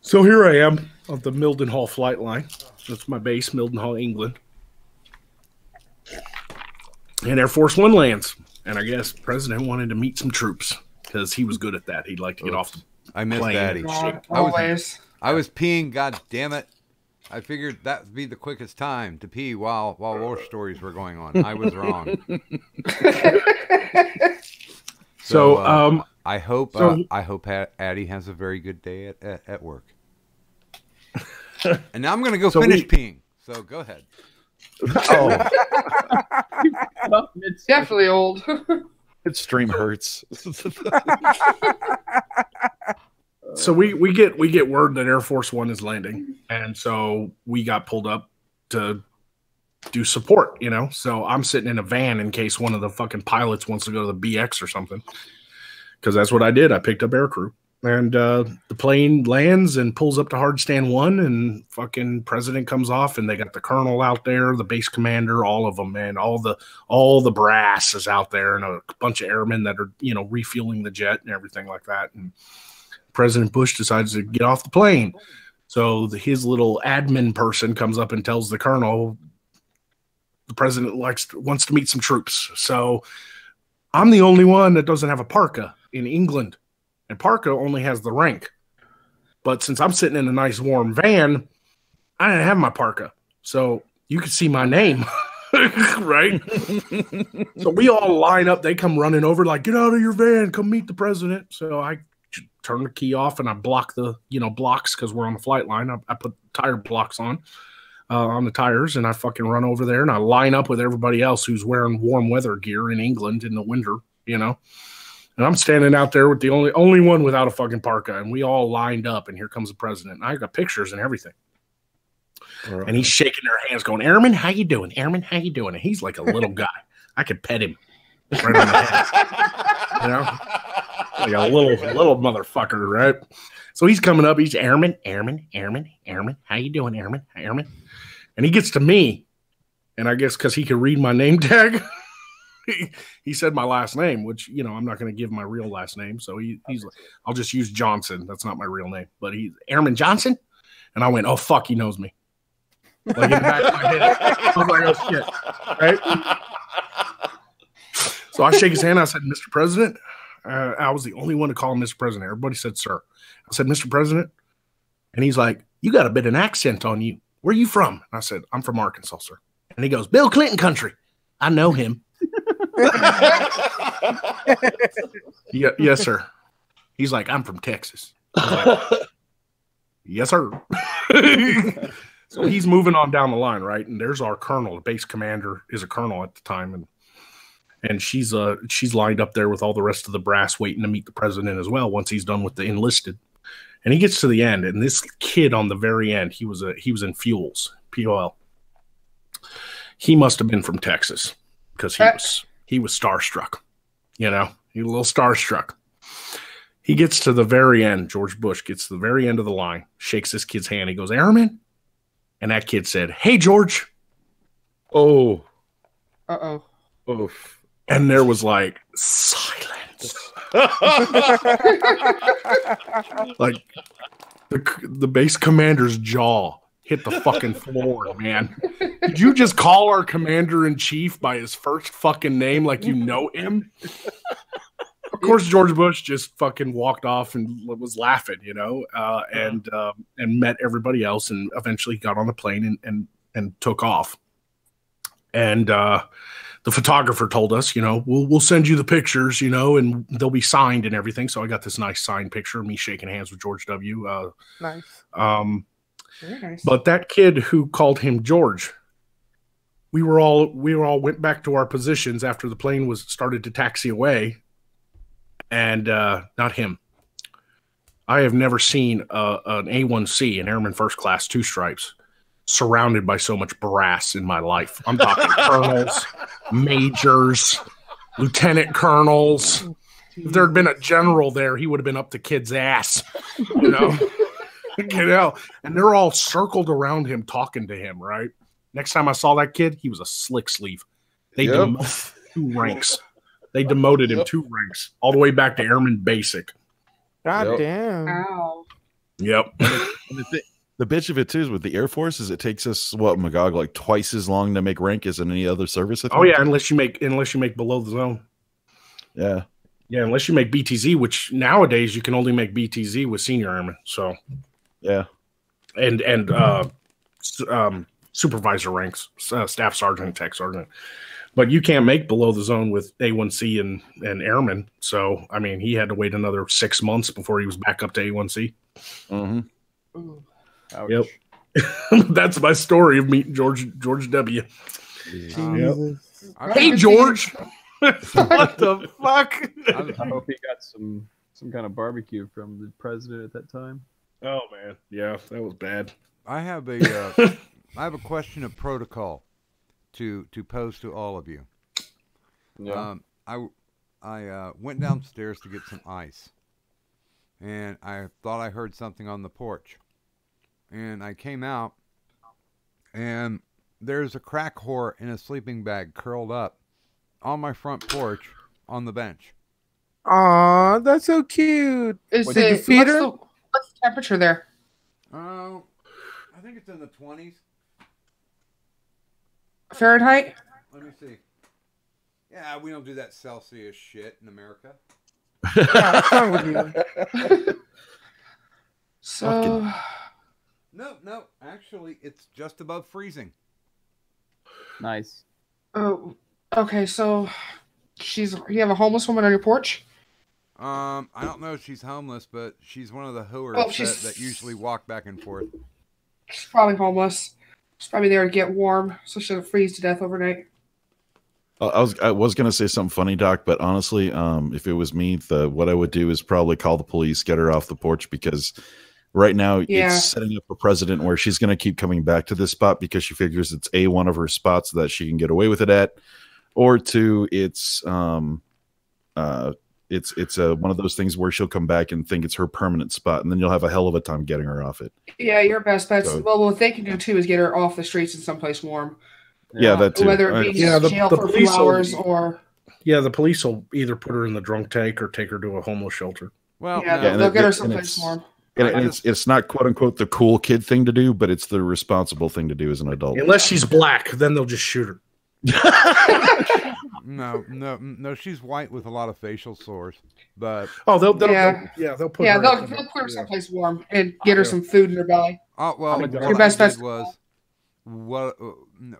So here I am on the Mildenhall flight line. That's my base, Mildenhall, England. And Air Force One lands. And I guess the president wanted to meet some troops because he was good at that. He'd like to get off the I missed plane. Daddy. God, always. I was peeing, god damn it. I figured that would be the quickest time to pee while war stories were going on. I was wrong. So, I hope Addie has a very good day at work. And now I'm going to go finish peeing. So go ahead. Oh, Definitely old. its stream hurts. So we get word that Air Force One is landing, and so we got pulled up to do support. So I'm sitting in a van in case one of the fucking pilots wants to go to the BX or something, because that's what I did. I picked up aircrew, and the plane lands and pulls up to hard stand one, and fucking president comes off, and they got the colonel out there, the base commander, all of them, man, all the brass is out there, and a bunch of airmen that are refueling the jet and everything like that, and President Bush decides to get off the plane. So his little admin person comes up and tells the colonel the president wants to meet some troops. So I'm the only one that doesn't have a parka in England. And parka only has the rank. But since I'm sitting in a nice warm van, I didn't have my parka. So you could see my name. Right? So we all line up. They come running over like, "Get out of your van. Come meet the president." So I turn the key off and I block the blocks because we're on the flight line. I put tire blocks on the tires, and I fucking run over there and I line up with everybody else who's wearing warm weather gear in England in the winter, and I'm standing out there with the only one without a fucking parka, and we all lined up, and here comes the president. And I got pictures and everything. Right. And he's shaking their hands going, "Airman, how you doing? Airman, how you doing?" And he's like a little guy. I could pet him right on the head. Like a little motherfucker, right? So he's coming up. He's Airman. How you doing, Airman? And he gets to me, and I guess because he could read my name tag, he said my last name, which I'm not going to give my real last name. So he's like, I'll just use Johnson. That's not my real name, but he's Airman Johnson. And I went, "Oh fuck, he knows me." Like in the back of my head, I was like, "Oh shit," right? So I shake his hand. I said, "Mr. President." I was the only one to call him Mr. President. Everybody said, "Sir." I said, "Mr. President." And he's like, "You got a bit of an accent on you. Where are you from?" And I said, "I'm from Arkansas, sir." And he goes, "Bill Clinton country." I know him. Yeah, yes, sir. He's like, "I'm from Texas." Yes, sir. So he's moving on down the line, right? And there's our colonel. The base commander is a colonel at the time, and she's lined up there with all the rest of the brass waiting to meet the president as well once he's done with the enlisted. And he gets to the end, and this kid on the very end, he was in fuels, POL. He must have been from Texas because he was starstruck. You know, he was a little starstruck. He gets to the very end. George Bush gets to the very end of the line, shakes this kid's hand. He goes, "Airman," and that kid said, "Hey, George." Oh. Uh-oh. Oof. And there was like silence. Like the base commander's jaw hit the fucking floor, man. Did you just call our commander in chief by his first fucking name like you know him? Of course, George Bush just fucking walked off and was laughing, you know, and met everybody else, and eventually got on the plane and took off. And the photographer told us, you know, we'll send you the pictures, you know, and they'll be signed and everything. So I got this nice signed picture of me shaking hands with George W. Nice. Very nice. But that kid who called him George, we all went back to our positions after the plane was started to taxi away, and not him. I have never seen an A1C, an Airman First Class, 2 stripes, surrounded by so much brass in my life. I'm talking colonels, majors, lieutenant colonels. If there had been a general there, he would have been up the kid's ass, you know. You know, and they're all circled around him talking to him, right? Next time I saw that kid, he was a slick sleeve. They demoted 2 ranks. They demoted him 2 ranks, all the way back to Airman Basic. God damn. Ow. Yep. The bitch of it too is with the Air Force is it takes us Magog like twice as long to make rank as in any other service. Oh yeah, unless you make below the zone. Yeah. Yeah, unless you make BTZ, which nowadays you can only make BTZ with senior airmen. So yeah, and supervisor ranks, staff sergeant, tech sergeant, but you can't make below the zone with A1C and airmen. So I mean, he had to wait another 6 months before he was back up to A1C. Mm-hmm. Yep. That's my story of meeting George W. Yep. Hey, George. What the fuck? I hope he got some kind of barbecue from the president at that time. Oh man, yeah, that was bad. I have a question of protocol to pose to all of you. Yeah. I went downstairs to get some ice, and I thought I heard something on the porch, and I came out, and there's a crack whore in a sleeping bag curled up on my front porch on the bench. Aw, that's so cute. Did you feed her? What's the temperature there? I think it's in the 20s. Fahrenheit? Let me see. Yeah, we don't do that Celsius shit in America. Yeah, what's wrong with you? So... No. Actually, it's just above freezing. Nice. Oh, okay. So, you have a homeless woman on your porch? I don't know if she's homeless, but she's one of the hooers that usually walk back and forth. She's probably homeless. She's probably there to get warm, so she doesn't freeze to death overnight. I was gonna say something funny, Doc, but honestly, if it was me, what I would do is probably call the police, get her off the porch, because right now it's setting up a precedent where she's gonna keep coming back to this spot because she figures it's one of her spots that she can get away with it at, or 2, it's one of those things where she'll come back and think it's her permanent spot, and then you'll have a hell of a time getting her off it. Yeah, your best bet. Well, what they can do too is get her off the streets in someplace warm. Yeah, that too. Whether it be jail for a few hours or... Yeah, the police will either put her in the drunk tank or take her to a homeless shelter. Well, they'll get her someplace warm. And it's not quote unquote the cool kid thing to do, but it's the responsible thing to do as an adult. Unless she's black, then they'll just shoot her. No, she's white with a lot of facial sores, but they'll put her someplace warm and get her some food in her belly. Oh well,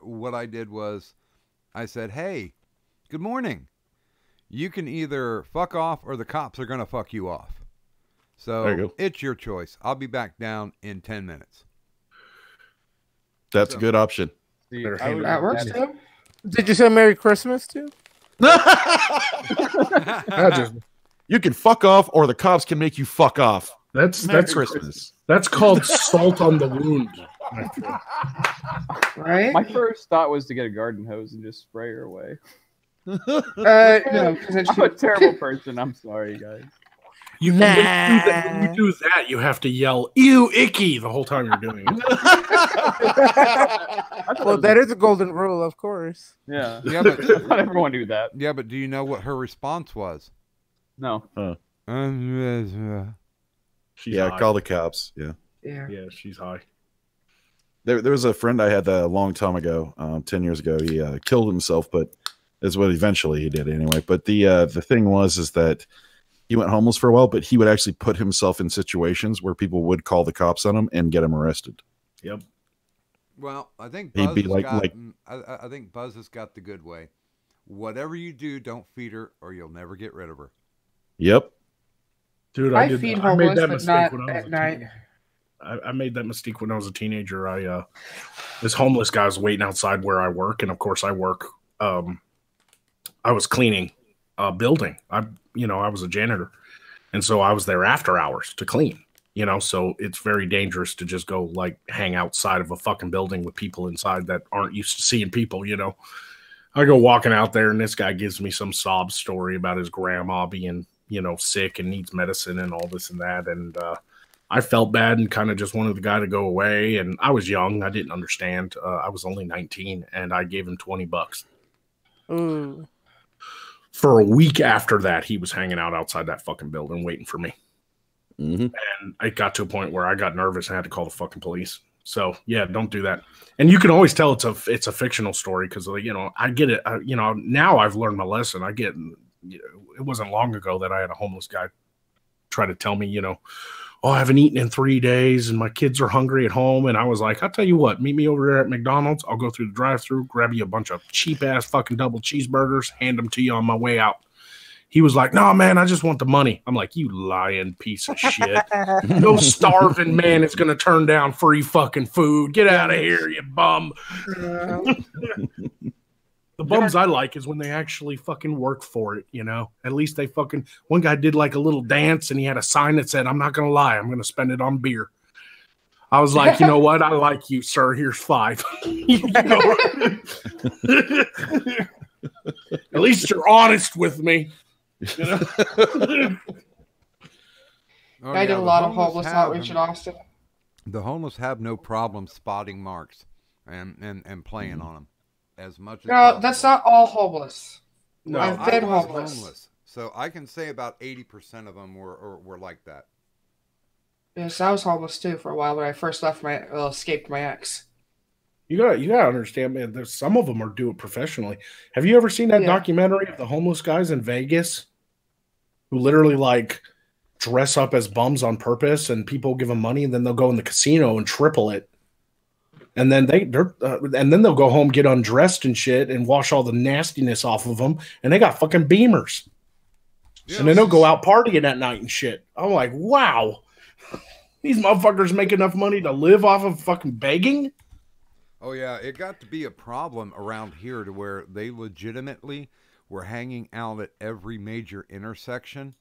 what I did was I said, "Hey, good morning. You can either fuck off or the cops are gonna fuck you off." So There you go. it's your choice. I'll be back down in 10 minutes. That's a good option. See, Better I hand would- it That works that- too. Did you say Merry Christmas too? You can fuck off, or the cops can make you fuck off. That's Merry that's Christmas. That's called salt on the wound. my friend. Right? My first thought was to get a garden hose and just spray her away. No, because I'm a terrible person. I'm sorry, guys. You when you do that, you have to yell "ew, icky" the whole time you're doing it. Well, that is a golden rule, of course. Yeah. Yeah, but Not everyone do that. yeah, but do you know what her response was? No. She's Yeah, high. call the cops. Yeah. Yeah. Yeah, she's high. There was a friend I had a long time ago, 10 years ago. He killed himself, but is what eventually he did anyway. But the thing was that he went homeless for a while, but he would actually put himself in situations where people would call the cops on him and get him arrested. Yep. Well, I think He'd Buzz be has like- got, like- I think Buzz has got the good way. Whatever you do, don't feed her, or you'll never get rid of her. Yep. Dude, I did feed that. I made homeless, that but mistake not when I was at a night. teenager. I made that mistake when I was a teenager. This homeless guy was waiting outside where I work, and of course I work. I was cleaning a building. I was a janitor, and so I was there after hours to clean. So it's very dangerous to just go like hang outside of a fucking building with people inside that aren't used to seeing people. I go walking out there, and this guy gives me some sob story about his grandma being sick and needs medicine and all this and that, and I felt bad and kind of just wanted the guy to go away. And I was young. I didn't understand. I was only 19, and I gave him $20. Ooh. For a week after that, he was hanging out outside that fucking building waiting for me. Mm-hmm. And it got to a point where I got nervous and had to call the fucking police. So yeah, don't do that. And you can always tell it's a fictional story because I get it. Now I've learned my lesson. I get it wasn't long ago that I had a homeless guy try to tell me, I haven't eaten in 3 days and my kids are hungry at home. And I was like, I'll tell you what, meet me over there at McDonald's. I'll go through the drive-thru, grab you a bunch of cheap ass fucking double cheeseburgers, hand them to you on my way out. He was like, no, man, I just want the money. I'm like, you lying piece of shit. No starving man is going to turn down free fucking food. Get out of here, you bum. The bums I like is when they actually fucking work for it, At least they fucking... One guy did like a little dance and he had a sign that said, I'm not going to lie, I'm going to spend it on beer. I was like, you know what? I like you, sir. Here's $5. At least you're honest with me. Oh, I did yeah, a the lot of homeless have outreach in Austin. The homeless have no problem spotting marks and playing on them as much as No, possible. that's not all homeless. No, I've I been was homeless. so I can say about 80% of them were like that. Yes, I was homeless too for a while when I first escaped my ex. You gotta understand, man. There's some of them are doing it professionally. Have you ever seen that Yeah. documentary of the homeless guys in Vegas who literally like dress up as bums on purpose, and people give them money, and then they'll go in the casino and triple it, and then and then they'll go home, get undressed and shit, and wash all the nastiness off of them, and they got fucking Beamers, and then they'll go out partying at night and shit. I'm like, wow, these motherfuckers make enough money to live off of fucking begging. Oh yeah, it got to be a problem around here to where they legitimately were hanging out at every major intersection,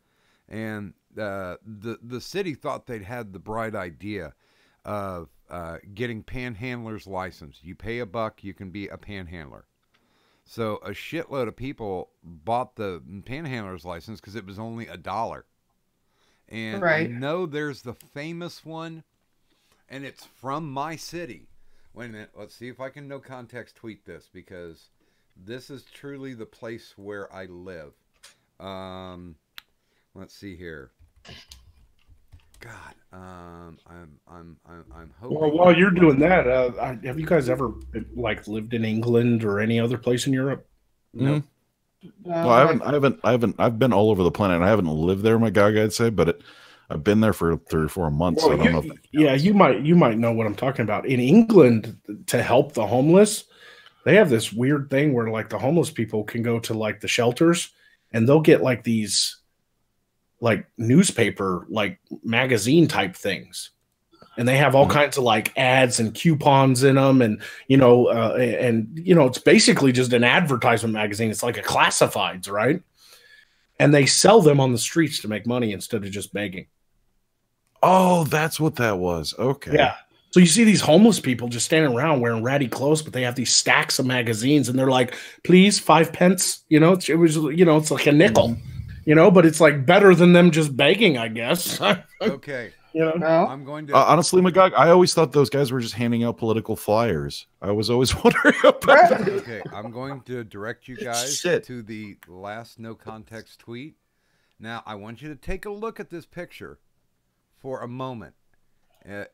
and the city thought they'd had the bright idea of getting panhandlers license. You pay $1, you can be a panhandler. So a shitload of people bought the panhandler's license because it was only $1. And I Right. know there's the famous one, and it's from my city. Wait a minute. Let's see if I can no context tweet this, because this is truly the place where I live. Let's see here. God, I'm hoping. Well, while you're doing that, have you guys ever like lived in England or any other place in Europe? No. Well, I've been all over the planet. I haven't lived there, my God, I'd say, but I've been there for 3 or 4 months. Well, so I don't know. yeah, you might know what I'm talking about. In England, to help the homeless, they have this weird thing where like the homeless people can go to like the shelters, and they'll get like these like newspaper, like magazine type things. And they have all kinds of like ads and coupons in them. And, it's basically just an advertisement magazine. It's like a classifieds, right? And they sell them on the streets to make money instead of just begging. Oh, that's what that was. Okay. Yeah. So you see these homeless people just standing around wearing ratty clothes, but they have these stacks of magazines, and they're like, "Please, 5 pence." It's like a nickel, but it's like better than them just begging, I guess. Okay. I'm going to honestly, Magog, I always thought those guys were just handing out political flyers. I was always wondering about that. Okay, I'm going to direct you guys to the last no context tweet. Now, I want you to take a look at this picture for a moment.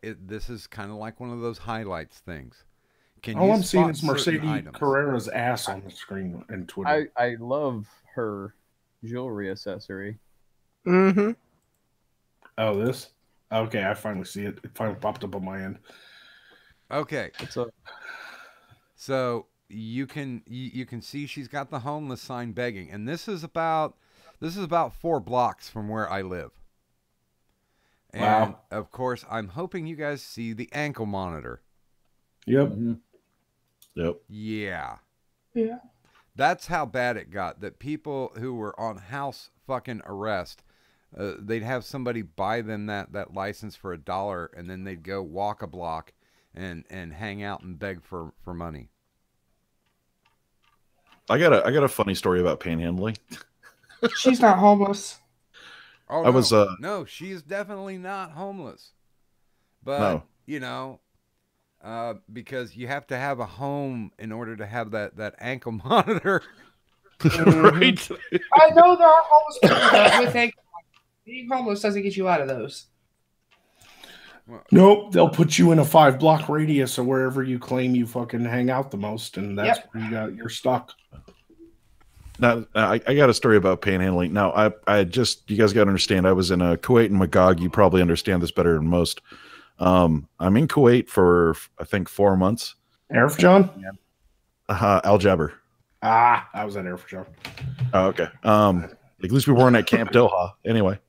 This is kind of like one of those highlights things. All I'm seeing is Mercedes Carrera's ass on the screen and Twitter. I love her jewelry accessory. Mm-hmm. Oh, this? Okay, I finally see it. It finally popped up on my end. Okay. So you can see she's got the homeless sign begging, and this is about 4 blocks from where I live. And wow. Of course, I'm hoping you guys see the ankle monitor. Yep. Mm-hmm. Yep. Yeah. Yeah. That's how bad it got. That people who were on house fucking arrest, they'd have somebody buy them that license for $1, and then they'd go walk a block and hang out and beg for money. I got a funny story about panhandling. She's not homeless. Oh, I was no, she's definitely not homeless. But because you have to have a home in order to have that ankle monitor. Right. I know there are homeless people with ankle. Being homeless doesn't get you out of those. Nope, they'll put you in a 5-block radius of wherever you claim you fucking hang out the most, and that's where you're stuck. Now, I got a story about panhandling. Now, I just, you guys got to understand, I was in Kuwait and Magog. You probably understand this better than most. I'm in Kuwait for, I think, 4 months. Arif John? Al Jaber. I was at Arif John. Oh, okay. At least we weren't at Camp Doha. Anyway.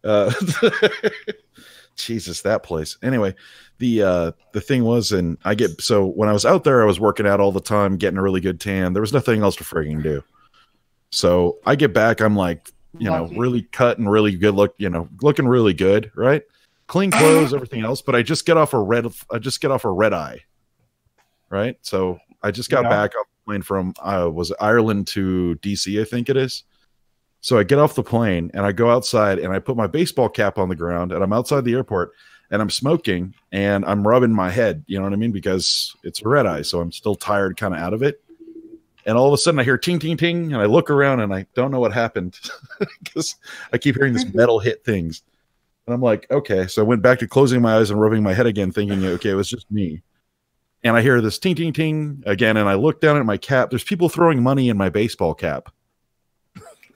Jesus, that place. Anyway, the thing was, and so when I was out there, I was working out all the time, getting a really good tan. There was nothing else to frigging do. So I get back, I'm like, really cut and really good looking really good, right? Clean clothes, everything else. But I just get off a red eye, right? So I just got back off the plane from was it Ireland to DC, I think it is. So I get off the plane and I go outside and I put my baseball cap on the ground and I'm outside the airport and I'm smoking and I'm rubbing my head, you know what I mean? Because it's a red eye, so I'm still tired, kind of out of it. And all of a sudden I hear ting, ting, ting, and I look around and I don't know what happened because I keep hearing this metal hit things. And I'm like, okay. So I went back to closing my eyes and rubbing my head again, thinking, okay, it was just me. And I hear this ting, ting, ting again. And I look down at my cap. There's people throwing money in my baseball cap.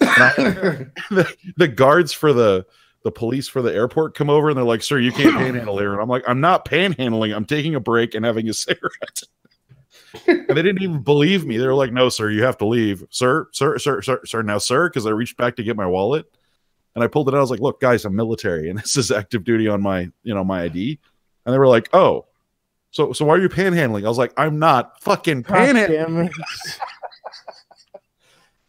The guards for the police for the airport come over and they're like, sir, you can't panhandle here. And I'm like, I'm not panhandling. I'm taking a break and having a cigarette. And they didn't even believe me. They were like, no, sir, you have to leave. Sir. Now, sir, because I reached back to get my wallet and I pulled it out. I was like, look, guys, I'm military and this is active duty on my ID. And they were like, oh, so why are you panhandling? I was like, I'm not fucking panhandling.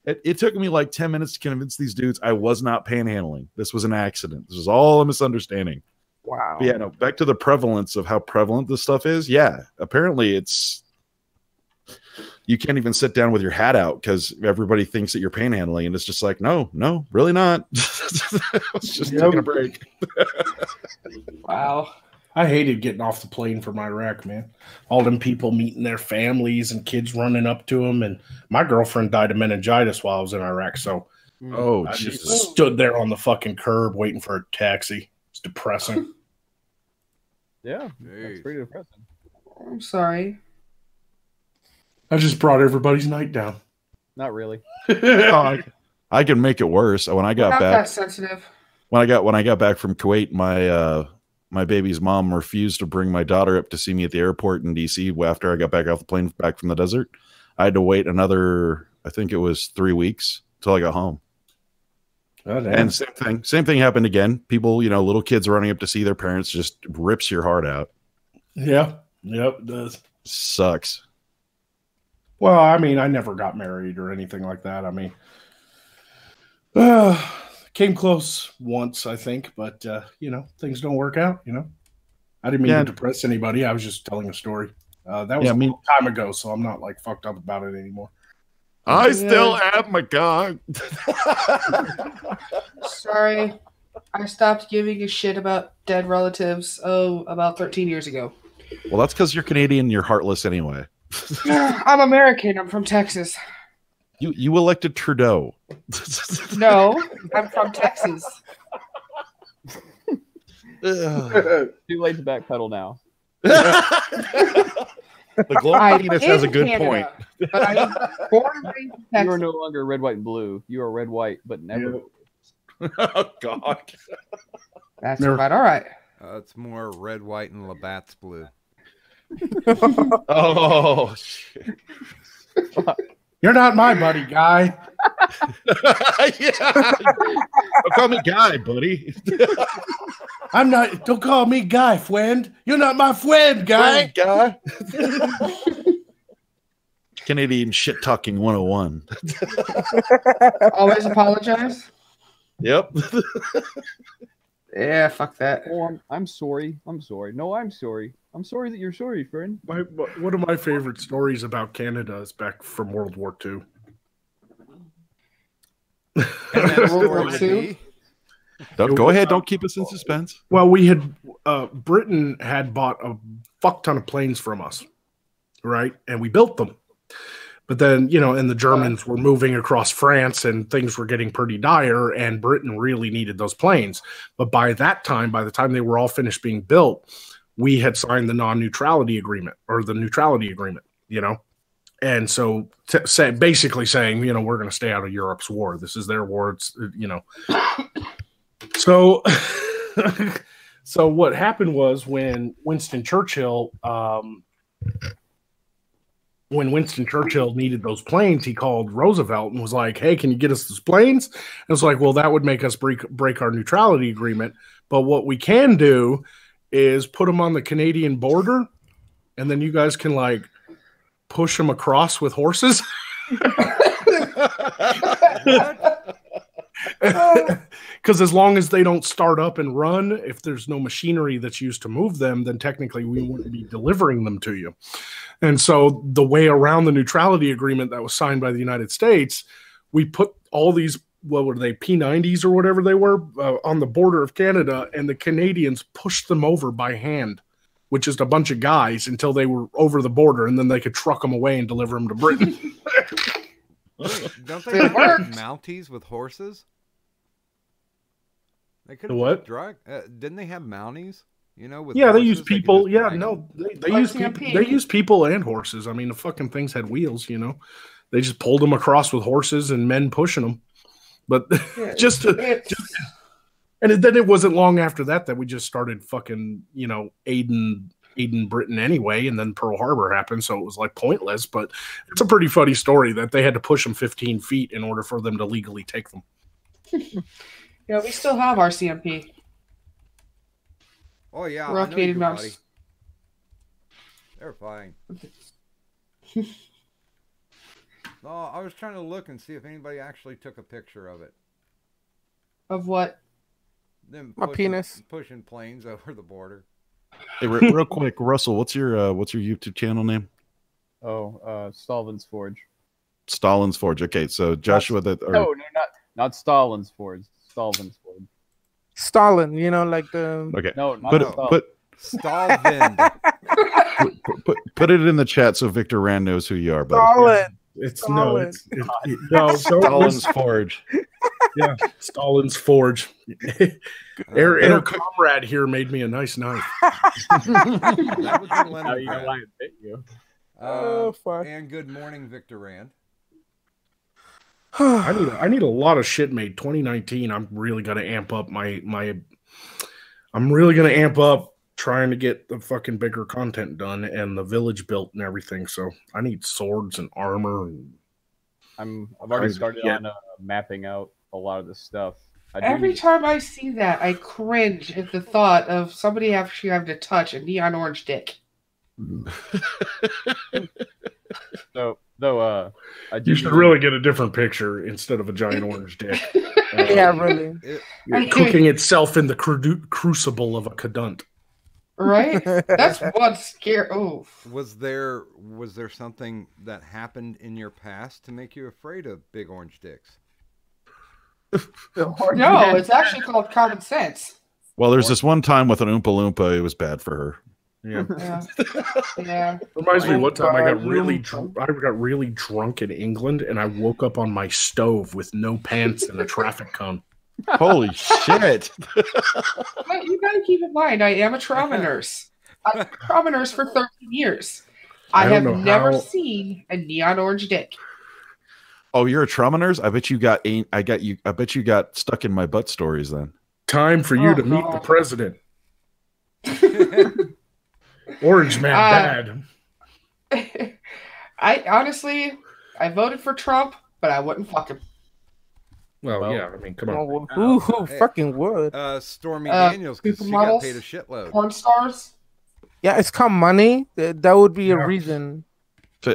It took me like 10 minutes to convince these dudes I was not panhandling. This was an accident. This was all a misunderstanding. Wow. But yeah, no, back to the prevalence of how prevalent this stuff is. Yeah, apparently you can't even sit down with your hat out because everybody thinks that you're panhandling, and it's just like, no, really not. I was just taking a break. Wow. I hated getting off the plane from Iraq, man. All them people meeting their families and kids running up to them. And my girlfriend died of meningitis while I was in Iraq. So I just stood there on the fucking curb waiting for a taxi. It's depressing. Yeah, that's pretty depressing. I'm sorry. I just brought everybody's night down. Not really. I can make it worse. When I got Not back, that sensitive. when I got back from Kuwait, my baby's mom refused to bring my daughter up to see me at the airport in DC after I got back off the plane back from the desert. I had to wait another, I think it was 3 weeks till I got home. Oh, damn. And same thing happened again. People, little kids running up to see their parents just rips your heart out. Yeah. Yep, it does. Sucks. Well, I mean, I never got married or anything like that. I mean, came close once, I think, but things don't work out. I didn't mean to depress anybody. I was just telling a story. That was a long time ago, so I'm not like fucked up about it anymore. I still have my gun. Sorry, I stopped giving a shit about dead relatives. About 13 years ago. Well, that's because you're Canadian. You're heartless anyway. I'm American. I'm from Texas. You elected Trudeau. No, I'm from Texas. Too late to backpedal now. The global penis has a good point. But I was born and raised in Texas. You are no longer red, white, and blue. You are red, white, but never. Oh God. That's about all right. It's more red, white, and Labatt's blue. Oh shit. You're not my buddy, Guy. Don't call me Guy, buddy. I'm not. Don't call me Guy, friend. You're not my friend, Guy. Guy. Canadian shit talking 101. Always apologize. Yep. Yeah, fuck that. Oh, I'm sorry. I'm sorry. No, I'm sorry. I'm sorry that you're sorry, friend. One of my favorite stories about Canada is back from World War II. World War II? Go ahead. Don't keep us in suspense. Well, Britain had bought a fuck ton of planes from us, right? And we built them. But then, and the Germans were moving across France and things were getting pretty dire and Britain really needed those planes. But by the time they were all finished being built, we had signed the non-neutrality agreement or the neutrality agreement, And so basically saying, we're going to stay out of Europe's war. This is their war. It's, So, so what happened was when Winston Churchill needed those planes, he called Roosevelt and was like, "Hey, can you get us those planes?" And it was like, "Well, that would make us break our neutrality agreement. But what we can do is put them on the Canadian border, and then you guys can like push them across with horses." Because as long as they don't start up and run, if there's no machinery that's used to move them, then technically we wouldn't be delivering them to you. And so the way around the neutrality agreement that was signed by the United States, we put all these, what were they, P-90s or whatever they were, on the border of Canada, and the Canadians pushed them over by hand with just a bunch of guys until they were over the border, and then they could truck them away and deliver them to Britain. Wait, don't they have Mounties with horses? They could what? Didn't they have Mounties? With they horses, use people. they Yeah, no, they use people. They use people and horses. I mean, the fucking things had wheels. They just pulled them across with horses and men pushing them. But and then it wasn't long after that we just started fucking aiding Britain anyway, and then Pearl Harbor happened, so it was like pointless. But it's a pretty funny story that they had to push them 15 feet in order for them to legally take them. Yeah, we still have our CMP. Oh yeah, Rockade Mouse. They're fine. No, I was trying to look and see if anybody actually took a picture of it. Of what? Them My penis pushing planes over the border. Hey, real quick, Russell, what's your YouTube channel name? Stalin's Forge. Stalin's Forge. Okay, so Joshua, not Stalin's Forge. Stalin's Forge. Stalin, like the. Okay. No, not Stalin. Put it in the chat so Victor Rand knows who you are, buddy. Stalin. Stalin's Forge. Yeah, Stalin's Forge. Our comrade here made me a nice knife. That was the Now you know why it bit you. Fuck. And good morning, Victor Rand. I need a lot of shit made. 2019, I'm really gonna amp up I'm really gonna amp up trying to get the fucking bigger content done and the village built and everything. So I need swords and armor. And I've already started on mapping out a lot of this stuff. Every time I see that, I cringe at the thought of somebody actually having to touch a neon orange dick. You should really get a different picture instead of a giant orange dick. Yeah, really. Cooking itself in the crucible of a cadunt. Right? That's one scare. Oh, Was there something that happened in your past to make you afraid of big orange dicks? no, it's actually called common sense. Well, there's this one time with an Oompa Loompa, it was bad for her. Yeah. Yeah. Reminds me one time I got really drunk in England and I woke up on my stove with no pants and a traffic cone. Holy shit. But you gotta keep in mind, I am a trauma nurse. I've been a trauma nurse for 13 years. I have never seen a neon orange dick. Oh, you're a trauma nurse? I bet you got stuck in my butt stories then. Time for you to meet the president. Orange man bad. I honestly voted for Trump, but I wouldn't fuck him. Well, yeah, I mean, come on. Who fucking would? Stormy Daniels, because she got paid a shitload. Porn stars? Yeah, it's called money. That would be a reason.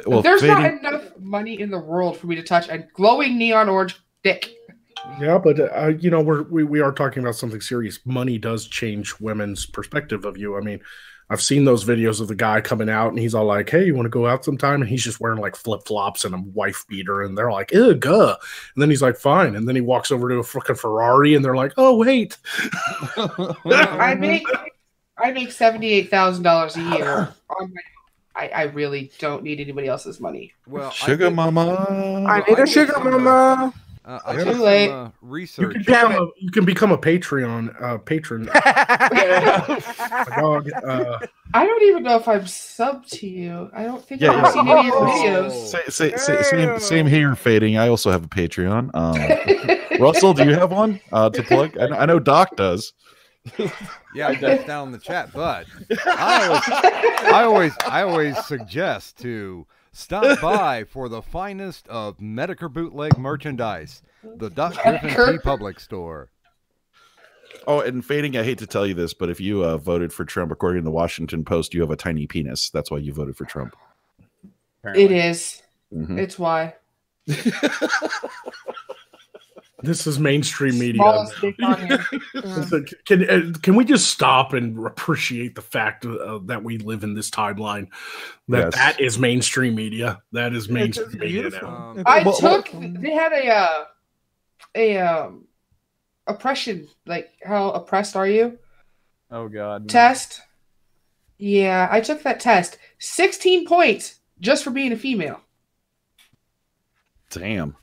Well, there's not enough money in the world for me to touch a glowing neon orange dick. Yeah, but you know, we are talking about something serious. Money does change women's perspective of you. I mean, I've seen those videos of the guy coming out and he's all like, "Hey, you want to go out sometime?" And he's just wearing like flip flops and a wife beater, and they're like, "Ugh, and then he's like, "Fine," and then he walks over to a fucking Ferrari, and they're like, "Oh, wait." I make $78,000 a year. I really don't need anybody else's money. Well, sugar mama. I need a sugar mama. I Too late. Research. You can become a Patreon patron. Dog, I don't even know if I'm sub to you. I don't think I've seen any of your videos. Same here, Fading. I also have a Patreon. Russell, do you have one to plug? I know Doc does. Yeah, that's down in the chat, but I always suggest to stop by for the finest of Medicare bootleg merchandise, the Doc Griffin T Public store. Oh, and Fading, I hate to tell you this, but if you voted for Trump, according to the Washington Post, you have a tiny penis. That's why you voted for Trump. Apparently. It is. Mm-hmm. It's why. This is mainstream media. Can we just stop and appreciate the fact that we live in this timeline? That is mainstream media. That is mainstream media now. They had a oppression, like how oppressed are you? Oh God. Test. Yeah, I took that test. 16 points just for being a female. Damn.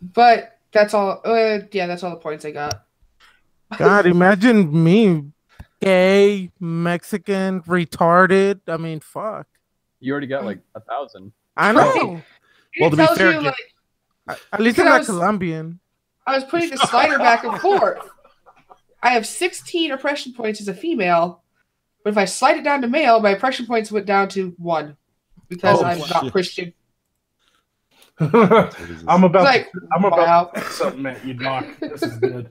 But that's all. That's all the points I got. God, imagine me, gay, Mexican, retarded. I mean, fuck. You already got like 1,000. I know. Well, to be fair, at least I'm not Colombian. I was putting the slider back and forth. I have 16 oppression points as a female, but if I slide it down to male, my oppression points went down to 1 because I'm not Christian. I'm about to put something at you, Doc. This is good.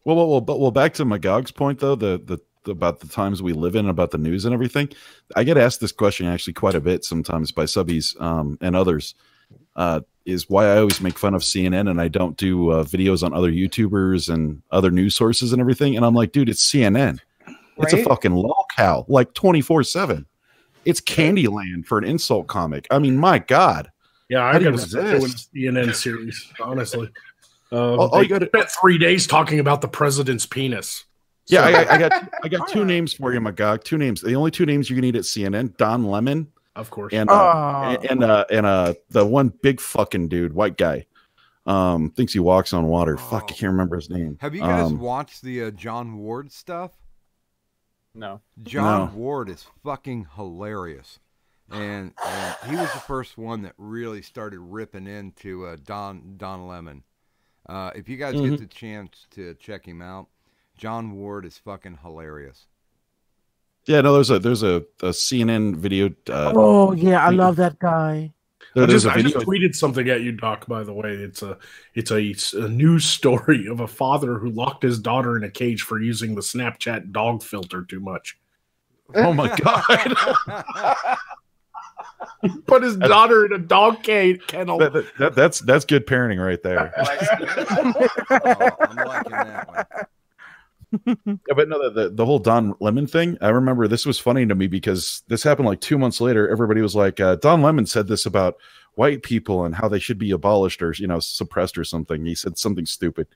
Well, back to Magog's point though, the about the times we live in, about the news and everything. I get asked this question actually quite a bit sometimes by subbies and others. Is why I always make fun of CNN and I don't do videos on other YouTubers and other news sources and everything. And I'm like, dude, it's CNN. It's a fucking lolcow, like 24/7. It's Candyland for an insult comic. I mean, my God. Yeah, I got to start doing a CNN series, honestly. You spent 3 days talking about the president's penis. Yeah, I got 2 names for you, Magog. 2 names. The only 2 names you can eat at CNN: Don Lemon, of course, and the one big fucking dude, white guy, thinks he walks on water. Fuck, I can't remember his name. Have you guys watched the John Ward stuff? No. John Ward is fucking hilarious. And he was the first one that really started ripping into Don Lemon. If you guys get the chance to check him out, John Ward is fucking hilarious. Yeah, no, there's a CNN video. I love that guy. I just tweeted something at you, Doc. By the way, it's a news story of a father who locked his daughter in a cage for using the Snapchat dog filter too much. Oh my god! Put his daughter in a dog kennel. That's good parenting right there. I'm liking that one. Yeah, but no, the whole Don Lemon thing, I remember this was funny to me because this happened like 2 months later. Everybody was like, Don Lemon said this about white people and how they should be abolished or, suppressed or something. He said something stupid.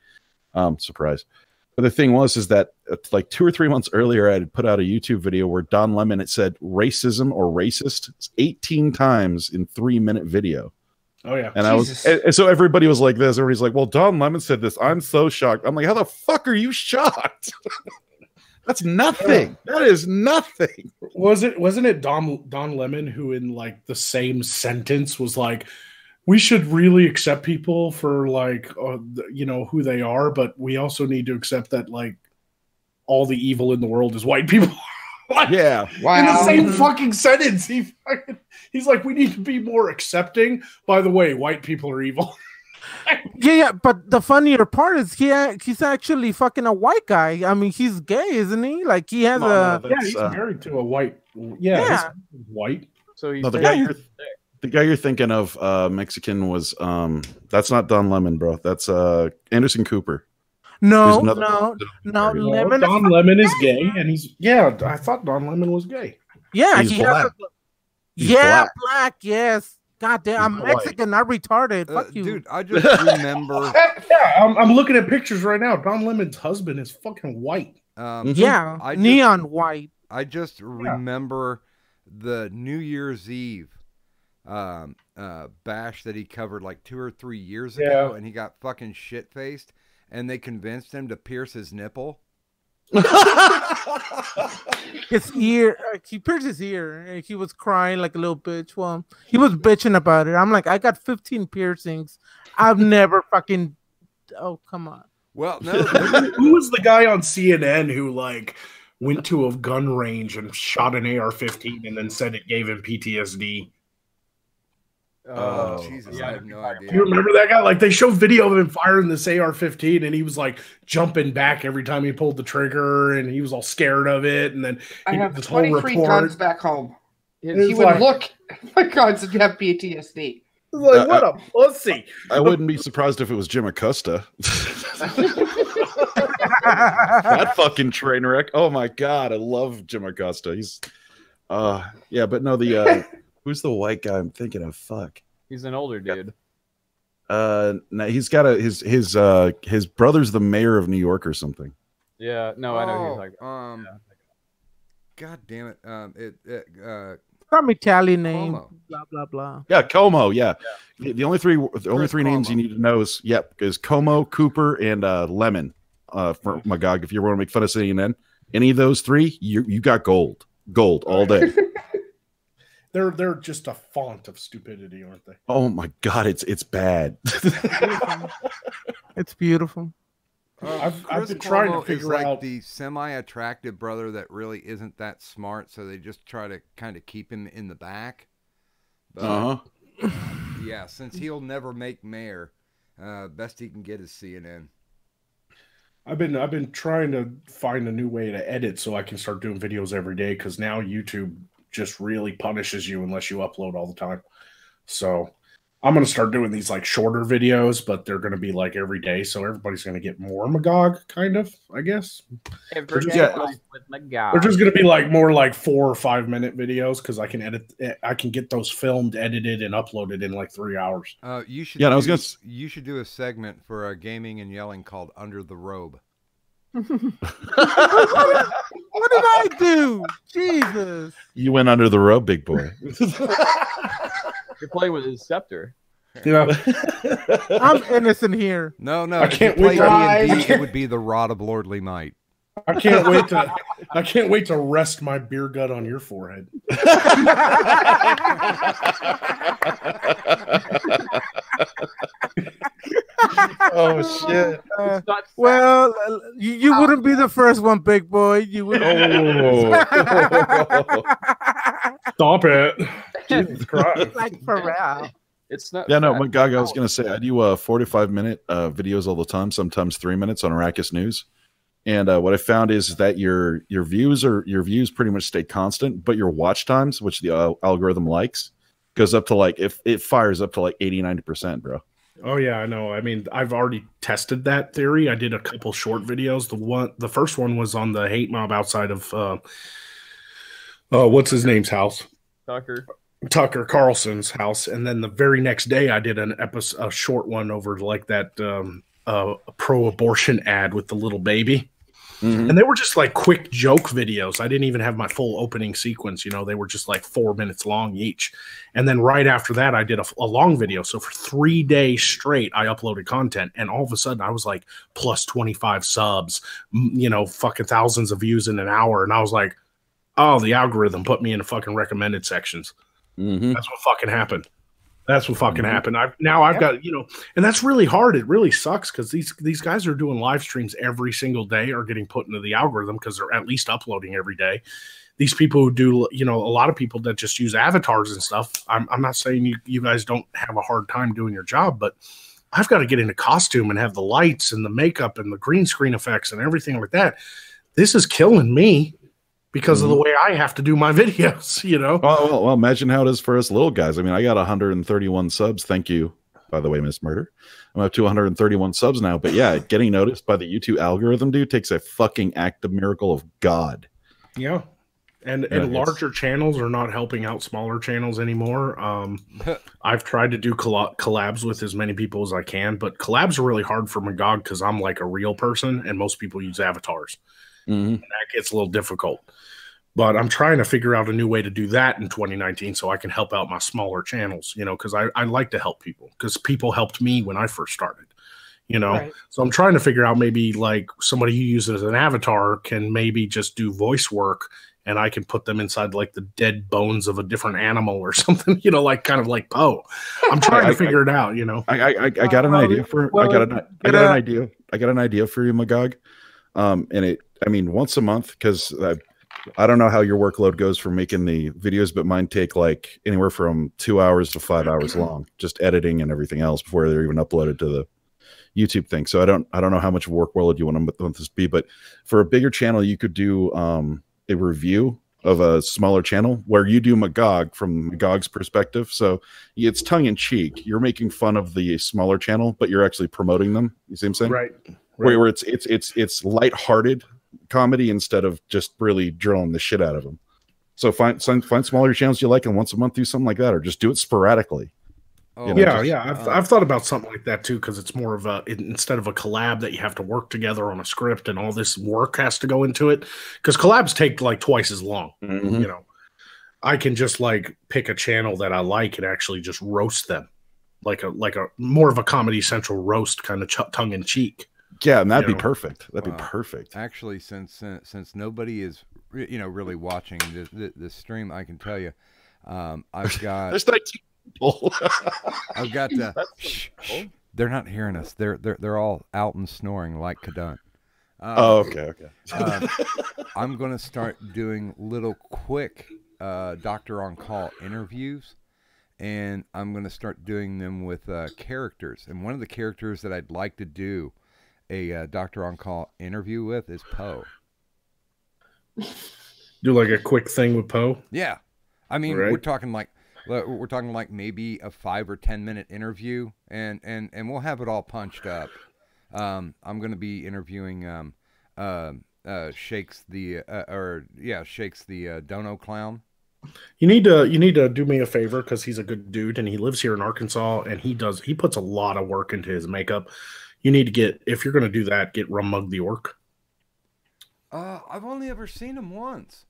Surprise. But the thing is that like 2 or 3 months earlier, I had put out a YouTube video where Don Lemon, it said racism or racist 18 times in 3-minute video. Oh yeah. And and so everybody was like this. Everybody's like, well, Don Lemon said this. I'm so shocked. I'm like, how the fuck are you shocked? That's nothing. That is nothing. Wasn't it Don Lemon who in like the same sentence was like, we should really accept people for like who they are, but we also need to accept that like all the evil in the world is white people. Like, yeah. Wow. In the same fucking sentence, he's like, we need to be more accepting. By the way, white people are evil. Yeah, but the funnier part is he's actually fucking a white guy. I mean, he's gay, isn't he? Like he has he's married to a white. Yeah, white. So he's the guy you're thinking of, Mexican, was that's not Don Lemon, bro. That's Anderson Cooper. No. Don Lemon is gay, and I thought Don Lemon was gay. Yeah, he's black. Black. Yes. God damn, I'm Mexican, not retarded. Fuck you, dude. I just remember. I'm looking at pictures right now. Don Lemon's husband is fucking white. Neon white. I just remember the New Year's Eve bash that he covered like 2 or 3 years ago, and he got fucking shit faced. And they convinced him to pierce his nipple. His ear. He pierced his ear. And he was crying like a little bitch. Well, he was bitching about it. I'm like, I got 15 piercings. I've never fucking. Oh, come on. Well, no. Who was the guy on CNN who like went to a gun range and shot an AR-15 and then said it gave him PTSD? Oh, Jesus, I have no idea. Do you remember that guy? Like, they show video of him firing this AR-15, and he was like jumping back every time he pulled the trigger, and he was all scared of it. And then I have 23 guns back home. He would look at my guns and have PTSD. Like, what a pussy! I wouldn't be surprised if it was Jim Acosta. That fucking train wreck! Oh my god, I love Jim Acosta. He's, yeah, but no, the who's the white guy I'm thinking of? Fuck. He's an older dude. No, he's got his brother's the mayor of New York or something. Yeah, no, I know he's like. God damn it! Some Italian name. Blah blah blah. Yeah, Como. Yeah. The only three names you need to know is Como, Cooper, and Lemon. For Magog, if you want to make fun of CNN, any of those three, you got gold all day. They're just a font of stupidity, aren't they? Oh my god, it's bad. It's beautiful. I've been trying to figure out the semi-attractive brother that really isn't that smart, so they just try to kind of keep him in the back. But, yeah, since he'll never make mayor, best he can get is CNN. I've been trying to find a new way to edit so I can start doing videos every day, because now YouTube just really punishes you unless you upload all the time. So I'm going to start doing these like shorter videos, but they're going to be like every day. So everybody's going to get more Magog, kind of, I guess. Every day with Magog. They're just going to be like more like 4 or 5 minute videos, because I can get those filmed, edited, and uploaded in like 3 hours. You should you should do a segment for gaming and yelling called Under the Robe. What did I do? Jesus. You went under the robe, big boy. You're playing with his scepter. Yeah. I'm innocent here. No. I can't wait it would be the Rod of Lordly Might. I can't wait to rest my beer gut on your forehead. Oh shit! Well, you wouldn't be the first one, big boy. You would. Stop it! Jesus Christ. Like for real. It's not. Yeah, no, fat. Magog, I was going to say, I do 45-minute videos all the time, sometimes 3 minutes on Arrakis News. And what I found is that your views pretty much stay constant, but your watch times, which the algorithm likes, goes up to like, if it fires up to like 80-90%, bro. Oh yeah, I know. I mean, I've already tested that theory. I did a couple short videos. The first one was on the hate mob outside of what's his name's house? Tucker Carlson's house. And then the very next day I did a short one over like that pro-abortion ad with the little baby. Mm-hmm. And they were just like quick joke videos. I didn't even have my full opening sequence. You know, they were just like 4 minutes long each. And then right after that, I did a long video. So for 3 days straight, I uploaded content. And all of a sudden, I was like plus 25 subs, you know, fucking thousands of views in an hour. And I was like, oh, the algorithm put me in the fucking recommended sections. Mm-hmm. That's what fucking happened. That's what fucking happened. I've got, you know, and that's really hard. It really sucks because these guys are doing live streams every single day, are getting put into the algorithm because they're at least uploading every day. These people who do, you know, a lot of people that just use avatars and stuff. I'm not saying you guys don't have a hard time doing your job, but I've got to get into costume and have the lights and the makeup and the green screen effects and everything like that. This is killing me. Because of the way I have to do my videos, you know? Well, imagine how it is for us little guys. I mean, I got 131 subs. Thank you, by the way, Miss Murder. I'm up to 131 subs now. But yeah, getting noticed by the YouTube algorithm, dude, takes a fucking act of miracle of God. Yeah. And larger channels are not helping out smaller channels anymore. I've tried to do collabs with as many people as I can, but collabs are really hard for Magog because I'm like a real person and most people use avatars. And that gets a little difficult. But I'm trying to figure out a new way to do that in 2019 so I can help out my smaller channels, you know, because I like to help people because people helped me when I first started, you know. Right. So I'm trying to figure out maybe like somebody who uses an avatar can maybe just do voice work and I can put them inside like the dead bones of a different animal or something, you know, like kind of like Poe. I'm trying to figure it out, you know. I got an idea for I got an idea for you, Magog. And I mean, once a month, because I don't know how your workload goes for making the videos, but mine take like anywhere from 2 hours to 5 hours long, just editing and everything else before they're even uploaded to the YouTube thing. So I don't know how much workload you want this to be, but for a bigger channel, you could do a review of a smaller channel where you do Magog from Magog's perspective. So it's tongue in cheek. You're making fun of the smaller channel, but you're actually promoting them. You see what I'm saying? Right. Where it's lighthearted comedy instead of just really drilling the shit out of them. So find smaller channels you like, and once a month do something like that, or just do it sporadically. Oh, you know, I've thought about something like that too, because it's more of instead of a collab that you have to work together on a script and all this work has to go into it, because collabs take like twice as long. You know, I can just like pick a channel that I like and actually just roast them, like a more of a Comedy Central roast kind of tongue in cheek. Yeah, and that'd be perfect. That'd be perfect. Actually, since nobody is really watching this stream, I can tell you, I've got there's 19 people. I've got they're not hearing us. They're all out and snoring like Kadun. Okay. I'm gonna start doing little quick Doctor on Call interviews, and I'm gonna start doing them with characters. And one of the characters that I'd like to do a Doctor on Call interview with is Poe. Do like a quick thing with Poe? Yeah, I mean we're talking like maybe a 5 or 10 minute interview, and we'll have it all punched up. I'm going to be interviewing Shakes the Dono Clown. You need to do me a favor, because he's a good dude and he lives here in Arkansas, and he puts a lot of work into his makeup. You need to get, if you're going to do that, get Rum Mug the Orc. I've only ever seen him once.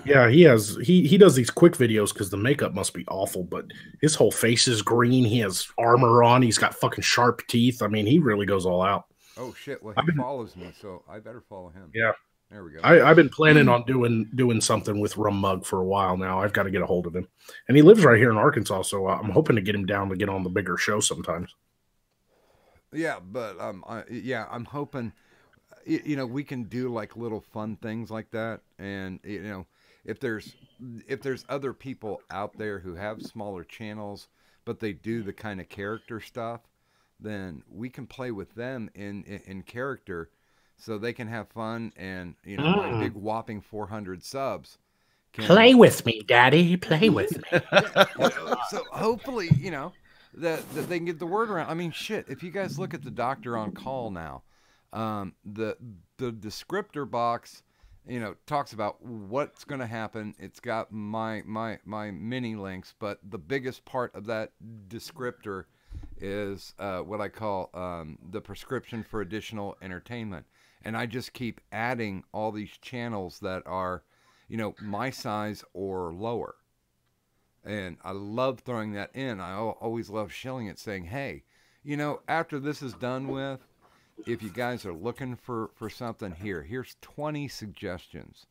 Yeah, he does these quick videos because the makeup must be awful, but his whole face is green. He has armor on. He's got fucking sharp teeth. I mean, he really goes all out. Oh shit! Well, he follows me, so I better follow him. Yeah, there we go. I've been planning on doing something with Rum Mug for a while now. I've got to get a hold of him, and he lives right here in Arkansas, so I'm hoping to get him down to get on the bigger show sometimes. Yeah, but I'm hoping, we can do like little fun things like that, and if there's other people out there who have smaller channels, but they do the kind of character stuff, then we can play with them in character, so they can have fun. And my big whopping 400 subs. Play with me, Daddy. Play with me. So hopefully, that they can get the word around. I mean, shit. If you guys look at the Doctor on Call now, the descriptor box, talks about what's going to happen. It's got my mini links, but the biggest part of that descriptor is what I call the prescription for additional entertainment. And I just keep adding all these channels that are, my size or lower. And I love throwing that in. I always love shilling it, saying, hey, after this is done with, if you guys are looking for something, here's 20 suggestions.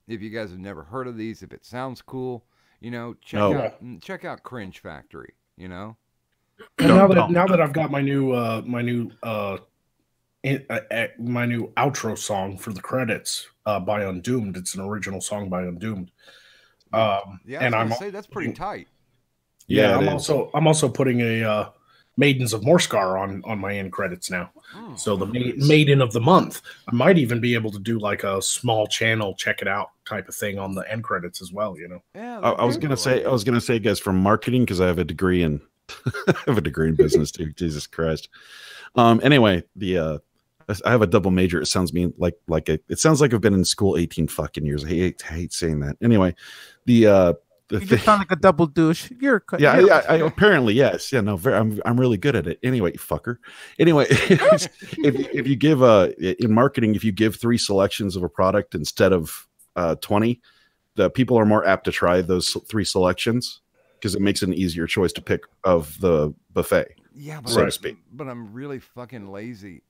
If you guys have never heard of these, if it sounds cool, check out Cringe Factory, And now that I've got my new outro song for the credits by Undoomed. It's an original song by Undoomed. And I'm say that's pretty tight. Yeah, I'm also putting a Maidens of Morskar on my end credits now. So the Maiden of the Month. I might even be able to do like a small channel, check it out type of thing on the end credits as well. Yeah, I was gonna say, guys, from marketing, because I have a degree in business too. Jesus Christ. Anyway, I have a double major. It sounds it sounds like I've been in school 18 fucking years. I hate saying that. Anyway, you just sound like a double douche. I apparently, yes. Yeah, no, I'm really good at it. Anyway, you fucker. Anyway, if you give in marketing, if you give 3 selections of a product instead of 20, the people are more apt to try those 3 selections because it makes it an easier choice to pick of the buffet. Yeah, so to speak. But I'm really fucking lazy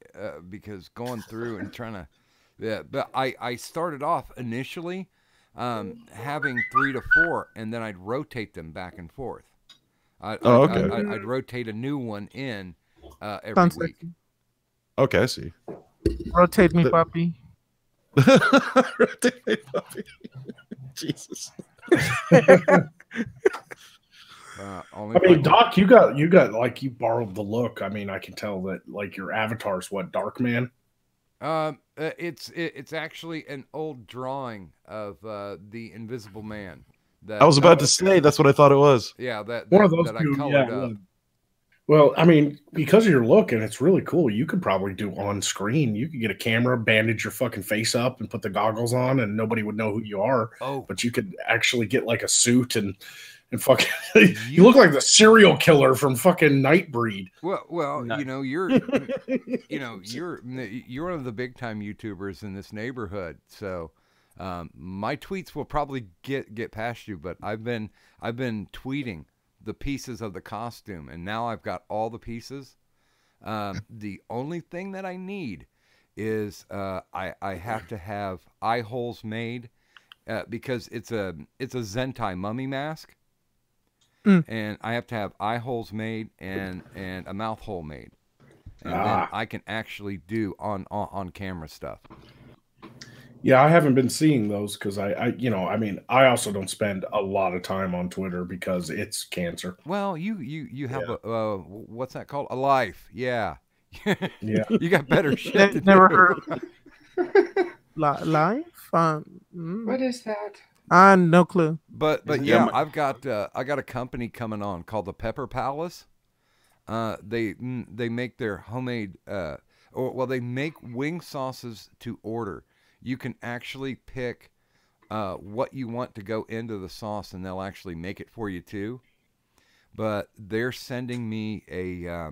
because going through and trying to, but I started off initially having 3 to 4, and then I'd rotate them back and forth. I'd rotate a new one in every week. Okay, I see. Rotate me, puppy. Rotate me, puppy. Jesus. Doc, you got like you borrowed the look. I mean, I can tell that like your avatar's what, Darkman? It's actually an old drawing of the Invisible Man. I was about to say that's what I thought it was. Yeah, that one of those that I colored up. Well, I mean, because of your look, and it's really cool. You could probably do on screen. You could get a camera, bandage your fucking face up, and put the goggles on, and nobody would know who you are. Oh, but you could actually get like a suit and fucking. You look like the serial killer from fucking Nightbreed. Well, you're one of the big time YouTubers in this neighborhood, so my tweets will probably get past you. But I've been tweeting the pieces of the costume, and now I've got all the pieces. The only thing that I need is I have to have eye holes made because it's a Zentai mummy mask. And I have to have eye holes made and a mouth hole made, and then I can actually do on camera stuff. Yeah, I haven't been seeing those because I also don't spend a lot of time on Twitter because it's cancer. Well, you have a what's that called? A life, yeah. Yeah, you got better shit. To Never do. heard of life. What is that? No clue. But yeah, I got a company coming on called the Pepper Palace. They make their homemade they make wing sauces to order. You can actually pick what you want to go into the sauce, and they'll actually make it for you too. But they're sending me a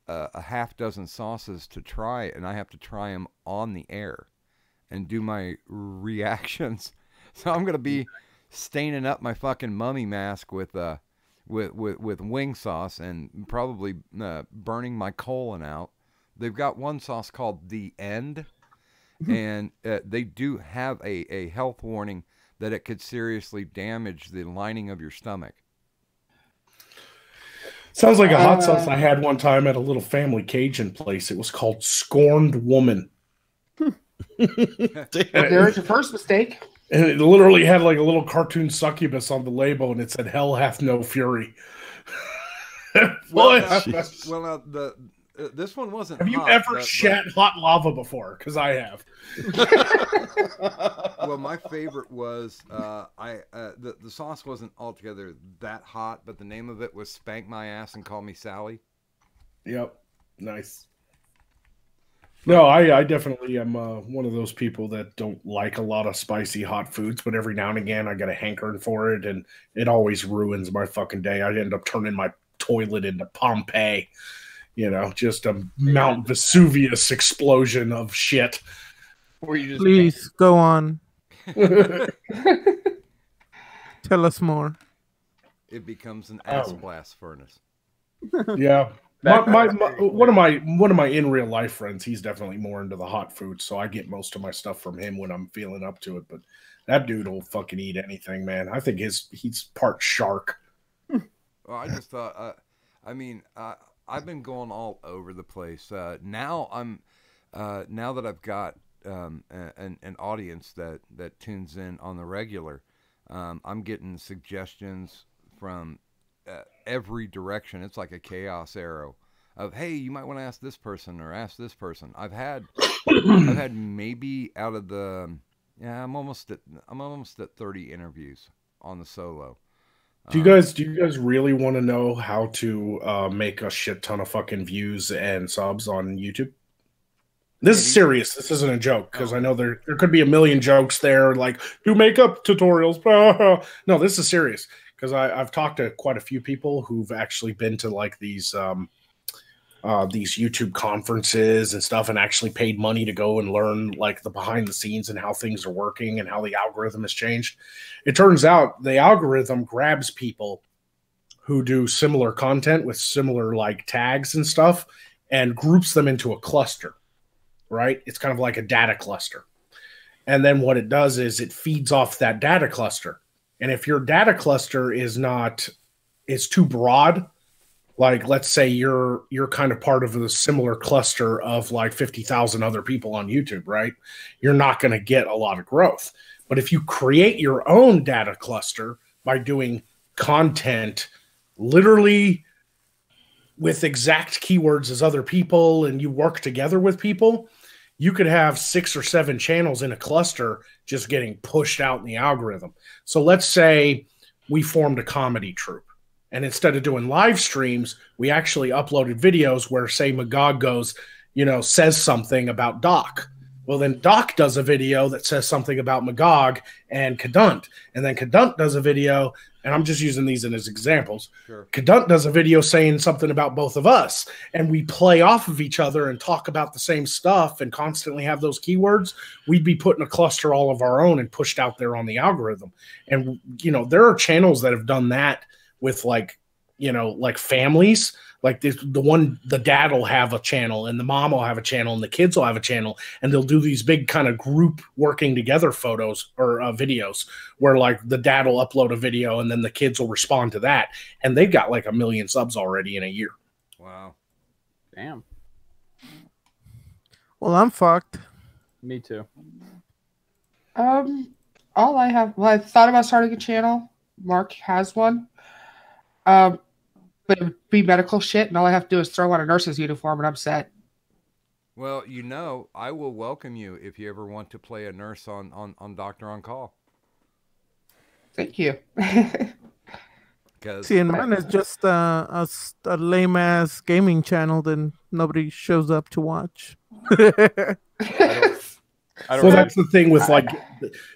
half dozen sauces to try, and I have to try them on the air and do my reactions. So I'm gonna be staining up my fucking mummy mask with wing sauce and probably burning my colon out. They've got one sauce called The End, and they do have a health warning that it could seriously damage the lining of your stomach. Sounds like a hot sauce I had one time at a little family Cajun place. It was called Scorned Woman. There's your first mistake. And it literally had like a little cartoon succubus on the label, and it said "Hell hath no fury." Well, What? this one wasn't. Have you hot, ever shat hot lava before? Because I have. Well, my favorite was the sauce wasn't altogether that hot, but the name of it was "Spank My Ass and Call Me Sally." Yep, nice. No, I definitely am one of those people that don't like a lot of spicy hot foods, but every now and again I get a hankering for it, and it always ruins my fucking day. I end up turning my toilet into Pompeii, just a Mount Vesuvius explosion of shit. Please go on. Tell us more. It becomes an ass blast furnace. Yeah. One of my in real life friends, he's definitely more into the hot food, so I get most of my stuff from him when I'm feeling up to it. But that dude will fucking eat anything, man. I think he's part shark. Well, I just thought, I've been going all over the place. Now that I've got an audience that tunes in on the regular, I'm getting suggestions from every direction. It's like a chaos arrow of, hey, you might want to ask this person or ask this person. I've had maybe out of the I'm almost at 30 interviews on the solo. Do you guys really want to know how to make a shit ton of fucking views and subs on YouTube? This is serious. This isn't a joke, because I know there could be a million jokes there, like do makeup tutorials. No, this is serious, because I've talked to quite a few people who've actually been to like these YouTube conferences and stuff, and actually paid money to go and learn like the behind the scenes and how things are working and how the algorithm has changed. It turns out the algorithm grabs people who do similar content with similar like tags and stuff and groups them into a cluster. Right? It's kind of like a data cluster. And then what it does is it feeds off that data cluster. And if your data cluster is too broad, like let's say you're kind of part of a similar cluster of like 50,000 other people on YouTube, right? You're not going to get a lot of growth. But if you create your own data cluster by doing content literally with exact keywords as other people, and you work together with people, you could have 6 or 7 channels in a cluster just getting pushed out in the algorithm. So let's say we formed a comedy troupe, and instead of doing live streams, we actually uploaded videos where, say, Magog goes, says something about Doc. Well, then Doc does a video that says something about Magog and Kadunt. And then Kadunt does a video, and I'm just using these as examples. Sure. Kadunt does a video saying something about both of us, and we play off of each other and talk about the same stuff and constantly have those keywords. We'd be put in a cluster all of our own and pushed out there on the algorithm. And, there are channels that have done that with like families. Like the dad will have a channel, and the mom will have a channel, and the kids will have a channel, and they'll do these big kind of group working together photos or videos where like the dad will upload a video and then the kids will respond to that. And they've got like 1 million subs already in a year. Wow. Damn. Well, I'm fucked. Me too. All I have, I thought about starting a channel. Mark has one. But it would be medical shit, and all I have to do is throw on a nurse's uniform, and I'm set. Well, I will welcome you if you ever want to play a nurse on Doctor on Call. Thank you. See, and mine is just a lame ass gaming channel that nobody shows up to watch. That's the thing with like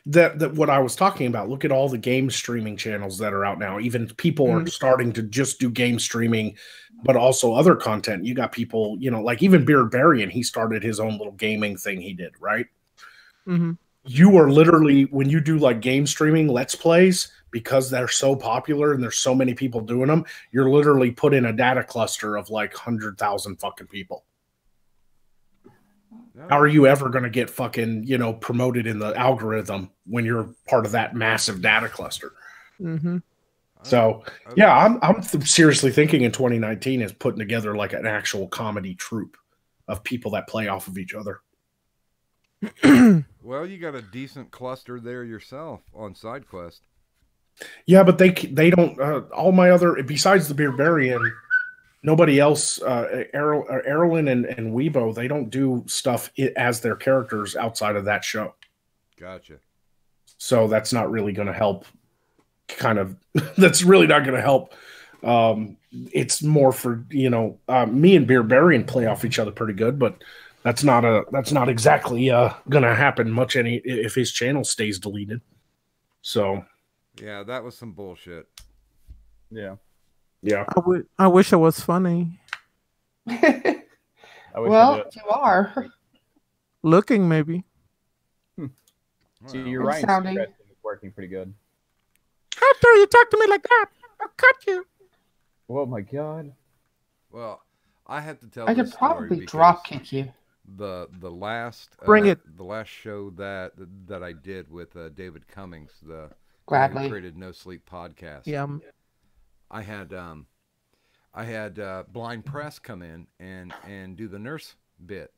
that what I was talking about. Look at all the game streaming channels that are out now. Even people are starting to just do game streaming, but also other content. You got people, like even Beard Barian, he started his own little gaming thing he did, right? Mm-hmm. You are literally, when you do like game streaming, let's plays, because they're so popular and there's so many people doing them, you're literally put in a data cluster of like 100,000 fucking people. How are you ever going to get fucking, promoted in the algorithm when you're part of that massive data cluster? Mm-hmm. So, yeah, I'm seriously thinking in 2019 is putting together like an actual comedy troupe of people that play off of each other. Well, you got a decent cluster there yourself on SideQuest. Yeah, but they don't. All my other besides the Berberian, nobody else. Erlen and Weibo, they don't do stuff as their characters outside of that show. Gotcha. So that's not really going to help. That's really not going to help. It's more for me and Berberian play off each other pretty good, but that's not exactly going to happen much if his channel stays deleted. So. Yeah, that was some bullshit. Yeah. Yeah. I wish I was funny. Well, you are. Looking, maybe. So you're right. Sounding. It's working pretty good. How dare you talk to me like that? I'll cut you. Oh my god. Well, I have to tell. I could probably drop kick you. The last the last show that I did with David Cummings, the Gladly who created No Sleep podcast. Yeah. I had Blind Press come in and do the nurse bit,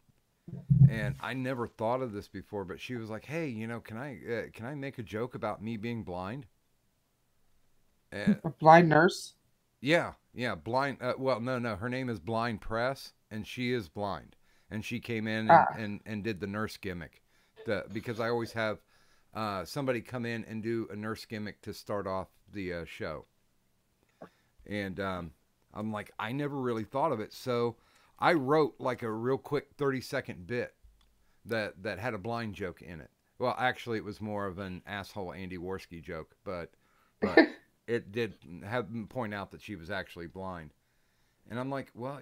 and I never thought of this before. But she was like, "Hey, can I make a joke about me being blind?" A blind nurse? Yeah, blind. Well, no, her name is Blind Press, and she is blind, and she came in and did the nurse gimmick, because I always have somebody come in and do a nurse gimmick to start off the show. And I'm like, I never really thought of it. So I wrote like a real quick 30-second bit that had a blind joke in it. Well, actually, it was more of an asshole Andy Worski joke, but it did have point out that she was actually blind. And I'm like, well,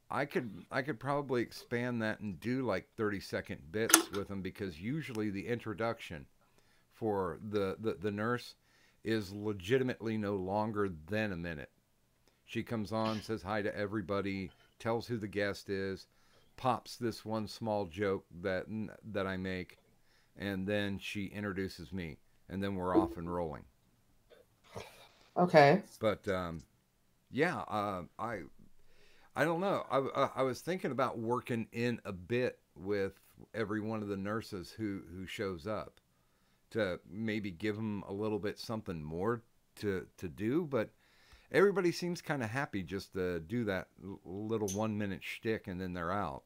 I could probably expand that and do like 30-second bits with them, because usually the introduction for the nurse is legitimately no longer than a minute. She comes on, says hi to everybody, tells who the guest is, pops this one small joke that I make, and then she introduces me, and then we're off and rolling. Okay. But yeah, I don't know. I was thinking about working in a bit with every one of the nurses who shows up, to maybe give them a little bit something more to do, but everybody seems kind of happy just to do that little 1 minute shtick and then they're out.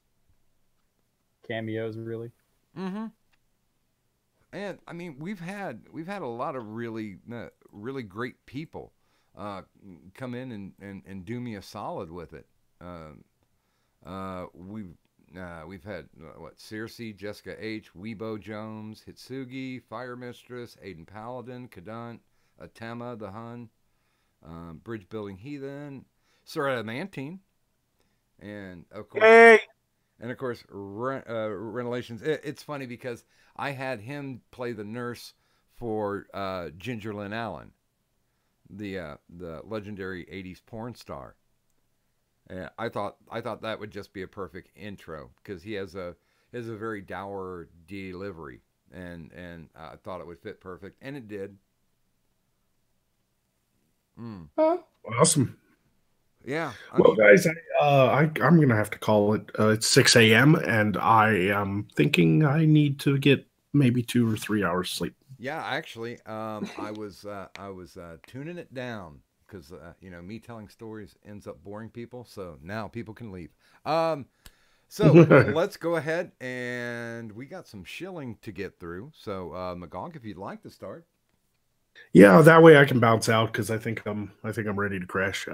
Cameos, really. Mm-hmm. And I mean, we've had a lot of really great people come in and do me a solid with it. We've had Circe, Jessica H, Weibo Jones, Hitsugi, Fire Mistress, Aiden Paladin, Kadunt, Atema the Hun, Bridge Building Heathen, Soretta Mantine, and of course, Renovations. It's funny because I had him play the nurse for Ginger Lynn Allen, the legendary '80s porn star. I thought that would just be a perfect intro, because he has a very dour delivery, and I thought it would fit perfect, and it did. Awesome. Yeah. Well, guys, I'm gonna have to call it. It's 6 a.m. and I am thinking I need to get maybe 2 or 3 hours sleep. Yeah, actually, I was tuning it down, because me telling stories ends up boring people, so now people can leave. So let's go ahead, and we got some shilling to get through. So Magog, if you'd like to start. Yeah, that way I can bounce out, because I think I'm ready to crash.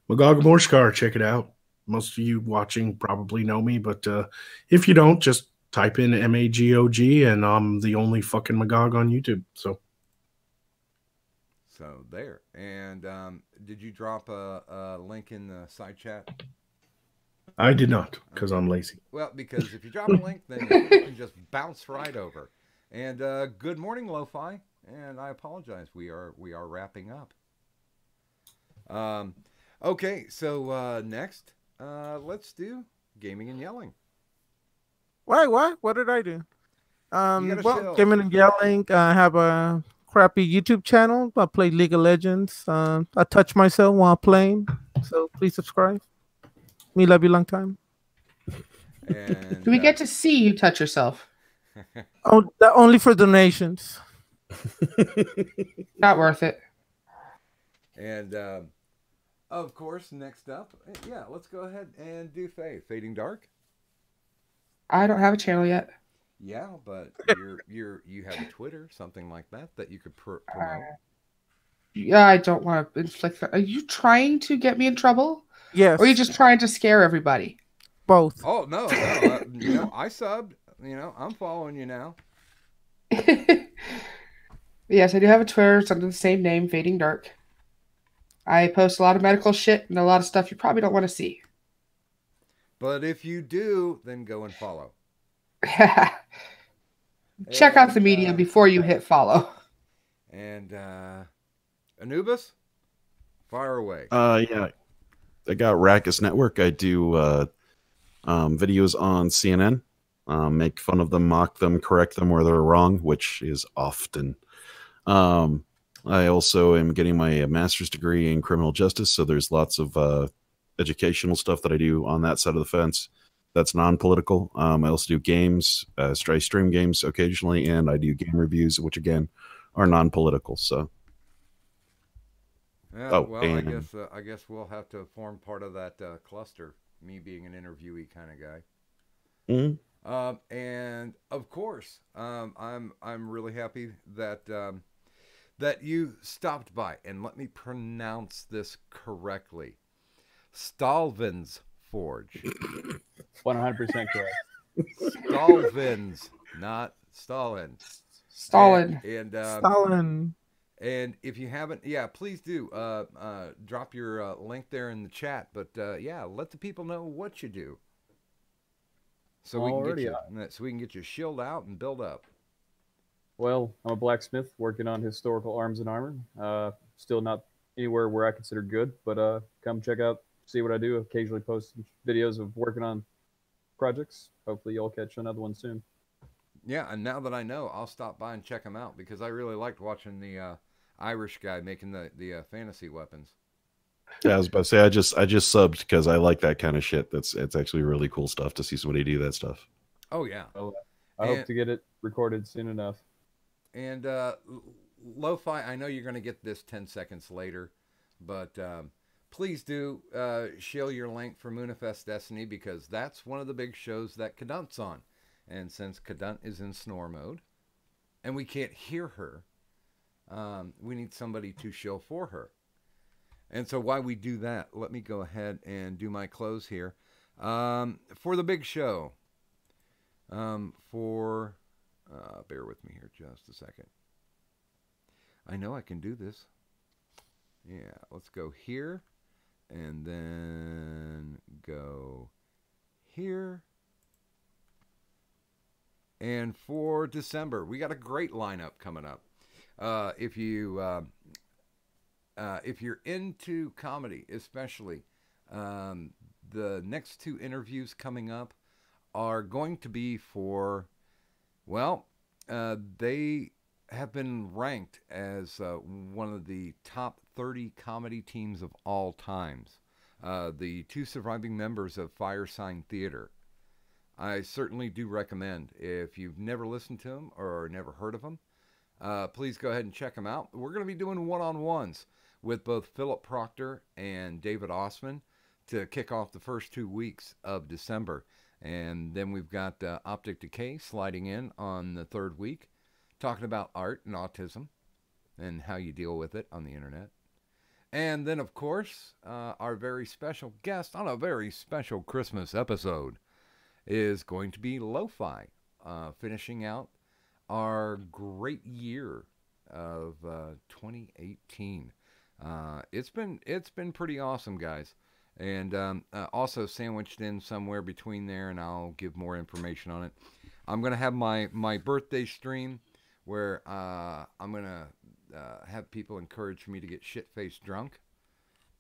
Magog Morskar, check it out. Most of you watching probably know me, but if you don't, just type in MAGOG, and I'm the only fucking Magog on YouTube. So there. And did you drop a link in the side chat? I did not, because I'm lazy. Well, because if you drop a link, then you can just bounce right over. And good morning, Lo-Fi. And I apologize. We are wrapping up. Okay, so next, let's do gaming and yelling. Wait, what? What did I do? Chill. Gaming and yelling. I have a crappy YouTube channel. I play League of Legends. I touch myself while playing, so please subscribe. Me love you long time. And, do we get to see you touch yourself? Oh, only for donations. Not worth it. And of course, next up, yeah, let's go ahead and do Fading Dark. I don't have a channel yet. Yeah, but you have a Twitter, something like that you could promote. Yeah, I don't want to inflict that. Are you trying to get me in trouble? Yes. Or are you just trying to scare everybody? Both. Oh no, I subbed. I'm following you now. Yes, I do have a Twitter. It's under the same name, Fading Dark. I post a lot of medical shit and a lot of stuff you probably don't want to see. But if you do, then go and follow. Check out the media before you hit follow. And Anubis, fire away. Yeah, I got Rackus Network. I do videos on CNN. Make fun of them, mock them, correct them where they're wrong, which is often. I also am getting my master's degree in criminal justice, so there's lots of educational stuff that I do on that side of the fence. That's non-political. I also do games. I stream games occasionally, and I do game reviews, which again are non-political. So, yeah, well, I guess we'll have to form part of that cluster. Me being an interviewee kind of guy. Mm-hmm. And of course, I'm really happy that that you stopped by, and let me pronounce this correctly. Stalvin's Forge. 100% correct. Stalvin's, not Stalin. Stalin. And Stalin. And if you haven't, yeah, please do drop your link there in the chat. But yeah, let the people know what you do, so we can get you shield out and build up. Well, I'm a blacksmith working on historical arms and armor. Still not anywhere where I consider good, but come check out, see what I do. Occasionally post videos of working on projects. Hopefully you'll catch another one soon. Yeah, and now that I know, I'll stop by and check them out, because I really liked watching the Irish guy making the fantasy weapons. Yeah, I was about to say I just subbed because I like that kind of shit. It's actually really cool stuff to see somebody do that stuff. Oh yeah. Well, I hope to get it recorded soon enough. And Lo-Fi, I know you're going to get this 10 seconds later, but please do shill your link for Moonifest Destiny, because that's one of the big shows that Kadunt's on. And since Kadunt is in snore mode, and we can't hear her, we need somebody to shill for her. And so while we do that, let me go ahead and do my close here. For the big show, bear with me here just a second. I know I can do this. Yeah, let's go here, and then go here. And for December, we got a great lineup coming up. If you're into comedy, especially, the next two interviews coming up are going to be for, well, they have been ranked as one of the top 30 comedy teams of all times. The two surviving members of Fire Sign Theater. I certainly do recommend, if you've never listened to them or never heard of them, please go ahead and check them out. We're going to be doing one-on-ones with both Philip Proctor and David Osman to kick off the first 2 weeks of December. And then we've got Optic Decay sliding in on the third week, talking about art and autism and how you deal with it on the internet. And then, of course, our very special guest on a very special Christmas episode is going to be Lo-Fi, finishing out our great year of 2018. It's been pretty awesome, guys. And also sandwiched in somewhere between there, and I'll give more information on it, I'm going to have my birthday stream where I'm going to have people encourage me to get shit-faced drunk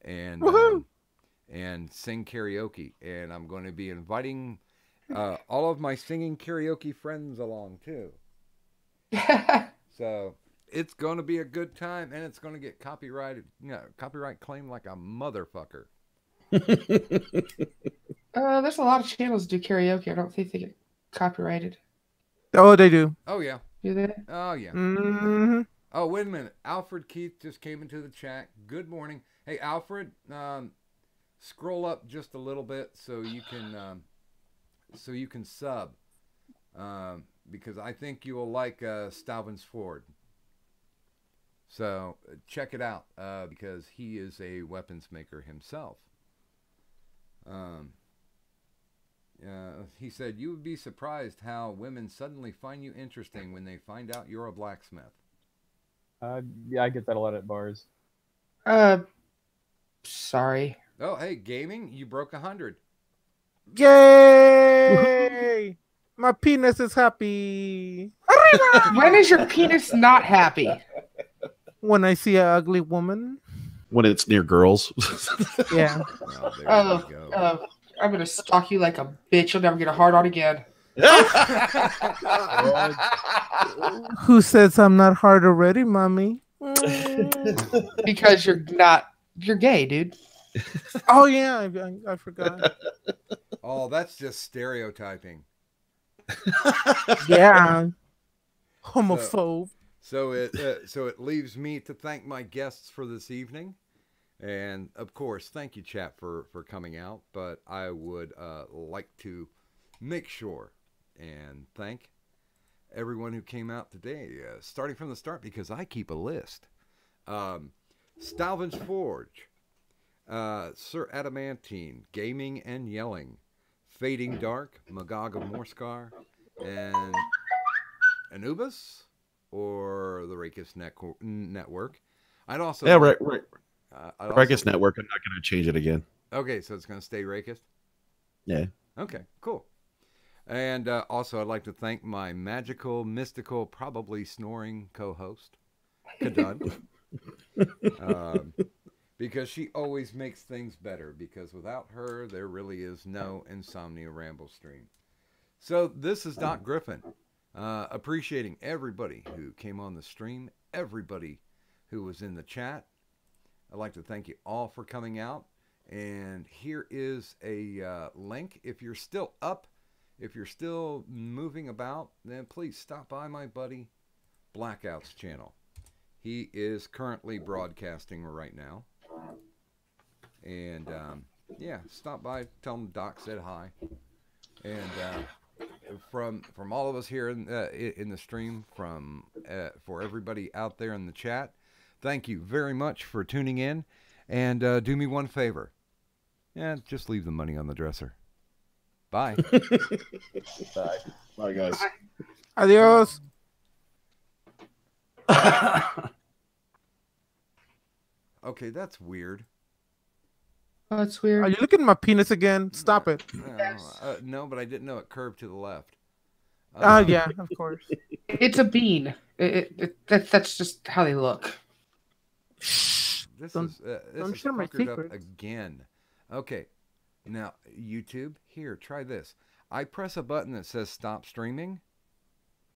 and sing karaoke. And I'm going to be inviting all of my singing karaoke friends along, too. So it's going to be a good time, and it's going to get copyright claim like a motherfucker. There's a lot of channels that do karaoke. I don't think they get copyrighted. Oh, they do. Oh yeah. Do they? Oh yeah. Hmm. Oh, wait a minute. Alfred Keith just came into the chat. Good morning. Hey, Alfred, scroll up just a little bit so you can sub, because I think you will like Stalvin's Ford. So check it out, because he is a weapons maker himself. He said, you would be surprised how women suddenly find you interesting when they find out you're a blacksmith. Yeah, I get that a lot at bars. Sorry. Oh, hey, gaming, you broke 100. Yay! My penis is happy. When is your penis not happy? When I see an ugly woman. When it's near girls. Yeah. Well, there you go. I'm gonna stalk you like a bitch. You'll never get a hard on again. Who says I'm not hard already, mommy? Because you're not. You're gay, dude. Oh yeah, I forgot. Oh, that's just stereotyping. Yeah. Homophobe. So it leaves me to thank my guests for this evening. And, of course, thank you, chat, for coming out. But I would like to make sure and thank everyone who came out today, starting from the start, because I keep a list. Stalvin's Forge, Sir Adamantine, Gaming and Yelling, Fading Dark, Magog of Morskar, and Anubis, or the Rakis Network. I'd also... Yeah, right. Rakis Network. I'm not going to change it again. Okay, so it's going to stay Rakis? Yeah. Okay, cool. And also, I'd like to thank my magical, mystical, probably snoring co-host, Kadun. Because she always makes things better. Because without her, there really is no Insomnia Ramble stream. So this is Doc Griffin. Appreciating everybody who came on the stream, everybody who was in the chat. I'd like to thank you all for coming out. And here is a link. If you're still up, if you're still moving about, then please stop by my buddy Blackout's channel. He is currently broadcasting right now. And yeah, stop by, tell him Doc said hi. And from all of us here in the stream, for everybody out there in the chat, thank you very much for tuning in. And do me one favor. Yeah, just leave the money on the dresser. Bye. Bye. Bye, guys. Adios. Okay, that's weird. Oh, that's weird. Are you looking at my penis again? Stop it. No, but I didn't know it curved to the left. Yeah, of course. It's a bean. That's just how they look. This Don't is share my puckered up secrets. again. Okay, now YouTube, here, try this. I press a button that says stop streaming.